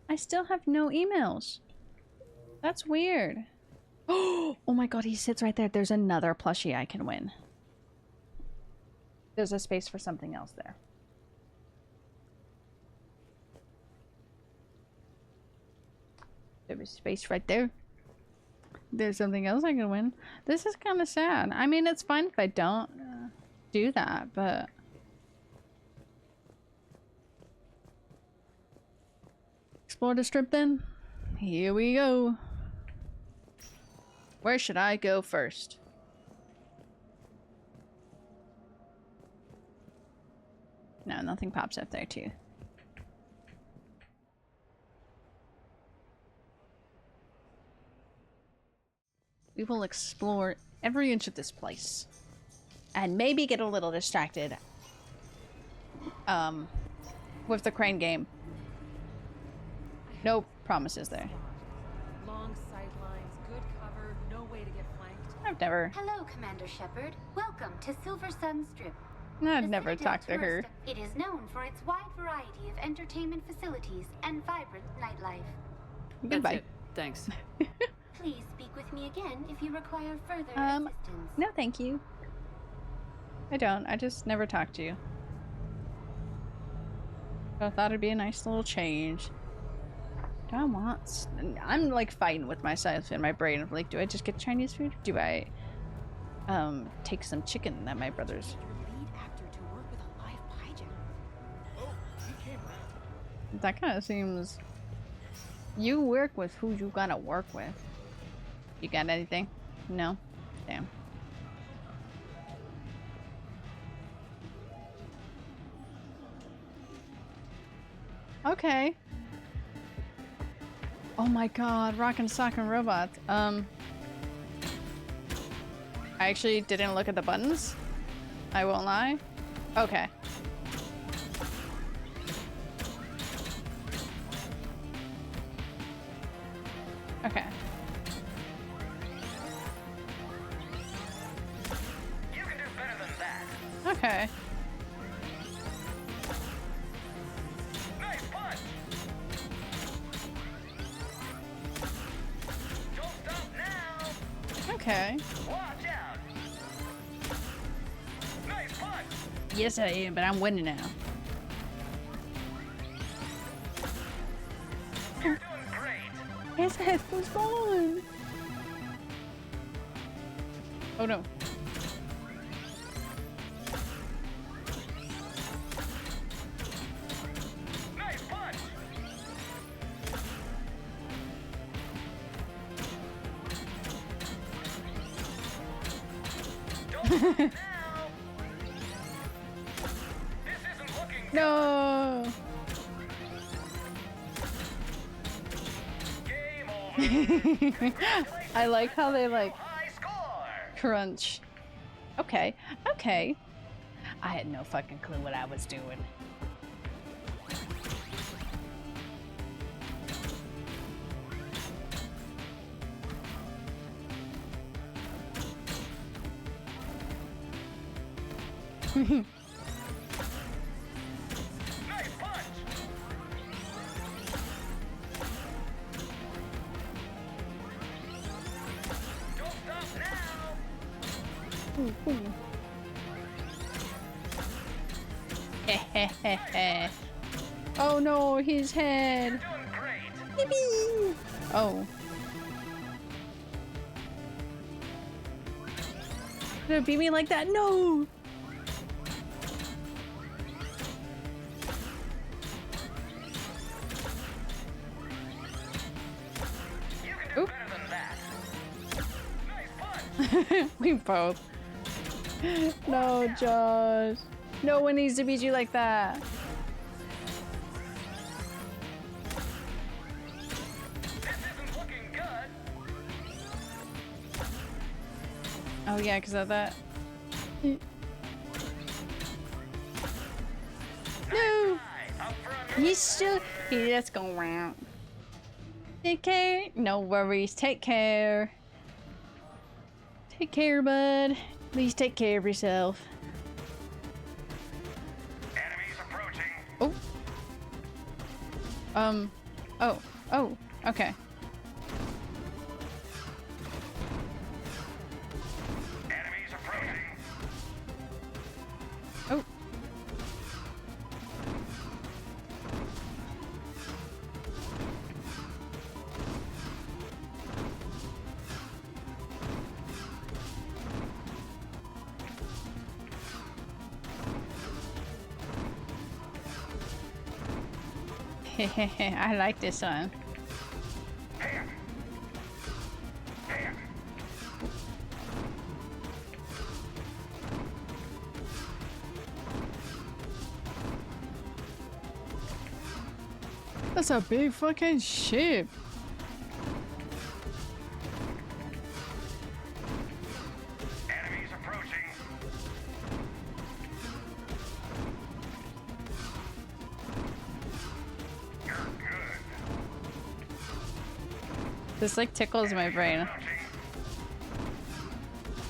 I still have no emails. That's weird. Oh my god, he sits right there. There's another plushie I can win. There's a space for something else there. There's space right there. There's something else I can win. This is kind of sad. I mean, it's fine if I don't do that, but... Explore the strip then? Here we go. Where should I go first? No, nothing pops up there too. We will explore every inch of this place. And maybe get a little distracted. With the crane game. No promises there. Long sight lines, good cover, no way to get flanked. I've never... Hello, Commander Shepard. Welcome to Silver Sun Strip. I've never talked to her. It is known for its wide variety of entertainment facilities and vibrant nightlife. Goodbye. That's it. Thanks. Please speak with me again if you require further assistance. No thank you. I don't. I just never talk to you. So I thought it'd be a nice little change. Do I want... I'm like fighting with myself in my brain of like, do I just get Chinese food? Do I take some chicken that my brother's... Lead actor to work with a live pigeon. That's a bit. Thanks. Please speak with me again if you require further assistance. That kind of seems... You work with who you gotta work with. You got anything? No? Damn. Okay. Oh my god, rockin' sockin' robots. I actually didn't look at the buttons. I won't lie. Okay. Okay. You can do better than that. Okay. Nice punch. Don't stop now. Okay. Watch out. Nice punch. Yes, I am, but I'm winning now. You're doing great. His head was gone. Oh no. Nice punch. Don't stop now. This isn't looking good. No. Game over. I like how they like High score. crunch. Okay. Okay. I had no fucking clue what I was doing. Nice punch. Don't stop now. Ooh, ooh. Oh no, his head. Doing great. Yippee! Oh. Did it beat me like that? No! You can do Oop. better than that. Nice punch. We both. No, Josh. No one needs to beat you like that. This isn't looking good. Oh yeah, because of that. No! Hi, up for a He's still... He just go around. Take care. No worries. Take care. Take care, bud. Please take care of yourself. Enemies approaching. Oh. Oh. Oh. Okay. Enemies approaching. Oh. I like this one. Here. Here. That's a big fucking ship. Enemies approaching. You're good. This like tickles my brain. Approaching.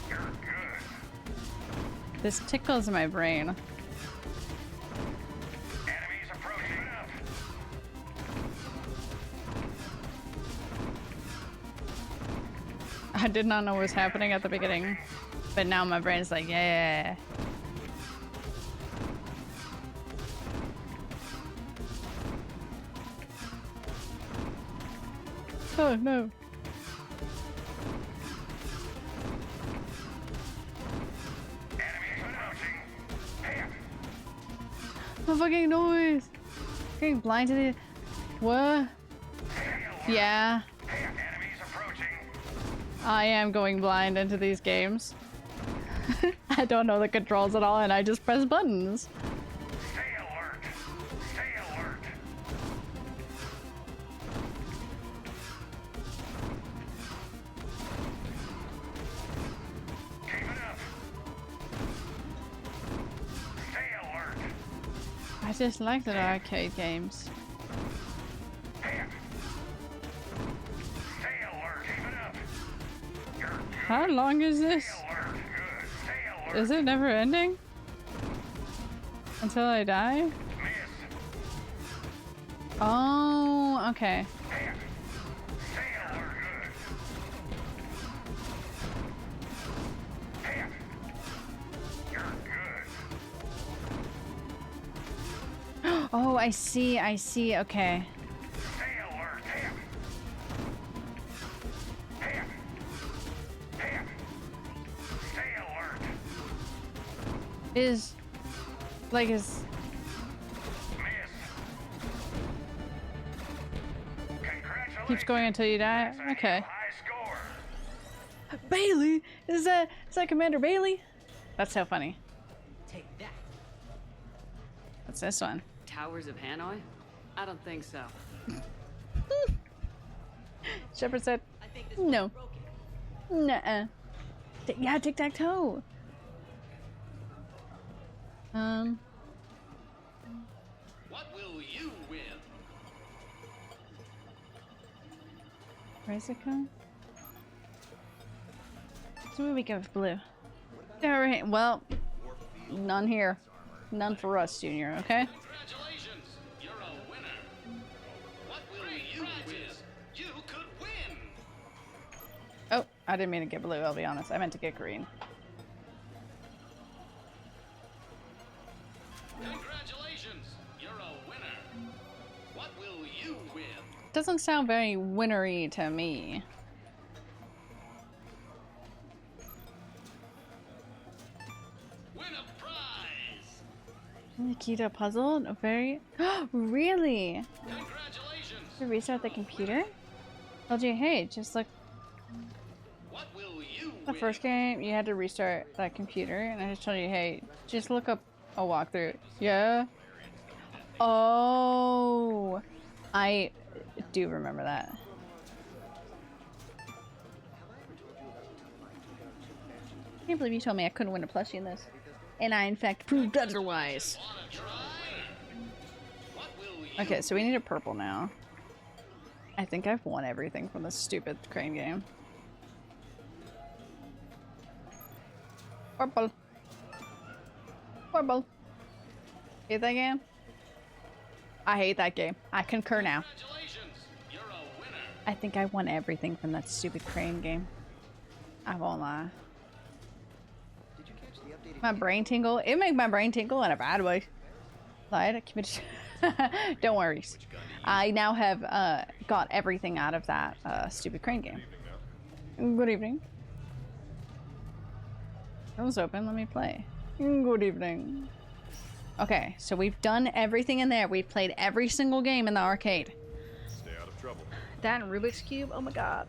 You're good. This tickles my brain. Enemies approaching. I did not know what was happening at the beginning, but now my brain's like, yeah. Oh no. Enemies approaching. Here. The fucking noise. Getting blind to the... What? Yeah. I am going blind into these games. I don't know the controls at all and I just press buttons. Stay alert. Stay alert. Keep it up. Stay alert. I just like the arcade games. Stay alert. Keep it up. How long is this? Is it never ending? Until I die? Oh, okay. Oh, I see, okay. Is keeps going until you die? Okay. Bailey? Is that Commander Bailey? That's so funny. Take that. What's this one? Towers of Hanoi? I don't think so. Shepard said, no. Nuh-uh. Yeah, tic-tac-toe. What will you win? Where's it come? So maybe we go with blue. Alright, well, none here. None for us, Junior, okay? Congratulations, you're a winner. What will you win? You could win. Oh, I didn't mean to get blue, I'll be honest. I meant to get green. Congratulations, you're a winner. What will you win? Doesn't sound very winnery to me. Win a prize. Nikita puzzle? No, very... Really? Congratulations. To restart the computer? Told you, hey, just like What will you the first game, you had to restart that computer, and I just told you, hey, just look up a walkthrough. Yeah? Oh, I do remember that. I can't believe you told me I couldn't win a plushie in this. And I, in fact, proved otherwise. Okay, so we need a purple now. I think I've won everything from this stupid crane game. Purple. Purple. Hate that game? I hate that game. I concur now. I think I won everything from that stupid crane game. I won't lie. My brain tingle. It made my brain tingle in a bad way. Lied. I committed. Don't worry. I now have got everything out of that stupid crane game. Good evening. Door's open. Let me play. Good evening. Okay, so we've done everything in there. We've played every single game in the arcade. Stay out of trouble. That and Rubik's Cube? Oh my god.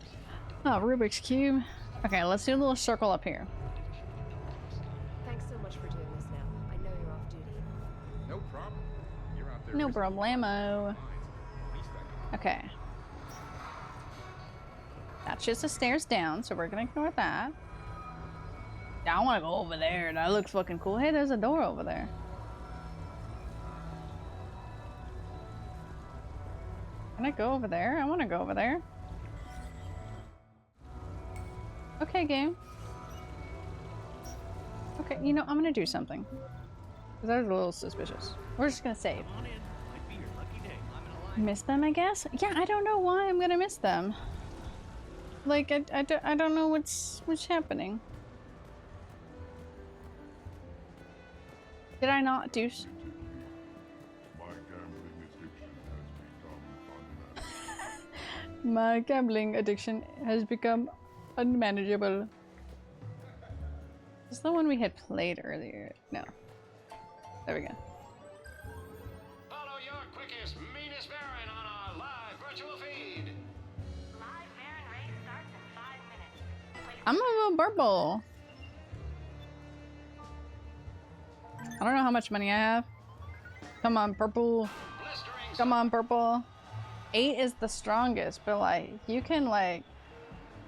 Oh, Rubik's Cube. Okay, let's do a little circle up here. Thanks so much for doing this now. I know you're off duty. No problem. You're out there. No problemo. Okay. That's just the stairs down, so we're gonna ignore that. Yeah, I wanna go over there. That looks fucking cool. Hey, there's a door over there. Can I go over there? I wanna go over there. Okay, game. Okay, you know, I'm gonna do something. Because I was a little suspicious. We're just gonna save. Miss them, I guess? Yeah, I don't know why I'm gonna miss them. Like, I don't know what's happening. Did I not do... My gambling addiction has become unmanageable. Is this the one we had played earlier? No. There we go. Follow your quickest I'm gonna go purple. I don't know how much money I have. Come on, purple. Come on, purple. 8 is the strongest, but like, you can like...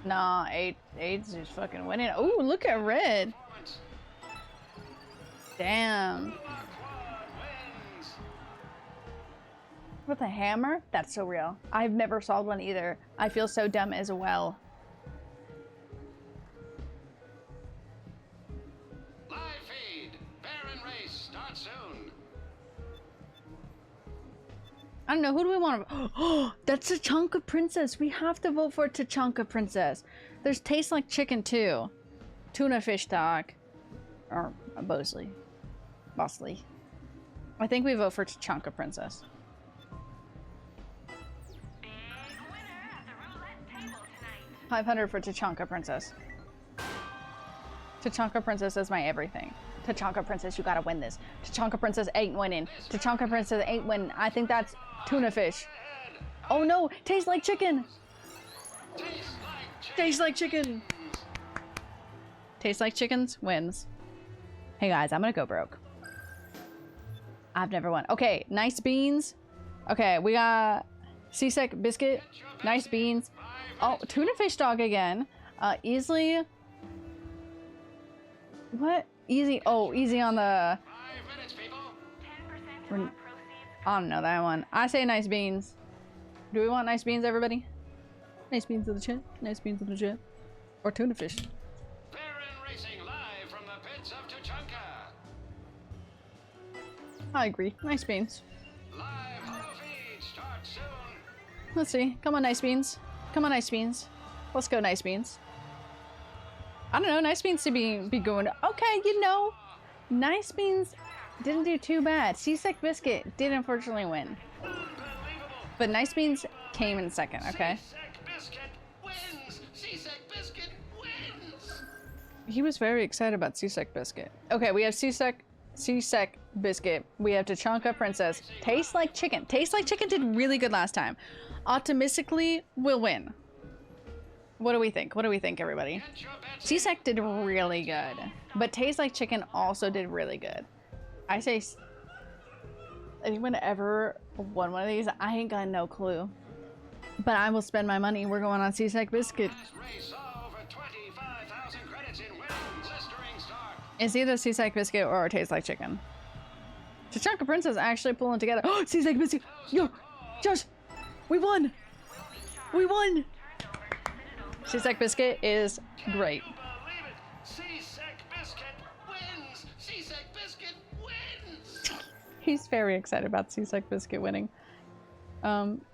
Nah, 8's just fucking winning. Oh, look at red. Damn. With a hammer? That's so real. I've never solved one either. I feel so dumb as well. Live feed. Baron race starts soon. I don't know, who do we want to... Oh, that's Tachanka Princess. We have to vote for Tachanka Princess. There's Taste Like Chicken too. Tuna Fish Dog. Or Bosley. I think we vote for Tachanka Princess. 500 for Tachanka Princess. Tachanka Princess is my everything. Tachanka Princess, you gotta win this. Tachanka Princess ain't winning. Tachanka Princess ain't winning. I think that's tuna fish. Oh no! Tastes like chicken! Tastes like chicken! Tastes like chickens wins. Hey guys, I'm gonna go broke. I've never won. Okay, nice beans. Okay, we got Seasick Biscuit. Nice beans. Oh, tuna fish dog again. Easily. What? Easy. Oh, easy on the. I don't know that one. I say nice beans. Do we want nice beans, everybody? Nice beans in the chat. Nice beans in the chat. Or tuna fish. Baron racing live from the pits of Tachanka. I agree. Nice beans. Live hollow feed starts soon. Let's see. Come on, nice beans. Come on, nice beans. Let's go, nice beans. I don't know. Nice beans to be going. Okay, you know, nice beans didn't do too bad. Seasick Biscuit did unfortunately win, but nice beans came in second. Okay. Biscuit wins. Seasick Biscuit wins. He was very excited about Seasick Biscuit. Okay, we have Seasick Biscuit. We have Tachanka Princess. Tastes Like Chicken. Tastes Like Chicken did really good last time. Optimistically, we'll win. What do we think? What do we think, everybody? Seasick did really good, but Tastes Like Chicken also did really good. I say, anyone ever won one of these? I ain't got no clue, but I will spend my money. We're going on Seasick Biscuit. It's either Seasick Biscuit or Tastes Like Chicken. Tachanka Princess actually pulling together. Oh, Seasick Biscuit! Yo, Josh, we won! We won! Seasick Biscuit is great. Seasick Biscuit wins. Seasick Biscuit wins. He's very excited about Seasick Biscuit winning.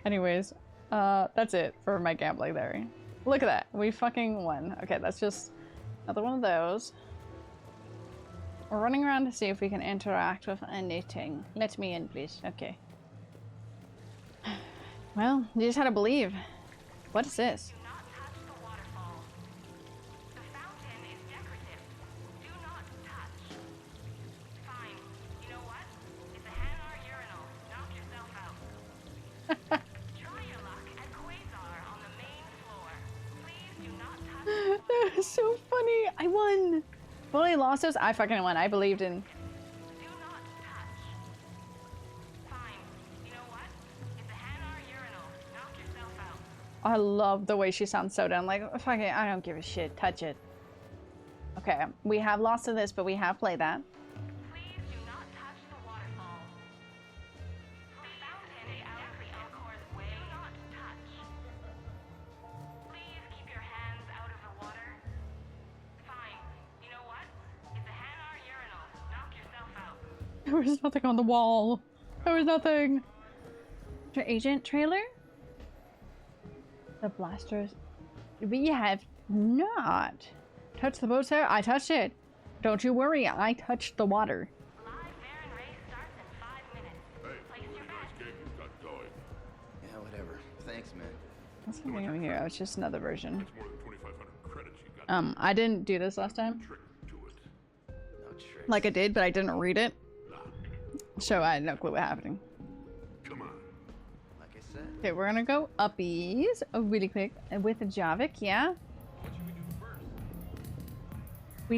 Anyways, that's it for my gambling there. Look at that. We fucking won. Okay, that's just another one of those. We're running around to see if we can interact with anything. Let me in, please. Okay. Well, you just had to believe. What is this? That was so funny. I won. Fully lost those. I fucking won. I believed in. I love the way she sounds so done. Like, fuck it, I don't give a shit. Touch it. Okay, we have lost to this, but we have played that. There was nothing on the wall. There was nothing. Agent trailer? The blasters. We have not touched the boat's hair. I touched it. Don't you worry. I touched the water. Yeah, whatever. Thanks, man. What's happening over here? Oh, it's just another version. I didn't do this last time. Like I did, but I didn't read it. So I had no clue what happening. Come on. Like I said. Okay, we're gonna go uppies really quick with Javik, yeah?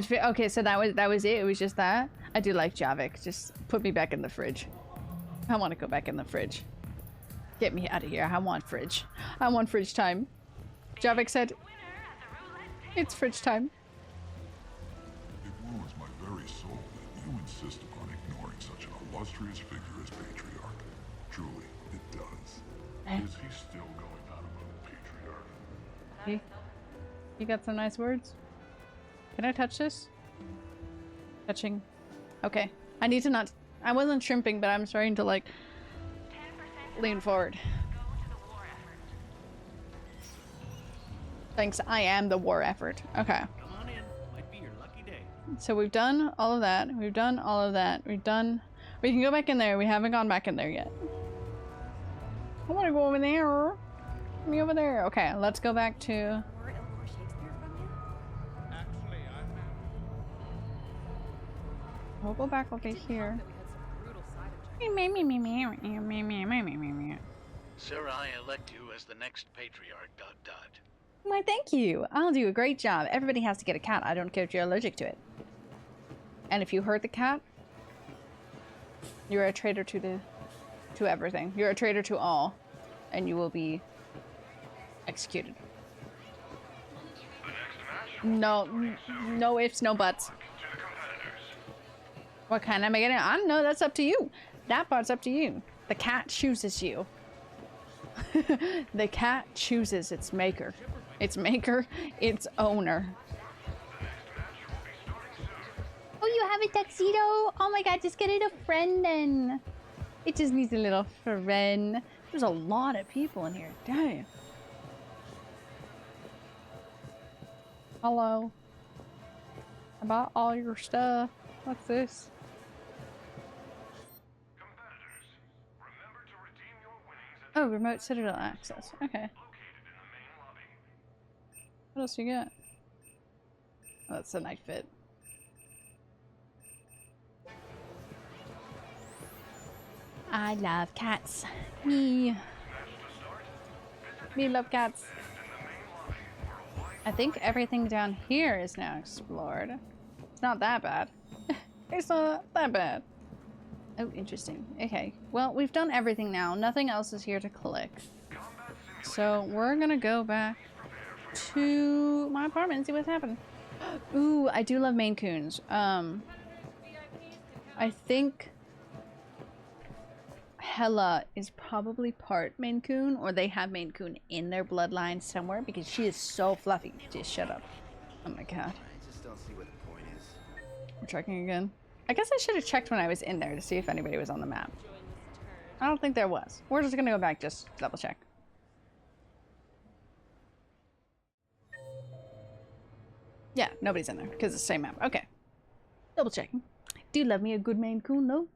Okay, so that was it. It was just that. I do like Javik. Just put me back in the fridge. I want to go back in the fridge. Get me out of here. I want fridge. I want fridge time. Javik said, "It's fridge time." It wounds my very soul that you insist upon ignoring such an illustrious figure as Patriarch. Truly, it does. Is he still going on about Patriarch? You got some nice words. Can I touch this? Touching. Okay. I need to not. I wasn't shrimping, but I'm starting to like lean forward. Thanks. I am the war effort. Okay. Come on in. Might be your lucky day. So we've done all of that. We've done all of that. We've done. We can go back in there. We haven't gone back in there yet. I want to go over there. Let me over there. Okay. Let's go back to. We'll go back over here. Sir, I elect you as the next patriarch. ... Why, thank you. I'll do a great job. Everybody has to get a cat. I don't care if you're allergic to it. And if you hurt the cat, you're a traitor to everything. You're a traitor to all, and you will be executed. No, no ifs, no buts. What kind am I getting? I don't know. That's up to you. That part's up to you. The cat chooses you. The cat chooses its maker. Its maker, its owner. Oh, you have a tuxedo? Oh my god, just get it a friend then. It just needs a little friend. There's a lot of people in here. Damn. Hello. About all your stuff. What's this? Oh, remote citadel access. Okay. What else you got? Oh, that's a knife fit. I love cats. Me. Me love cats. I think everything down here is now explored. It's not that bad. It's not that bad. Oh, interesting. Okay. Well, we've done everything now. Nothing else is here to collect. So we're gonna go back to my apartment and see what's happened. Ooh, I do love Maine Coons. I think Hella is probably part Maine Coon, or they have Maine Coon in their bloodline somewhere because she is so fluffy. Just shut up. Oh my god. I just don't see what the point is. We're checking again. I guess I should have checked when I was in there to see if anybody was on the map. I don't think there was. We're just gonna go back just double check. Yeah, nobody's in there because it's the same map. Okay. Double checking. Do love me a good Maine Coon though.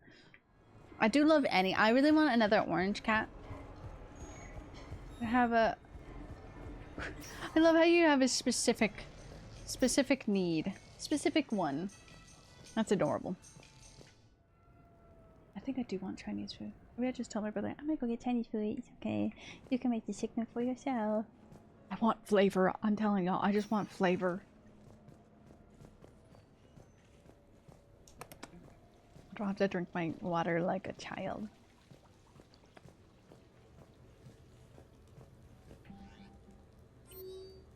I do love any. I really want another orange cat. I have a... I love how you have a specific need. Specific one. That's adorable. I think I do want Chinese food. Maybe I just tell my brother, I'm gonna go get Chinese food. It's okay. You can make the chicken for yourself. I want flavor. I'm telling y'all, I just want flavor. I don't have to drink my water like a child.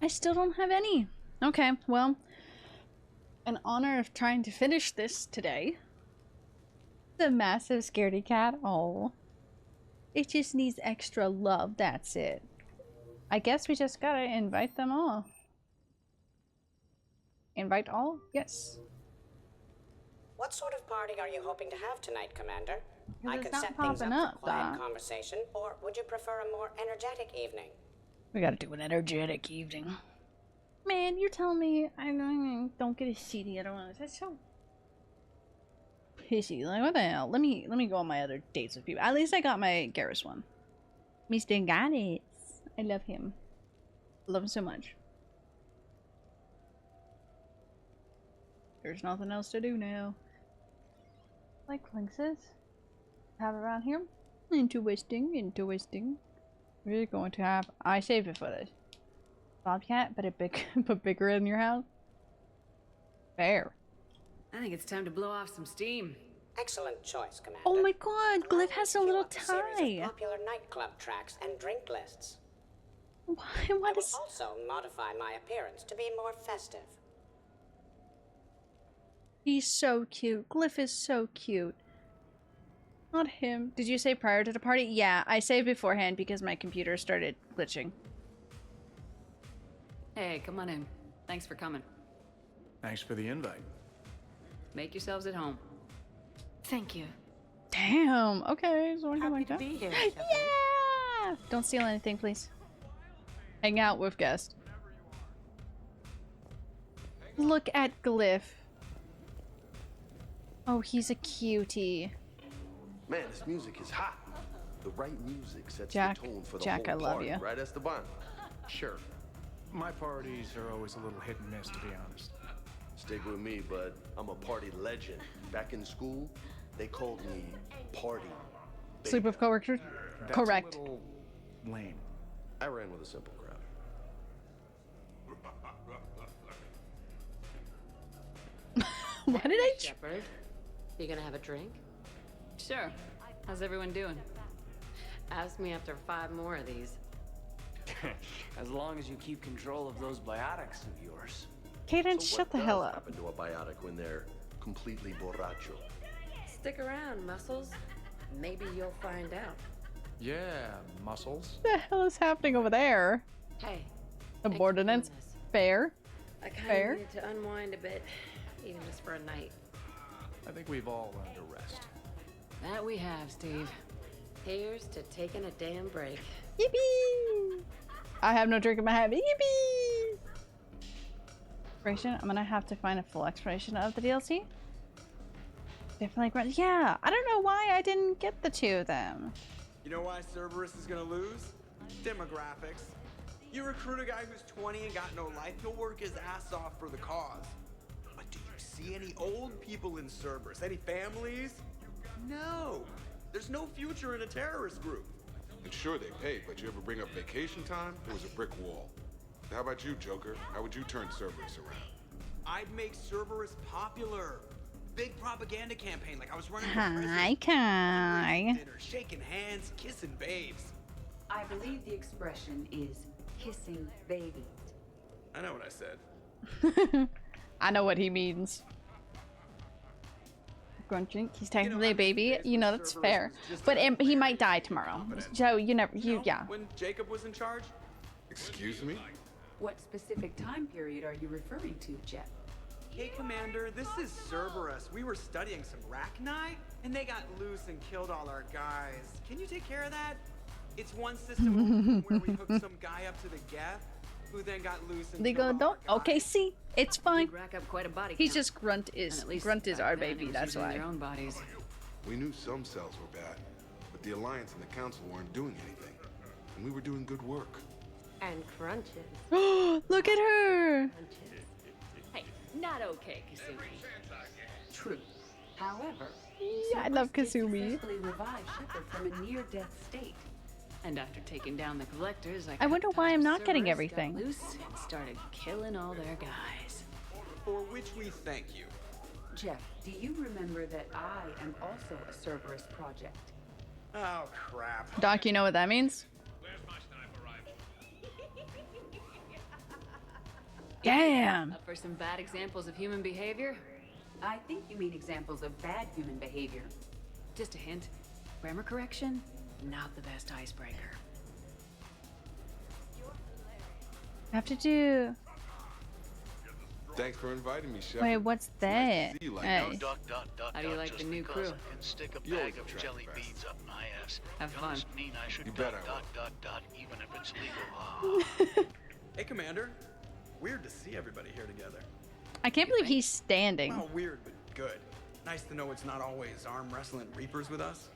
I still don't have any. Okay, well, in honor of trying to finish this today, the massive scaredy cat, oh, it just needs extra love, that's it. I guess we just gotta invite them all. Invite all? Yes. What sort of party are you hoping to have tonight, Commander? I It's could not set things popping up for up, quiet Doc. conversation, or would you prefer a more energetic evening? We gotta do an energetic evening. Man, you're telling me I don't get to see the other ones. That's so pissy. Like, what the hell? Let me go on my other dates with people. At least I got my Garrus one. Mr. Garrus. I love him. I love him so much. There's nothing else to do now. Like Links's have around here. Interesting. We're going to have. I saved it for this. Bobcat, but but bigger in your house. Fair. I think it's time to blow off some steam. Excellent choice, Commander. Oh my god, Glyph has a little Series tie. of popular nightclub tracks and drink lists. Why? I What will is... also modify my appearance to be more festive. He's so cute. Glyph is so cute. Not him. Did you say prior to the party? Yeah, I saved beforehand because my computer started glitching. Hey, come on in. Thanks for coming. Thanks for the invite. Make yourselves at home. Thank you. Damn. Okay. So Happy like to that. be here. Yeah. Don't steal anything, please. Hang out with guests. Look at Glyph. Oh, he's a cutie. Man, this music is hot. The right music sets Jack, the tone for the Jack, whole I love party, you. right, Esteban? Sure. My parties are always a little hit and miss, to be honest. Stick with me, bud. I'm a party legend. Back in school, they called me Party. Sleep with coworkers? That's Correct. a little lame. I ran with a simple crowd. Why did I... Shepard, you gonna have a drink? Sure. How's everyone doing? Ask me after 5 more of these. As long as you keep control of those biotics of yours. Kaden, So shut what the does hell up. happen to a biotic when they're completely borracho? Stick around, Muscles. Maybe you'll find out. Yeah, muscles. What the hell is happening over there? Hey. Subordinates? Fair? I kind Fair? of need to unwind a bit, even just for a night. I think we've all learned to rest. That we have, Steve. Here's to taking a damn break. Yippee! I have no drink in my head. Yippee! Expiration? I'm gonna have to find a full expiration of the DLC. Definitely. Yeah, I don't know why I didn't get the 2 of them. You know why Cerberus is gonna lose? Demographics. You recruit a guy who's 20 and got no life, he'll work his ass off for the cause. But do you see any old people in Cerberus? Any families? No. There's no future in a terrorist group. And sure, they pay, but you ever bring up vacation time, there was a brick wall. How about you, Joker? How would you turn Cerberus around? I'd make Cerberus popular. Big propaganda campaign like I was running for Hi, president. Kai. Dinner, shaking hands, kissing babes. I believe the expression is kissing babies. I know what I said. I know what he means. Grunting. He's technically a baby. You know, that's fair. But he might die tomorrow. So yeah. When Jacob was in charge? Excuse me? What specific time period are you referring to, Jeff? Hey, Commander, this is Cerberus. We were studying some Rachni, and they got loose and killed all our guys. Can you take care of that? It's one system where we hooked some guy up to the Geth, who then got loose and They go, don't. Okay, see, it's fine. Rack up quite a body He's count. just Grunt is our baby. That's why. Their own bodies. We knew some cells were bad, but the Alliance and the Council weren't doing anything. And we were doing good work. And crunches. Look at her. Hey, not okay, Kasumi. True. However, Yeah, I love Kasumi. successfully revived Shepard from a near-death state. And after taking down the collectors, I wonder why I'm not getting Cerberus everything. got loose and started killing all their guys. For which we thank you. Jeff, do you remember that I am also a Cerberus project? Oh, crap. Doc, you know what that means? Damn. Up for some bad examples of human behavior? I think you mean examples of bad human behavior. Just a hint. Grammar correction? Not the best icebreaker. Have to do. Thanks for inviting me, Shepard. Wait, what's that? See you like Hey. How do you like the new crew? Can stick a You bag always of attract jelly press. beans up my ass. Have fun. Doesn't mean I should You bet I even if it's legal. Hey, Commander. Weird to see everybody here together. I can't believe he's standing. Well, weird, but good. Nice to know it's not always arm wrestling reapers with us.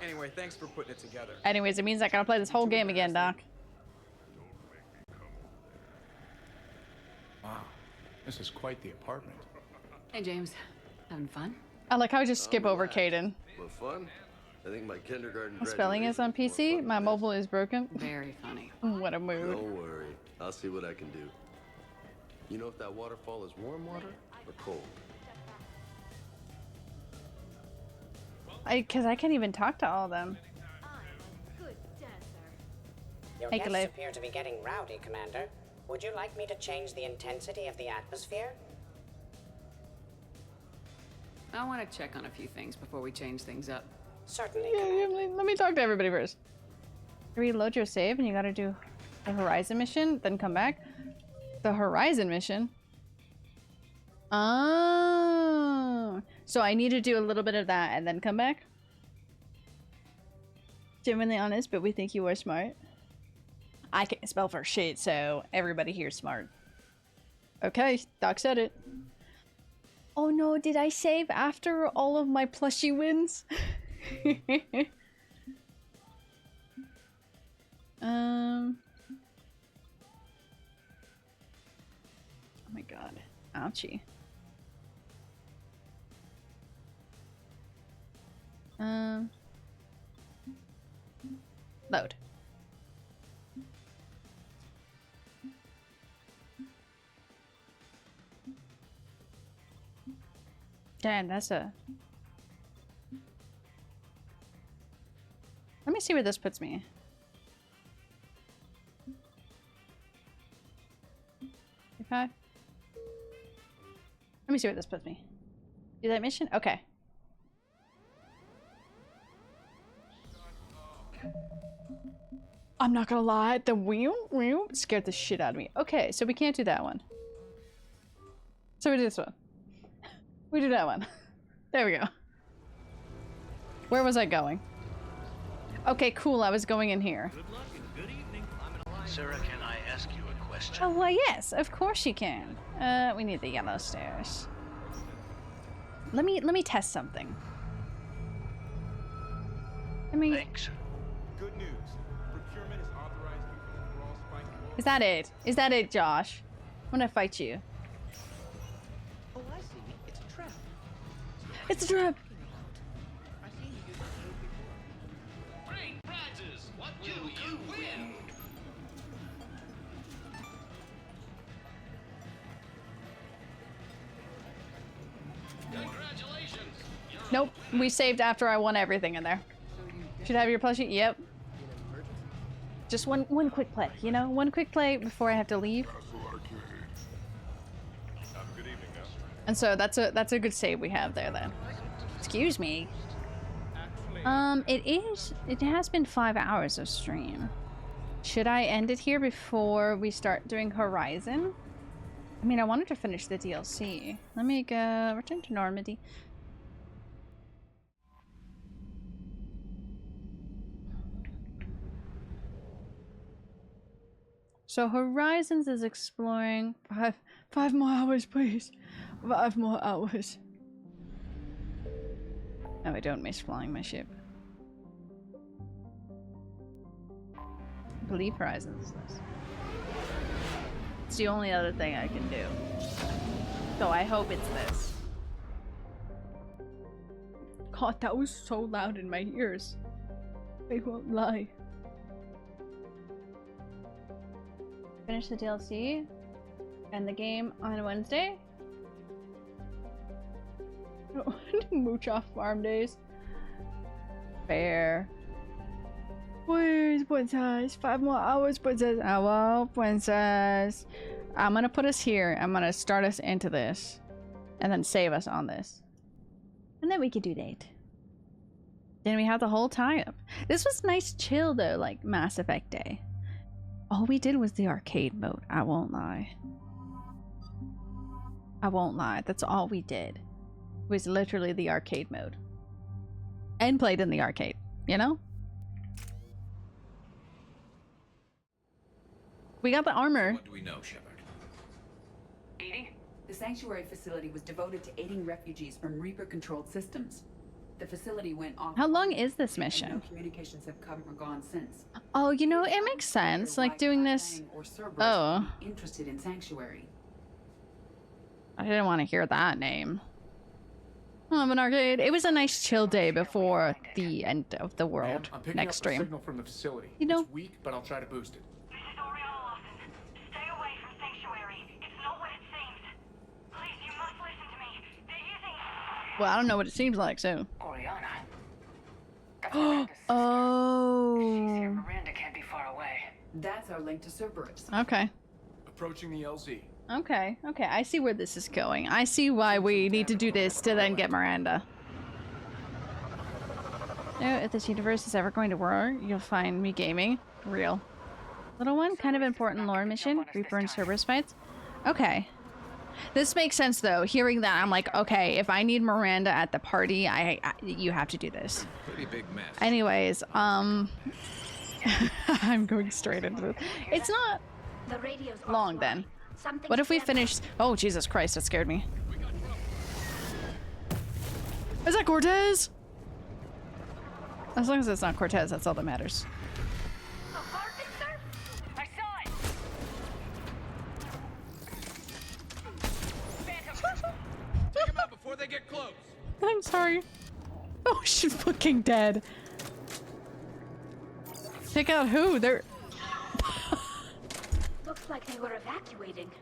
Anyway, thanks for putting it together. Anyways, it means I gotta play this whole game again, Doc. Wow, this is quite the apartment. Hey, James. Having fun? I like how I just skip over Caden. But fun? I think my kindergarten My spelling is on PC. My mobile is broken. Very funny. What a mood. Don't worry. I'll see what I can do. You know if that waterfall is warm water or cold? Because I can't even talk to all of them. Your Hey, guests Caleb. appear to be getting rowdy, Commander. Would you like me to change the intensity of the atmosphere? I want to check on a few things before we change things up. Certainly. Yeah, let me talk to everybody first. Reload your save and you gotta do the Horizon mission, then come back. The Horizon mission? Oh. So I need to do a little bit of that and then come back? Genuinely honest, but we think you are smart. I can't spell for shit, so everybody here's smart. Okay, Doc said it. Oh no, did I save after all of my plushie wins? Oh my god. Ouchie. Load. Damn, that's a... Let me see where this puts me. Okay. Let me see where this puts me. Do that mission? Okay. I'm not gonna lie, the wheel scared the shit out of me. Okay, so we can't do that one. So we do this one. We do that one. There we go. Where was I going? Okay, cool, I was going in here. Good luck and good evening. Sarah, can I ask you a question? Oh, well, yes, of course you can. We need the yellow stairs. Let me test something. Thanks. Good news. Procurement is authorized for all spike. Is that it? Is that it, Josh? I'm gonna fight you. Oh, I see. It's a trap. It's a trap! I've seen you do this before. Great prizes! What will you win? Congratulations! Nope, we saved after I won everything in there. Should I have your plushie? Yep. Just one quick play, you know? One quick play before I have to leave. Have a good evening now. And so that's a good save we have there then. Excuse me. It has been 5 hours of stream. Should I end it here before we start doing Horizon? I mean, I wanted to finish the DLC. Let me go return to Normandy. So Horizons is exploring 5 more hours, please. 5 more hours. No, I don't miss flying my ship. I believe Horizons is this. It's the only other thing I can do. So I hope it's this. God, that was so loud in my ears. I won't lie. Finish the DLC and the game on Wednesday. Mooch off farm days. Fair. Please, princess. 5 more hours, princess. Hello, princess. I'm gonna put us here. I'm gonna start us into this. And then save us on this. And then we can do that. Then we have the whole tie-up. This was nice chill though, like Mass Effect Day. All we did was the arcade mode. I won't lie. I won't lie. That's all we did. It was literally the arcade mode. And played in the arcade, you know? We got the armor. What do we know, Shepard? Edie? The sanctuary facility was devoted to aiding refugees from Reaper-controlled systems. The facility went off. How long is this No mission? communications have come or gone since. Oh, you know, it makes sense. Like doing this. Oh. Interested in sanctuary. I didn't want to hear that name. Oh, an arcade. It was a nice chill day before the end of the world. I'm picking Next up stream. a signal from the facility. You know, It's weak, but I'll try to boost it. Stay away from Sanctuary. It's not what it Well, I don't know what it seems like, so. Oriana. Oh. She's here. Miranda can't be far away. That's our link to Cerberus. Okay. Approaching the LZ. Okay. Okay. I see where this is going. I see why we need to do this to then get Miranda. No, if this universe is ever going to work, you'll find me gaming. Real. Little one, kind of important lore mission. Reaper and Cerberus fights. Okay. This makes sense though. Hearing that, I'm like, okay, if I need Miranda at the party, you have to do this. Pretty big mess. Anyways, I'm going straight into this. It's not long then. What if we finish? Oh, Jesus Christ, that scared me. Is that Cortez? As long as it's not Cortez, that's all that matters. I saw it. Take them out before they get close. I'm sorry. Oh, she's fucking dead. Take out who? They're... Looks like they were evacuating.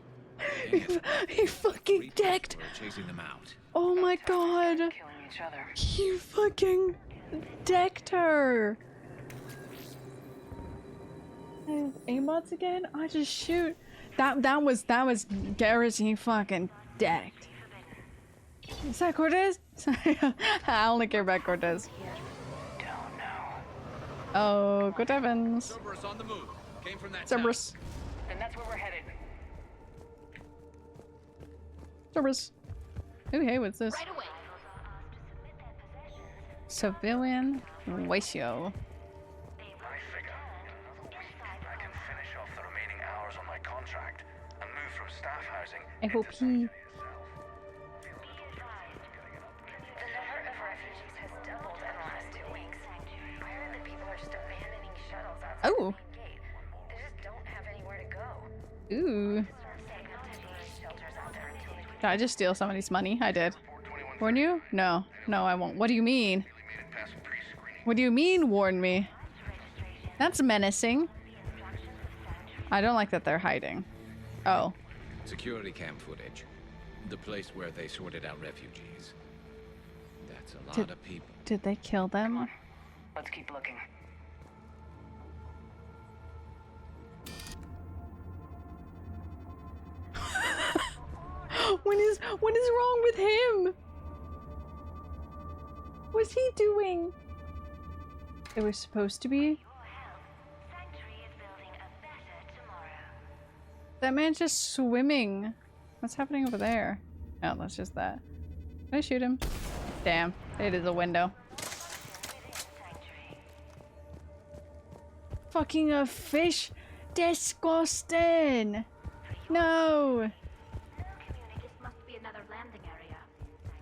He fucking decked. Chasing them out. Oh my god. Killing each other. He fucking decked her. Aimbots again? I just shoot. That was Garrus. He fucking decked. Is that Cortez? I only care about Cortez. Don't know. Oh, good heavens. Cerberus on the move. Came from that Cerberus. Then that's where we're headed. Cerberus. Ooh, hey, what's this? Right away. Civilian ratio. I figure in another week I can finish off the remaining hours on my contract and move from staff housing FOP. The number of refugees has doubled in the last 2 weeks. I heard that people are just abandoning shuttles outside Oh. the main gate. They just don't have anywhere to go. Ooh. Did I just steal somebody's money? I did. Warn you? No. No, I won't. What do you mean? What do you mean, warn me? That's menacing. I don't like that they're hiding. Oh. Security camp footage. The place where they sorted out refugees. That's a lot of people. Did they kill them? Let's keep looking. What is wrong with him? What's he doing? It was supposed to be. That man's just swimming. What's happening over there? Oh, that's just that. Can I shoot him? Damn, it is a window. Fucking a fish. Disgusting. No.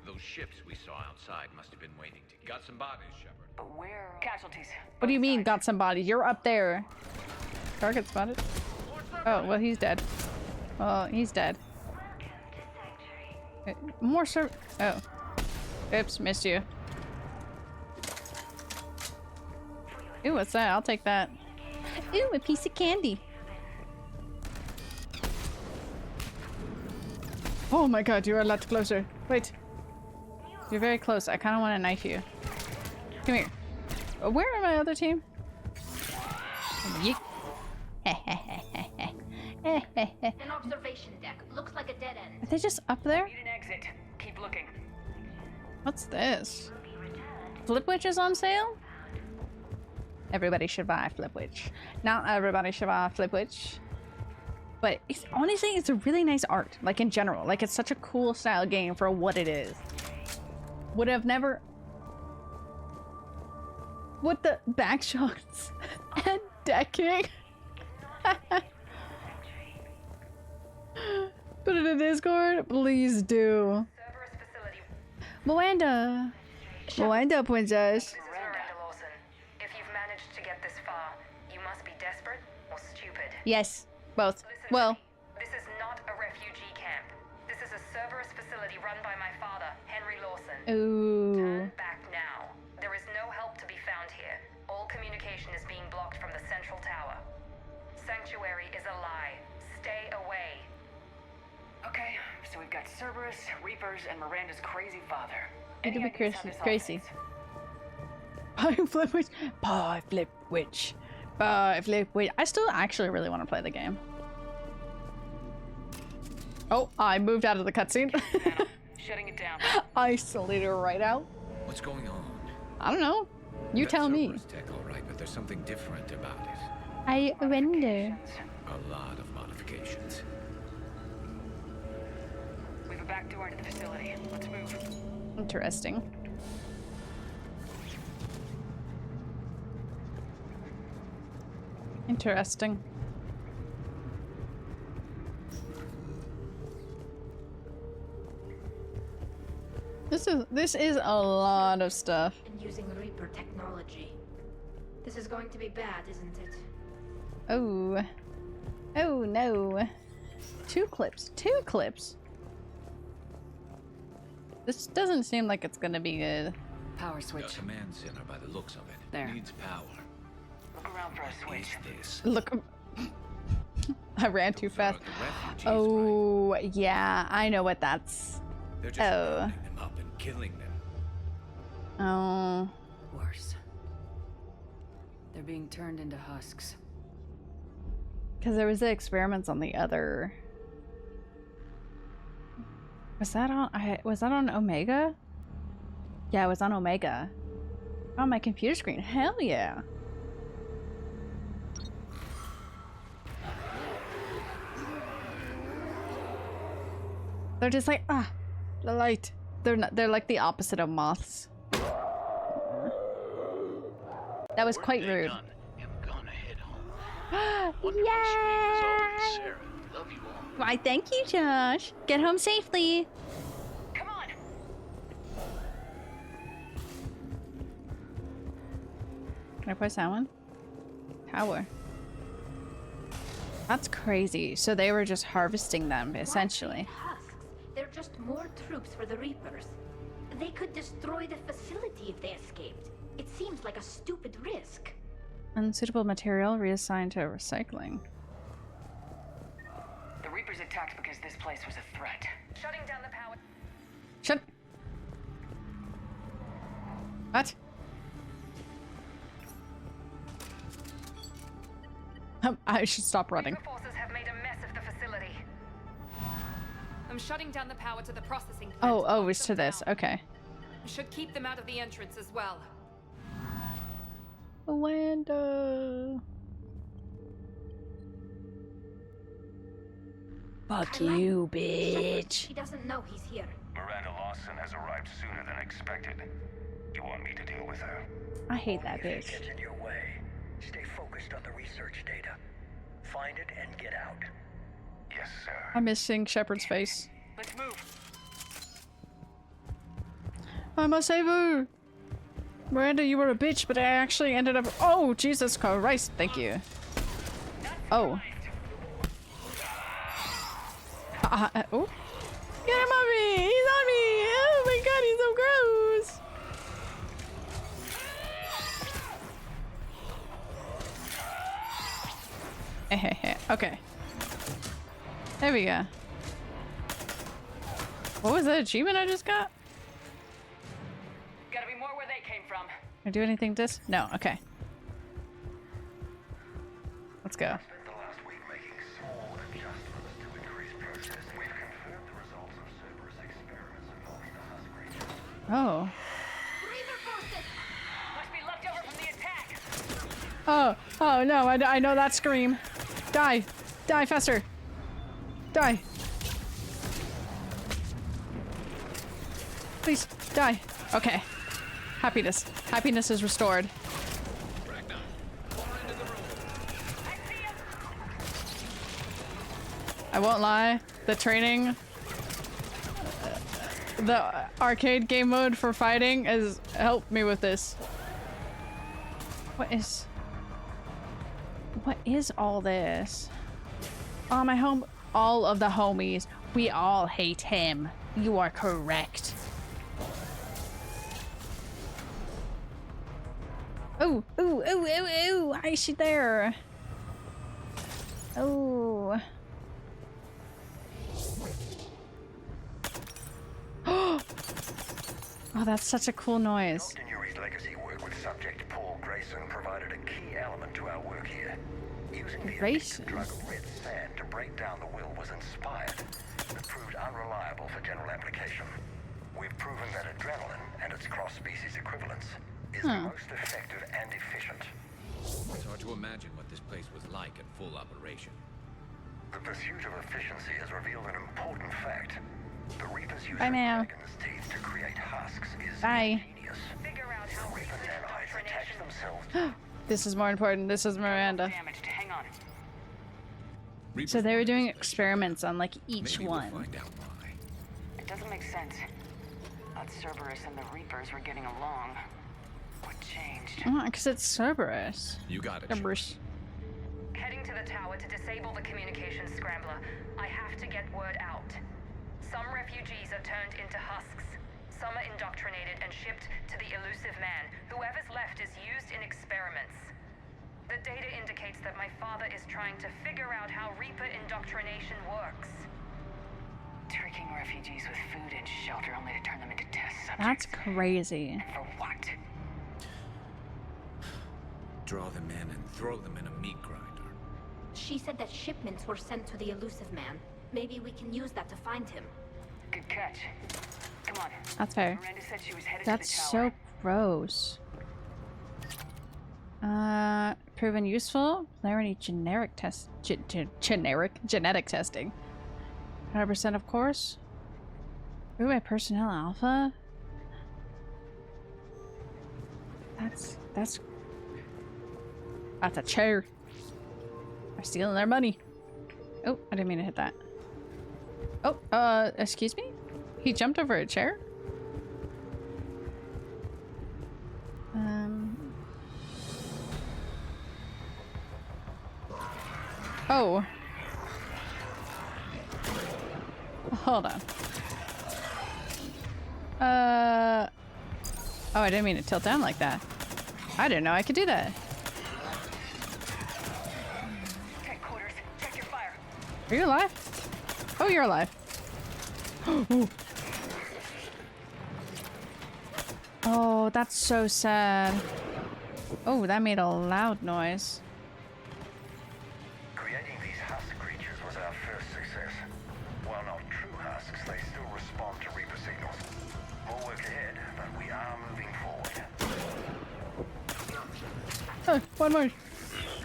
Those ships we saw outside must have been waiting to got some bodies, Shepard. But where? Casualties. What do you mean, got some bodies? You're up there. Target spotted. Oh, well, he's dead. Oh, he's dead. More sir. Oh. Oops, missed you. Ooh, what's that? I'll take that. Ooh, a piece of candy. Oh my god, you're a lot closer. Wait. You're very close. I kind of want to knife you. Come here. Where are my other team? Yeet. An observation deck. Looks like a dead end. Are they just up there? Need an exit. Keep looking. What's this? Flipwitch is on sale? Everybody should buy Flipwitch. Not everybody should buy Flipwitch. But it's, honestly, it's a really nice art. Like in general. Like it's such a cool style game for what it is. Would have never... What the back shots and decking? Put it in Discord? Please do. Miranda. Miranda, princess. Miranda Lawson, if you've managed to get this far, you must be desperate or stupid. Yes, both. Well, This is not a refugee camp. This is a Cerberus facility run by my father, Henry Lawson. ooh. Turn back now. There is no help to be found here. All communication is being blocked from the central tower. Sanctuary is a lie. Stay away. Okay, so we've got Cerberus, Reapers, and Miranda's crazy father. It could Any be ideas how this all crazy. fits? Pie flip witch. Pie flip witch. Pie flip witch. I still actually really want to play the game. Oh, I moved out of the cutscene. Shutting it down. Isolated right out. What's going on? I don't know. You That tell me. Cerberus tech, all right, but there's something different about it. I wonder. A lot of modifications. We have a back door into the facility. Let's move. Interesting. Interesting. This is a lot of stuff. And using Reaper technology. This is going to be bad, isn't it? Oh. Oh no. 2 clips. 2 clips. This doesn't seem like it's gonna be good. Power switch. A command center by the looks of it. There. Needs power. Look around for a switch. This. Look. I ran too fast. Oh, yeah. I know what that's. They're just rounding them up and killing them. Oh. Worse. They're being turned into husks. Because there was the experiments on the other. Was that on Omega? Yeah, it was on Omega. On my computer screen. Hell yeah. They're just like, ah, the light. They're like the opposite of moths. That was quite rude. Yeah! Why, thank you, Josh. Get home safely. Come on. Can I press that one? Tower. That's crazy. So they were just harvesting them, essentially. Husks. They're just more troops for the Reapers. They could destroy the facility if they escaped. It seems like a stupid risk. Unsuitable material reassigned to recycling. The Reapers attacked because this place was a threat. Shutting down the power. Shut. What? I should stop running. Reaper forces have made a mess of the facility. I'm shutting down the power to the processing plant. Oh, it's to this. Okay. Should keep them out of the entrance as well. Amanda. Fuck you, bitch. He doesn't know he's here. Miranda Lawson has arrived sooner than expected. You want me to deal with her? I hate that bitch. If it gets in your way, stay focused on the research data. Find it and get out. Yes, sir. I'm missing Shepard's face. Let's move. I'm a saver. Miranda, you were a bitch, but I actually ended up. Oh, Jesus Christ! Thank you. Oh. Oh. Get him on me! He's on me! Oh my god, he's so gross! Okay. There we go. What was that achievement I just got? Gotta be more where they came from. Can I do anything to this? No, okay. Let's go. Oh. Must be left over from the attack. Oh no, I know that scream. Die. Die faster. Die. Please, die. Okay. Happiness. Happiness is restored. I won't lie, the training, the arcade game mode for fighting has helped me with this. What is all this? Oh, all of the homies, we all hate him. You are correct. Oh, ooh, ooh, ooh, ooh, why is she there? Oh. Oh, that's such a cool noise. Dr. Nuri's legacy work with subject Paul Grayson provided a key element to our work here. Using the addictive drug red sand to break down the will was inspired, but proved unreliable for general application. We've proven that adrenaline and its cross-species equivalence is the most effective and efficient. It's hard to imagine what this place was like in full operation. The pursuit of efficiency has revealed an important fact. The Reaper's use Bye of now. dragon's teeth to create husks is Bye. ingenious. Figure out how the Reaper's nanites attach themselves. This is more important. This is Miranda. Hang on. So they were doing experiments on like each one. It doesn't make sense. Thought Cerberus and the Reapers were getting along. What changed? Oh, because it's Cerberus. You got it. Cerberus. Heading to the tower to disable the communications scrambler. I have to get word out. Some refugees are turned into husks. Some are indoctrinated and shipped to the elusive man. Whoever's left is used in experiments. The data indicates that my father is trying to figure out how Reaper indoctrination works. Tricking refugees with food and shelter only to turn them into test subjects. That's crazy. For what? Draw them in and throw them in a meat grinder. She said that shipments were sent to the elusive man. Maybe we can use that to find him. Good catch. Come on. That's fair. Miranda said she was headed That's to the tower. so gross. Proven useful. Are there any generic test? Genetic testing. 100% of course. Ooh, my personnel alpha. That's a chair. I'm stealing their money. Oh, I didn't mean to hit that. Oh, excuse me? He jumped over a chair? Oh. Hold on. Oh, I didn't mean to tilt down like that. I didn't know I could do that. Headquarters, check your fire. Are you alive? Oh, you're alive. Ooh. Oh, that's so sad. Oh, that made a loud noise. Creating these husk creatures was our first success. While not true husks, they still respond to Reaper signals. More work ahead, but we are moving forward. Oh, one more.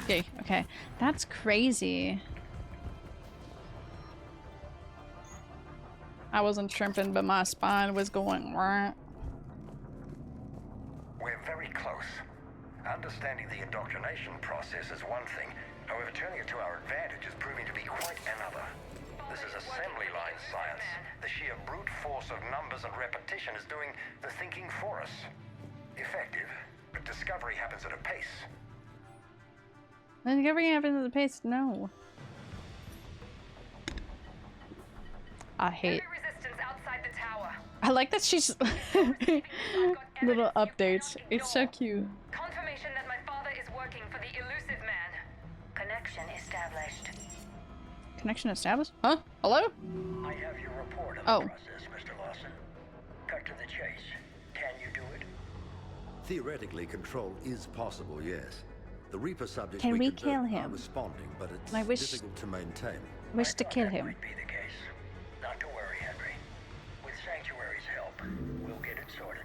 Okay, okay. That's crazy. I wasn't shrimping, but my spine was going right. We're very close. Understanding the indoctrination process is one thing. However, turning it to our advantage is proving to be quite another. This is assembly line science. The sheer brute force of numbers and repetition is doing the thinking for us. Effective, but discovery happens at a pace. Then discovery happens at the pace? No. I hate. I like that she's little updates. It's so cute. Confirmation that my father is working for the elusive man. Connection established. Connection established? Huh? Hello? I have your report on the process, Mr. Lawson. Cut to the chase. Can you do it? Theoretically, control is possible, yes. The Reaper subjects Can we convert kill are him? responding, but it's I wish- difficult to maintain. Wish to kill him. Be the case. Not to worry, Henry. With Sanctuary's help, we'll get it sorted.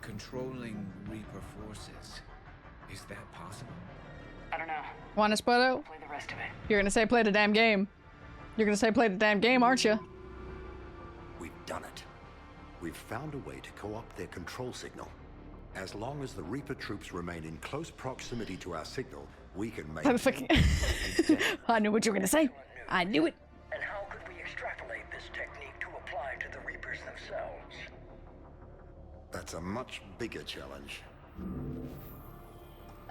Controlling Reaper forces. Is that possible? I don't know. Want to spoil it? Play the rest of it. You're gonna say play the damn game. You're gonna say play the damn game, aren't you? We've done it. We've found a way to co-opt their control signal. As long as the Reaper troops remain in close proximity to our signal, we can make... I knew what you were gonna say. I knew it. And how could we extrapolate this technique to apply to the Reapers themselves? That's a much bigger challenge.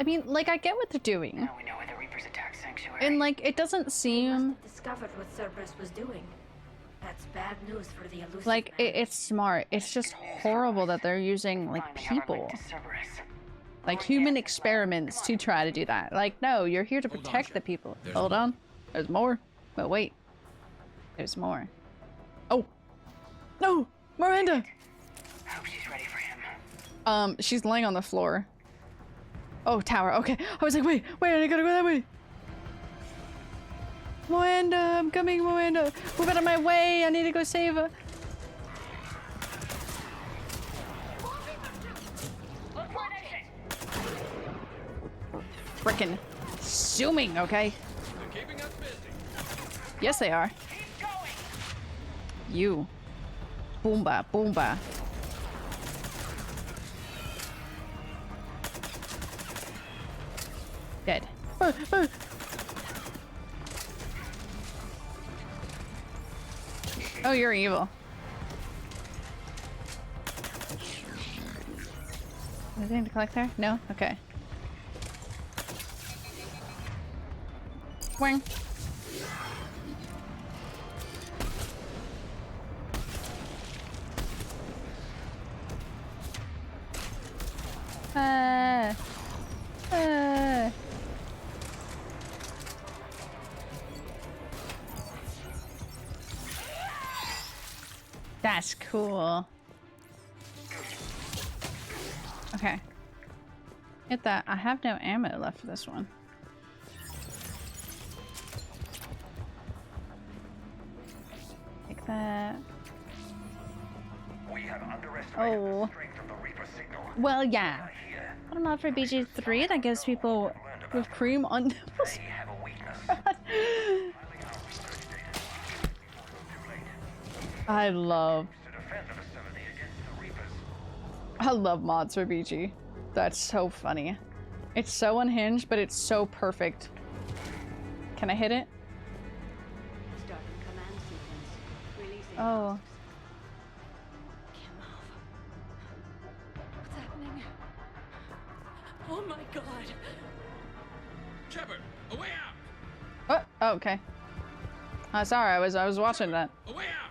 I mean, like, I get what they're doing. Now we know why the Reapers attacked Sanctuary. And, like, it doesn't seem... Discovered what Cerberus was doing. That's bad news for the elusive Like, man. it's smart. It's just horrible that they're using, like, people. Like, human experiments to try to do that. Like, no, you're here to protect the people. Hold on. There's more. But wait. There's more. Oh! No! Miranda! Hope she's She's laying on the floor. Oh, tower. Okay. I was like, wait, I gotta go that way. Moanda, I'm coming, Moanda. Move out of my way. I need to go save her. Frickin' zooming, okay? They're keeping us busy. Yes, they are. You. Boomba, boomba. Dead. Oh, you're evil. Anything to collect there? No? Okay. Wing. That's cool. Okay. Get that. I have no ammo left for this one. Take that. We have underestimated Oh. the strength of the Reaper signal. Well, yeah. I don't know, for BG3 that gives people with cream on. They have a weakness. I love mods for BG. That's so funny. It's so unhinged, but it's so perfect. Can I hit it? Starting command sequence. Releasing. Oh. What's happening? Oh my god. Shepard, away out! What? Oh, okay. Sorry, I was watching that. Away out!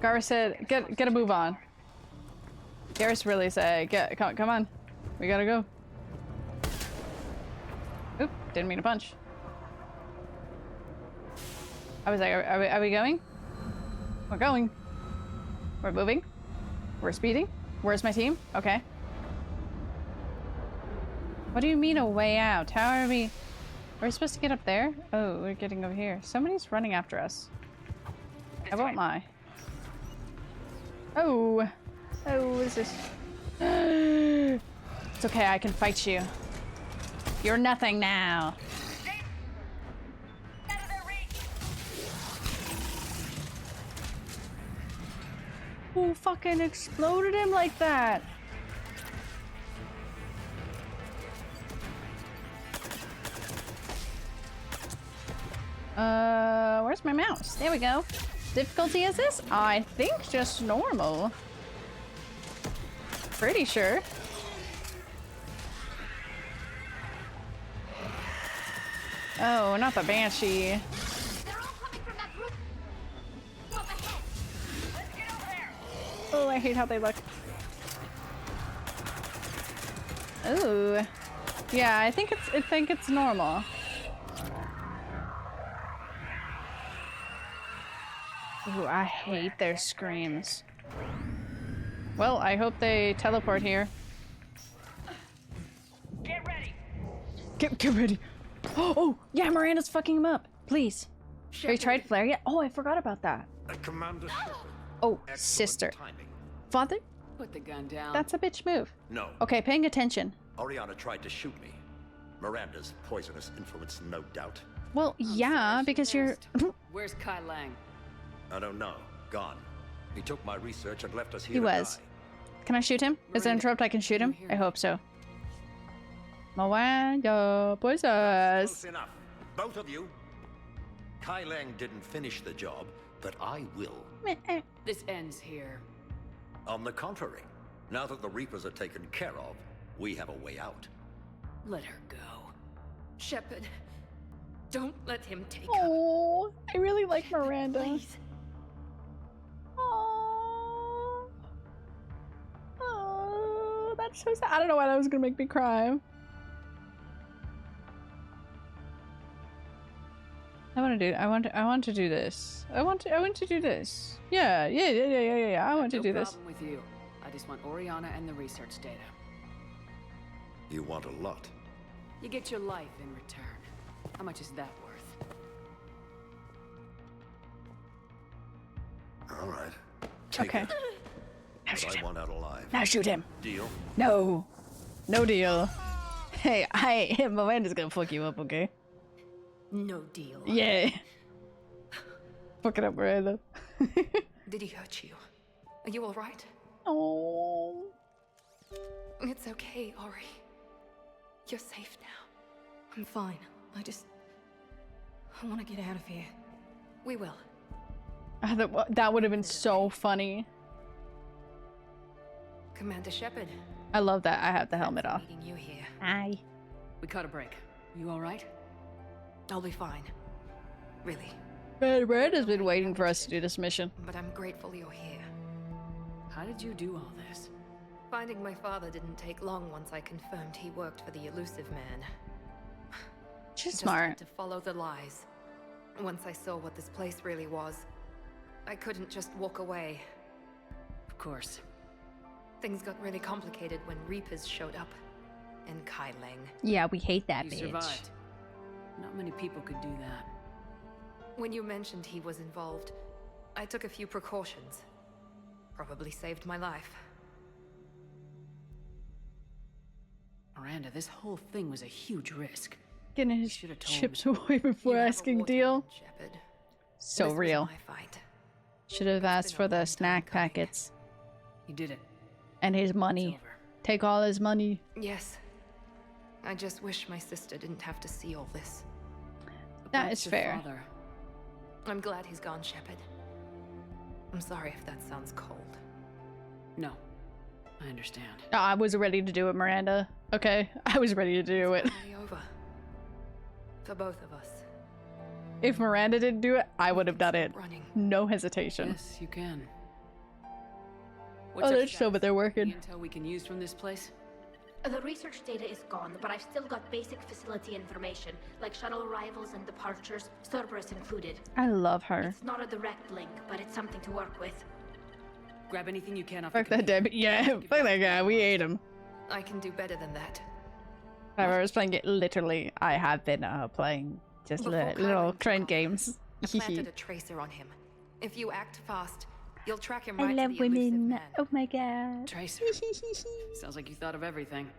Garrus said, get a move on. Garrus really said, come on. We gotta go. Oop, didn't mean to punch. I was like, are we going? We're going. We're moving. We're speeding. Where's my team? Okay. What do you mean a way out? How are we supposed to get up there? Oh, we're getting over here. Somebody's running after us. I won't lie. Oh. Oh, what is this? It's okay, I can fight you. You're nothing now. Who fucking exploded him like that? Where's my mouse? There we go. Difficulty is this? I think just normal. Pretty sure. Oh, not the Banshee. Oh, I hate how they look. Ooh. Yeah, I think it's normal. Ooh, I hate their screams. Well, I hope they teleport here. Get ready. Get ready. Oh, yeah, Miranda's fucking him up. Please. Have you tried flare yet? Oh, I forgot about that. Commander Shepard. Oh, sister. Timing. Father? Put the gun down. That's a bitch move. No. Okay, paying attention. Oriana tried to shoot me. Miranda's poisonous influence, no doubt. Well, yeah, because you're... Where's Kai Lang? I don't know. Gone. He took my research and left us here. He was. Can I shoot him? Is it interrupt? I can shoot him? I hope so. Moanda, poisonous. Close enough. Both of you. Kai Lang didn't finish the job, but I will. This ends here. On the contrary, now that the Reapers are taken care of, we have a way out. Let her go. Shepard, don't let him take her. Oh, I really like Miranda. Please. Oh, that's so sad. I don't know why that was gonna make me cry. How want to do this. I want to do this. Yeah. I want to do this. No problem with you. I just want Oriana and the research data. You want a lot. You get your life in return. How much is that worth? All right. Take Okay. it. Now But shoot I him. want out alive. Now shoot him. Deal? No. No deal. Hey, Miranda's gonna fuck you up, okay? No deal. Yeah. Fuck it up, Miranda. Did he hurt you? Are you alright? Oh. It's okay, Ori. You're safe now. I'm fine. I want to get out of here. We will. That would have been so funny. Commander Shepard. I love that I have the helmet off. Meeting you here. Hi. We caught a break. You alright? I'll be fine. Really. Man, Miranda's been waiting for us to do this mission. But I'm grateful you're here. How did you do all this? Finding my father didn't take long once I confirmed he worked for the elusive man. She's Just smart. had to follow the lies. Once I saw what this place really was, I couldn't just walk away. Of course. Things got really complicated when Reapers showed up. And Kai Lang. Yeah, we hate that You bitch. survived. Not many people could do that. When you mentioned he was involved, I took a few precautions. Probably saved my life. Miranda, this whole thing was a huge risk. Getting his told chips away before asking deal. Shepard. So This real. was my fight. Should have asked for the snack packets. You did it. And his money. Take all his money. Yes. I just wish my sister didn't have to see all this. That is fair. I'm glad he's gone, Shepard. I'm sorry if that sounds cold. No. I understand. Oh, I was ready to do it, Miranda. Okay, I was ready to do it. Finally over. For both of us. If Miranda didn't do it, I would have done it. Running. No hesitation. Yes, you can. Oh, there's some, but they're working. Intel we can use from this place? The research data is gone, but I've still got basic facility information, like shuttle arrivals and departures, Cerberus included. I love her. It's not a direct link, but it's something to work with. Grab anything you can off Fuck that Debbie. Yeah, fuck that guy. We ate him. I can do better than that. I was playing it literally. I have been playing just little train games. I planted a tracer on him. If you act fast, you'll track him I right love to the elusive women. man. Oh my god. Tracer. Sounds like you thought of everything.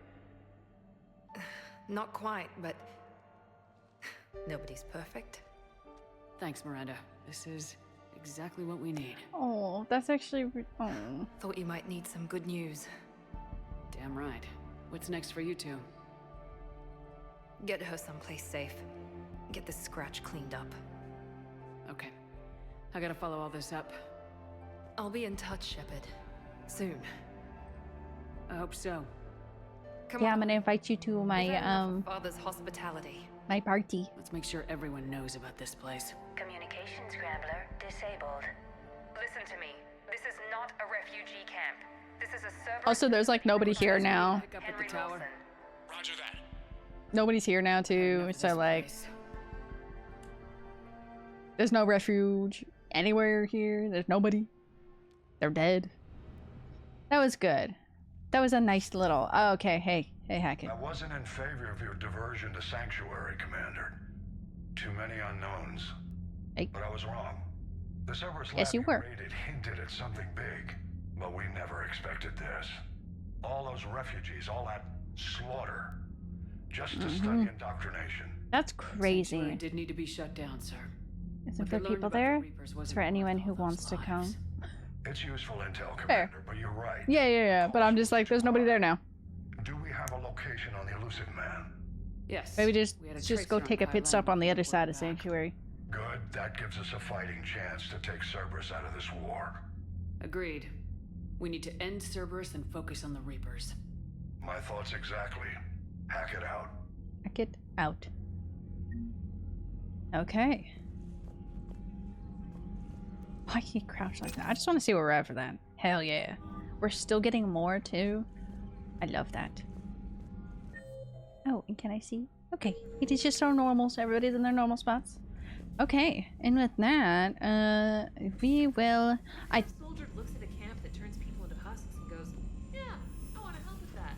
Not quite, but nobody's perfect. Thanks, Miranda. This is exactly what we need. Oh, that's actually. Oh. Thought you might need some good news. Damn right. What's next for you two? Get her someplace safe. Get this scratch cleaned up. Okay. I gotta follow all this up. I'll be in touch, Shepard. Soon. I hope so. Come Yeah, on. I'm gonna invite you to my Father's hospitality. my party. Let's make sure everyone knows about this place. Communication scrambler disabled. Listen to me. This is not a refugee camp. This is a server. Also, there's like nobody here now. Pick up at the tower. Roger that. Nobody's here now too. So like, there's no refuge anywhere here. There's nobody. They're dead. That was good. That was a nice little. Oh, okay. Hey, Hackett. I wasn't in favor of your diversion to Sanctuary, Commander. Too many unknowns. Hey. But I was wrong. The Cerberus Yes, lab you were. raided hinted at something big, but we never expected this. All those refugees, all that slaughter, just to study indoctrination. That's crazy. Sanctuary did need to be shut down, sir. Isn't What there they learned people about the there? Reapers It's wasn't for anyone worth who all wants those to come. lives. It's useful intel, Fair. Commander, but you're right. Yeah. But I'm just like, there's nobody there now. Do we have a location on the elusive man? Yes. Maybe We had a just go tracer take a on pit Kai stop Lang on the other before side we're of back. Sanctuary. Good. That gives us a fighting chance to take Cerberus out of this war. Agreed. We need to end Cerberus and focus on the Reapers. My thoughts exactly. Hack it out. Hackett out. Okay. Why can you crouch like that? I just want to see where we're at for that. Hell yeah. We're still getting more too. I love that. Oh, and can I see? Okay. It is just our normals. Everybody's in their normal spots. Okay, and with that, we will. A soldier looks at a camp that turns people into husks and goes, "Yeah, I want to help with that."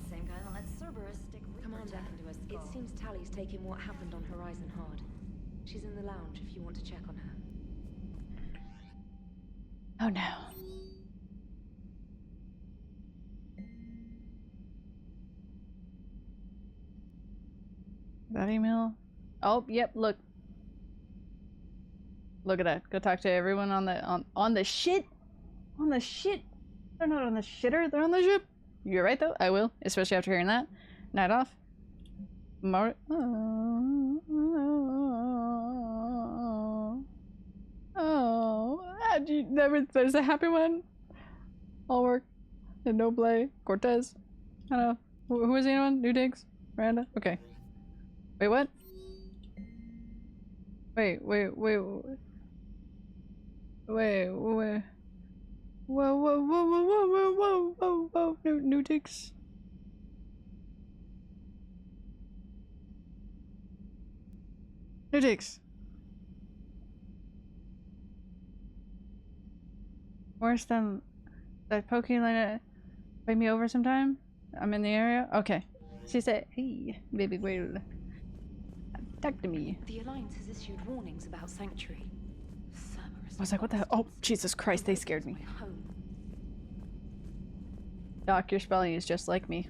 Same guy that lets Cerberus stick Reaper tech into her skull. It seems Tally's taking what happened on Horizon hard. She's in the lounge if you want to check on her. Oh no. That email? Oh, yep, look. Look at that. Go talk to everyone on the shit. On the shit. They're not on the shitter, they're on the ship. You're right though, I will, especially after hearing that. Night off. There's a happy one. All work and no play. Cortez. I don't know. Who is anyone? New Digs? Miranda? Okay. Wait, what? Wait. Whoa. New Digs. New Digs. Worse than that Pokemon invite me over sometime? I'm in the area? Okay. She said, hey, baby whale. Talk to me. The Alliance has issued warnings about Sanctuary. Cerberus. I was like, what the hell? Oh, Jesus Christ, they scared me. Doc, your spelling is just like me.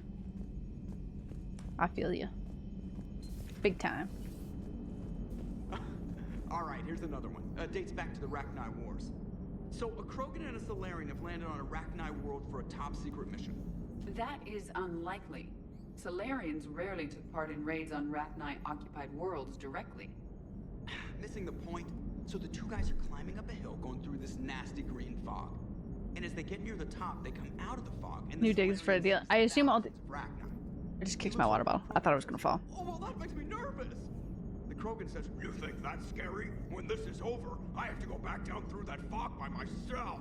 I feel you. Big time. Alright, here's another one. Dates back to the Rachni Wars. So, a Krogan and a Solarian have landed on a Rachni world for a top-secret mission. That is unlikely. Solarians rarely took part in raids on Rachni-occupied worlds directly. Missing the point? So the two guys are climbing up a hill going through this nasty green fog. And as they get near the top, they come out of the fog and New Digs for a deal. I assume I'll I just kicked my water bottle. I thought it was gonna fall. Oh, well, that makes me nervous! The Krogan says, "You think that's scary? When this is over, I have to go back down through that fog by myself!"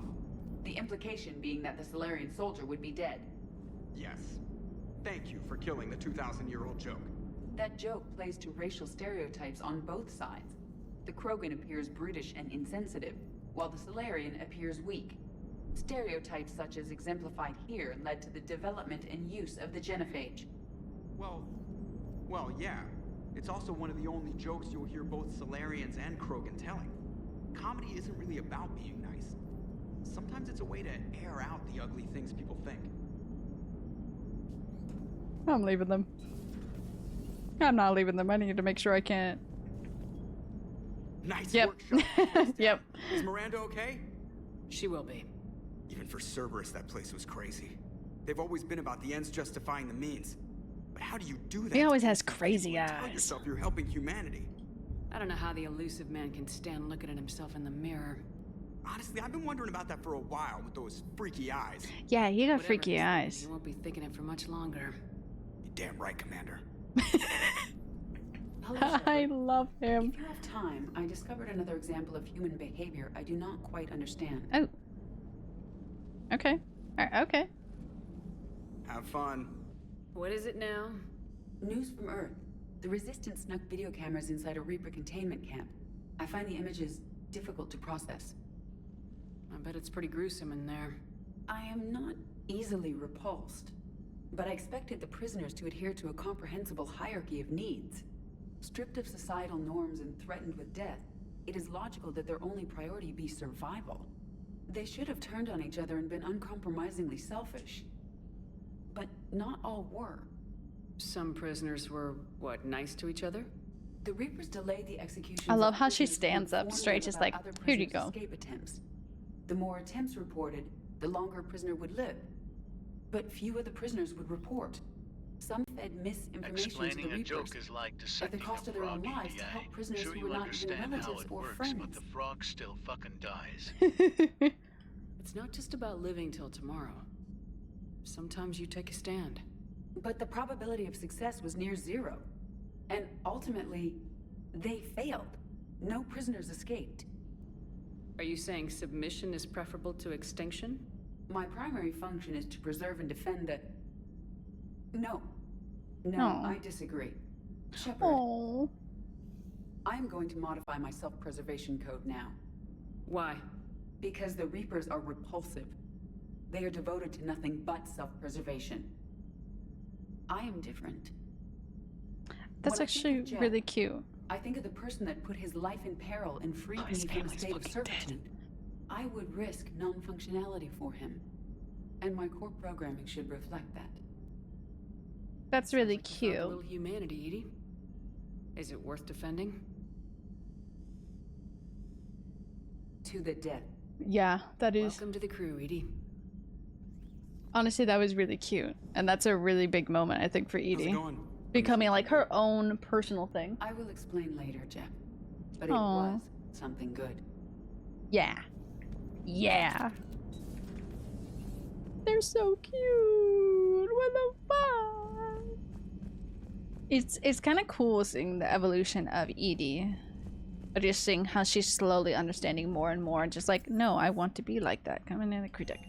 The implication being that the Solarian soldier would be dead. Yes. Thank you for killing the 2,000-year-old joke. That joke plays to racial stereotypes on both sides. The Krogan appears brutish and insensitive, while the Solarian appears weak. Stereotypes such as exemplified here led to the development and use of the genophage. Well, yeah. It's also one of the only jokes you'll hear both Solarians and Krogan telling. Comedy isn't really about being nice. Sometimes it's a way to air out the ugly things people think. I'm leaving them. I'm not leaving them. I need to make sure I can't. Nice yep. work, Sean. Yep. Is Miranda okay? She will be. Even for Cerberus, that place was crazy. They've always been about the ends justifying the means. But how do you do that? He always has crazy eyes. Tell yourself you're helping humanity. I don't know how the elusive man can stand looking at himself in the mirror. Honestly, I've been wondering about that for a while with those freaky eyes. Yeah, you got Whatever freaky eyes. You won't be thinking it for much longer. You're damn right, Commander. I love him. If you have time, I discovered another example of human behavior I do not quite understand. Oh. Okay. Okay. Have fun. What is it now? News from Earth. The Resistance snuck video cameras inside a Reaper containment camp. I find the images difficult to process. I bet it's pretty gruesome in there. I am not easily repulsed, but I expected the prisoners to adhere to a comprehensible hierarchy of needs. Stripped of societal norms and threatened with death, it is logical that their only priority be survival. They should have turned on each other and been uncompromisingly selfish. But not all were. Some prisoners were, what, nice to each other? The Reapers delayed the execution. I love how she stands up straight, just like, here you go. Escape attempts. The more attempts reported, the longer a prisoner would live. But few of the prisoners would report. Some fed misinformation Explaining to the a Reapers joke is like at the dissecting cost a of their own frog lives in to the help eye. prisoners Sure, who you were not even understand how relatives it or works, friends. but the frog still fucking dies. It's not just about living till tomorrow. Sometimes you take a stand. But the probability of success was near zero. And ultimately, they failed. No prisoners escaped. Are you saying submission is preferable to extinction? My primary function is to preserve and defend the... No. No, Aww. I disagree. Shepard. Oh. I'm going to modify my self-preservation code now. Why? Because the Reapers are repulsive. They are devoted to nothing but self-preservation. I am different. That's actually really cute. I think of the person that put his life in peril and freed me from a state of servitude. I would risk non-functionality for him. And my core programming should reflect that. That's really A cute. little humanity, Edie. Is it worth defending? To the death. Yeah, that is. Welcome to the crew, Edie. Honestly, that was really cute. And that's a really big moment, I think, for Edie. Becoming like her own personal thing. I will explain later, Jeff. But it Aw. was something good. Yeah. Yeah. They're so cute. What the fuck? It's kind of cool seeing the evolution of Edie. But just seeing how she's slowly understanding more and more, and just like, no, I want to be like that. Coming in the crew deck.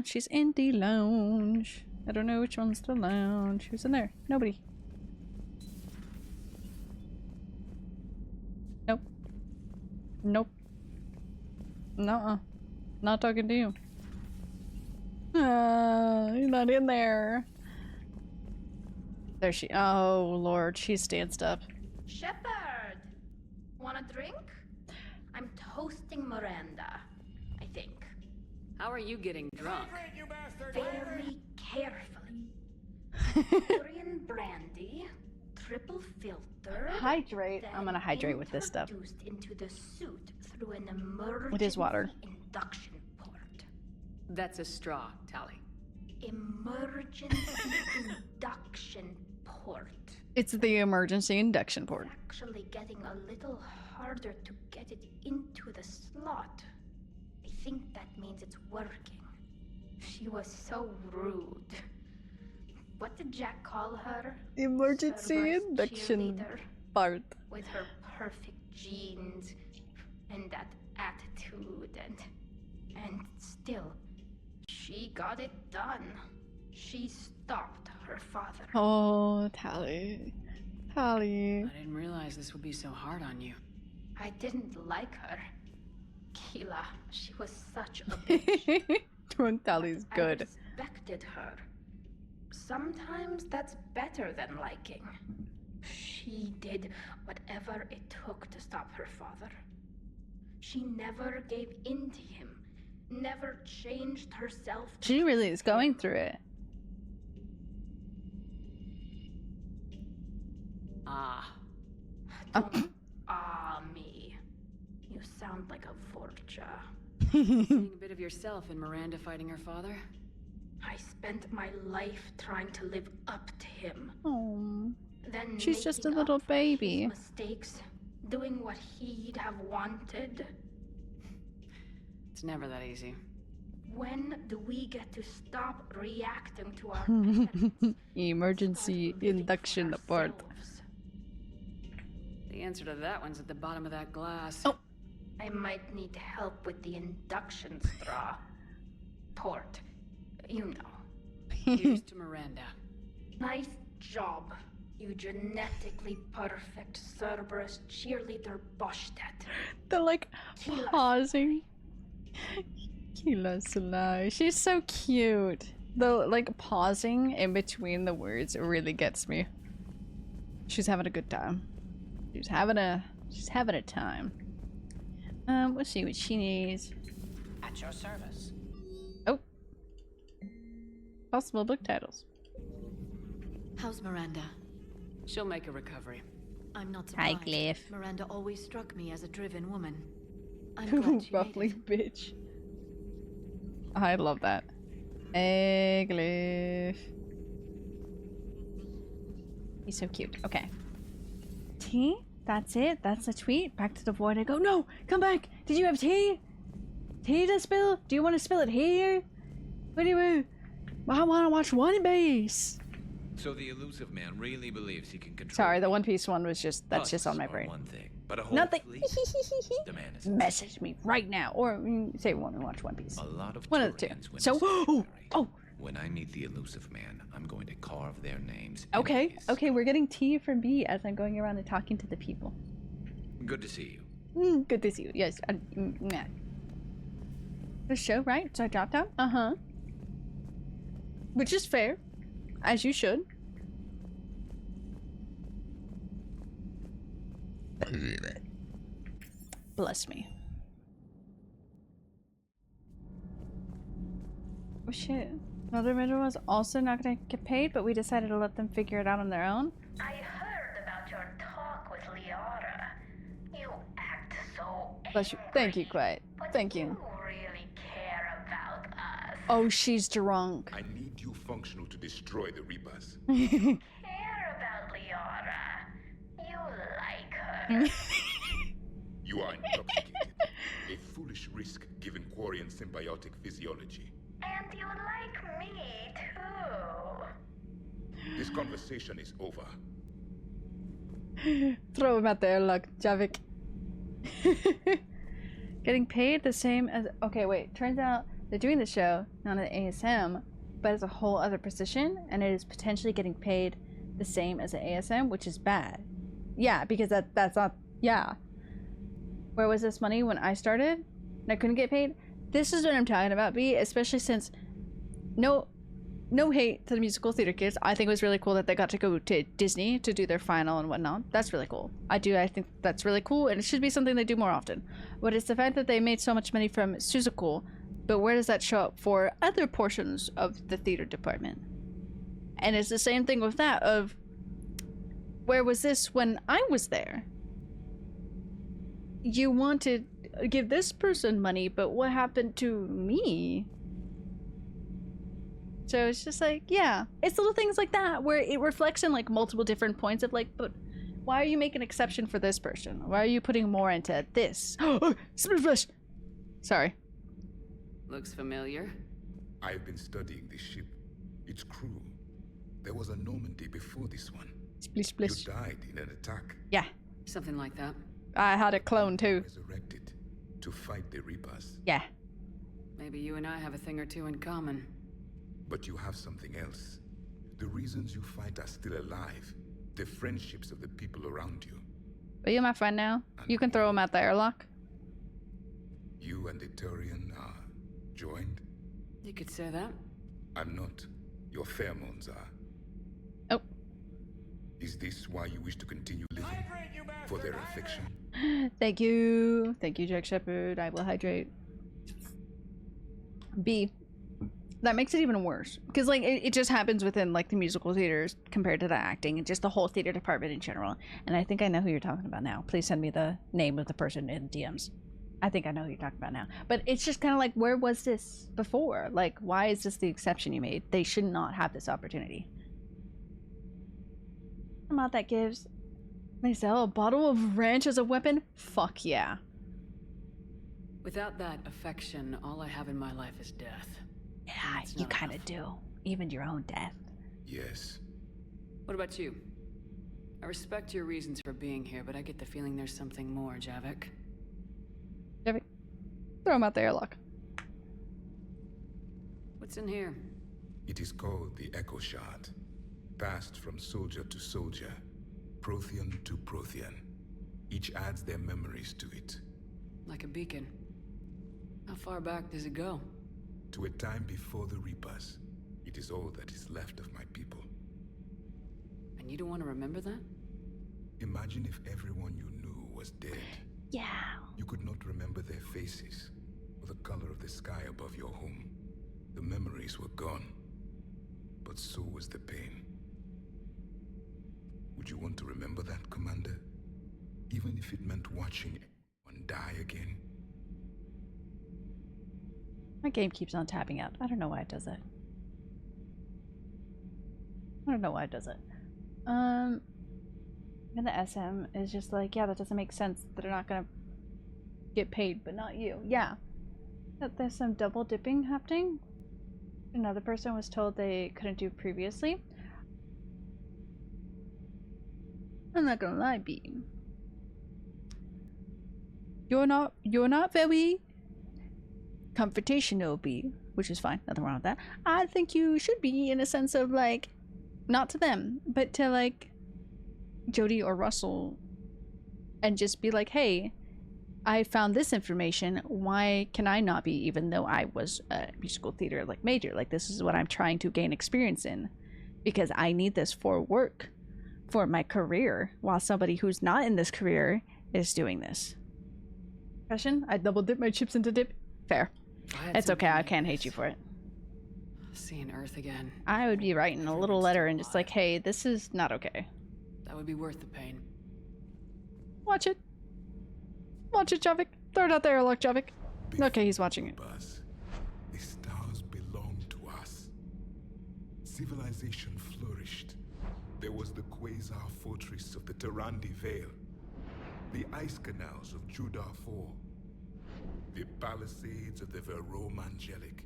She's in the lounge. I don't know which one's the lounge. Who's in there? Nobody. Nope. Nope. Nuh-uh. Not talking to you. You're not in there. There she. Oh Lord, she's danced up. Shepard! Want a drink? I'm toasting Miranda, I think. How are you getting drunk? Very carefully. Korean brandy, triple filter. Hydrate. I'm gonna hydrate with this stuff. Introduced into the suit through an emergency It is water. induction port. That's a straw, Tally. Emergency induction port. It's the emergency induction port. Actually getting a little harder to get it into the slot. I think that means it's working. She was so rude. What did Jack call her? Emergency Cerberus induction cheerleader? part. With her perfect genes and that attitude and still, she got it done. She stopped her father. Oh, Tally. Tally. I didn't realize this would be so hard on you. I didn't like her. Keela, she was such a bitch. Tally's good. I respected her. Sometimes that's better than liking. She did whatever it took to stop her father. She never gave in to him, never changed herself. She really is going through it. Ah. Don't me. You sound like a Vorcha. Seeing a bit of yourself in Miranda fighting her father? I spent my life trying to live up to him. Oh. Then She's just a making little up for baby. his mistakes, doing what he'd have wanted. It's never that easy. When do we get to stop reacting to our parents? Emergency induction part. The answer to that one's at the bottom of that glass. Oh. I might need help with the induction straw. Port. You know. Here's to Miranda. Nice job, you genetically perfect Cerberus cheerleader Boschtet. They're like pausing. Keela Salai. She's so cute. The like pausing in between the words really gets me. She's having a good time. She's having a time. Let's see what she needs. At your service. Oh. Possible book titles. How's Miranda? She'll make a recovery. I'm not Hi, surprised. Glyph. Miranda always struck me as a driven woman. I'm glad she made Bubbly bitch. I love that. Hey, Glyph. He's so cute. Okay. Tea? That's it? That's the tweet? Back to the void I go. No! Come back! Did you have tea? Tea to spill? Do you want to spill it here? What do you... I want to watch One Piece! So the elusive man really believes he can control. Sorry, the One Piece one was just... That's just on my brain. One thing, but a whole Nothing. fleet? The man is Message me right now. Or say we want to watch One Piece. a lot of One of the two. Turians win So... this Oh! When I meet the elusive man, I'm going to carve their names. Okay, okay, we're getting T from B as I'm going around and talking to the people. Good to see you. Good to see you. Yes. Nah. The show, right? So I dropped out? Uh-huh. Which is fair. As you should. Bless me. Oh shit. Another middle was also not gonna get paid, but we decided to let them figure it out on their own. I heard about your talk with Liara. You act so Bless you. Thank you, Quiet. Thank you. you really care about us. Oh, she's drunk. I need you functional to destroy the Reapers. Care about Liara. You like her. You are intoxicated. A foolish risk given Quarian symbiotic physiology. And you like me too. This conversation is over. Throw him out there, like Javik. Getting paid the same as. Okay, wait. Turns out they're doing the show, not an ASM, but as a whole other position, and it is potentially getting paid the same as an ASM, which is bad. Yeah, because that's not. Yeah. Where was this money when I started? And I couldn't get paid? This is what I'm talking about, B, especially since no hate to the musical theater kids. I think it was really cool that they got to go to Disney to do their final and whatnot. That's really cool. I think that's really cool, and it should be something they do more often. But it's the fact that they made so much money from Suzuku, but where does that show up for other portions of the theater department? And it's the same thing with that of, where was this when I was there? You want to give this person money, but what happened to me? So it's just like, yeah, it's little things like that where it reflects in like multiple different points of like, but why are you making an exception for this person? Why are you putting more into this? Oh, splish. Sorry. Looks familiar. I've been studying this ship. Its crew. There was a Normandy before this one. Splish, splish. You died in an attack. Yeah. Something like that. I had a clone too. Resurrected to fight the Reapers. Yeah. Maybe you and I have a thing or two in common. But you have something else. The reasons you fight are still alive. The friendships of the people around you. Are you my friend now? You can throw him out the airlock. You and the Turian are joined? You could say that. I'm not. Your pheromones are. Oh. Is this why you wish to continue living? For their affection? Thank you. Thank you, Jack Shepherd. I will hydrate. B. That makes it even worse. Because, like, it just happens within, like, the musical theaters compared to the acting and just the whole theater department in general. And I think I know who you're talking about now. Please send me the name of the person in DMs. I think I know who you're talking about now. But it's just kind of like, where was this before? Like, why is this the exception you made? They should not have this opportunity. The amount that gives. They sell a bottle of ranch as a weapon? Fuck yeah. Without that affection, all I have in my life is death. Yeah, you kind of do. Even your own death. Yes. What about you? I respect your reasons for being here, but I get the feeling there's something more, Javik. Javik, throw him out the airlock. What's in here? It is called the Echo Shard. Passed from soldier to soldier. Prothean to Prothean. Each adds their memories to it. Like a beacon. How far back does it go? To a time before the Reapers. It is all that is left of my people. And you don't want to remember that? Imagine if everyone you knew was dead. Yeah. You could not remember their faces, or the color of the sky above your home. The memories were gone. But so was the pain. Would you want to remember that, Commander? Even if it meant watching one die again? My game keeps on tapping out. I don't know why it does that. I don't know why it does it. And the SM is just like, yeah, that doesn't make sense. They're not gonna get paid, but not you. Yeah. That there's some double dipping happening. Another person was told they couldn't do previously. I'm not gonna lie, B. You're not very confrontational, B. which is fine, nothing wrong with that. I think you should be, in a sense of like, not to them, but to like Jody or Russell, and just be like, hey, I found this information, why can I not be, even though I was a musical theater like major? Like, this is what I'm trying to gain experience in, because I need this for work, for my career, while somebody who's not in this career is doing this. Question? I double dip my chips into dip. Fair. It's okay, I can't hate you for it. Seeing Earth again. I would be writing a little letter and just like, hey, this is not okay. That would be worth the pain. Watch it. Watch it, Javik. Throw it out there, look, Javik. Okay, he's watching it. Buzz, the stars belong to us. Civilization flourished. There was the quasar fortress of the Tarandi Vale, the ice canals of Judar 4, the palisades of the Verome Angelic.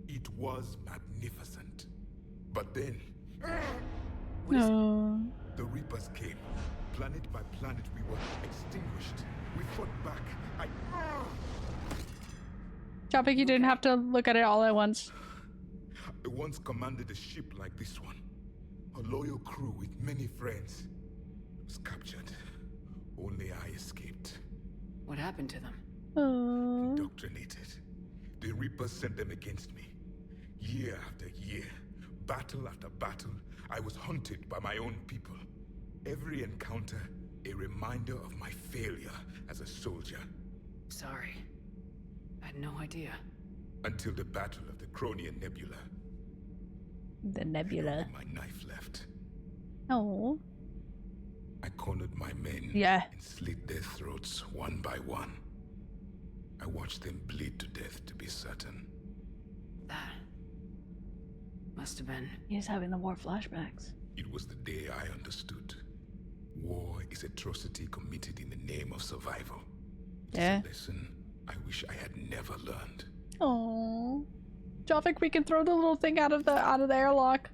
It was magnificent. But then... No. The Reapers came. Planet by planet, we were extinguished. We fought back. Javik, you didn't have to look at it all at once. I once commanded a ship like this one. A loyal crew with many friends. Was captured. Only I escaped. What happened to them? Indoctrinated. The Reapers sent them against me. Year after year, battle after battle, I was hunted by my own people. Every encounter, a reminder of my failure as a soldier. Sorry. I had no idea. Until the Battle of the Cronian Nebula. The Nebula. My knife left. Oh. I cornered my men. Yeah. And slit their throats one by one. I watched them bleed to death, to be certain. That must have been... He's having the war flashbacks. It was the day I understood. War is atrocity committed in the name of survival. Yeah. It's a lesson I wish I had never learned. Oh, Javik, we can throw the little thing out of the airlock.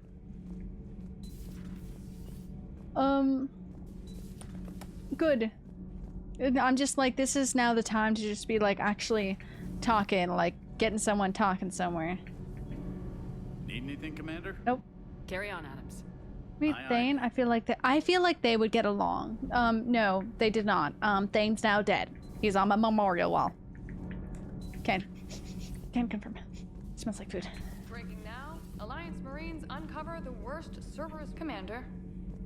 Good. I'm just like, this is now the time to just be like actually talking, like getting someone talking somewhere. Need anything, Commander? Nope. Carry on, Adams. Meet Thane. I feel like they would get along. No, they did not. Thane's now dead. He's on my memorial wall. Can confirm. Smells like food. Breaking now. Alliance Marines uncover the worst Cerberus commander.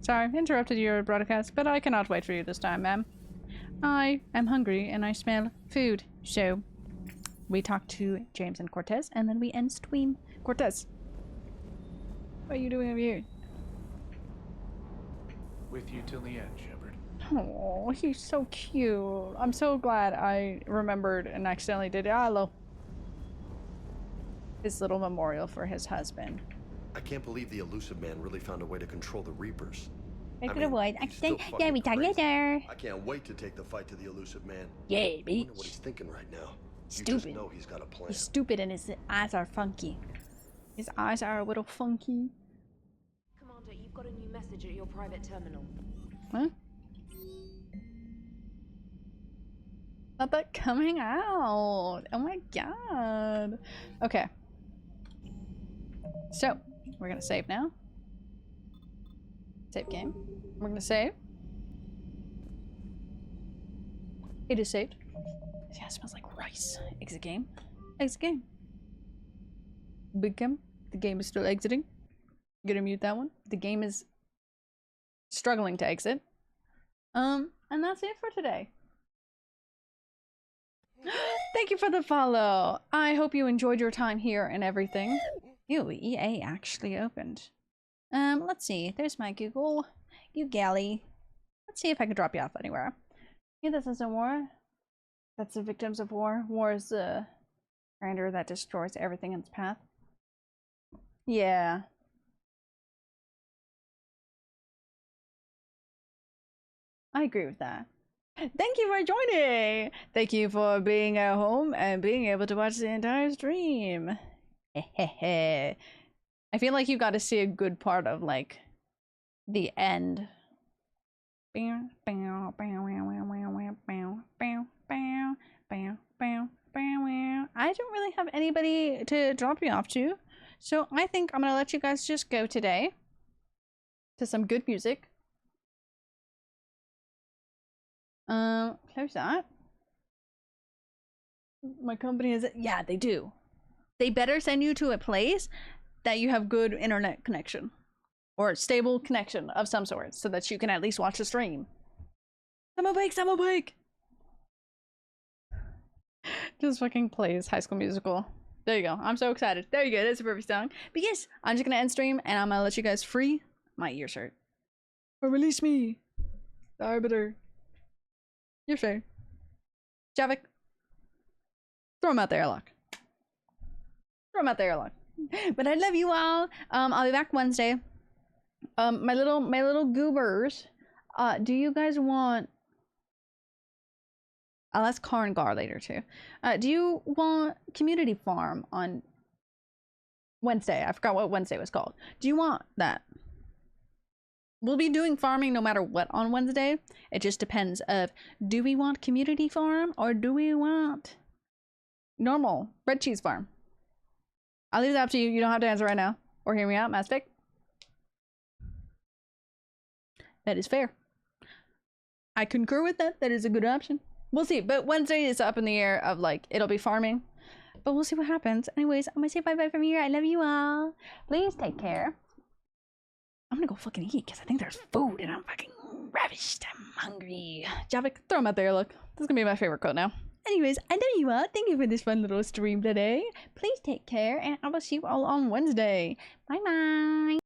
Sorry, interrupted your broadcast, but I cannot wait for you this time, ma'am. I am hungry and I smell food. So, we talk to James and Cortez, and then we end stream. Cortez, what are you doing over here? With you till the end, Shepard. Oh, he's so cute. I'm so glad I remembered and accidentally did his little memorial for his husband. I can't believe the elusive man really found a way to control the Reapers. Yeah, we talk later. I can't wait to take the fight to the elusive man. Yeah, I bitch. wonder what he's thinking right now. Stupid. You just know he's got a plan. He's stupid and his eyes are funky. His eyes are a little funky. Commander, you've got a new message at your private terminal. Huh? Not that coming out. Oh my god. Okay. So, we're gonna save now. Save game. We're gonna save. It is saved. Yeah, it smells like rice. Exit game. Exit game. Big game. The game is still exiting. Gonna mute that one. The game is struggling to exit. And that's it for today. Thank you for the follow. I hope you enjoyed your time here and everything. Ew, EA actually opened. Let's see. There's my Google. You galley. Let's see if I can drop you off anywhere. Yeah, this isn't war. That's the victims of war. War is the grinder that destroys everything in its path. Yeah. I agree with that. Thank you for joining! Thank you for being at home and being able to watch the entire stream. I feel like you got to see a good part of, like, the end. I don't really really have anybody to drop you off to. So I think I'm gonna let you guys just go today to some good music. Close that. My company is, yeah, they do. They better send you to a place that you have good internet connection or stable connection of some sort so that you can at least watch the stream. I'm awake. Just fucking plays High School Musical. There you go. I'm so excited. There you go. That's a perfect song. But yes, I'm just gonna end stream and I'm gonna let you guys free. My ears hurt. Or release me. The Arbiter. You're fair. Javik. Throw him out the airlock. Throw him out the airlock. But I love you all. I'll be back Wednesday. My little goobers. Do you guys want... I'll ask Karngar later too. Do you want Community Farm on Wednesday? I forgot what Wednesday was called. Do you want that? We'll be doing farming no matter what on Wednesday. It just depends of, do we want Community Farm or do we want normal red cheese farm? I'll leave that up to you. You don't have to answer right now. Or hear me out, Mastick. That is fair. I concur with that. That is a good option. We'll see. But Wednesday is up in the air of like, it'll be farming. But we'll see what happens. Anyways, I'm gonna say bye-bye from here. I love you all. Please take care. I'm gonna go fucking eat because I think there's food and I'm fucking ravished. I'm hungry. Javik, throw him out there. Look, this is gonna be my favorite quote now. Anyways, I love you all. Thank you for this fun little stream today. Please take care and I will see you all on Wednesday. Bye-bye.